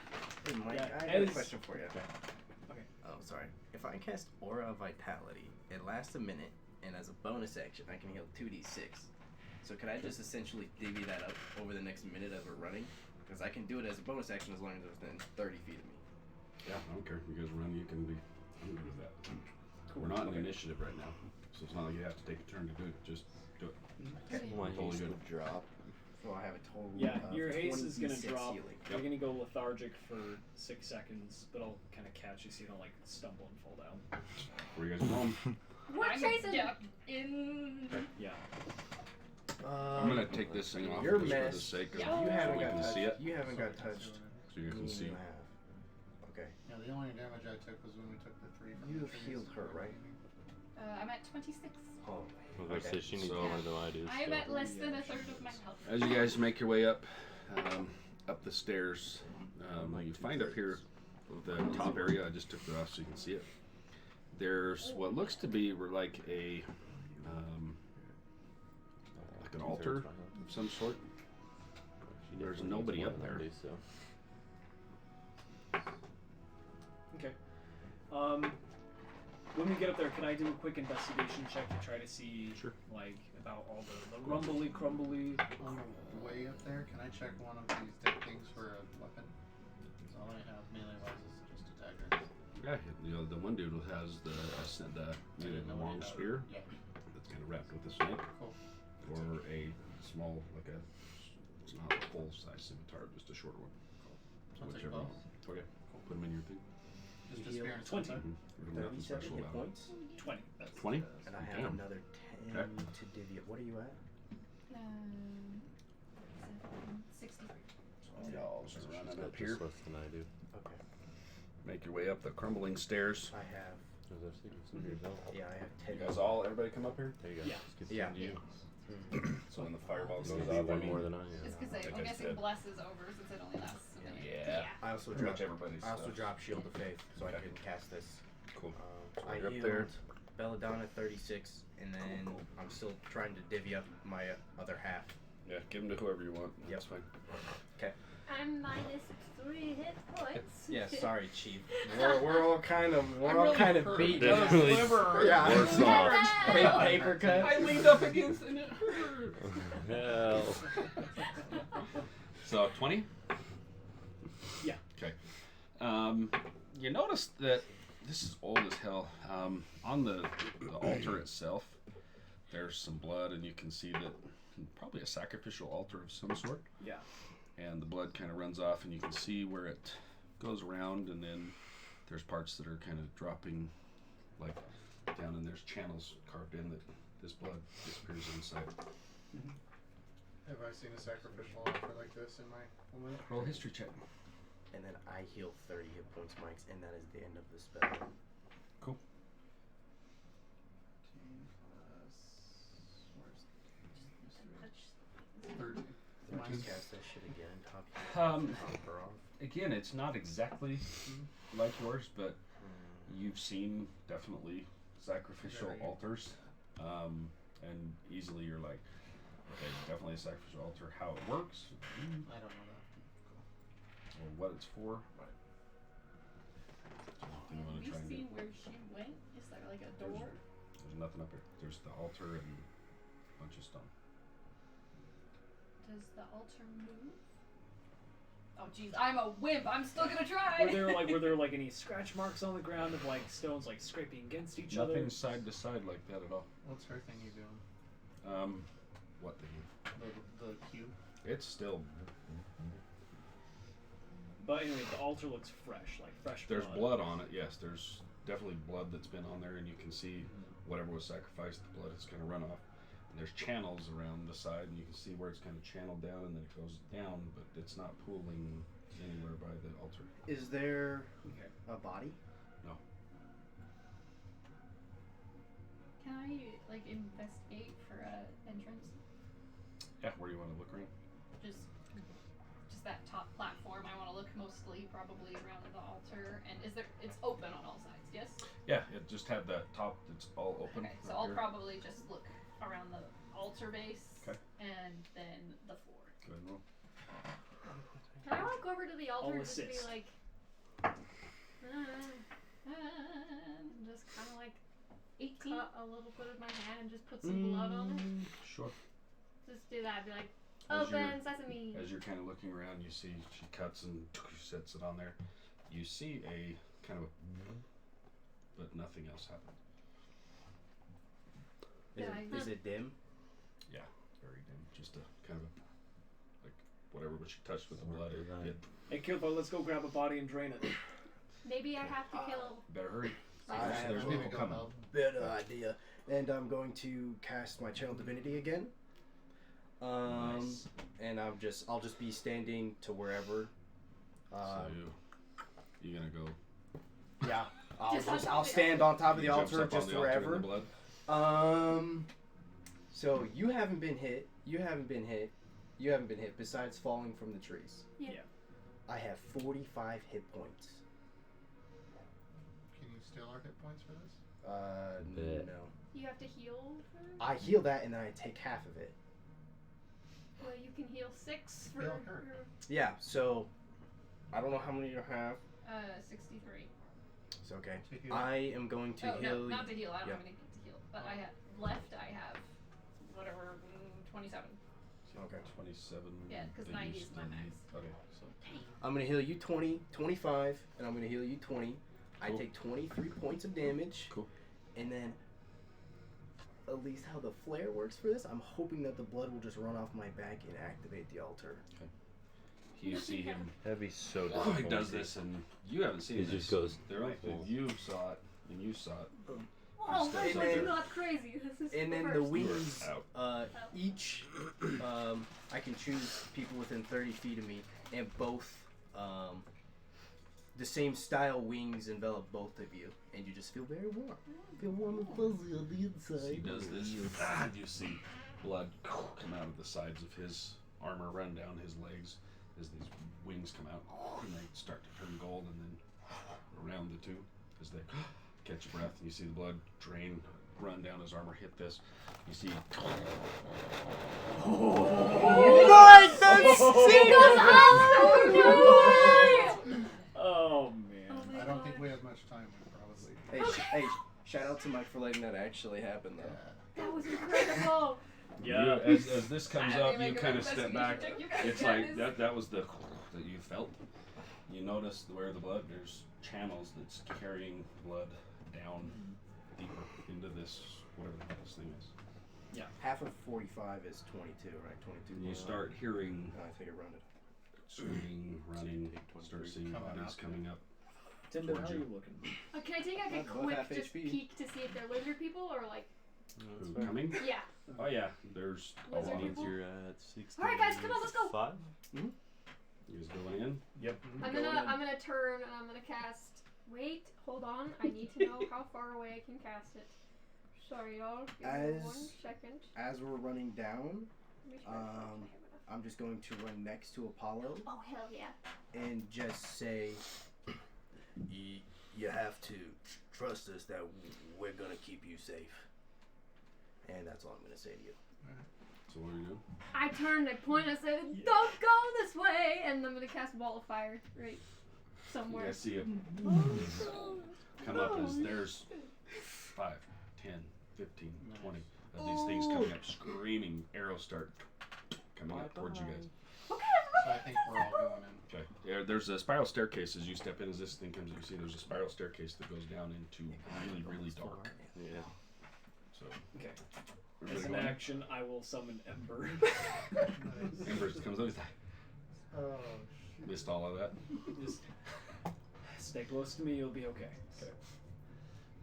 Hey, Mike, Yeah, I have a as- question for you. Okay. Oh, sorry. If I cast Aura of Vitality, it lasts a minute, and as a bonus action, I can heal 2d6. So could I just essentially divvy that up over the next minute of it running? Because I can do it as a bonus action as long as it's within 30 feet of me. Yeah, I don't care. You guys run. You can be. I'm good with that. We're not in initiative right now, so it's not like you have to take a turn to do it. Just do it. My Totally haste good. would drop. So I have a total Yeah, of your haste is gonna 20d6 drop. healing. You're gonna go lethargic for 6 seconds, but I'll kind of catch you so you don't like stumble and fall down. Where you guys going? We're I'm chasing. yeah, in. Yeah. I'm gonna take this thing off Your just for the mess. sake of Yeah. You so haven't we got can touched. see it, You haven't got touched. so you can see. You have. Okay. Yeah, the only damage I took was when we took the 3 from You the have trees. healed her, right? I'm at 26. Oh. I was gonna say she needs so- more than I do. I'm so. at less than a third of my health. As you guys make your way up the stairs, you find up here the top area. I just took it off so you can see it. There's what looks to be like a like an altar of some sort. She There's definitely needs nobody more up than I there. do, so. Okay. When we get up there, can I do a quick investigation check to try to see, Sure. like, about all the rumbly, crumbly? On the way up there, can I check one of these dead things for a weapon? So all I have melee wise is just a dagger. Yeah, you know the one dude has the long spear Yeah. that's kind of wrapped with a snake, Cool. or a small it's not a full size scimitar, just a short one. So I'll take Whichever both. one. Okay, put them in your thing. Just Heal disappearance. 20. sometime. Nothing 37 special hit about it. points. 20. 20? And I have Damn. another 10 Okay. to divvy up. What are you at? 63. Y'all She's are running got up just here. less than I do. Okay. Make your way up the crumbling stairs. I have. Because I've seen some yourself. Yeah, I have You 10. guys everybody come up here? There you go. Yeah. Just get Yeah. some to you. So when the fireball It's goes gonna be off, I way mean, more than I Just am. because I'm Okay, guessing good. bless is over since it only lasts a minute. Yeah. I also Pretty much dropped. everybody's I also stuff. dropped Shield of Faith, so I Okay. can cast this. Cool. So I you're up healed there. Belladonna 36, and then I'm still trying to divvy up my other half. Yeah, give them to whoever you want. Yep. That's fine. I'm -3 hit points. Yeah, sorry, Chief. We're all kind of hurt. beat. Definitely Yeah. worse off. Paper cut. I leaned up against and it hurt. Hell. So 20. Yeah. Okay. You notice that this is old as hell. On the altar itself, there's some blood, and you can see that probably a sacrificial altar of some sort. Yeah. And the blood kind of runs off, and you can see where it goes around, and then there's parts that are kind of dropping, like down, and there's channels carved in that this blood disappears inside. Have I seen a sacrificial altar like this in my woman? Roll history check. And then I heal 30 hit points, Mike's, and that is the end of the spell. Cool. Just cast that shit again. Top Again, it's not exactly like yours, but you've seen definitely sacrificial altars, and easily you're like, okay, definitely a sacrificial altar. How it works, I don't know that. or what it's for. You want to Have try you and seen get, where she went? Is there like a door? there's nothing up here. There's the altar and a bunch of stone. Does the altar move? Oh jeez, I'm a wimp. I'm still gonna try. Were there like any scratch marks on the ground of like stones like scraping against each other? Nothing side to side like that at all. What's her thingy doing? What thing? The cube. It's still. But anyway, the altar looks fresh, like fresh There's blood on it, yes. There's definitely blood that's been on there, and you can see whatever was sacrificed, the blood is going to run off. And there's channels around the side, and you can see where it's kind of channeled down, and then it goes down, but it's not pooling anywhere by the altar. Is there a body? No. Can I like investigate for a entrance? Yeah, where do you want to look around? Just that top platform. I want to look mostly probably around the altar. And is there? It's open on all sides. Yes. Yeah, it just had that top that's all open. Okay, so right I'll here. probably just look around the altar base. Okay. And then the floor. Go ahead and roll. Can I walk over to the altar and just be assist. like, Just kind of like 18. cut a little bit of my hand and just put some blood on it? Sure. Just do that. Be like, As open you're- sesame. As you're kind of looking around, you see she cuts and sets it on there. You see a kind of but nothing else happened. Is it dim? Yeah, very dim. Just a kind of like whatever what she touched with the blood. It Hey, Kilpo, let's go grab a body and drain it. Maybe I have to kill. better hurry. I There's have people go coming. help. Better idea. And I'm going to cast my Channel Divinity again. Nice. And I'll just be standing to wherever. So you gonna go? Yeah. Just on top I'll of the stand on top of the He jumps altar up on just the altar in the wherever. blood. So you haven't been hit. You haven't been hit. Besides falling from the trees. Yeah. I have 45 hit points. Can you steal our hit points for this? Yeah. No. You have to heal first? I heal that and then I take half of it. Well, you can heal 6 for Heal her. Yeah. So I don't know how many you have. 63. It's okay. To heal. I am going to Oh heal. no, not to heal. I don't yeah. have anything to heal. But I have left. I have whatever 27. Okay. 27. Yeah, 'cause that 90 you is my still max. need. Okay, so I'm gonna heal you 20, 25, and I'm gonna heal you 20. I Cool. take 23 points of damage. Cool. And then, at least how the flare works for this, I'm hoping that the blood will just run off my back and activate the altar. you see him. That'd be so He disappointing. does this, and you haven't seen He this. just goes. They're like, you saw it, and you saw it. Oh, Stay this there. is not crazy. This is And then the first. wings, Out. each, I can choose people within 30 feet of me, and both, the same style wings envelop both of you, and you just feel very warm. Feel warm and fuzzy on the inside. He does this, and you see blood come out of the sides of his armor, run down his legs as these wings come out, and they start to turn gold, and then around the two as they catch your breath, and you see the blood drain, run down his armor, hit this. You see. Mike, that's Oh man. I don't think we have much time, probably. Hey, shout out to Mike for letting that actually happen, though. That was incredible. Yeah. You, as this comes I up, didn't you make a kind of step investigation back. check, you guys It's got like this. that was the that you felt. You notice where the blood, there's channels that's carrying blood down deeper into this, whatever the hell this thing is. Half of 45 is 22, right? 22. And you start hearing I think I rounded. screaming, running, start seeing Coming bodies up. coming up. Tinder, how Towards are you. you looking? Can I take like a Not both quick half just HP. peek to see if they're lizard people or like Who, coming? yeah. Oh yeah, there's a Lizard lot. people? You're at 60. Alright, guys, come on, let's go. 5? You guys going in? Yep. I'm gonna turn and I'm gonna cast. Wait, hold on. I need to know how far away I can cast it. Sorry, y'all. Give me As- 1 second. As we're running down, Let me try to find my I'm just going to run next to Apollo Oh hell yeah. and just say, You have to trust us that we're gonna keep you safe. and that's all I'm going to say to you. So what are you doing? I turned, I pointed, I said, "Don't go this way," and I'm gonna cast Ball of Fire right You somewhere. guys see it come up as there's 5, 10, 15, 20 of these things coming up screaming. Arrows start coming up towards you guys. So I think we're all going in. Okay. Yeah, there's a spiral staircase as you step in. As this thing comes, you see there's a spiral staircase that goes down into really, really dark. Yeah. So Okay. everybody As an going in? action, I will summon Ember. Ember comes up. He's like, Oh, missed all of that. Just stay close to me, you'll be okay. Okay.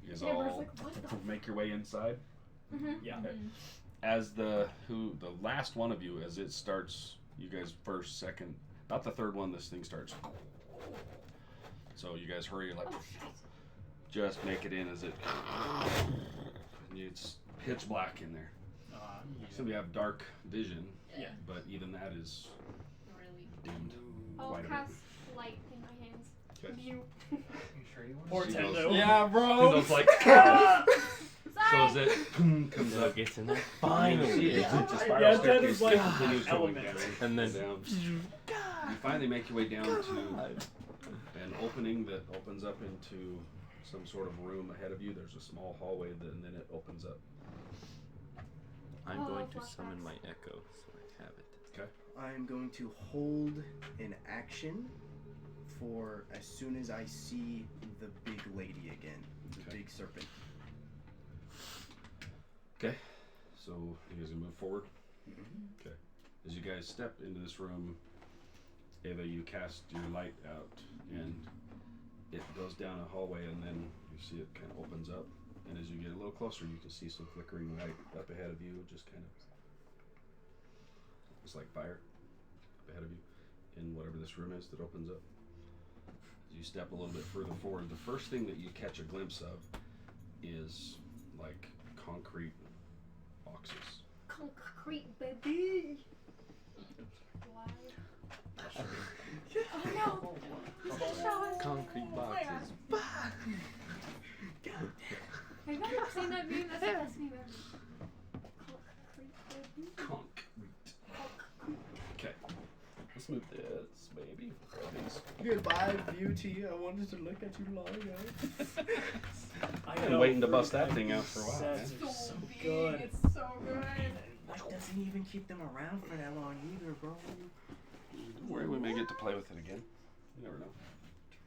You guys Amber's all like, "What the make your way inside. Yeah. Okay. As the last one of you, as it starts, you guys first, second, not the third one. This thing starts. So you guys hurry, like, just make it in as it. It's pitch black in there. So you have dark vision. Yeah. But even that is Really? dimmed. I'll quite a bit. cast light in my hands. Okay. Mute. you sure you want Portendo. Yeah, And bro. those like. So as Sorry. it comes So up, it gets in there. it's Finally. a spiral Yeah, that staircase is like that continues going element. down And then- down. You finally make your way down to an opening that opens up into some sort of room ahead of you. There's a small hallway, and then it opens up. I'm Oh, going to flashbacks. summon my echo so I have it. Okay. I'm going to hold an action for as soon as I see the big lady again, the Okay. big serpent. Okay. So you guys gonna move forward. Okay. As you guys step into this room, Ava, you cast your light out, and it goes down a hallway, and then you see it kind of opens up. And as you get a little closer, you can see some flickering light up ahead of you, just kind of. It's like fire up ahead of you in whatever this room is that opens up. As you step a little bit further forward, the first thing that you catch a glimpse of is like concrete boxes. Concrete, baby. Why? Oh no. Concrete boxes. Have you ever seen that meme? That's the best meme ever. Concrete, baby. Concrete. Okay. Let's move this, baby. Goodbye, beauty. I wanted to look at you long ago. I've been waiting to bust that thing out for a while, man. Sets are so big, good. It's so good. Mike doesn't even keep them around for that long either, bro. Don't worry, we may get to play with it again. You never know.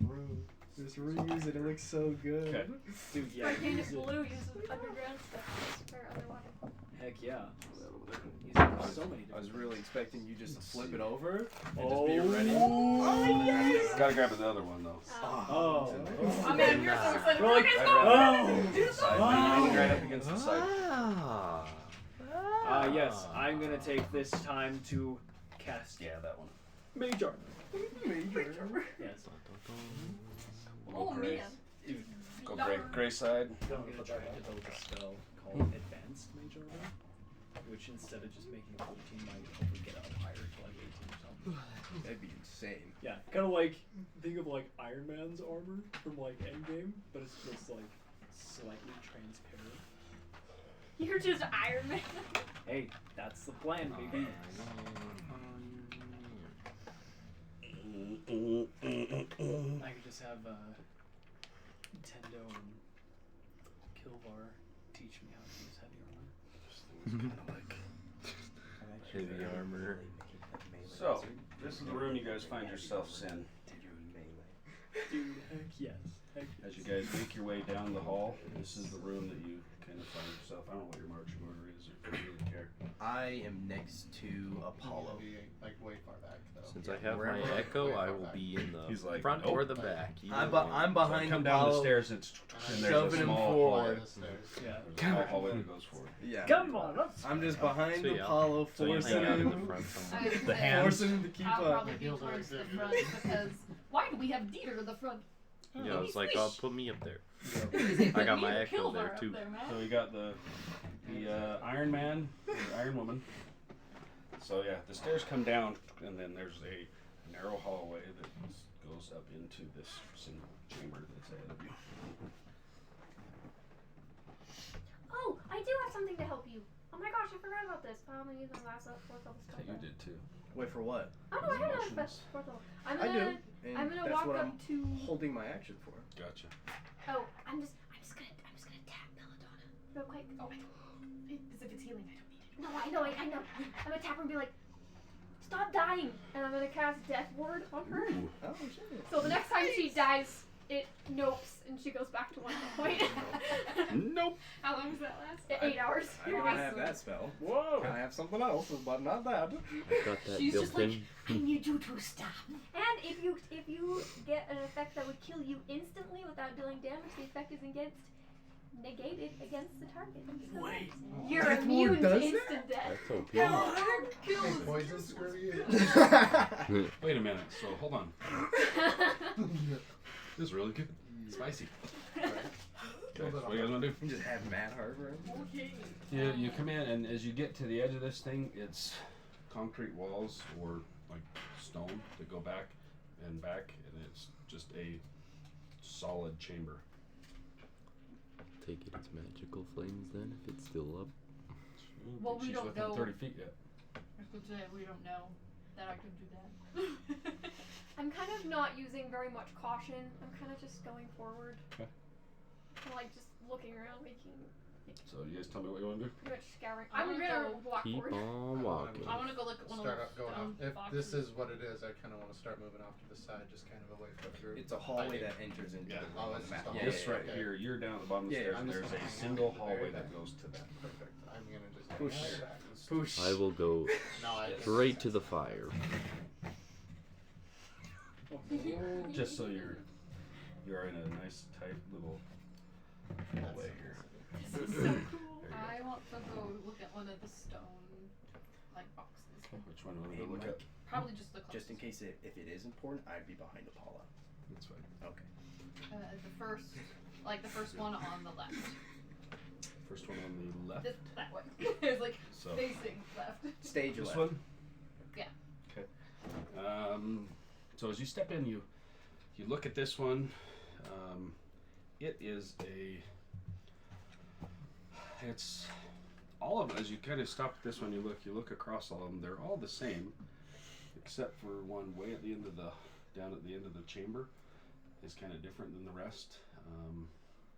Bro, just reuse it. It looks so good. Okay. Dude, yeah. Sparking use it. blue uses underground stuff for other weapons. Heck yeah. So many I was different. really expecting you just to flip it over and Oh. just be ready. Oh yes! Gotta grab another one though. Oh. Oh man, you're so excited. We're like, Okay, oh. Right up against the side. Yes, I'm gonna take this time to cast Yeah, that one. Mage Armor. Major. Yes. Oh man. Dude, Go gray side. I'm gonna try to build a spell called Advanced Mage Armor, which instead of just making 14 might hopefully get up higher to like 18 or something. That'd be insane. Yeah, kind of like, think of like Iron Man's armor from like Endgame, but it's just like slightly transparent. You're just Iron Man. Hey, that's the plan, baby. I could just have Tendo and Kilvar teach me how to use heavy armor. Kind of like. Heavy armor. So, this is the room you guys find yourselves in. Dude, heck yes. Heck As you guys make your way down the hall, this is the room that you kind of find yourself. I don't know what your marching order is, or if you really care. I am next to Apollo. Be, like way far back though. Since I have Wherever my I- echo, I will be in the He's like, front nope. or the back. I'm Either one. behind Come down the Apollo. stairs, it's and there's a Shoving him small forward. hallway. The stairs. Yeah. There's a small hallway that goes forward. Yeah. Come on, let's I'm just behind So, yeah. Apollo, So you forcing got out in him. the front somewhere. I would The say hands. Forcing him to keep I'll up. probably be Heels are towards the good. front because why do we have Dieter in the front? Yeah, I was like, oh, put me up there. Put I got me my and echo Kilvar there up too. there, man. So you got the Iron Man, or Iron Woman. So yeah, the stairs come down, and then there's a narrow hallway that goes up into this single chamber that's ahead of you. Oh, I do have something to help you. Oh my gosh, I forgot about this. I'm gonna use my last fourth level spell. You did too. Wait for what? Oh no, I have Motions. another fourth level. I'm I gonna, do. And I'm gonna that's walk what up I'm to. holding my action for. Gotcha. Oh, I'm just gonna tap Belladonna real quick. Oh, as if it's healing, I don't need it. No, I know. I'm gonna tap her and be like, stop dying, and I'm gonna cast Death Ward on her. Oh shit. So the next time she dies, it nopes and she goes back to 1 point. Nope. How long does that last? 8 hours. I don't have that spell. Whoa! I have something else, but not that. I got that She's built just like, in. I need you to stop. And if you get an effect that would kill you instantly without dealing damage, the effect is negated against the target. So Wait. you're Death immune Ward to does instant death. That's OP. Is poison scurvy? Wait a minute. So hold on. This is really good. Spicy. Okay, so what do you guys want to do? Just have Mad Harbor. Okay. You come in, and as you get to the edge of this thing, it's concrete walls or like stone that go back, and it's just a solid chamber. Take it, it's magical flames then, if it's still up. Well, we She's don't within know. 30 feet yet. I could say we don't know that I can do that. I'm kind of not using very much caution. I'm kind of just going forward. Okay. I'm like just looking around, making So you guys tell me what you want to do. pretty much scouring. I I'm wanna gonna go walk Keep forward. on walking. I want to go look at one Start of up those going off. stone If boxes. this is what it is, I kind of want to start moving off to the side, just kind of away from the group. It's a hallway I- that enters into Yeah. the Oh, room on it's the just map. a Yeah, This yeah, right yeah. here, you're down at the bottom of the Yeah, stairs, I'm and just there's gonna a hang out single at the hallway very that back. goes to that. Perfect. I'm gonna just Push. hang out back and Push. I will go No, I straight to the fire. Just so you're in a nice tight little hallway here. This is so cool. I want to go look at one of the stone like boxes. Which one do you Hey, want to look at? Mike, Probably just the closest. just in case if it is important, I'd be behind Apollo. That's fine. Okay. The first one on the left. First one on the left. That way. It's like So facing left. Stage this left. one. Yeah. Okay. So as you step in, you look at this one. It is it's all of them. As you kind of stop at this one, you look across all of them. They're all the same, except for one way at the end of down at the end of the chamber is kind of different than the rest.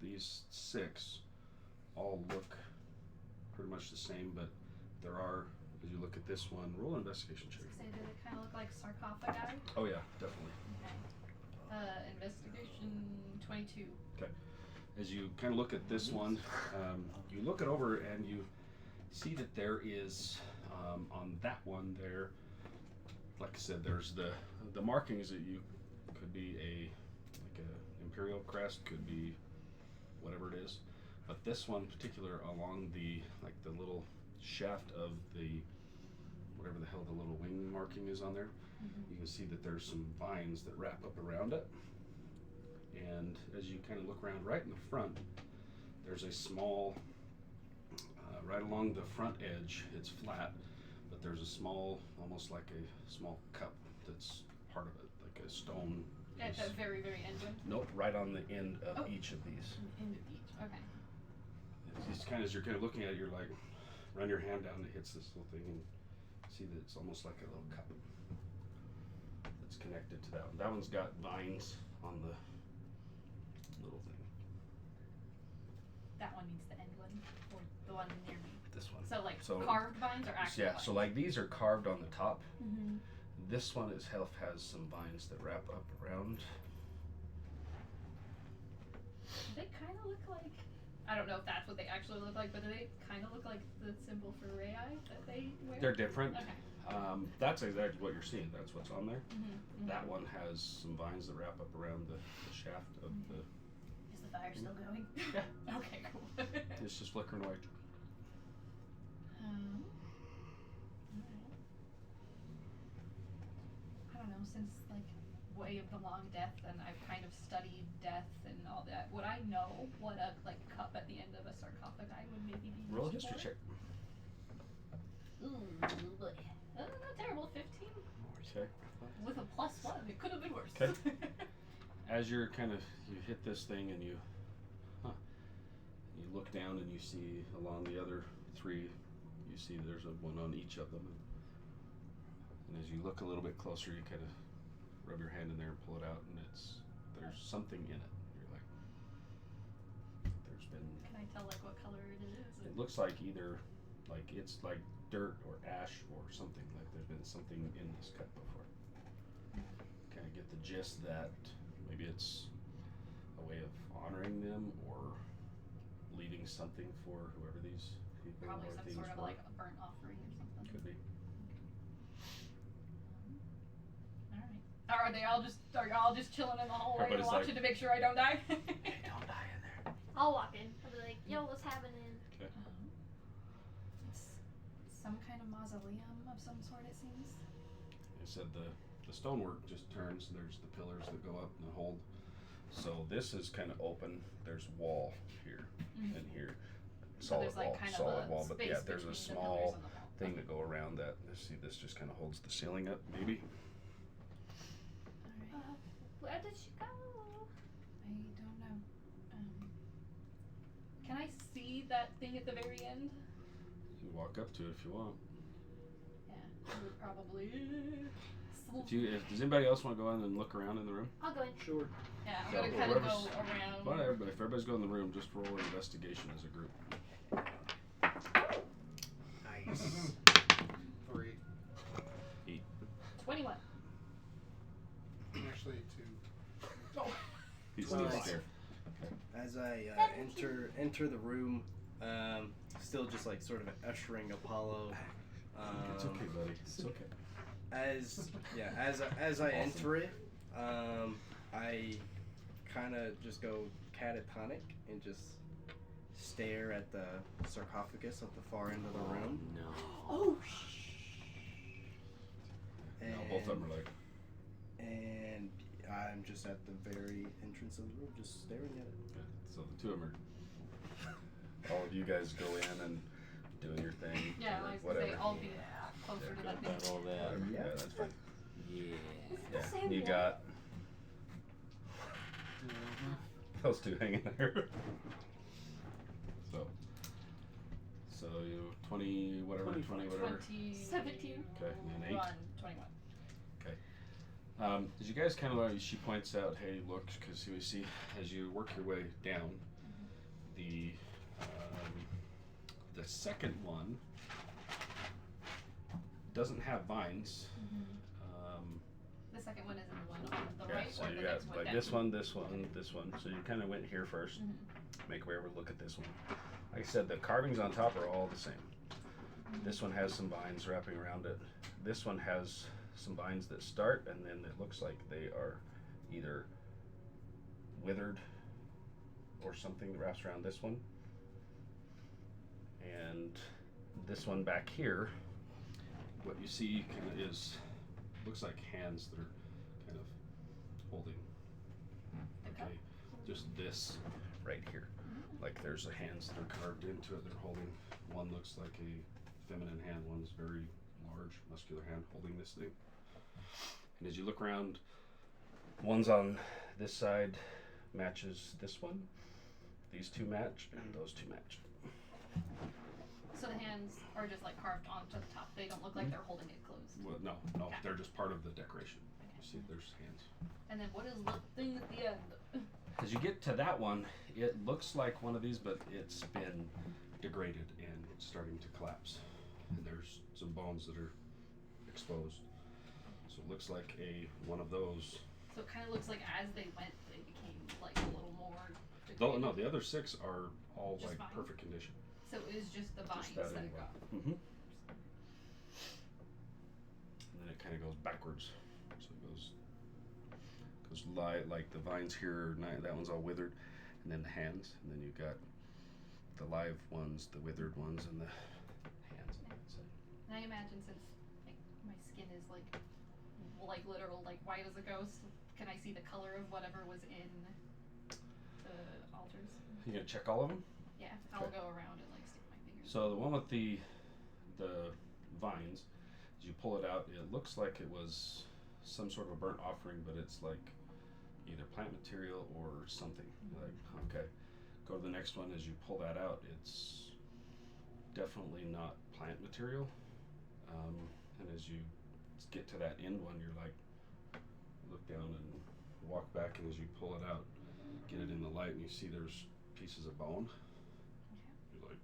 These 6 all look pretty much the same, but there are, as you look at this one, roll an investigation check. Say, do they kind of look like sarcophagi? Oh yeah, definitely. Investigation 22. As you kind of look at this one, you look it over and you see that there is on that one there, like I said, there's the markings that you could be a imperial crest, could be whatever it is, but this one in particular along the little shaft of the whatever the hell the little wing marking is on there, you can see that there's some vines that wrap up around it. And as you kind of look around right in the front, there's a small, right along the front edge, it's flat, but there's a small, almost like a small cup that's part of it, like a stone. At the very, very end one? Nope, right on the end of Oh. each of these. End of each. Okay. It's kind of, as you're kind of looking at it, you're like, run your hand down, it hits this little thing, and see that it's almost like a little cup. it's connected to that one. That one's got vines on the little thing. That one needs the end one, or the one near me. This one. So like So- carved vines or actual Yeah, vines? so like these are carved on the top. Mm-hmm. This one itself has some vines that wrap up around. They kind of look like, I don't know if that's what they actually look like, but do they kind of look like the symbol for Rei that they wear? They're different. Okay. That's exactly what you're seeing. That's what's on there. Mm-hmm. That one has some vines that wrap up around the shaft of the. Is the fire still going? Yeah. Okay, cool. It's just flickering white. Alright. I don't know, since like Way of the Long Death, and I've kind of studied death and all that, would I know what a like cup at the end of a sarcophagi would maybe be used Roll a history for? check. Ooh, boy. Not terrible, 15. Okay. With a +1, it could have been worse. Okay. As you're you hit this thing and you look down and you see along the other three, you see there's one on each of them. And as you look a little bit closer, you kind of rub your hand in there and pull it out, and there's something in it. You're like, there's been. Can I tell like what color it is? It looks like either it's like dirt or ash or something. Like there's been something in this cup before. Kind of get the gist that maybe it's a way of honoring them or leaving something for whoever these people Probably or some things sort of were. like a burnt offering or something. Could be. Alright. Are y'all just chilling in the hallway Everybody's watching like- to make sure I don't die? Hey, don't die in there. I'll walk in. I'll be like, yo, what's happening? It's some kind of mausoleum of some sort, it seems. I said the stonework just turns. There's the pillars that go up and hold. So this is kind of open. There's wall here and here. So Solid there's like wall, kind solid of a wall. But space yeah, there's a between the small pillars and the wall. thing that go around that. See, this just kind of holds the ceiling up, maybe. Where did she go? I don't know. Can I see that thing at the very end? You can walk up to it if you want. Yeah, I would probably. Does anybody else want to go in and look around in the room? I'll go in. Sure. Yeah, I'm So gonna kind of go whoever's- around. Well, everybody, if everybody's going in the room, just roll an investigation as a group. Nice. 3. 21. Actually, 2. He's Well, still there. As I enter the room, still just like sort of ushering Apollo. It's okay, buddy. It's okay. As I enter it, I kind of just go catatonic and just stare at the sarcophagus at the far end of the room. No. Oh, And, No, both of them are like. And I'm just at the very entrance of the room, just staring at it. Yeah, so the two of them are. All of you guys go in and doing your thing. yeah, or I was gonna whatever. say, I'll be closer to that thing. About all that. Whatever. Yeah, that's fine. Yeah. Yeah, same you wall. got those two hanging there. So you 20 whatever, 20 whatever. 17. Okay, and then 8. 21. As you guys kind of like, she points out, hey, look, because you see, as you work your way down, the second one doesn't have vines. The second one is in the one on the Yeah, right, so or you the got next one like down? this one, this one, this one. So you kind of went here first. Mm-hmm. Make way over, look at this one. Like I said, the carvings on top are all the same. This one has some vines wrapping around it. This one has some vines that start, and then it looks like they are either withered or something that wraps around this one. And this one back here, what you see kind of looks like hands that are kind of holding. Okay, just this right here. Like there's hands that are carved into it. They're holding. One looks like a feminine hand. One's very large, muscular hand holding this thing. And as you look around, one's on this side matches this one. These two match, and those two match. So the hands are just like carved onto the top. They don't look like they're holding it closed. Well, no, Okay. they're just part of the decoration. see there's hands. And then what is the thing at the end? As you get to that one, it looks like one of these, but it's been degraded and it's starting to collapse. And there's some bones that are exposed. So it looks like one of those. So it kind of looks like as they went, they became like a little more. Though, no, the other 6 are all Just like fine? perfect condition. So it was just the vines Just that that anyway. got. Mm-hmm. And then it kind of goes backwards. So it goes like the vines here, that one's all withered, and then the hands, and then you've got the live ones, the withered ones, and the hands on that side. And I imagine since like my skin is like literal like white as a ghost, can I see the color of whatever was in the altars? You gonna check all of them? Yeah, I'll Okay. go around and like stick my fingers. So the one with the vines, as you pull it out, it looks like it was some sort of a burnt offering, but it's like either plant material or something. You're like, okay. Go to the next one. As you pull that out, it's definitely not plant material. And as you get to that end one, you're like, look down and walk back, and as you pull it out, get it in the light, and you see there's pieces of bone. You're like,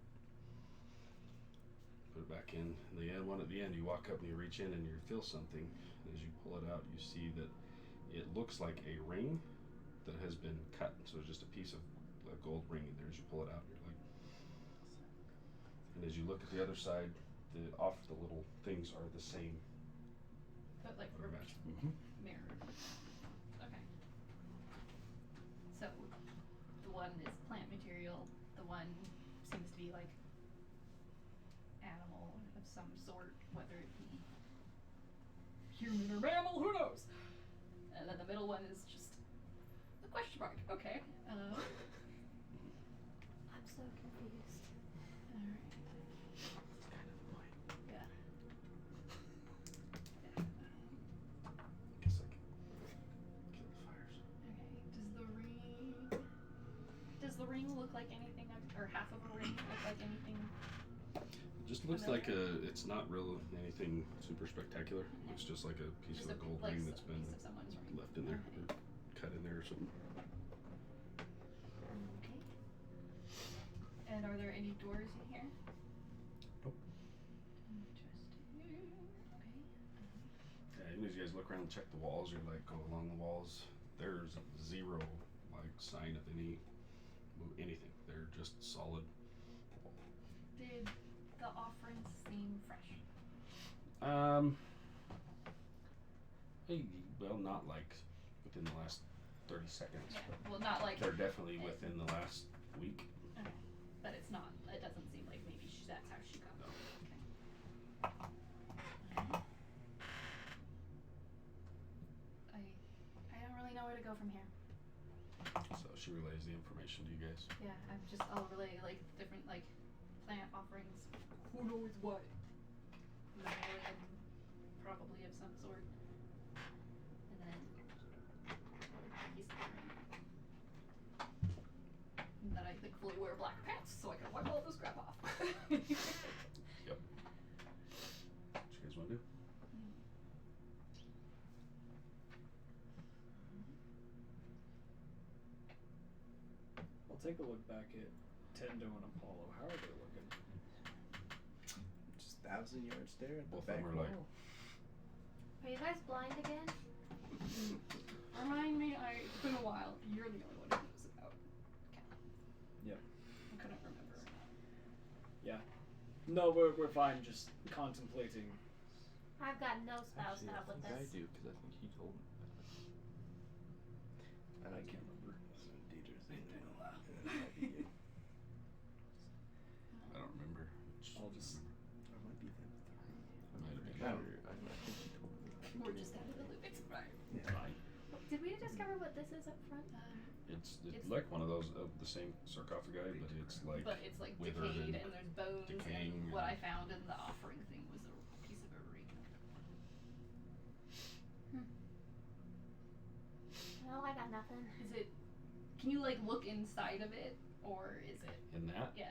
put it back in. And the end one at the end, you walk up and you reach in and you feel something. And as you pull it out, you see that it looks like a ring that has been cut. So it's just a piece of a gold ring in there. As you pull it out, you're like, and as you look at the other side, the little things are the same. But like Match. Mm-hmm. mirror. Okay. So the one is plant material. The one seems to be like animal of some sort, whether it be human or mammal, who knows? And then the middle one is just a question mark. Okay. I'm so confused. Alright. Yeah. Guess I can kill the fires. Okay. Does the ring look like anything or half of a ring look like anything? It just looks like it's not real anything super spectacular. It looks just like a piece Just of a gold ring that's been piece of someone's ring. left in there, or cut in there or something. Okay. And are there any doors in here? Nope. Interesting. Okay. Yeah, even as you guys look around and check the walls, you're like, go along the walls. There's zero like sign of anything. They're just solid. Did the offerings seem fresh? Well, not like within the last 30 seconds. Yeah. Well, not like. They're definitely within the last week. Okay. But it's not. It doesn't seem like maybe that's how she got. No. Okay. I don't really know where to go from here. So she relays the information to you guys. Yeah, I'll relay like different like plant offerings. Who knows what? Mammalian, probably of some sort. And then piece of the ring. And then I thankfully wear black pants so I can wipe all this crap off. Yep. What you guys want to do? I'll take a look back at Tendo and Apollo. How are they looking? Just 1,000 yards there at the Both of back them are like, wall. Are you guys blind again? Remind me, it's been a while. You're the only one who knows about. Okay. Yeah. I couldn't remember. Yeah. No, we're fine. Just contemplating. I've got no spell Actually, I stop with think I this. do, because I think he told me. I can't remember. I don't remember. I'll just. It might have been. I think he told me. We're just out of the loop. It's fine. Fine. Did we discover what this is up front? It's It's- like one of those of the same sarcophagi, but it's like But it's like withered decayed and and there's bones. decaying And what I and- found in the offering thing was a piece of a ring. No, I got nothing. Is it? Can you like look inside of it, or is it? in that. Yeah.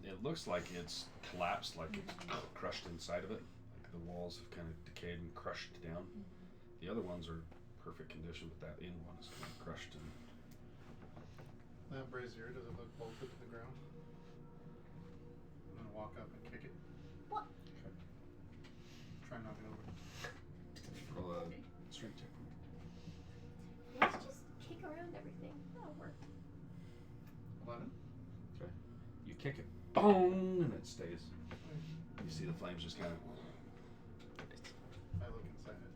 It looks like it's collapsed, like it's crushed inside of it. Like the walls have kind of decayed and crushed down. The other ones are perfect condition, but that end one is kind of crushed and That brazier, does it look bolted to the ground? I'm gonna walk up and kick it. What? Try and knock it over. roll a strength check. Let's just kick around everything. That'll work. 11. You kick it, boom, and it stays. You see the flames just kind of I look inside it.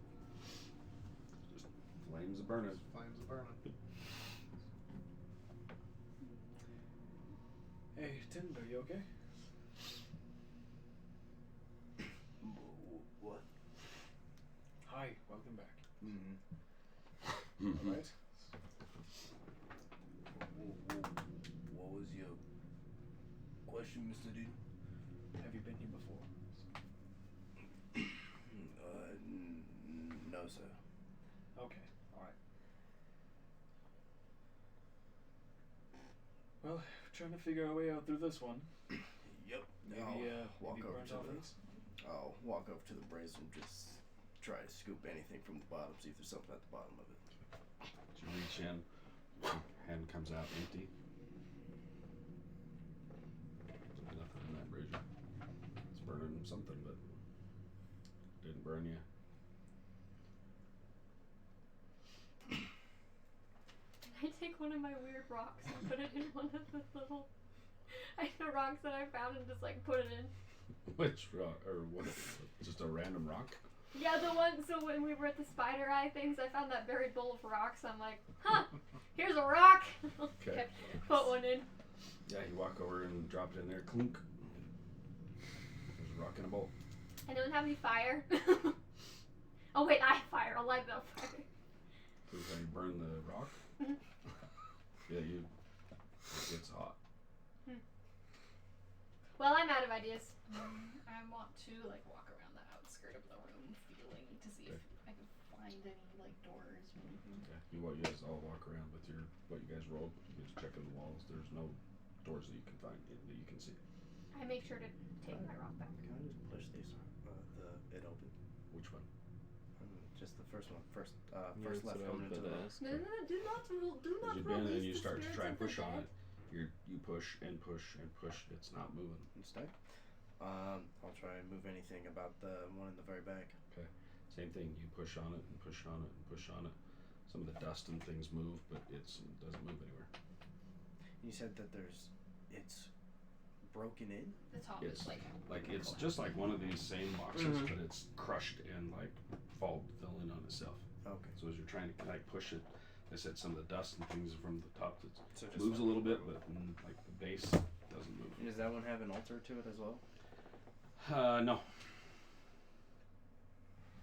flames are burning. Flames are burning. Hey, Tim, are you okay? What? Hi, welcome back. Mm-hmm. Alright? What was your question, Mr. Dean? Have you been here before? No, sir. Okay, alright. Well, trying to figure our way out through this one. Yep. Maybe, walk maybe over burnt to off the. these? I'll walk over to the brazier and just try to scoop anything from the bottom, see if there's something at the bottom of it. You reach in, your hand comes out empty. There's nothing in that brazier. It's burning something, but didn't burn you. I take one of my weird rocks and put it in one of the little the rocks that I found and just like put it in. Which rock, or what? Just a random rock? Yeah, the one. So when we were at the spider eye things, I found that buried bowl of rocks. I'm like, huh, here's a rock. Okay. Put one in. Yeah, you walk over and drop it in there. Clunk. There's a rock in a bowl. Anyone have any fire? Oh wait, I have fire. I'll light it up. So how you burn the rock? Mhm. Yeah, it gets hot. Well, I'm out of ideas. I want to like walk around the outskirt of the room, feeling to see if I can find any like doors or anything. Okay. You guys all walk around with what you guys rolled. You just checking the walls. There's no doors that you can find that you can see. I make sure to take my rock back. Can I just push these? It open. Which one? Just the first one. First That's left what I going was into the. gonna ask. No, do not As you bend and release you the start to spirits try and of the push on dead. it. You push and push and push. It's not moving. It's stuck. I'll try and move anything about the one in the very back. Same thing. You push on it and push on it and push on it. Some of the dust and things move, but it doesn't move anywhere. You said that it's broken in. The top It's is like it's just like one of these same boxes, Mhm. but it's crushed and like fill in on itself. Okay. So as you're trying to like push it, I said some of the dust and things from the top that So just moves a like- little bit, but like the base doesn't move. Does that one have an altar to it as well? No.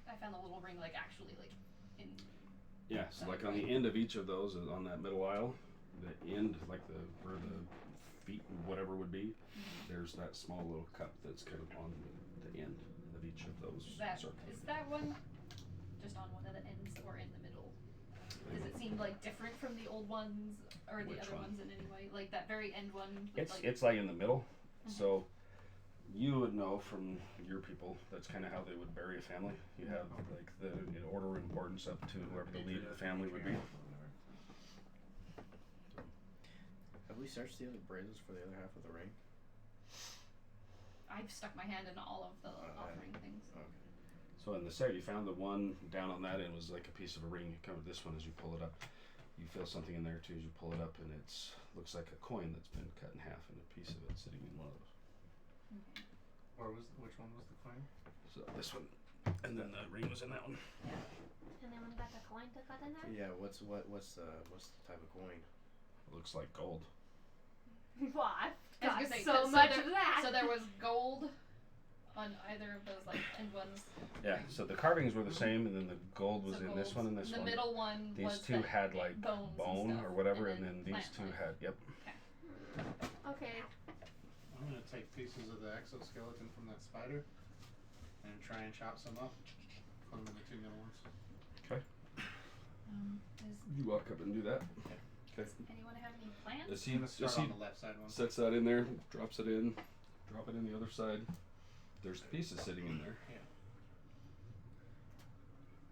I found the little ring like actually like in. Yeah, so like on the end of each of those, on that middle aisle, the end, like where the feet and whatever would be, there's that small little cup that's kind of on the end of each of those circles. Is that one just on one of the ends or in the middle? Does it seem like different from the old ones or the Which other one? ones in any way? Like that very end one. With It's like in the middle, so you would know from your people that's kind of how they would bury a family. You have like the order of importance up to whoever the lead of the family would be. Have we searched the other braziers for the other half of the ring? I've stuck my hand in all of the offering things. Okay. So in the set, you found the one down on that end was like a piece of a ring. You covered this one as you pull it up. You feel something in there too as you pull it up, and it's looks like a coin that's been cut in half, and a piece of it sitting in one of those. Which one was the coin? So this one, and then the ring was in that one. And then when got the coin to cut in there. Yeah. What's the type of coin? It looks like gold. Well, I've I got was gonna say, so so much there- of that. So there was gold on either of those like end ones. Yeah. So the carvings were the same, and then the gold was So in this gold. one and this the one. middle one These was two the had like bones and bone stuff, or whatever, and then then these plant two life. had yep. Okay. I'm gonna take pieces of the exoskeleton from that spider and try and chop some up. Put them in the two middle ones. You walk up and do that. Does anyone have any plans? As I'm he, gonna start as he on the left side one. sets that in there, drops it in, drop it in the other side. There's the pieces sitting in there.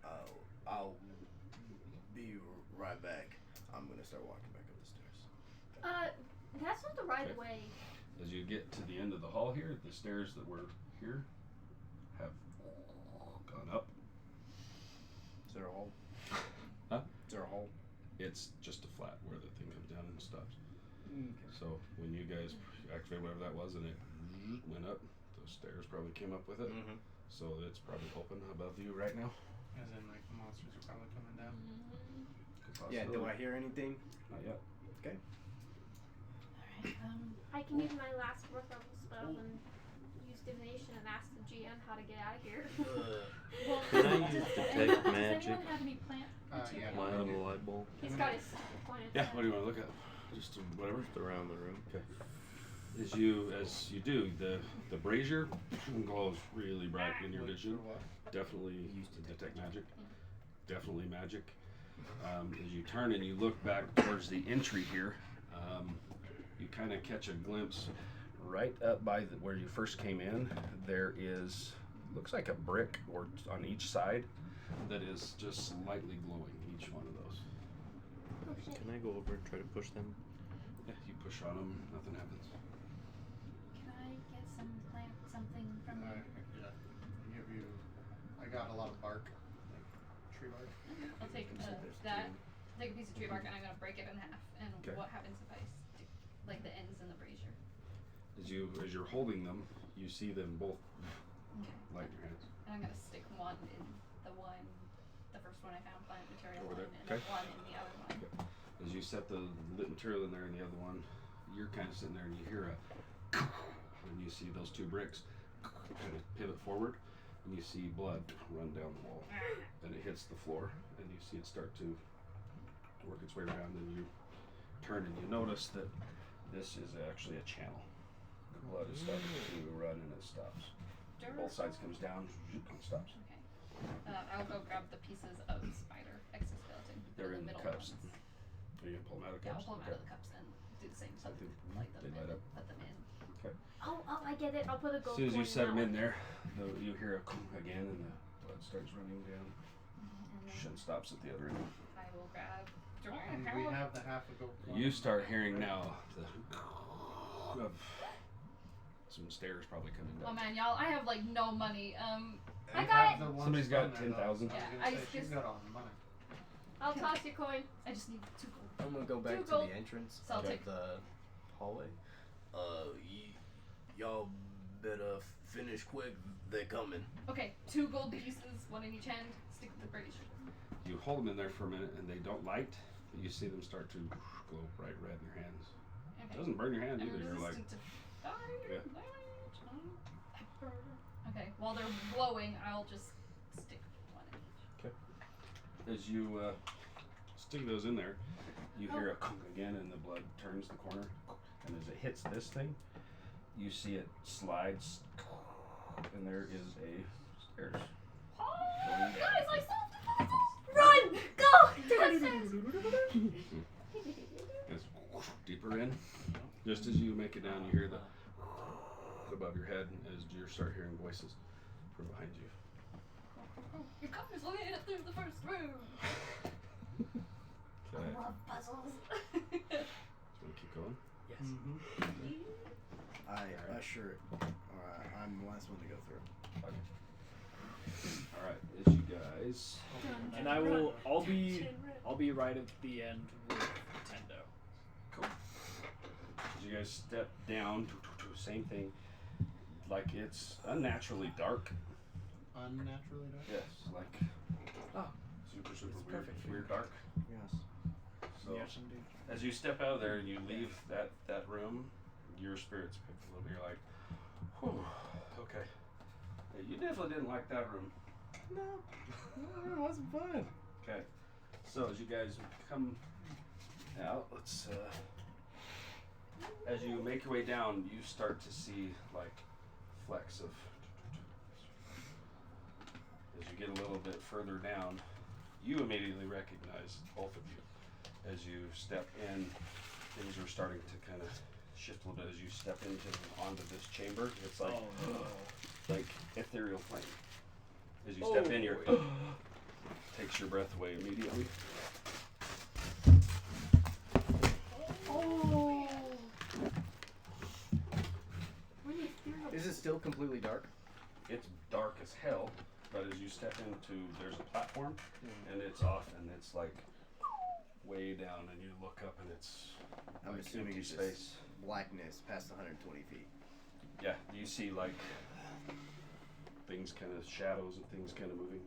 Oh, I'll be right back. I'm gonna start walking back up the stairs. That's not the right Okay. way. As you get to the end of the hall here, the stairs that were here have gone up. Is there a hole? Huh? Is there a hole? It's just a flat where the thing comes down and stops. Okay. So when you guys activate whatever that was and it went up, those stairs probably came up with it. Mm-hmm. So it's probably open above you right now. As in, like, the monsters are probably coming down. Mm-hmm. Yeah. Do I hear anything? Not yet. Alright, I can use my last fourth level spell and use divination and ask the GM how to get out of here. well, Can I use does detect anyone- magic? Does anyone have any plant Yeah. material? My little light bulb He's got his point of Yeah, time. what do you want to look at? Just whatever. just around the room. Okay. As you do, the brazier glows really bright in your vision. For what? Definitely detect magic. Definitely magic. As you turn and you look back towards the entry here, you kind of catch a glimpse right up by where you first came in. There is, looks like a brick or on each side that is just slightly glowing. Each one of those. Oh, shit. Can I go over and try to push them? Yeah, you push on them, nothing happens. Can I get some plant something from you? Yeah. I give you. I got a lot of bark, like tree bark. I'll take that. Take a piece of tree bark and I'm gonna break it in half. And Okay. what happens if I stick like the ends in the brazier? As you're holding them, you see them both Okay. light in your hands. And I'm gonna stick one in the first one I found, plant material Over one, there? and Okay. then one in the other one. As you set the lit material in there and the other one, you're kind of sitting there and you hear a and you see those two bricks kind of pivot forward and you see blood run down the wall. Then it hits the floor and you see it start to work its way around and you turn and you notice that this is actually a channel. The blood is starting to run and it stops. Both sides comes down and stops. Okay. I'll go grab the pieces of spider exoskeleton. They're in the middle cups. ones. Are you gonna pull them out of the Yeah, cups? I'll pull them out of the cups and do the same. Put Something them, light them they in, light up. put them in. Oh, I get it. I'll put a As gold soon as you coin set them that in one. there, you hear a again and the blood starts running down. And then Shin stops at the other end. I will grab. And we have the half a gold coin. You start hearing now the of some stairs probably coming Oh down. man, y'all! I have like no money. I got it. Somebody's got 10,000. Yeah, I I was gonna say, she's just- got all the money. I'll toss your coin. I just need 2 gold. I'm gonna go back Two to gold. the entrance So I'll of take- the hallway. Y'all better finish quick. They're coming. Okay, 2 gold pieces, one in each hand. Stick with the brazier. You hold them in there for a minute and they don't light, but you see them start to glow bright red in your hands. It Okay. doesn't burn your hand I'm either. You're like, resistant to fire, Yeah. damage. Okay, while they're glowing, I'll just stick one in each. as you stick those in there, you hear a clunk again and the blood turns the corner. And as it hits this thing, you see it slides and there is a stairs. Oh, guys, I solved the puzzle! Run! Go! Downstairs! It's deeper in. Just as you make it down, you hear the above your head as you start hearing voices from behind you. Your cover's only in through the first room. Okay. I love puzzles. So we keep going. Yes. Mm-hmm. I assure it. Alright, I'm the last one to go through. All right, as you guys. And I'll be right at the end with Nintendo. Cool. As you guys step down, same thing. Like it's unnaturally dark. Unnaturally dark? Yes, like super weird, perfect for weird dark. Yes. So Yes, indeed. as you step out of there and you leave that room, your spirits pick a little bit. You're like, whew, okay. Yeah, you definitely didn't like that room. No, it wasn't fun. Okay. So as you guys come out, let's as you make your way down, you start to see like flecks of as you get a little bit further down, you immediately recognize both of you. As you step in, things are starting to kind of shift a little bit as you step onto this chamber. It's like Oh no. like ethereal flame. As you step in, you're takes your breath away immediately. Oh. Is it still completely dark? It's dark as hell, but as you step into, there's a platform, and it's off, and it's like way down, and you look up, and it's I'm like assuming empty it's space. just blackness past 120 feet. Yeah, you see like things kind of, shadows and things kind of moving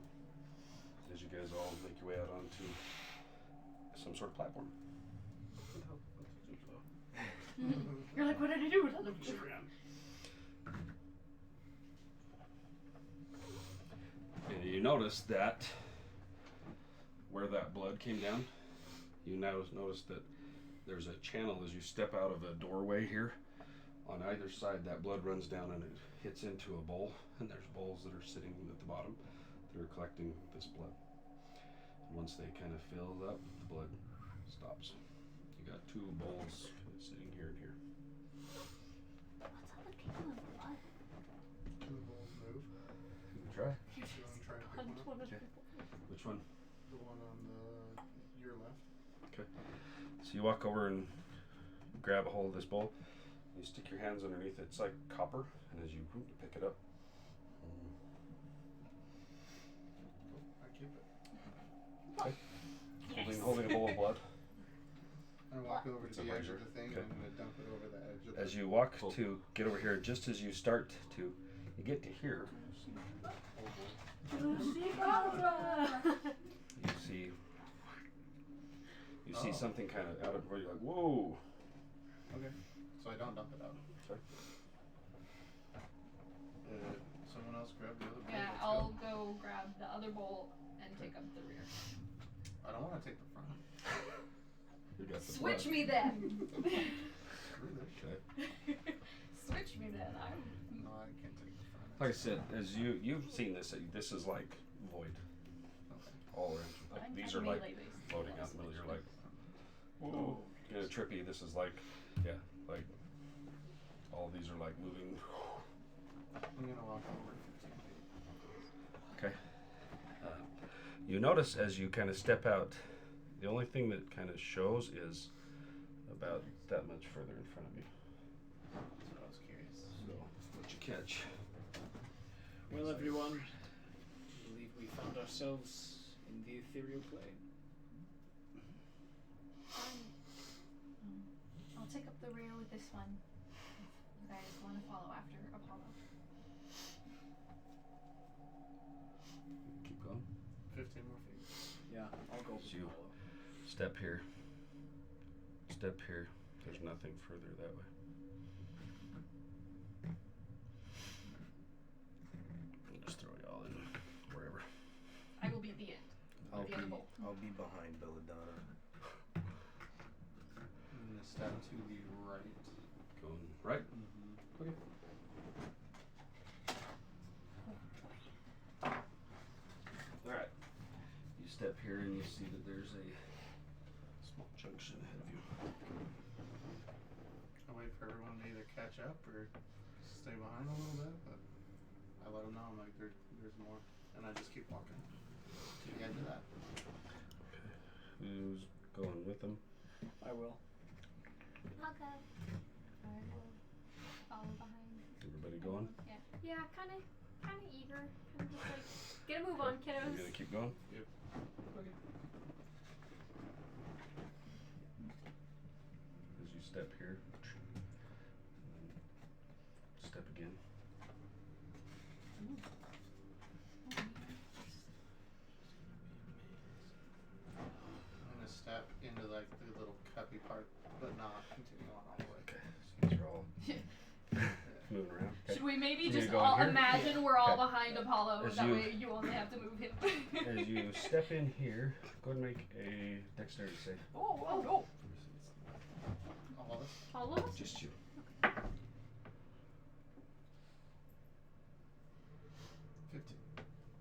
as you guys all make your way out onto some sort of platform. You're like, what did I do? And you notice that where that blood came down, you now notice that there's a channel as you step out of a doorway here. On either side, that blood runs down and it hits into a bowl, and there's bowls that are sitting at the bottom that are collecting this blood. And once they kind of fill up, the blood stops. You got two bowls kind of sitting here and here. What's all the people in blood? Can the bowls move? You can try. You want to try to pick one up? Which one? The one on your left. Okay. So you walk over and grab a hold of this bowl. You stick your hands underneath it. It's like copper, and as you pick it up, I keep it. holding a bowl of blood. I walk over It's to a the edge razor. of the thing, Okay. and I'm going to dump it over the edge of the As you walk to get over here, just as you start to, you get to here. You see something kind of out of where you're like, whoa. Okay. So I don't dump it out. Sorry. Someone else grab the other bowl. Yeah, Let's I'll go. go grab the other bowl and take up the rear. I don't want to take the front. You got the Switch blood. me then. Screw this shit. Okay. Switch me then. No, I can't take the front. Like I said, as you've seen this, this is like void. Okay. All around. Like I'm these kinda are like melee-based. floating out in the middle. You're like, whoa. Kind of trippy. This is like, yeah, like all these are like moving. I'm going to walk over 15 feet. Okay. You notice as you kind of step out, the only thing that kind of shows is about that much further in front of you. That's what I was curious. So, what you catch? Well, everyone, I believe we found ourselves in the ethereal plane. I'll take up the rear with this one. You guys want to follow after Apollo? Keep going. 15 more feet. Yeah, I'll go with You- Apollo. Step here. Step here. There's nothing further that way. I'll just throw y'all in wherever. I will be at the end. I'll The other bowl. behind Belladonna. I'm going to step to the right. Going right. Mm-hmm. Okay. Alright. You step here and you see that there's a small junction ahead of you. I wait for everyone to either catch up or stay behind a little bit, but I let them know I'm like there's more, and I just keep walking to the edge of that. Who's going with them? I will. I'll go. I will follow behind. Everybody going? Yeah. Yeah, kind of eager. Kind of just like, get a move on, You're kiddos. gonna keep going? Yep. Okay. As you step here, step again. I'm gonna step into like the little cuppy part, but not continue on all the way. Okay, so these are all moving around. Okay. Should we maybe You just go in all here? imagine we're all Okay. behind Apollo, As that you- way you only have to move him. As you step in here, go ahead and make a dexterity save. Oh no! All of us. All of us? Just you. 15.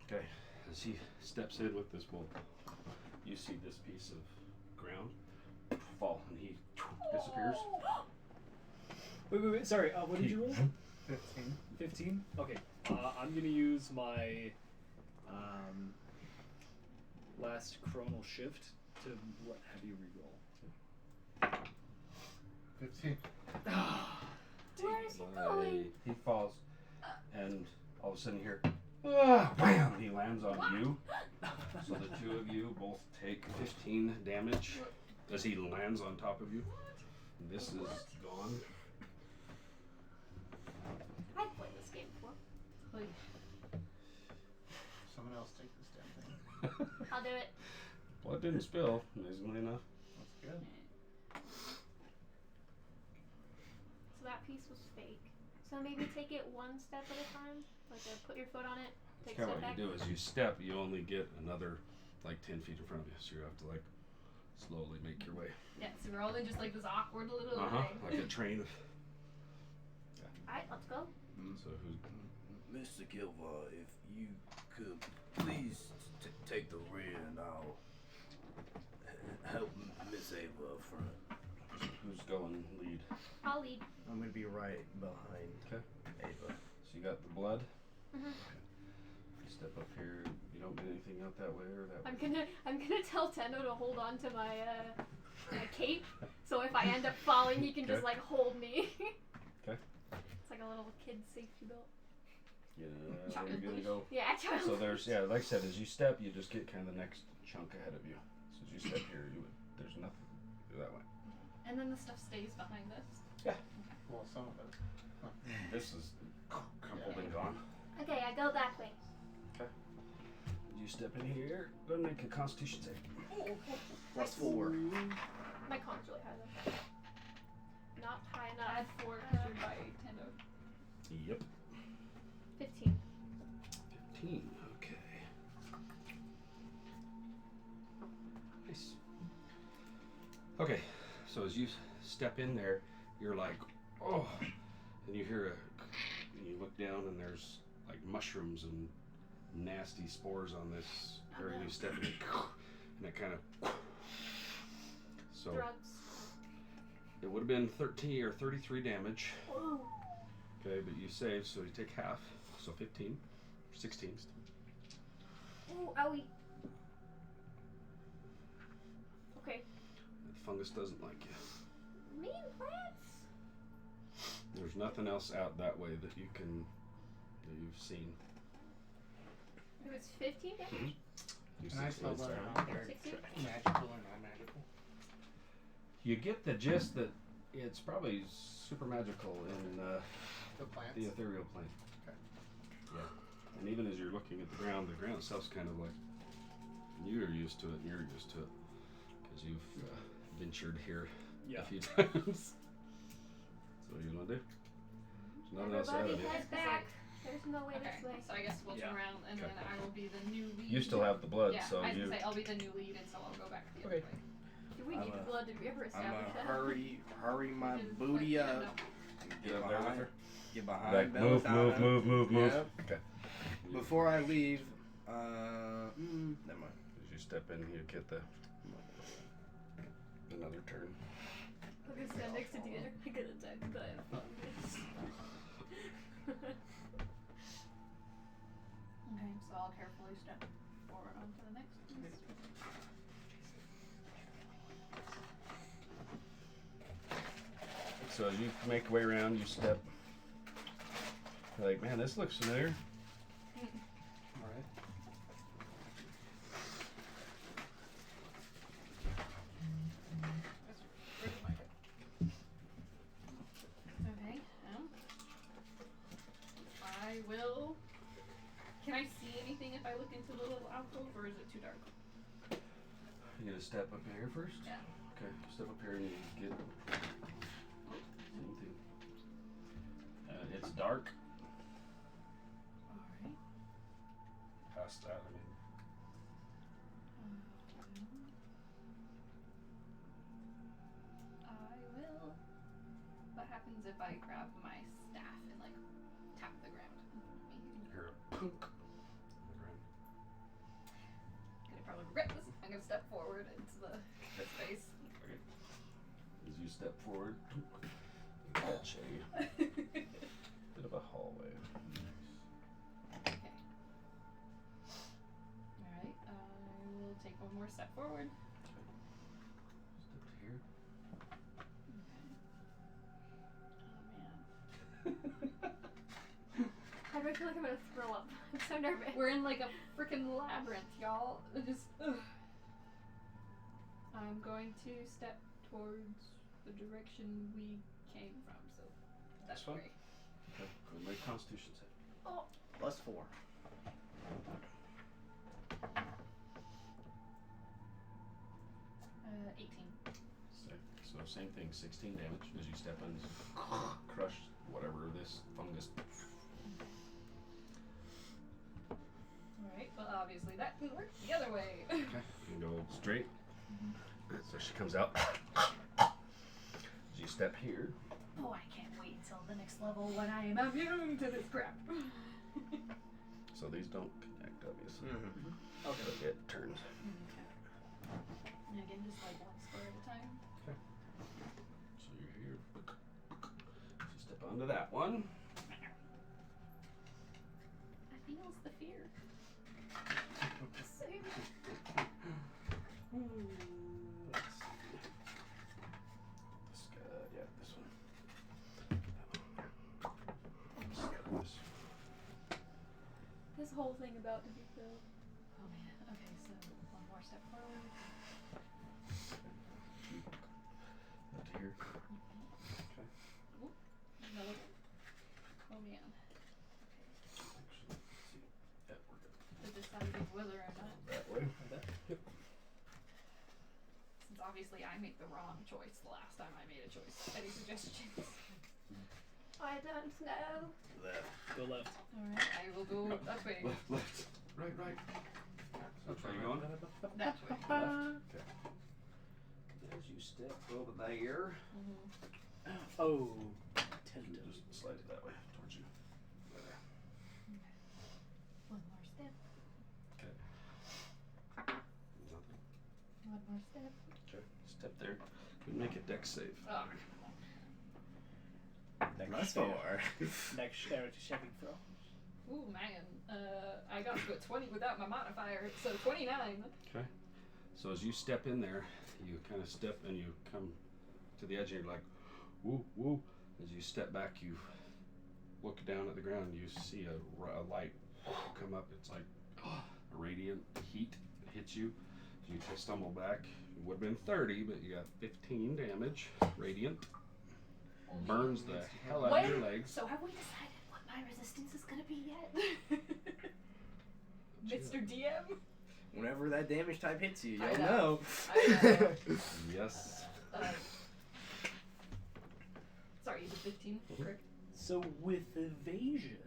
Okay. As he steps in with this bowl, you see this piece of ground fall, and he disappears. Wait. Sorry, what did you roll? 15. 15? Okay. I'm gonna use my last chronal shift to have you reroll. 15. Where is he going? He falls, and all of a sudden you hear, wham! He lands on you. So the two of you both take 15 damage as he lands on top of you. This is gone. I've played this game before. Someone else take this damn thing. I'll do it. Well, it didn't spill, amazingly enough. That's good. So that piece was fake. So maybe take it one step at a time. Like put your foot on it, take a Kind of step what back. you do is you step, you only get another like 10 feet in front of you, so you have to like slowly make your way. Yeah, so we're all in just like this awkward little line. Like a train. Alright, let's go. So who's Mr. Kilvar, if you could please take the rear and I'll help Miss Ava up front. who's going lead? I'll lead. I'm gonna be right behind Okay. Ava. So you got the blood. Mhm. You step up here. You don't get anything out that way or that I'm way. gonna tell Tendo to hold on to my my cape, so if I end up falling, he can just Okay. like hold me. Okay. It's like a little kid's safety belt. Yeah, you're gonna go. Yeah, child. So there's like I said, as you step, you just get kind of the next chunk ahead of you. So as you step here, there's nothing to do that way. And then the stuff stays behind us. Well, some of it. This is crumpled and gone. Okay, I go that way. You step in here. Go and make a Constitution save. +4. My con's really high though. Not high enough. Add 4 because you're by Tendo. Yep. 15. 15. Okay. Nice. Okay, so as you step in there, you're like, oh, and you hear and you look down and there's like mushrooms and nasty spores on this area you step in, and it kind of. So Drugs. it would have been 13 or 33 damage. Ooh. Okay, but you saved, so you take half, so 15, 16. Ooh, owie. Okay. The fungus doesn't like you. Mean plants. There's nothing else out that way that you've seen. It was 15 damage? You Can I see spell it's that there. out there? 16? Magical or non-magical? You get the gist that it's probably super magical in The plants? the ethereal plane. Okay. Yeah. And even as you're looking at the ground itself's kind of like, you're used to it and you're used to it. Because you've ventured here Yeah. a few times. So what are you going to do? There's nothing else out Everybody of it. head back. There's no way Okay, this way. so I guess we'll turn Yeah. around and then I will be the new lead. You still have the blood, Yeah, so I was you. gonna say I'll be the new lead, and so I'll go back the other Okay. way. Do we need I'm a- blood? Did we ever I'm establish gonna that? hurry my We didn't booty quite- up. no. Get up there with her. Get behind Like Belladonna. move. Yep. Okay. Before I leave, never mind. As you step in, you get another turn. I'm gonna stand next to Dieter. I get attacked by a fungus. Okay, so I'll carefully step forward onto the next piece. So as you make your way around, you step. You're like, man, this looks familiar. Alright. Okay, I will. Can I see anything if I look into the little alcove, or is it too dark? You gonna step up here first? Yeah. Okay, step up here and you get anything. It's dark. Alright. Past that, I mean. I will. What happens if I grab my staff and like tap the ground in front of me? You hear a punk on the ground. I'm gonna probably regret this. I'm gonna step forward into the space. As you step forward, you catch a bit of a hallway. Okay. Alright, I will take step forward. Step here. Oh man. I feel like I'm gonna throw up. I'm so nervous. We're in like a freaking labyrinth, y'all. Just. Ugh. I'm going to step towards the direction we came from, so that's That's fine. great. Okay. Go make Constitution save. +4. 18. So same thing, 16 damage as you step in, crush whatever this fungus. Alright, well obviously that didn't work the other way. Okay, you can go straight. So she comes out. As you step here. Oh, I can't wait until the next level when I am immune to this crap. So these don't connect, obviously. Okay. But it turns. Okay. And again, just like one square at a time. So you're here. So you step onto that one. I feels the fear. Same. Let's see. This guy, yeah, this one. Let's go this. This whole thing about to be filled. Oh man. Okay, so one more step forward. Up to here. Another one. Oh man. Actually, let's see. That worked To decide whether or not. that way. Since obviously I made the wrong choice the last time I made a choice. Any suggestions? I don't know. Left. Go left. Alright, I will go that way. Left. Right. Which way are you going? That way. Left. Okay. As you step over there, Oh. you just slide it that way towards you. Right there. One more step. Okay. Nothing. One more step. Okay. Step there. You make a dex save. Oh. Next +4. Next saving throw. Ooh man. I got to a 20 without my modifier, so 29. Okay. So as you step in there, you kind of step and you come to the edge and you're like, woo, woo. As you step back, you look down at the ground, you see a light come up. It's like a radiant heat hits you. You stumble back. It would have been 30, but you got 15 damage. Radiant. Burns the hell out of your legs. So have we decided what my resistance is gonna be yet? Mr. DM? Whenever that damage type hits you, I you'll know. know. I know. Yes. Sorry, you did 15, correct? So with evasion.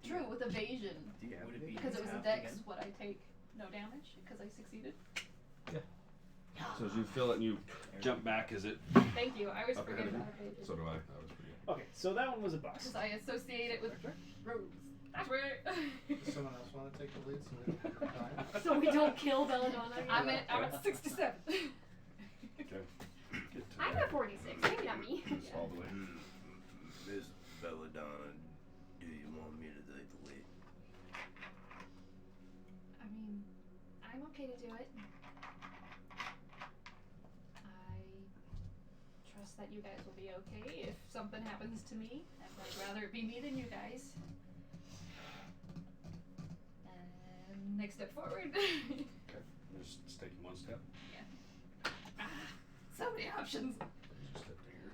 True, with evasion. Do you have Would it be Because it was a halved dex, again? would I take no damage because I succeeded? So as you feel it and you jump back, is it? Thank you, I was Up ahead forgetting of about evasion. So do I. That was pretty good. Okay, so that one was a bust. Because I associate it with rogues. That's right. Does someone else want to take the lead so we don't die? So we don't kill Belladonna. I'm at 67. Okay. Get to I'm at 46. Maybe not me. Just all the way. Miss Belladonna, do you want me to take the lead? I mean, I'm okay to do it. I trust that you guys will be okay if something happens to me. I'd rather it be me than you guys. And next step forward. Okay. You're just taking one step. So many options. Just step to here.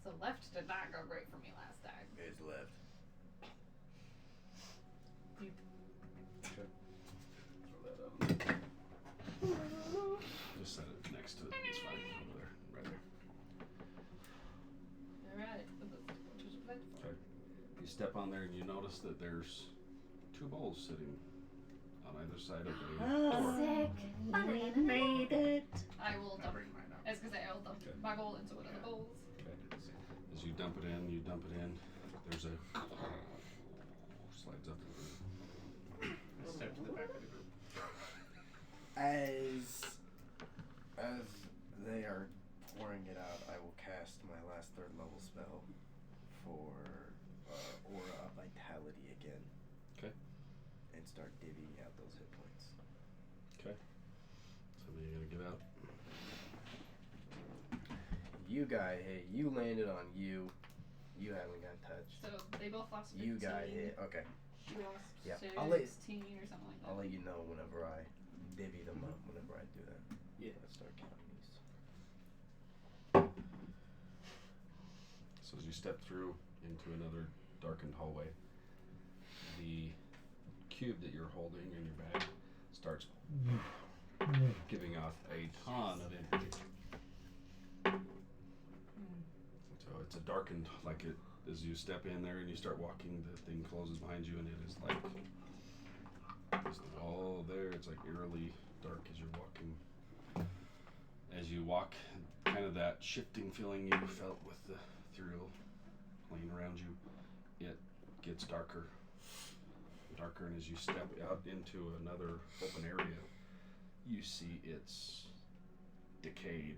So left did not go great for me last time. It's left. Okay. Throw that out. Just set it next to it. It's fine. Over there. Right there. Alright. Okay. You step on there and you notice that there's 2 bowls sitting on either side of the door. Sick. We made it. I will dump. Bring mine up. I was gonna say I will dump Okay. my bowl into one of the bowls. Okay. As you dump it in, there's a slides up. I step to the back of the group. As they are pouring it out, I will cast my last 3rd level spell for Aura of Vitality again. Okay. It's start divvying out those hit points. Okay. Somebody gonna give out? You guy hit. You landed on you. You haven't got touched. So they both lost 15. You got hit. Okay. She lost Yeah, 16 I'll let- or something like that. I'll let you know whenever I divvy them up. Whenever I do that. Yeah. Let's start counting these. So as you step through into another darkened hallway, the cube that you're holding in your bag starts giving off a ton of energy. So it's a darkened, like it, as you step in there and you start walking, the thing closes behind you and it is like, there's the wall there, it's like eerily dark as you're walking. As you walk, kind of that shifting feeling you felt with the ethereal plane around you, it gets darker, darker, and as you step out into another open area, you see it's decayed,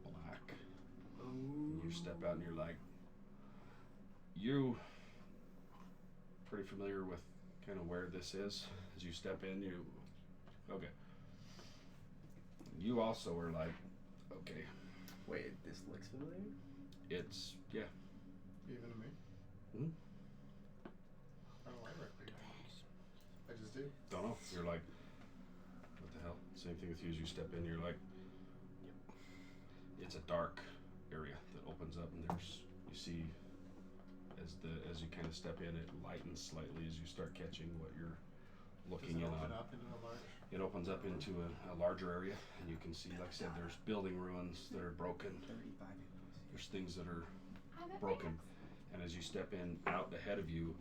black. You step out and you're like, you pretty familiar with kind of where this is. As you step in, you, okay. You also are like, okay, Wait, this looks familiar? it's, yeah. Even to me. Hmm? How do I recognize? I just do. Don't know. You're like, what the hell? Same thing with you as you step in. You're like, it's a dark area that opens up, and there's, you see, as you kind of step in, it lightens slightly as you start catching what you're looking Does it in open on. up into a large? It opens up into a larger area, and you can see, like I said, there's building ruins that are broken. 35. There's things that are I bet broken, and as you step in, out ahead of you,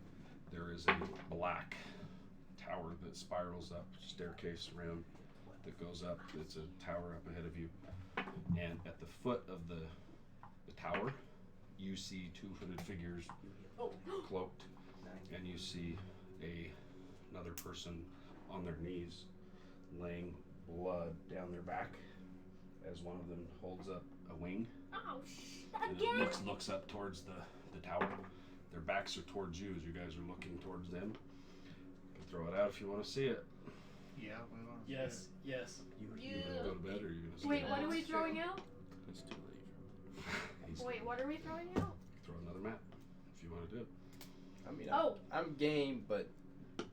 there is a black tower that spirals up, staircase around that goes up. It's a tower up ahead of you, and at the foot of the tower, you see two hooded figures cloaked, and you see another person on their knees, laying blood down their back, as one of them holds up a wing. Oh, And again. it looks up towards the tower. Their backs are towards you as you guys are looking towards them. You can throw it out if you want to see it. Yeah, we want to Yes. Yes. You gonna go to bed or you gonna stay? Wait, up? what are we throwing out? It's too late for me. He's Wait, what are we throwing out? throw another map if you want to do it. I mean, Oh. I'm game, but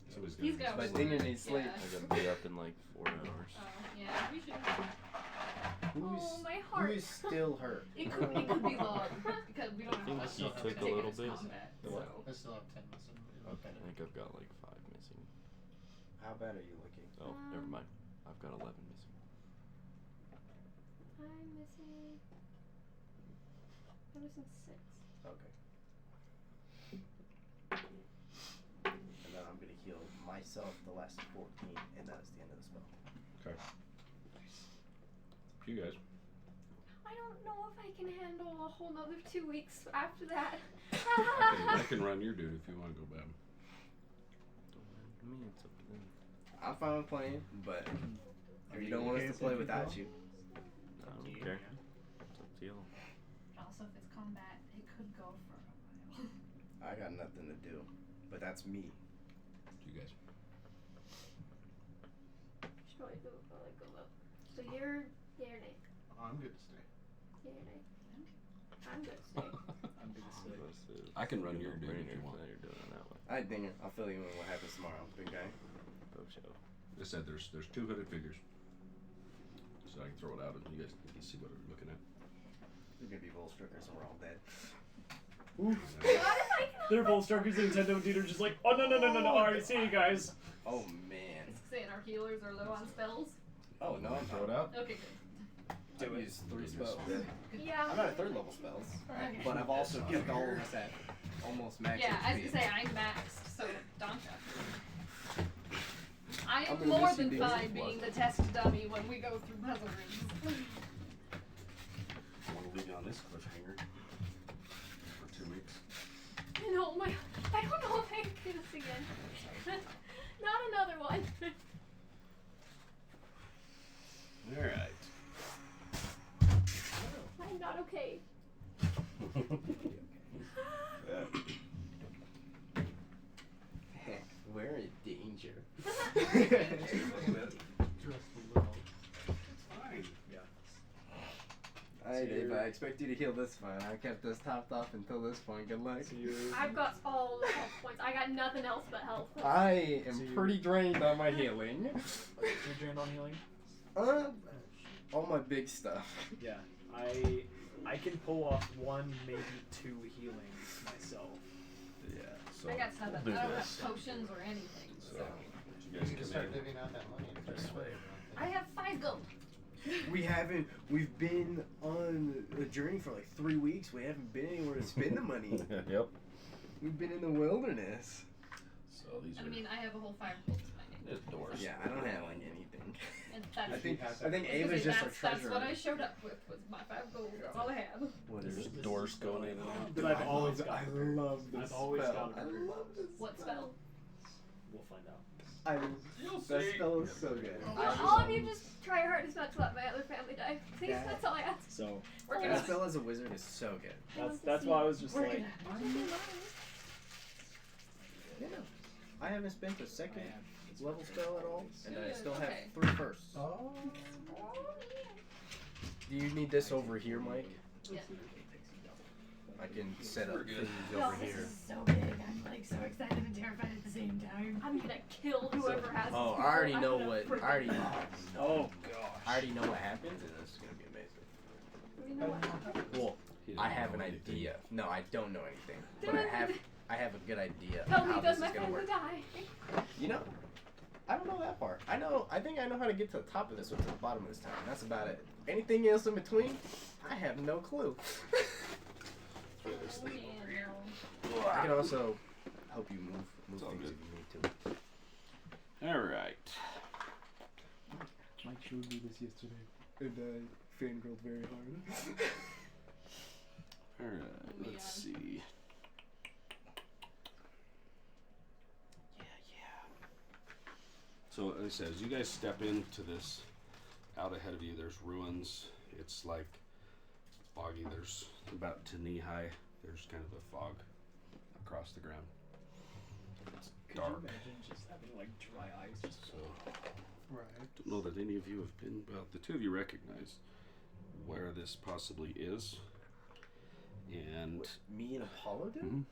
Somebody's He's gonna got do but something. Dinger needs sleep. Yeah. I gotta be up in like 4 hours. Oh, yeah, we should. Who's Oh, my who heart. is still hurt? It could be long because we don't I think have you much took to a take little us bit. combat, The what? so. I still have 10 missing. Okay. I think I've got like 5 missing. How bad are you looking? Oh, never mind. I've got 11 missing. I'm missing 6. Okay. And then I'm gonna heal myself the last 14, and that's the end of the spell. Okay. You guys. I don't know if I can handle a whole nother 2 weeks after that. I can run your dude if you want to go bad. Don't mind me, it's up to them. I'm fine with playing, but Are if you you don't want okay us to if play you without go? you, I don't care. It's up to y'all. Also, if it's combat, it could go for a while. I got nothing to do. But that's me. You guys. Should probably go up. So you're nay. I'm good to stay. You're nay. I'm good to stay. I'm good to stay. I can run your dude if no-brainer you want. Now you're doing it that way. Alright, Dinger, I'll fill you in what happens tomorrow. Big guy. Go show. I said there's 2 hooded figures. So I can throw it out and you guys can see what we're looking at. They're gonna be Volstruckers and we're all dead. They're Volstruckers and Nintendo dude are just like, oh no. Alright, see you guys. Oh man. Saying our healers are low on spells. Oh no, I'm Throw it not. out. Okay, good. I've used 3 spells. Yeah. I'm at a 3rd level spells. Okay. But I've also kept all of us at almost max Yeah, I was HP. gonna say I'm maxed, so Donka. I I'm am gonna more miss you, than Daisy. fine being the test dummy when we go through puzzle rooms. I want to leave you on this cliffhanger for 2 weeks. No, I don't know if I can do this again. Not another one. All right. I'm not okay. Heck, we're in danger. expect you to heal this far. I kept us topped off until this point. Good luck. So you're, I've got all the health points. I got nothing else but health. I am So you- pretty drained on my healing. you're drained on healing. All my big stuff. Yeah, I can pull off 1, maybe 2 healings myself. Yeah. So I got 7. do I don't this. have potions or anything. So So you guys You can come start in. divvying out that money. This way. I have 5 gold. We've been on a journey for like 3 weeks. We haven't been anywhere to spend the money. Yep. We've been in the wilderness. So these I are. mean, I have a whole 5 gold to my name. There's doors. Yeah, I don't have like anything. And that's, I think Ava's just our that's treasurer. what I showed up with, was my 5 gold. That's all I had. What is There's it? doors going in and out. But I've always got I a bird. love this I've always spell. got a I bird. love this. What spell? We'll find out. That spell is so good. All of you just try your hardest not to let my other family die. Please, Yeah. that's all I ask. So We're That gonna. spell as a wizard is so good. that's why I was just We're like, gonna. Yeah. I haven't spent a second level spell at all, and I still have Okay. 3 firsts. Oh. Do you need this over here, Mike? Yeah. I can set up We're good. things Yo, over this here. is so big. I'm like so excited and terrified at the same time. I'm gonna kill whoever has. Oh, this I already before. know I'm gonna what. freaking- I already. oh gosh. I already know what happens, and this is gonna be amazing. You know what? Well, He doesn't I have an know anything. idea. No, I don't know anything, but I have a good idea Tell of me, how does this my is gonna family work. die? You know, I don't know that part. I think I know how to get to the top of this or to the bottom of this town. That's about it. Anything else in between, I have no clue. Oh, man, no. I can also help you move It's all things good. if you need to. All right. Mike showed me this yesterday, and I fangirled very hard. All right. Let's see. So, as I said, as you guys step into this, out ahead of you, there's ruins. It's like foggy. There's about to knee high. There's kind of a fog across the ground. It's Could you dark. imagine just having like dry eyes? Just So, Right. I don't know that any of you have been. Well, the two of you recognize where this possibly is, and Me and Apollo do? Mhm.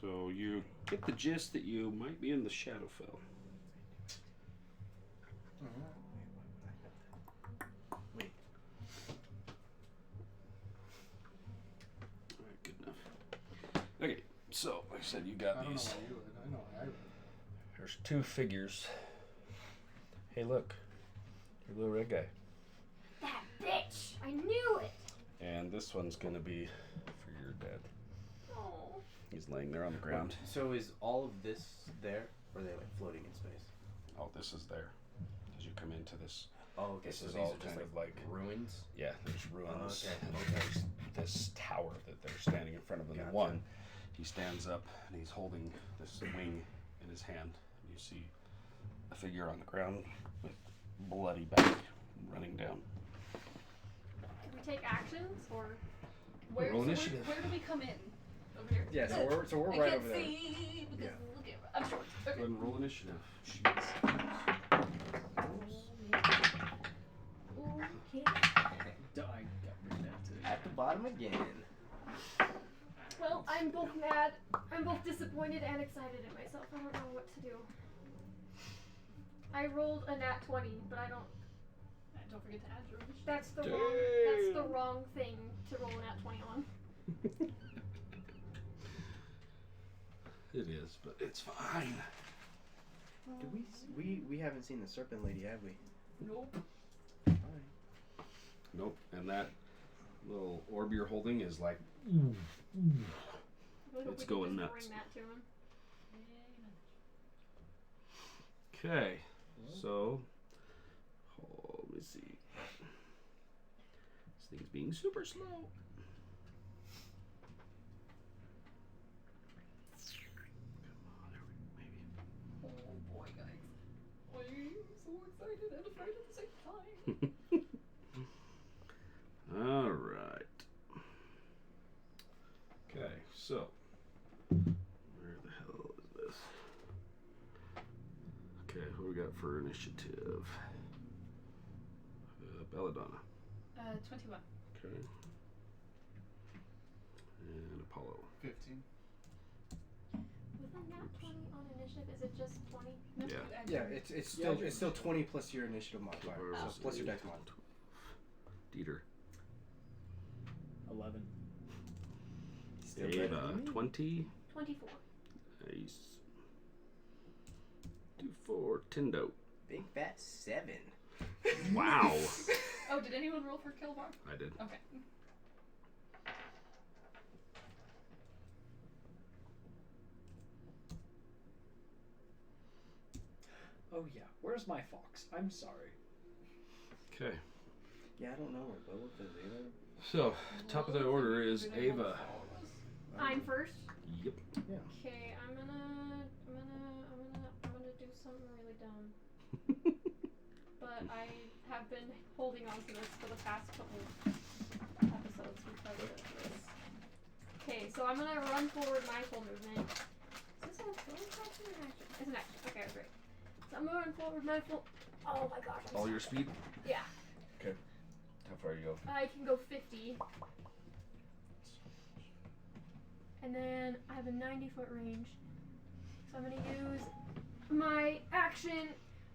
So you get the gist that you might be in the Shadowfell. Wait. All right, good enough. Okay, so like I said, you I got don't know these. why you would. I know why I would. There's 2 figures. Hey, look. Your little red guy. That bitch! I knew it! And this one's gonna be for your dad. Oh. He's laying there on the ground. So is all of this there, or are they like floating in space? Oh, this is there. As you come into this, Oh, okay. This so is these all are just kind of like- ruins. yeah, there's ruins. okay. And there's this tower that they're standing in front of. And Gotcha. one, he stands up and he's holding this wing in his hand. You see a figure on the ground with bloody back running down. Can we take actions or? Where, Roll so initiative. where do we come in? Over here. Yeah, so we're I right can't over there. see because Yeah. look at I'm short. Go Okay. ahead and roll initiative. Okay. I got rid of that today. At the bottom again. Well, I'm both mad, I'm both disappointed and excited at myself. I don't know what to do. I rolled a nat 20, but I don't. Don't forget to add your initiative. That's the wrong thing to roll a nat 20 on. It is, but it's fine. Do we haven't seen the serpent lady, have we? Nope. Alright. Nope. And that little orb you're holding is like I really hope It's we can going just nuts. Bring that to him. okay. So let me see. This thing's being super slow. Come on, maybe. Oh boy, guys. I'm so excited and afraid at the same time. All right. Okay, so where the hell is this? Okay, what do we got for initiative? Belladonna. 21. Okay. And Apollo. 15. With a nat 20 on initiative, is it just 20? No, Yeah. you add Yeah, your- it's still 20 plus your initiative modifier, Oh. so plus your dex mod. Dieter. 11. Still better Ava. than me. 20. 24. Nice. Do 4. Tindo. Big fat 7. Wow. Oh, did anyone roll for kill bar? I did. Okay. Oh yeah, where's my fox? I'm sorry. Okay. Yeah, I don't know where Boba is either. So, top of the order is Ava. I'm first. Yep. Okay, I'm gonna do something really dumb. But I have been holding on to this for the past couple episodes because of this. Okay, so I'm gonna run forward my full movement. Is this a bonus action or an action? It's an action. Okay, great. So I'm gonna run forward my full. Oh my gosh. I'm All so your speed? Yeah. Okay. How far you go? I can go 50. And then I have a 90-foot range. So I'm gonna use my action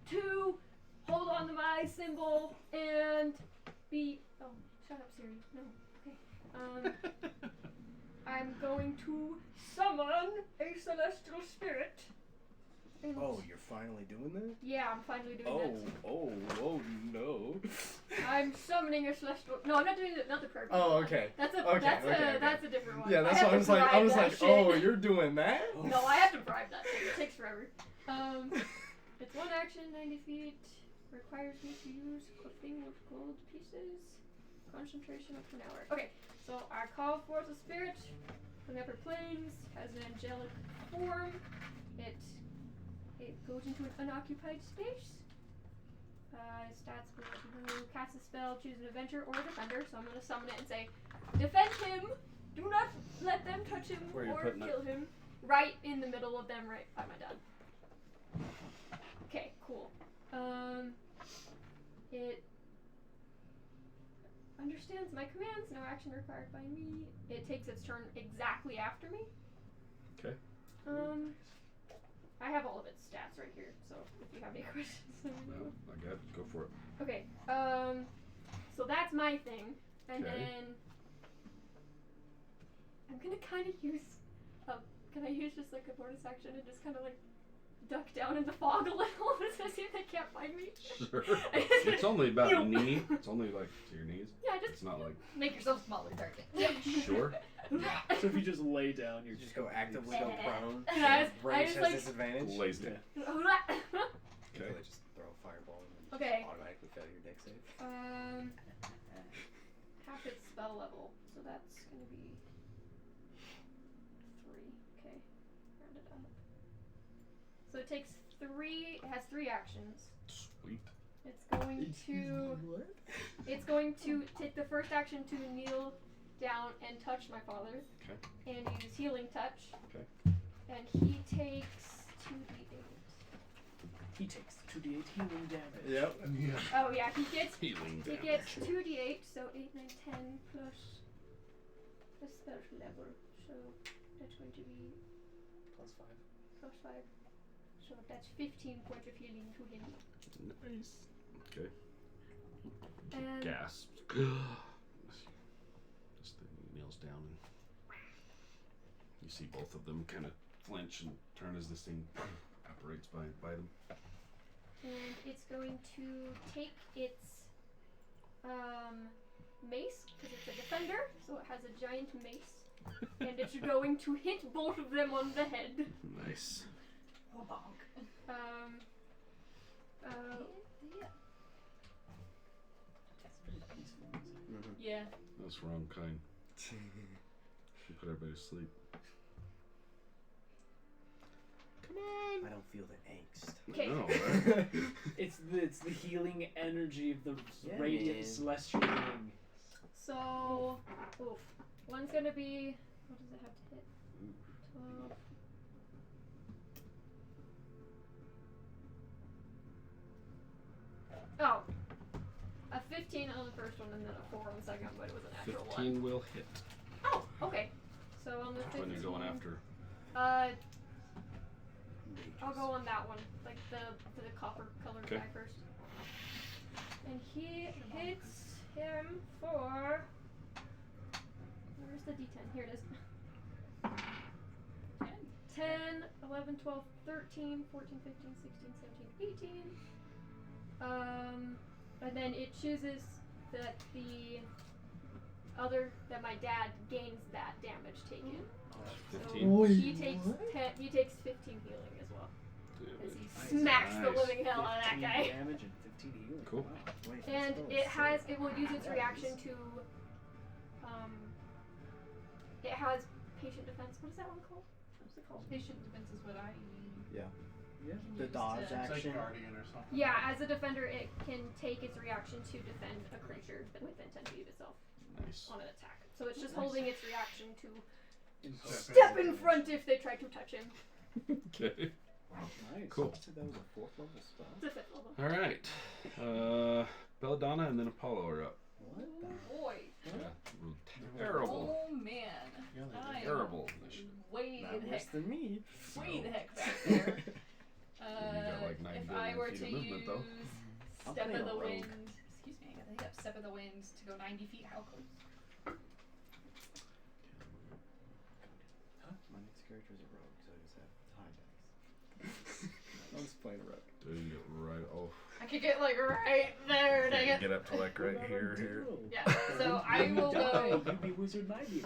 to hold on to my symbol and be. Oh, shut up, Siri. No. Okay. I'm going to summon a celestial spirit. And Oh, you're finally doing that? yeah, I'm finally doing that. Oh no. I'm summoning a celestial. No, I'm not doing it. Not the prayer. Oh, okay. That's a Okay, that's okay, a okay. that's a different one. Yeah, that's have what I to was like. I bribe was that like, shit. oh, you're doing that? No, I have to bribe that thing. It takes forever. It's one action, 90 feet. Requires me to use a thing with gold pieces. Concentration up to an hour. Okay, so I call forth a spirit from the upper planes. Has an angelic form. It goes into an unoccupied space. Stats will cast a spell, choose an adventurer or a defender. So I'm going to summon it and say, defend him. Do not let them touch him Where are you or putting it? kill him. Right in the middle of them, right by my dad. Okay, cool. It understands my commands. No action required by me. It takes its turn exactly after me. Okay. I have all of its stats right here, so if you have any questions, let me know. No, I got it. Go for it. Okay, so that's my thing, and Okay. then I'm gonna kind of use, can I use just like a bonus action and just kind of like duck down in the fog a little to see if they can't find me? Sure. It's only about your knee. It's only like to your knees. Yeah, just It's not like. Make yourself smaller, target. Sure. So if you just lay down, you're Just go actively go prone. And I so Range just has like- disadvantage. Lays down. Okay. Okay. Just throw a fireball and then Okay. just automatically fail your dex save. Half its spell level, so that's gonna be 3. Okay, round it up. So it takes 3. It has 3 actions. Sweet. It's going to take the first action to kneel down and touch my father. Okay. And use healing touch. Okay. And he takes 2d8. He takes 2d8 healing damage. Yep. Yeah. Oh yeah, he gets Healing He damage. gets 2d8, so 8, 9, 10 plus the spell level. So that's going to be Plus 5. plus 5. So that's 15 points of healing to him. Nice. Okay. And Gasps. Just kneels down and you see both of them kind of flinch and turn as this thing operates by them. and it's going to take its mace, because it's a defender, so it has a giant mace. And it's going to hit both of them on the head. Nice. Oh, bonk. Yeah. That's the wrong kind. You put everybody to sleep. Come on. I don't feel the angst. Okay. No, right? It's the healing energy of the Yeah, radiant man. celestial being. So, oof. One's gonna be. What does it have to hit? 12. Oh. A 15 on the first one and then a 4 on the second one, but it was a natural 15 will hit. one. Oh, okay. So on the Which 15. one are you going after? I'll go on that one, like the copper colored Okay. guy first. And he hits him for. Where's the D10? Here it is. 10, 11, 12, 13, 14, 15, 16, 17, 18. And then it chooses that that my dad gains that damage taken. 15. So he takes 15 healing as well. As he smacks the living hell out of that 15 guy. damage and 15 healing. Cool. Wow. Wait, And it will use its reaction to it has patient defense. What is that one called? What's it called? Patient defense is what I Yeah. can The use dodge to- It's like action. Guardian or something. Yeah, as a defender, it can take its reaction to defend a creature within 10 feet of itself Nice. on an attack. So it's just holding its reaction to Step step in front if they try to touch him. Okay. Nice. Cool. So that was a 4th level spell. It's a 5th level. All right. Belladonna and then Apollo are up. What the? Boy. Yeah. Terrible. Oh man. Yeah, they I did. Terrible. am way Not the worse heck, than me. way the heck back there. got like 90 if I were feet to of movement, use though. I'm Step playing of a the rogue. Wind, excuse me, I gotta hit up Step of the Wind to go 90 feet. How close? My next character is a rogue, so I just have high dice. I'm just playing a rogue. Do you get right off? I could get like right there. Dang it. Get up to like right here. Yeah. So I will go You be wizard 90.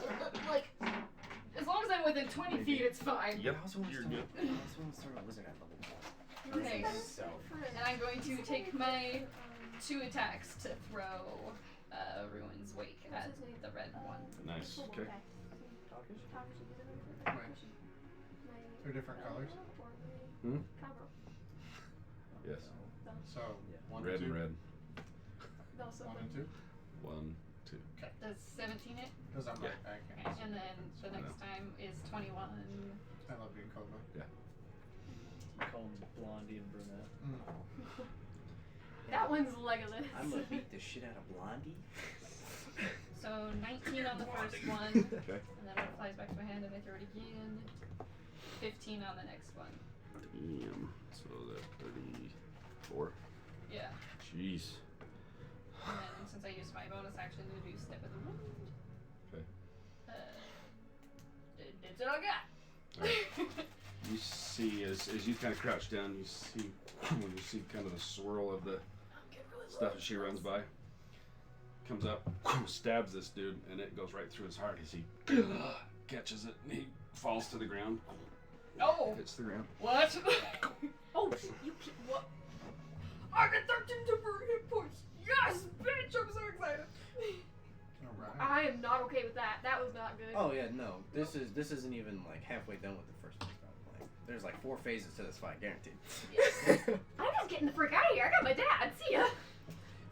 like as long as I'm within 20 feet, it's fine. Yep. I also want to You're start. good. I also want to start a wizard at level 1. Okay. So. And I'm going to take my 2 attacks to throw Ruin's Wake at the red one. Nice. Okay. They're different colors. Hmm? Yes. So, 1 Red and 2. and red. 1 and 2. 1, 2. Does 17 hit? Because I'm Yeah. right back. Okay. And then the next time is 21. I love being called that. Call him Blondie and Brunette. That one's Legolas. I'm gonna beat the shit out of Blondie. So 19 on the first one. Okay. And then it flies back to my hand and I throw it again. 15 on the next one. Damn. So that 34. Yeah. Jeez. And then since I used my bonus action to do Step of the Wind. Okay. That's what I got. Alright. You see, as you kind of crouch down, you see when you see kind of the swirl of the stuff as she runs by. Comes up, stabs this dude, and it goes right through his heart as he catches it, and he falls to the ground. Oh! Hits the ground. What? Oh, you can't. What? I got 13 temporary hit points! Yes, bitch! I'm so excited! Alright. I am not okay with that. That was not good. Oh yeah, no. This isn't even like halfway done with the first one. Like, there's like 4 phases to this fight, guaranteed. I'm just getting the frick out of here. I got my dad. See ya.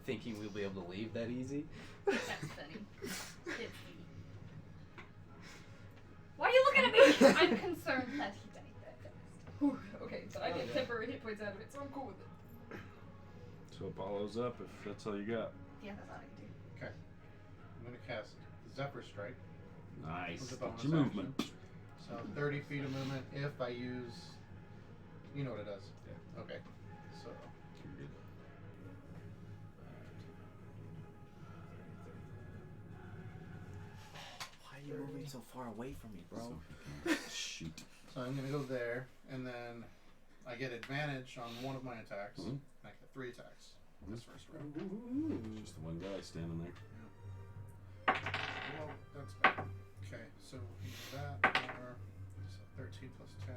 Thinking we'll be able to leave that easy? That's funny. It's Why are you looking at me? I'm concerned that he died that fast. Whew, okay, but I get temporary hit points out of it, so I'm cool with it. So Apollo's up if that's all you got. Yeah, that's all I can do. Okay. I'm going to cast Zephyr Strike. Nice. With a That's bonus your movement. action. So 30 feet of movement if I use. You know what it does. Yeah. Okay. So. You're good. Why are you moving so far away from me, bro? Shoot. So I'm going to go there, and then I get advantage on one of my attacks. Mhm. And I get 3 attacks this first round. Just the one guy standing there. Well, that's bad. Okay, so that or so 13 plus 10,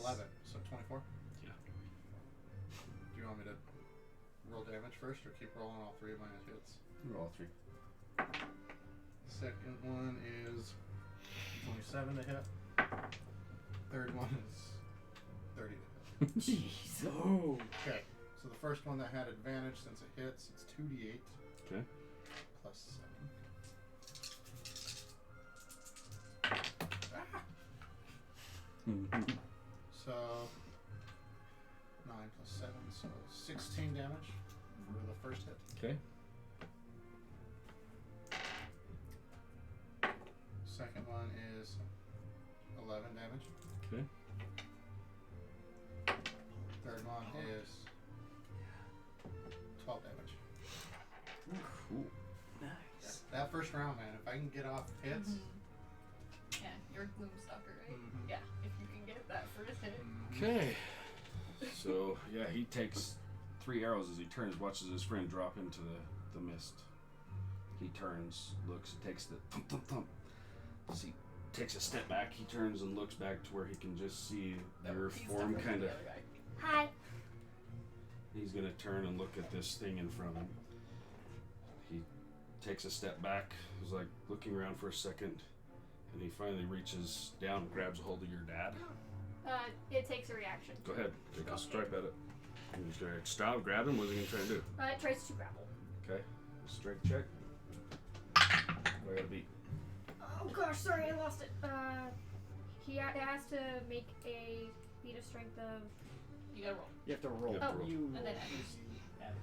11, so 24. Yeah. Do you want me to roll damage first, or keep rolling all 3 of my hits? You're all 3. Second one is 27 to hit. Third one is 30 to hit. Jeez. Oh. Okay, so the first one that had advantage since it hits, it's 2d8. Okay. Plus 7. So 9 plus 7, so 16 damage for the first hit. Okay. is 11 damage. Okay. Third one is 12 damage. Cool. Nice. That first round, man, if I can get off hits, Yeah, you're Gloomstalker, right? Mhm. Yeah, if you can get that first hit. Okay. So yeah, he takes 3 arrows as he turns, watches his friend drop into the mist. He turns, looks, takes the thump thump thump. As he takes a step back, he turns and looks back to where he can just see your He's form different kind than of. the other guy. Hi. He's gonna turn and look at this thing in front of him. He takes a step back, he's like looking around for a second, and he finally reaches down and grabs a hold of your dad. It takes a reaction. Go ahead, take a strike at it. And he's gonna stop, grab him, what's he gonna try and do? It tries to grapple. Okay, strike check. What I gotta beat? Oh gosh, sorry, I lost it. He has to make a feat of strength of You gotta roll. You have to roll. You have to roll. You And then roll. add.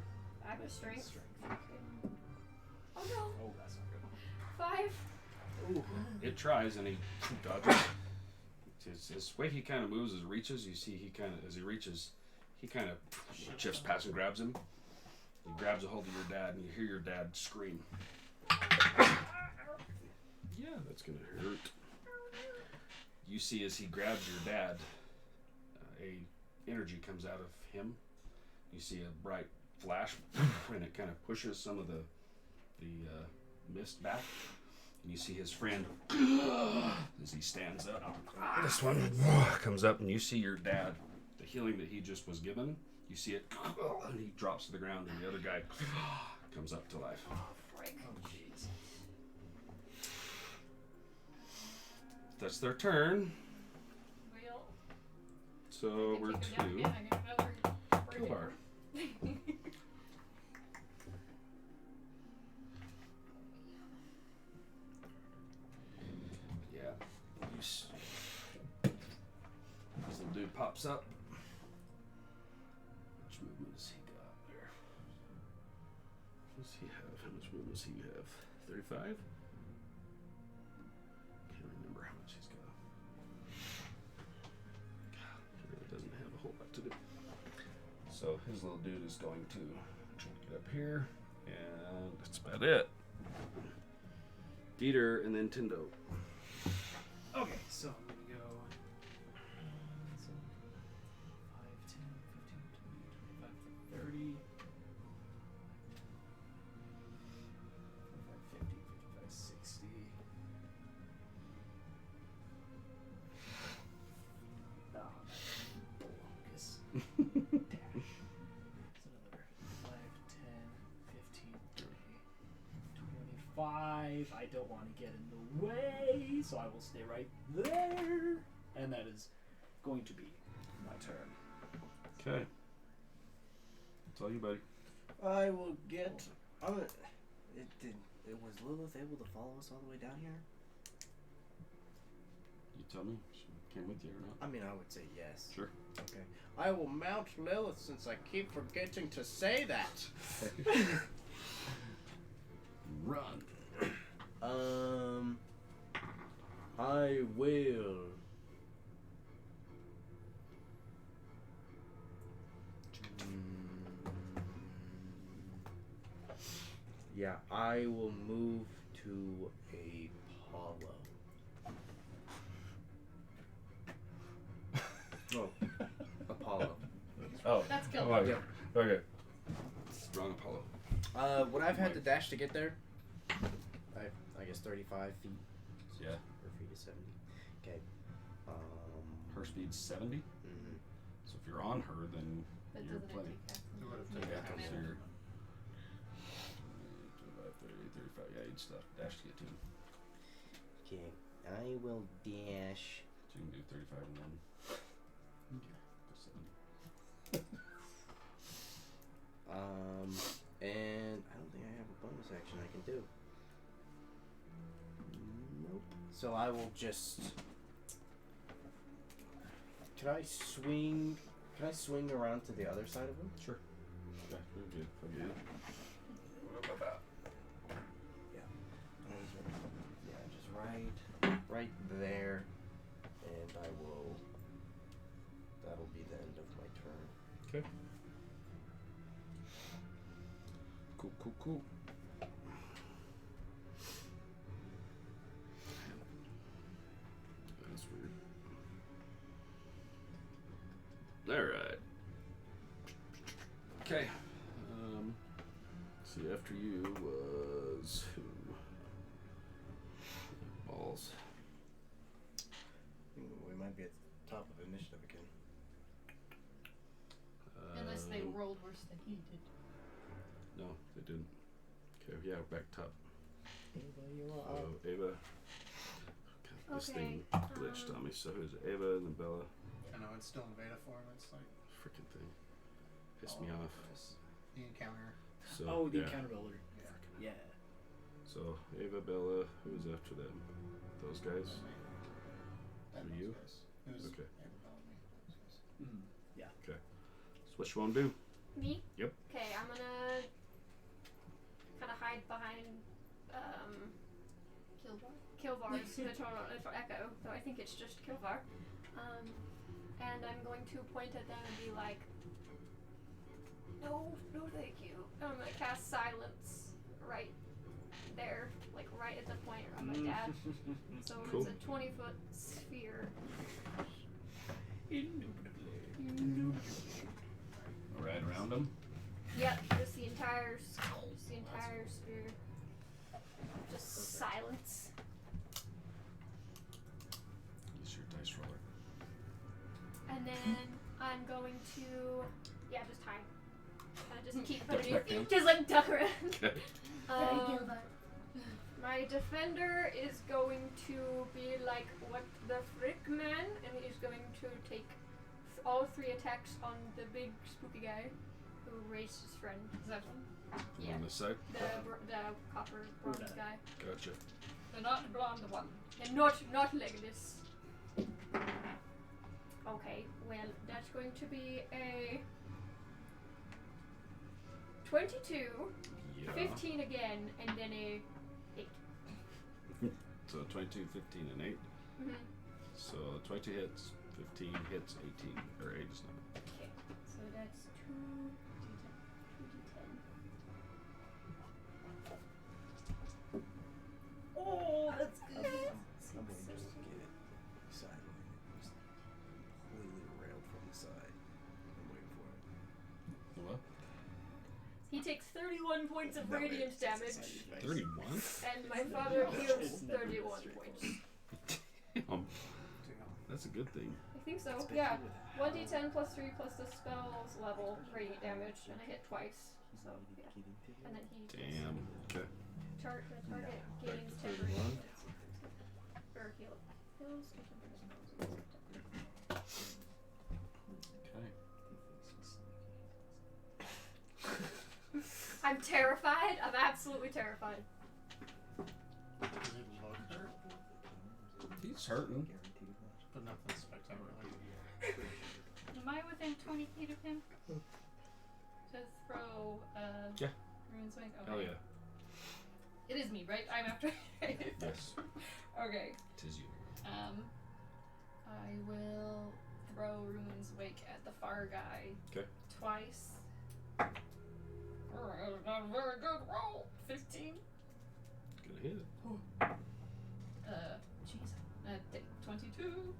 Add add strength. Okay. Oh no, Oh, that's not 5. Ooh. It tries and he dodges. His way he kind of moves is reaches. You see, as he reaches, he kind of shifts past and grabs him. He grabs a hold of your dad, and you hear your dad scream. Yeah, that's gonna hurt. You see, as he grabs your dad, a energy comes out of him. You see a bright flash, and it kind of pushes some of the mist back. And you see his friend as he stands up. This one comes up, and you see your dad, the healing that he just was given. You see it, and he drops to the ground, and the other guy comes up to life. Frick. Oh, jeez. That's their turn. Well, So we're take him down two. again, I get another Kill bar. Yeah. This little dude pops up. Which movement does he got there? What does he have? How much movement does he have? 35? Can't remember how much he's got. He really doesn't have a whole lot to do. So his little dude is going to get up here, and that's about it. Dieter and then Tindo. Okay, so I'm gonna go. So 5, 10, 15, 20, 25, 30. 45, 50, 55, 60. Oh, that's the longest. Dash. It's another 5, 10, 15, 30, 25. I don't want to get in the way, so I will stay right there. And that is going to be my turn. Okay. That's all you, buddy. I will get. Was Lilith able to follow us all the way down here? You tell me. She came with you or not? I mean, I would say yes. Sure. Okay. I will mount Lilith since I keep forgetting to say that. Run. I will. Yeah, I will move to Apollo. Oh, Apollo. Oh. That's killed. Oh, Yeah. okay. Wrong Apollo. Would I have had to dash to get there? I guess 35 feet. Yeah. Her feet is 70. Okay. Her speed's 70. Mhm. So if you're on her, then That you're doesn't plenty. take it would have So taken yeah, that so one. you're 25, 30, 35. Yeah, you'd stuff. Dash to get to him. Okay. I will dash. So you can do 35 and then. Okay. Go 70. And I don't think I have a bonus action I can do. Nope. So I will just. Can I swing around to the other side of him? Sure. Yeah, you're good. Okay. What about that? Yeah, just right right there, and I will. That'll be the end of my turn. Okay. Cool. That's weird. Alright. Okay. See, after you was who? Balls. We might be at the top of initiative again. Unless they rolled worse than he did. No, they didn't. Okay, yeah, back top. Ava, you are So, up. Ava. Okay, this thing glitched on me. So, who's it? Ava and then Bella. I know it's still in beta form. It's like Freaking thing. Pissed all me over off. the place. The encounter. So, Oh, the yeah. encounter builder. Yeah. Yeah. So, Ava, Bella, who's after them? Those guys? That Who those you? guys. It was Okay. everybody, those guys. Mm. So, what you want to do? Me? Yep. Okay, I'm gonna kind of hide behind Kilvar's Notoro Echo, though I think it's just Kilvar. And I'm going to point at them and be like, no, thank you. I'm gonna cast Silence right there, like right at the point where I'm like, Dad. So Cool. it's a 20-foot sphere. Right around them. Yep, just the entire sphere. Just silence. Use your dice roller. And then I'm going to, just hide. Just keep Duck back putting down. just like duck around. Okay. My defender is going to be like, what the frick, man? And he's going to take all 3 attacks on the big spooky guy who raised his friend. Is that one? Yeah. On this side? The copper bronze that? guy. Gotcha. The not blonde one. And not Legolas. Okay, well, that's going to be a 22, Yeah. 15 again, and then a 8. So 22, 15, and 8. Mm-hmm. So 20 hits, 15 hits, 18. Or 8 is not. Okay, so that's 2d10. Oh, that's good. I'm gonna just get sidelined. Just completely railed from the side. I'm waiting for it. What? He takes 31 points of radiant damage, 31? and my father heals 31 points. That's a good thing. I think so, yeah. 1d10 plus 3 plus the spell's level radiant damage, and I hit twice. So, yeah. And then he Damn. Okay. the target Back gains to 10 radiant 31. or heals Okay. I'm terrified. I'm absolutely terrified. Does he look hurt? He's hurting. But nothing spectacular. Am I within 20 feet of him? To throw Yeah. Ruin Swing? Okay. Hell yeah. It is me, right? I'm after. Yes. Okay. Tis you. I will throw Ruin's Wake at the far guy. Okay. Twice. Not a very good roll. 15. Gonna hit it. Jeez. 22.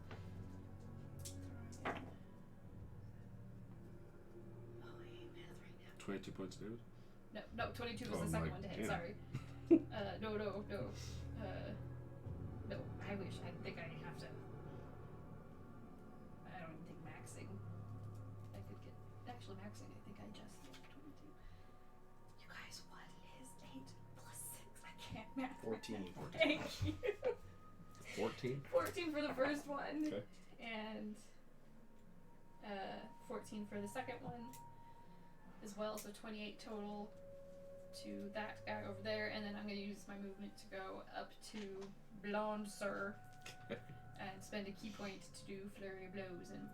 22 points of damage. No, 22 was Oh, the second my one to hit. damn. Sorry. No. No, I wish. I think I have to. I don't even think maxing. I could get. Actually, maxing, I think I just hit 22. You guys, what is 8 plus 6? I can't math. 14. Thank you. 14? 14 for the first one. Okay. And 14 for the second one as well, so 28 total to that guy over there, and then I'm going to use my movement to go up to Blonde Sir and spend a key point to do Flurry of Blows and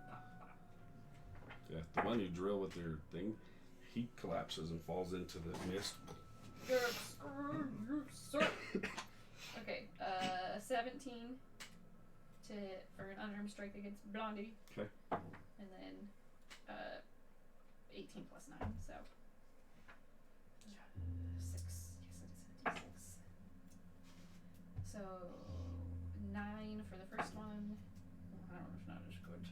Yeah, the one you drill with your thing, he collapses and falls into the mist. Okay, 17 to hit for an unarmed strike against Blondie. Okay. And then 18 plus 9, so 6. Yes, it is a d6. So 9 for the first one. I don't know if not as good.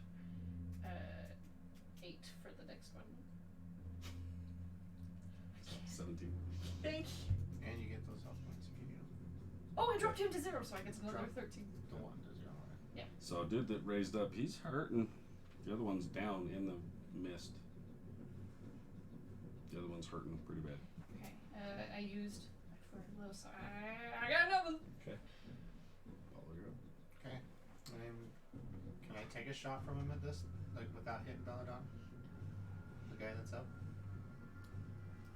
8 for the next one. 17. Thank you. And you get those health points if you need them. Oh, I dropped him to 0, so I get another Drop 13. The 1 to 0. Right? So dude that raised up, he's hurting. The other one's down in the mist. The other one's hurting pretty bad. Okay. I used for low, so I got another. Okay. Paul, you're up. Okay. Can I take a shot from him at this, like without hitting Belladonna? The guy that's up.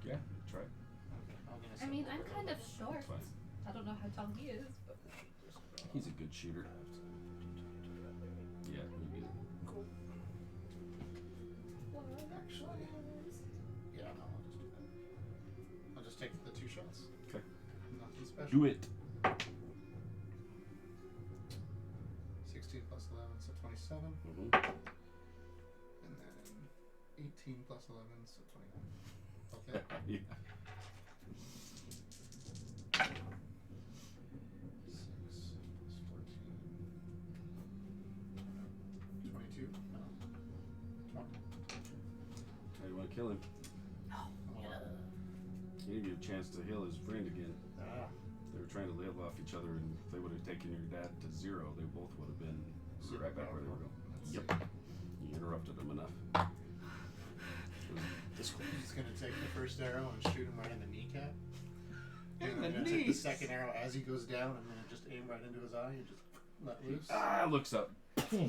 Yeah, try. Okay. I mean, I'm kind of short. Fine. I don't know how tall he is, but He's a good shooter. Yeah, you get it. Cool. Actually, yeah, no, I'll just do that. I'll just take the 2 shots. Okay. Nothing special. Do it. 16 plus 11, so 27. Mm-hmm. And then 18 plus 11, so 29. Okay. Yeah. 6 plus 14. 22? No. 20. How do you want to kill him? He didn't get a chance to heal his friend again. Ah. They were trying to live off each other, and if they would have taken your dad to 0, they both would have been right back where they were going. Yep. You interrupted them enough. This I'm just gonna take the first arrow and shoot him right in the kneecap. And In I'm the gonna take the knees. second arrow as he goes down. I'm gonna just aim right into his eye and just let loose. Looks up,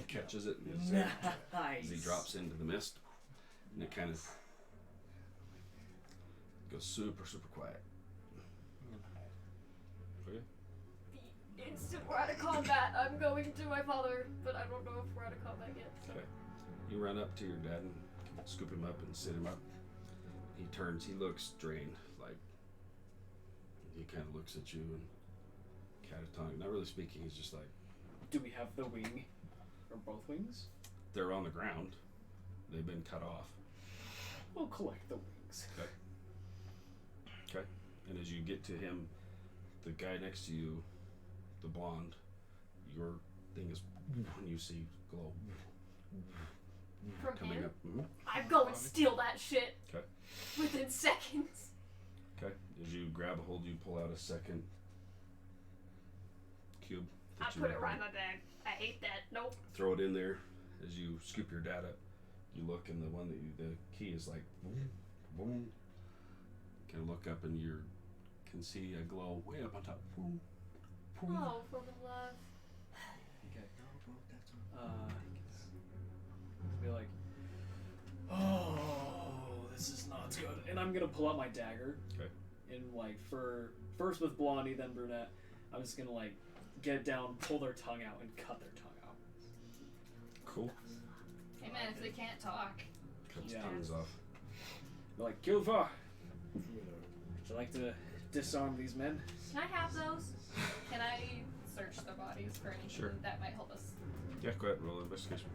catches it, and as he drops into the mist, and it kind of goes super, super quiet. For you? the instant we're out of combat, I'm going to my father, but I don't know if we're out of combat yet. So. Okay. You run up to your dad and scoop him up and sit him up. He turns, he looks drained, like he kind of looks at you and catatonic, not really speaking, he's just like, Do we have the wing? Or both wings? they're on the ground. They've been cut off. We'll collect the wings. Okay. And as you get to him, the guy next to you, the blonde, your thing is, when you see glow From coming him? up. Mhm. I'm going to steal that shit. Okay. Within seconds. Okay. As you grab a hold, you pull out a second cube. I that you put it have. right in my bag. I hate that. Nope. Throw it in there. As you scoop your dad up, you look, and the one that the key is like, boom, boom. Kind of look up, and you can see a glow way up on top. Boom, boom. Oh, for the love. Okay. Be like, oh, this is not good. And I'm gonna pull out my dagger. Okay. And like first with Blondie, then Brunette, I'm just gonna like get it down, pull their tongue out, and cut their tongue out. Cool. Hey man, if they can't talk. Cuts Yeah. tongues off. They're like, Gilva, would you like to disarm these men? Can I have those? Can I search their bodies for anything Sure. that might help us? Yeah, go ahead and roll investigation.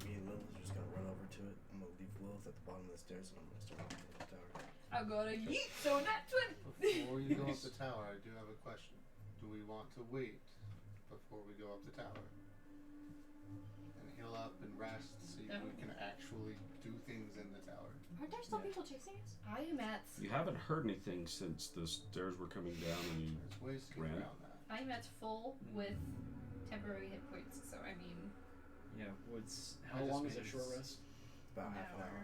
Me and Lilith are just gonna run over to it. I'm gonna leave Lilith at the bottom of the stairs, and I'm gonna start walking up the tower. I'm gonna yeet, so not 20. Before you go up the tower, I do have a question. Do we want to wait before we go up the tower? And heal up and rest, see if we can actually do things in the tower. Aren't there still people chasing us? I am at. You haven't heard anything since the stairs were coming down, and you There's ways to get Ran. around that. I'm at full with temporary hit points, so I mean. Yeah. What's I how just long is a mean short it's- rest? About half an hour.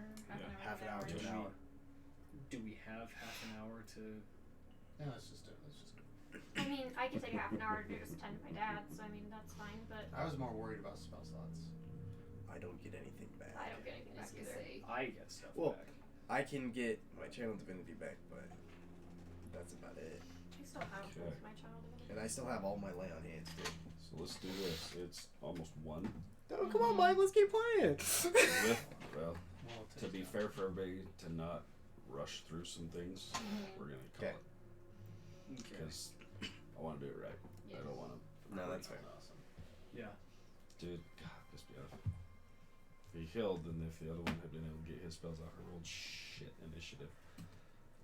Half an hour to Do an hour. Do we have half an hour to? Yeah, let's just do it. Let's just. I mean, I could take half an hour to just tend to my dad, so I mean, that's fine, but I was more worried about spell slots. I don't get anything back. I don't get anything I back was gonna either. say. I get stuff Well, back. I can get my channel divinity back, but that's about it. I still have Okay. both my child And I still have all my lay on hands too. so let's do this. It's almost 1. Oh, come on, Mike, let's keep playing. With, well, Well, to be fair for everybody to not rush through some things, we're gonna call Okay. it because I want to do it right. I Yes. don't want to. No, that's fair. Awesome. Yeah. Dude, God, pissed me off. He healed, and if the other one had been able to get his spells out, I rolled shit initiative.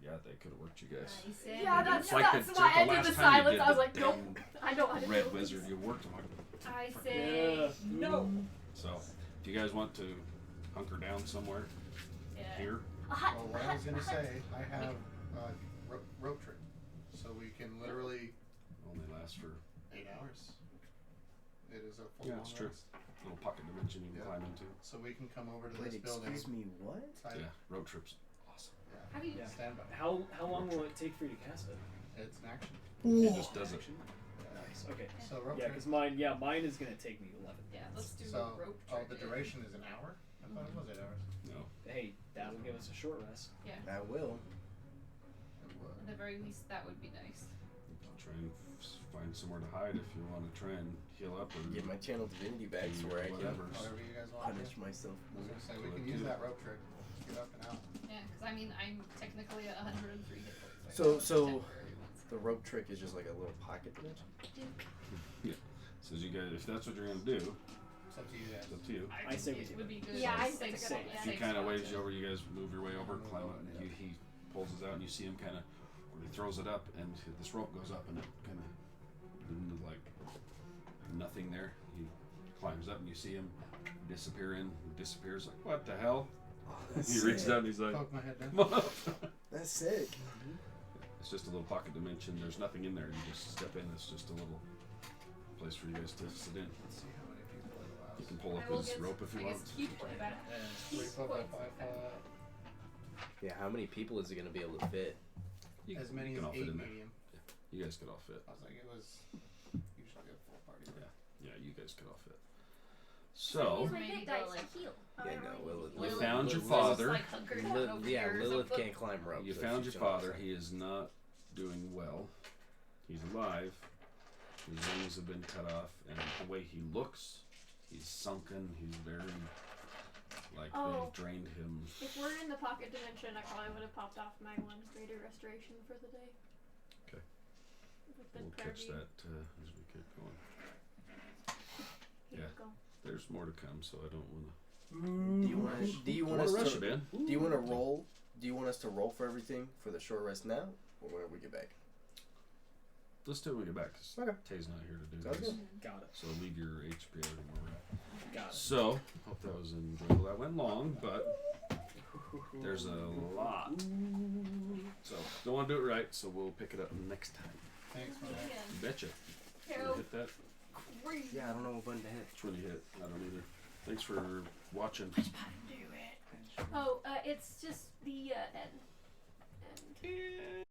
Yeah, that could have worked, you guys. Yeah, that's, It's like that's the- why the I did last the time you silence. did I was the like, nope, damn I know how to Red do Wizard, this. you worked. I'm like, I say no. so, do you guys want to hunker down somewhere Yeah. here? Well, what I was gonna say, I have rope trick, so we can literally Only lasts for 8 hours. It is a full Yeah, long it's true. rest. little pocket dimension you can Yeah. climb into. So we can come over to Wait, this building. excuse me, what? I- Yeah, road trips. Awesome. How do you? Yeah. Stand by. How long will it take for you to cast it? It's an action. It just does it. Action? Nice. Okay. So rope Yeah, trick. because mine is gonna take me 11. Yeah, let's do So, rope oh, trick. the duration is an hour? I thought it was 8 hours. No. Hey, that will give us a short rest. Yeah, I will. at the very least, that would be nice. Try and find somewhere to hide if you want to try and heal up or Get my channel divinity back so where I can whatever. Whatever you guys want to punish do. myself. I was gonna say, we Let's can do use it. that rope trick. Get up and out. Yeah, because I mean, I'm technically at 103 hit points. So- temporary ones. The rope trick is just like a little pocket dimension. Says you guys, if that's what you're gonna do, It's up to you guys. it's up to you. I say we it do would it. be good. Yeah, I to think stay it's a good safe. idea. He kind of waves you over. You guys move your way over, climb up, and he pulls us out, and you see him kind of when he throws it up, and this rope goes up, and it kind of like nothing there. He climbs up, and you see him disappear in. He disappears like, what the hell? He reaches out, and he's like, Poke my head down. come on up. That's sick. It's just a little pocket dimension. There's nothing in there. You just step in. It's just a little place for you guys to sit in. Let's see how many people it You allows. can pull up I will his get, rope if you I want. guess, key point about it. And Key 3 foot by points. 5 foot. Yeah, how many people is it gonna be able to fit? You As many can as all fit 8 in there. medium. You guys could all fit. I was like, it was usually a full party. Yeah. Yeah, you guys could all fit. So, Use my Maybe hit go, dice like, to heal. Yeah, no, Lilith. You Lilith- found your Lilith's father. Like hunkered down over Yeah, here or Lilith something. can't climb ropes. you so found she's your on father. outside. He is not doing well. He's alive. His wings have been cut off, and the way he looks, he's sunken. He's very like Oh. they've drained him. If we're in the pocket dimension, I probably would have popped off my 1 greater restoration for the day. Okay. With the We'll prayer catch bead. that as we get going. Here Yeah. we go. There's more to come, so I don't want to. Do you want? Do you want us rush to? it, man? Do you want to roll? Do you want us to roll for everything for the short rest now, or when we get back? Let's do it when we get back. 'Cause Okay. Tay's not here to do Sounds this. good. Got it. So leave your HP everywhere we're at. Got it. So, hope that was enjoyable. That went long, but there's a lot. So, don't want to do it right, so we'll pick it up next time. Thanks, man. You betcha. You Carol, hit that? crazy. Yeah, I don't know what button to hit. Which one you hit? I don't either. Thanks for watching. Oh, it's just the end.